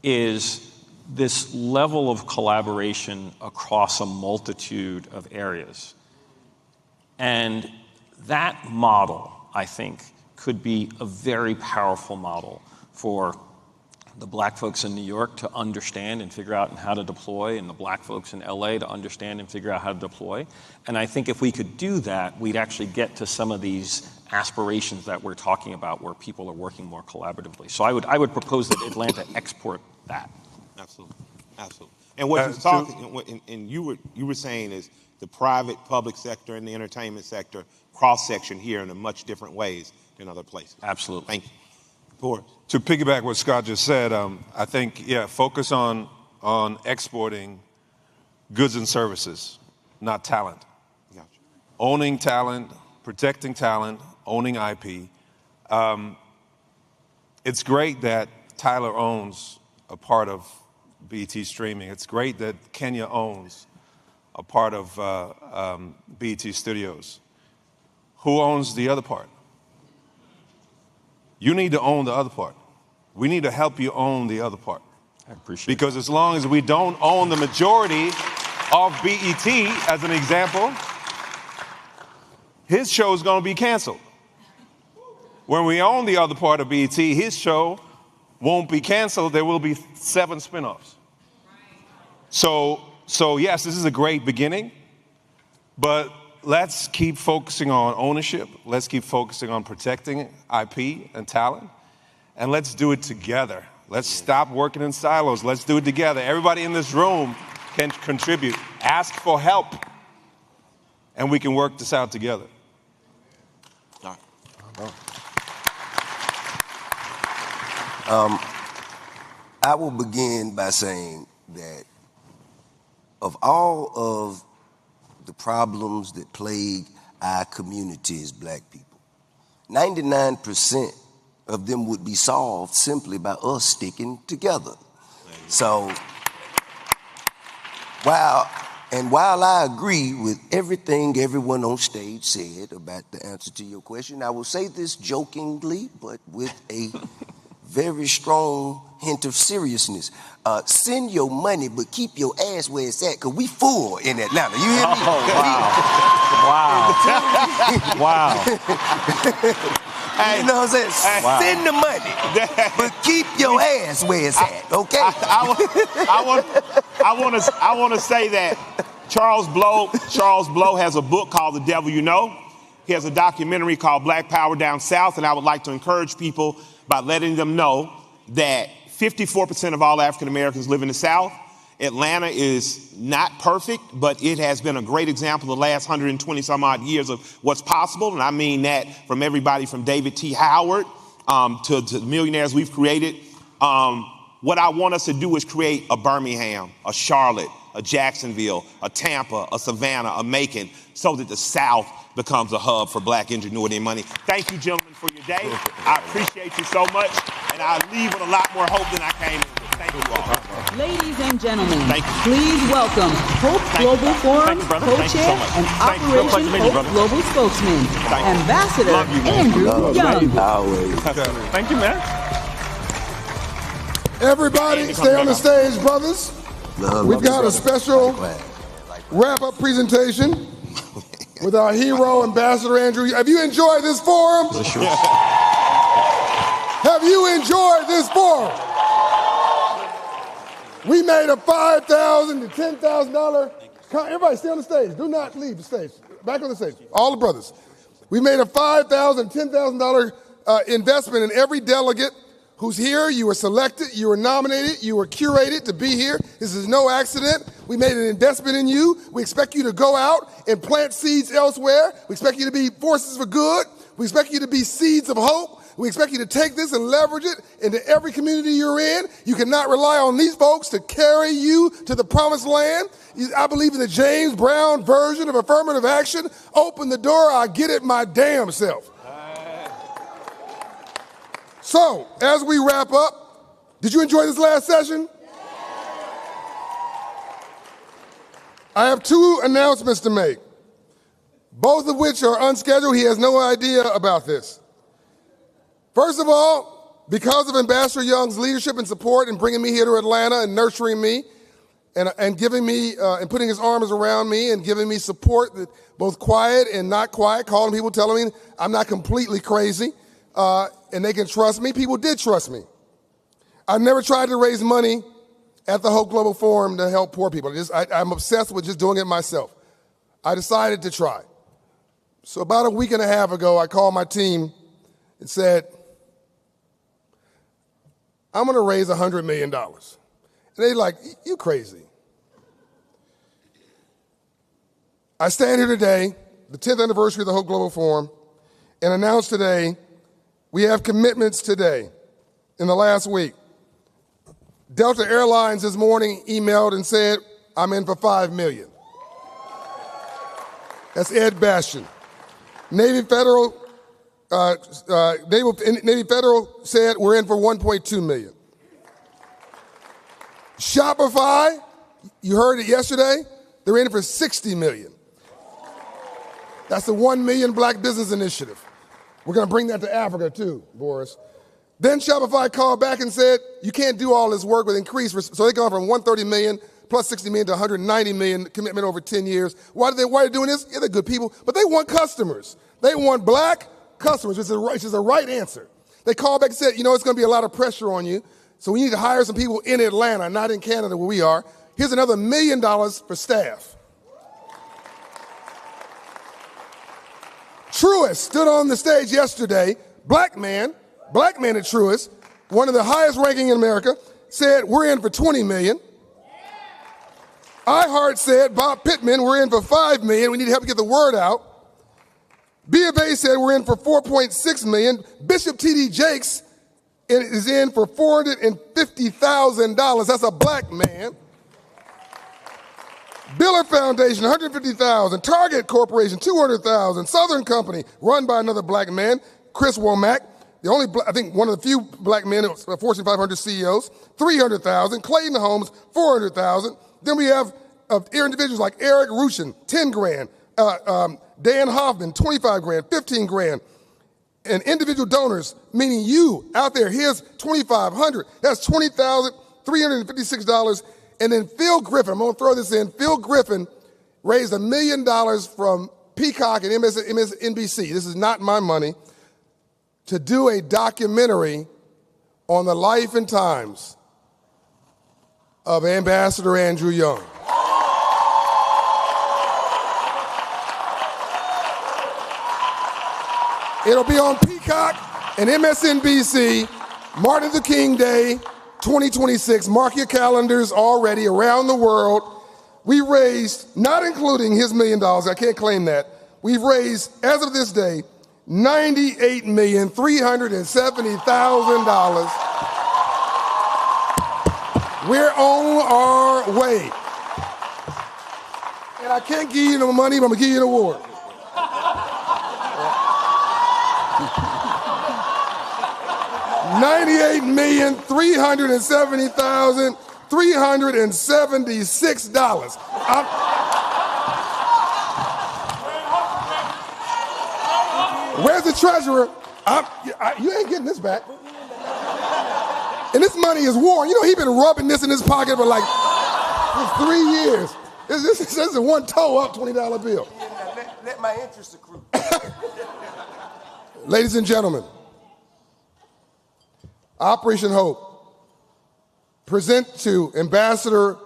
Speaker 12: is this level of collaboration across a multitude of areas. And that model, I think, could be a very powerful model for the black folks in New York to understand and figure out how to deploy, and the black folks in LA to understand and figure out how to deploy. And I think if we could do that, we'd actually get to some of these aspirations that we're talking about where people are working more collaboratively. So I would propose that Atlanta export that.
Speaker 5: Absolutely. Absolutely. And what you're talking, and you were saying is the private, public sector and the entertainment sector cross-section here in a much different ways than other places.
Speaker 12: Absolutely.
Speaker 5: Thank you. Boris.
Speaker 7: To piggyback what Scott just said, I think, focus on exporting goods and services, not talent.
Speaker 5: Gotcha.
Speaker 7: Owning talent, protecting talent, owning IP. It's great that Tyler owns a part of BET streaming. It's great that Kenya owns a part of BET Studios. Who owns the other part? You need to own the other part. We need to help you own the other part.
Speaker 12: I appreciate it.
Speaker 7: Because as long as we don't own the majority of BET, as an example, his show is going to be canceled. When we own the other part of BET, his show won't be canceled. There will be 7 spinoffs. So yes, this is a great beginning, but let's keep focusing on ownership. Let's keep focusing on protecting IP and talent, and let's do it together. Let's stop working in silos. Let's do it together. Everybody in this room can contribute. Ask for help, and we can work this out together.
Speaker 6: All right. I will begin by saying that of all of the problems that plague our community as black people, 99% of them would be solved simply by us sticking together. So while I agree with everything everyone on stage said about the answer to your question, I will say this jokingly, but with a very strong hint of seriousness. Send your money, but keep your ass where it's at, because we full in Atlanta. You hear me?
Speaker 7: Oh, wow. Wow.
Speaker 6: You know what I'm saying?
Speaker 7: Wow.
Speaker 6: Send the money, but keep your ass where it's at, okay?
Speaker 5: I want to say that Charles Blow has a book called The Devil You Know. He has a documentary called Black Power Down South, and I would like to encourage people by letting them know that 54% of all African Americans live in the South. Atlanta is not perfect, but it has been a great example the last 120 some odd years of what's possible. And I mean that from everybody from David T. Howard to the millionaires we've created. What I want us to do is create a Birmingham, a Charlotte, a Jacksonville, a Tampa, a Savannah, a Macon, so that the South becomes a hub for black ingenuity and money. Thank you, gentlemen, for your day. I appreciate you so much, and I leave with a lot more hope than I came in with. Thank you all.
Speaker 14: Ladies and gentlemen, please welcome Hope Global Forum co-chair and Operation Hope Global spokesman, Ambassador Andrew Young.
Speaker 7: Thank you, man.
Speaker 4: Everybody, stay on the stage, brothers. We've got a special wrap-up presentation with our hero, Ambassador Andrew. Have you enjoyed this forum? Have you enjoyed this forum? We made a $5,000 to $10,000. Everybody stay on the stage. Do not leave the stage. Back on the stage. All the brothers. We made a $5,000, $10,000 investment in every delegate who's here. You were selected, you were nominated, you were curated to be here. This is no accident. We made an investment in you. We expect you to go out and plant seeds elsewhere. We expect you to be forces for good. We expect you to be seeds of hope. We expect you to take this and leverage it into every community you're in. You cannot rely on these folks to carry you to the promised land. I believe in the James Brown version of affirmative action. Open the door, I'll get it my damn self. So, as we wrap up, did you enjoy this last session? I have 2 announcements to make, both of which are unscheduled. He has no idea about this. First of all, because of Ambassador Young's leadership and support in bringing me here to Atlanta and nurturing me and giving me and putting his arms around me and giving me support, that both quiet and not quiet, calling people, telling me I'm not completely crazy, and they can trust me. People did trust me. I never tried to raise money at the Hope Global Forum to help poor people. I'm obsessed with just doing it myself. I decided to try. So about a week and a half ago, I called my team and said, I'm going to raise $100 million. And they're like, you crazy. I stand here today, the 10th anniversary of the Hope Global Forum, and announce today we have commitments today in the last week. Delta Airlines this morning emailed and said, I'm in for $5 million. That's Ed Bastian. Navy Federal said we're in for $1.2 million. Shopify, you heard it yesterday, they're in for $60 million. That's the 1 Million Black Business Initiative. We're going to bring that to Africa too, Boris. Then Shopify called back and said, you can't do all this work with increase, so they gone from $130 million plus 60 million to 190 million commitment over 10 years. Why are they doing this? Yeah, they're good people, but they want customers. They want black customers, which is the right answer. They called back and said, it's going to be a lot of pressure on you, so we need to hire some people in Atlanta, not in Canada where we are. Here's another $1 million for staff. Truist stood on the stage yesterday, black man at Truist, one of the highest ranking in America, said, we're in for $20 million. iHeart said, Bob Pittman, we're in for $5 million. We need help get the word out. B of A said we're in for $4.6 million. Bishop T.D. Jakes is in for $450,000. That's a black man. Biller Foundation, $150,000. Target Corporation, $200,000. Southern Company, run by another black man, Chris Womack. The only, I think, one of the few black men, Fortune 500 CEOs, $300,000. Clayton Homes, $400,000. Then we have individuals like Eric Rushin, $10,000. Dan Hoffman, $25,000, $15,000. And individual donors, meaning you out there, here's $2,500. That's $20,356. And then Phil Griffin, I'm going to throw this in. Phil Griffin raised $1 million from Peacock and MSNBC. This is not my money. To do a documentary on the life and times of Ambassador Andrew Young. It'll be on Peacock and MSNBC, Martin Luther King Day, 2026. Mark your calendars already around the world. We raised, not including his $1 million, I can't claim that, we've raised, as of this day, $98,370,000. We're on our way. And I can't give you no money, but I'm going to give you an award. $98,370,376. Where's the treasurer? You ain't getting this back. And this money is worn. He's been rubbing this in his pocket for like 3 years. This is a one toe up $20 bill.
Speaker 6: Let my interest accrue.
Speaker 4: Ladies and gentlemen, Operation Hope present to Ambassador.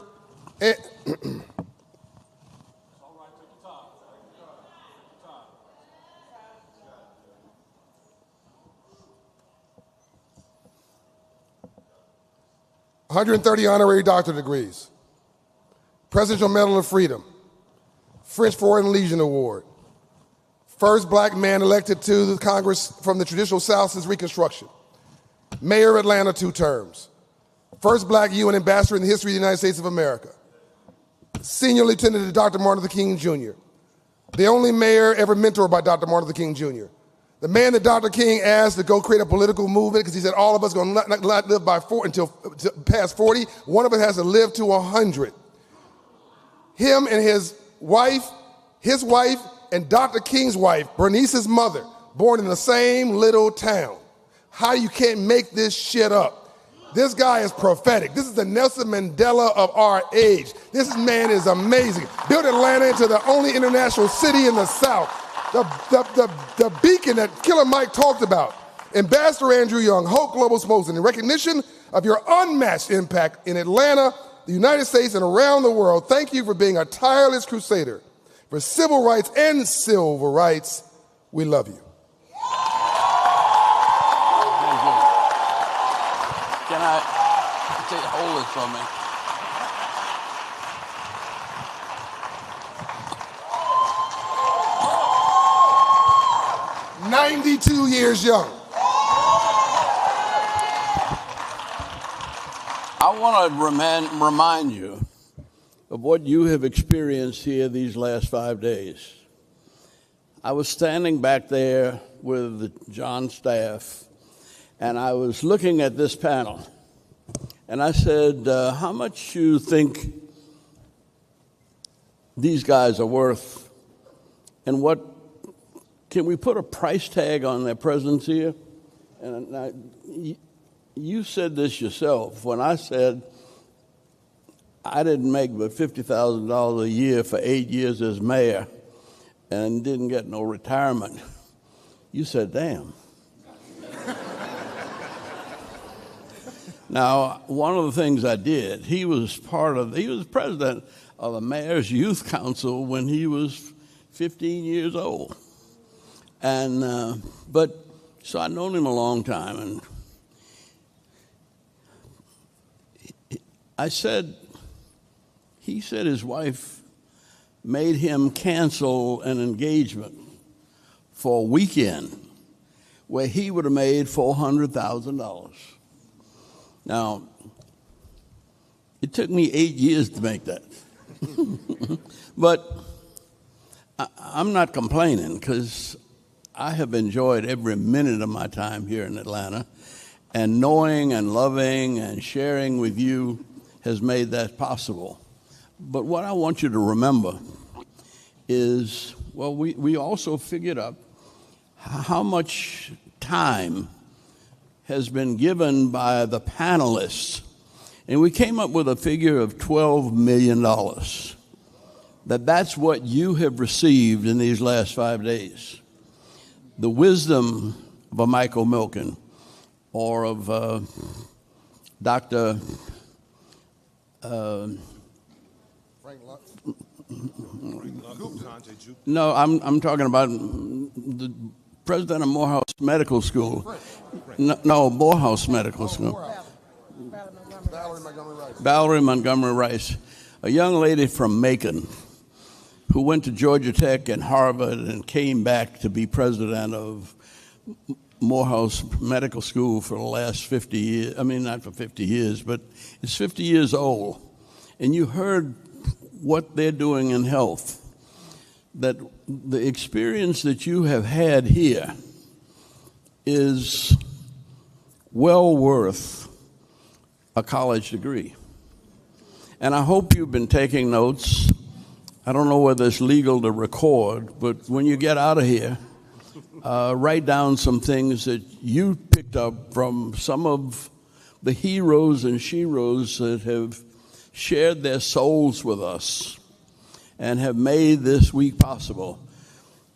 Speaker 4: $130 honorary doctorate degrees, Presidential Medal of Freedom, French Foreign Legion Award, first black man elected to the Congress from the traditional South since Reconstruction, Mayor of Atlanta 2 terms, first black UN ambassador in the history of the United States of America, senior lieutenant to Dr. Martin Luther King Jr., the only mayor ever mentored by Dr. Martin Luther King Jr., the man that Dr. King asked to go create a political movement because he said all of us are going to not live until past 40. One of us has to live to 100. Him and his wife, and Dr. King's wife, Bernice's mother, born in the same little town. How you can't make this shit up? This guy is prophetic. This is the Nelson Mandela of our age. This man is amazing. Built Atlanta into the only international city in the South. The beacon that Killer Mike talked about. Ambassador Andrew Young, Hope Global Spokesman, in recognition of your unmatched impact in Atlanta, the United States, and around the world, thank you for being a tireless crusader for civil rights and civil rights. We love you.
Speaker 18: Can I hold it from me?
Speaker 4: 92 years young.
Speaker 18: I want to remind you of what you have experienced here these last 5 days. I was standing back there with John's staff, and I was looking at this panel, and I said, how much you think these guys are worth, and what can we put a price tag on their presence here? And you said this yourself when I said I didn't make but $50,000 a year for 8 years as mayor and didn't get no retirement, you said, damn. Now, one of the things I did, he was president of the Mayor's Youth Council when he was 15 years old. And, so I'd known him a long time, and he said his wife made him cancel an engagement for a weekend where he would have made $400,000. Now, it took me 8 years to make that. But I'm not complaining because I have enjoyed every minute of my time here in Atlanta, and knowing and loving and sharing with you has made that possible. But what I want you to remember is, well, we also figured out how much time has been given by the panelists. And we came up with a figure of $12 million. That's what you have received in these last 5 days. The wisdom of a Michael Milken or of Dr. No, I'm talking about the president of Morehouse Medical School. No, Morehouse Medical School. Valerie Montgomery Rice, a young lady from Macon who went to Georgia Tech and Harvard and came back to be president of Morehouse Medical School for the last 50 years. I mean, not for 50 years, but it's 50 years old. And you heard what they're doing in health, that the experience that you have had here is well worth a college degree. And I hope you've been taking notes. I don't know whether it's legal to record, but when you get out of here, write down some things that you picked up from some of the heroes and sheroes that have shared their souls with us and have made this week possible.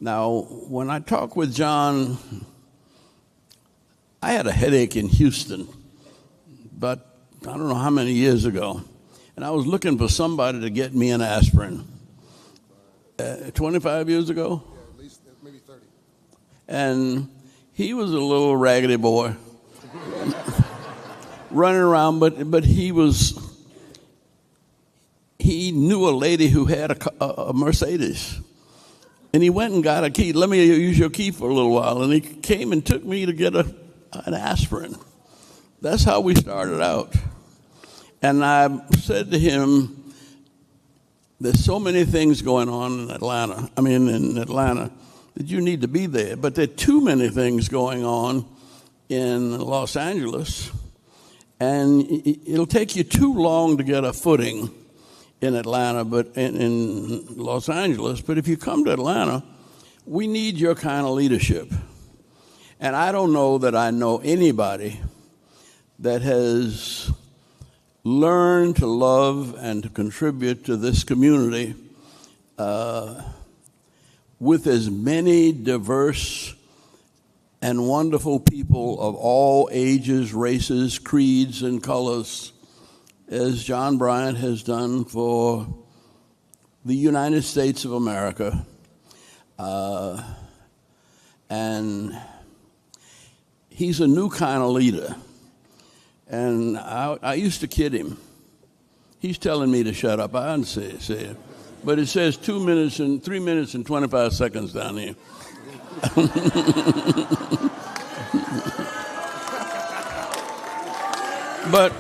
Speaker 18: Now, when I talk with John, I had a headache in Houston, but I don't know how many years ago, and I was looking for somebody to get me an aspirin. 25 years ago?
Speaker 4: Yeah, at least maybe 30.
Speaker 18: And he was a little raggedy boy running around, but he knew a lady who had a Mercedes. And he went and got a key. Let me use your key for a little while. And he came and took me to get an aspirin. That's how we started out. And I said to him, there's so many things going on in Atlanta, that you need to be there. But there are too many things going on in Los Angeles. And it'll take you too long to get a footing in Atlanta, but in Los Angeles. But if you come to Atlanta, we need your kind of leadership. And I don't know that I know anybody that has learned to love and to contribute to this community with as many diverse and wonderful people of all ages, races, creeds, and colors as John Bryant has done for the United States of America. And he's a new kind of leader. And I used to kid him. He's telling me to shut up. I didn't say it. But it says 3 minutes and 25 seconds down here. But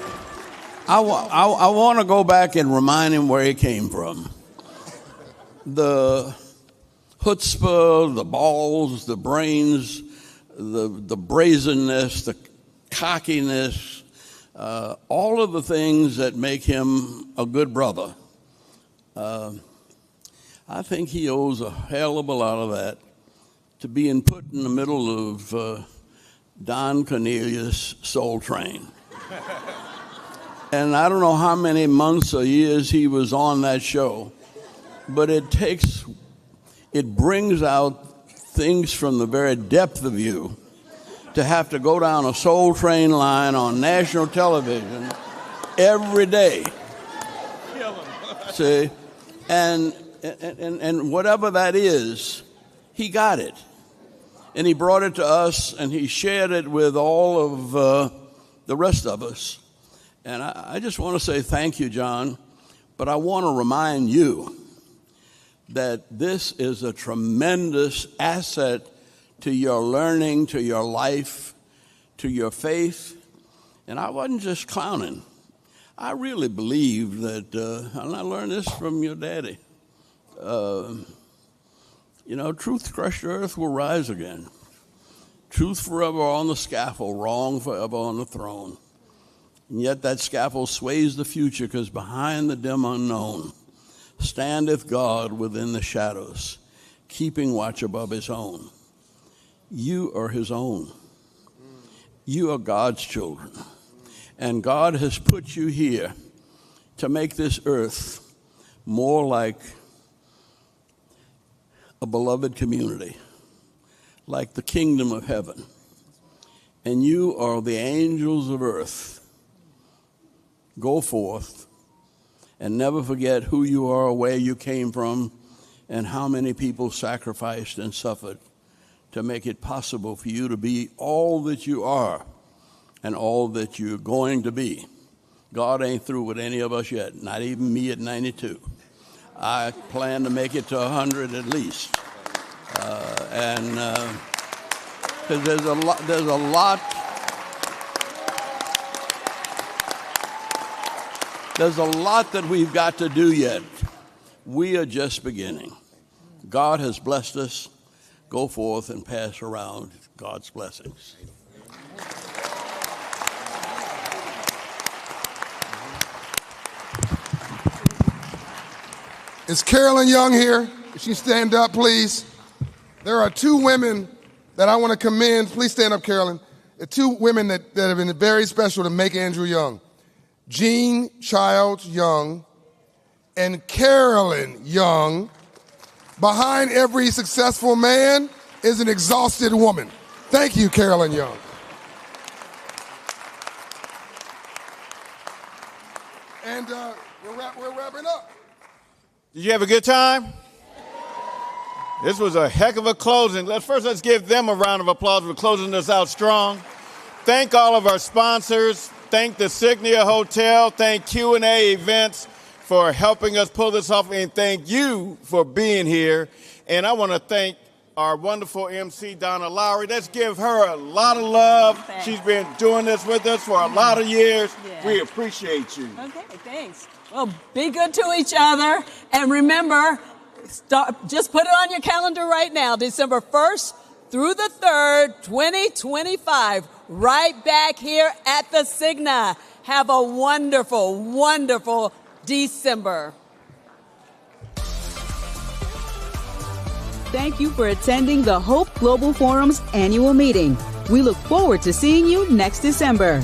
Speaker 18: I want to go back and remind him where he came from. The chutzpah, the balls, the brains, the brazenness, the cockiness, all of the things that make him a good brother. I think he owes a hell of a lot of that to being put in the middle of Don Cornelius' Soul Train. And I don't know how many months or years he was on that show, but it brings out things from the very depth of you to have to go down a Soul Train line on national television every day. See? And whatever that is, he got it. And he brought it to us, and he shared it with all of the rest of us. And I just want to say thank you, John, but I want to remind you that this is a tremendous asset to your learning, to your life, to your faith. And I wasn't just clowning. I really believe that, and I learned this from your daddy, truth crushed earth will rise again. Truth forever on the scaffold, wrong forever on the throne. And yet that scaffold sways the future, because behind the dim unknown standeth God within the shadows, keeping watch above his own. You are his own. You are God's children. And God has put you here to make this earth more like a beloved community, like the kingdom of heaven. And you are the angels of earth. Go forth and never forget who you are, where you came from, and how many people sacrificed and suffered to make it possible for you to be all that you are and all that you're going to be. God ain't through with any of us yet, not even me at 92. I plan to make it to 100 at least. Because there's a lot that we've got to do yet. We are just beginning. God has blessed us. Go forth and pass around God's blessings.
Speaker 4: Is Carolyn Young here? If she stand up, please. There are two women that I want to commend. Please stand up, Carolyn. The two women that have been very special to make Andrew Young. Jean Childs Young and Carolyn Young. Behind every successful man is an exhausted woman. Thank you, Carolyn Young. And we're wrapping up.
Speaker 20: Did you have a good time? This was a heck of a closing. Let's give them a round of applause for closing us out strong. Thank all of our sponsors. Thank the Signia Hotel. Thank Q&A Events for helping us pull this off. And thank you for being here. And I want to thank our wonderful MC, Donna Lowry. Let's give her a lot of love.
Speaker 9: Thanks.
Speaker 20: She's been doing this with us for a lot of years.
Speaker 9: Yeah.
Speaker 20: We appreciate you.
Speaker 9: Okay, thanks. Well, be good to each other. And remember, just put it on your calendar right now, December 1st through the 3rd, 2025, right back here at the Signia. Have a wonderful, wonderful December.
Speaker 14: Thank you for attending the Hope Global Forum's annual meeting. We look forward to seeing you next December.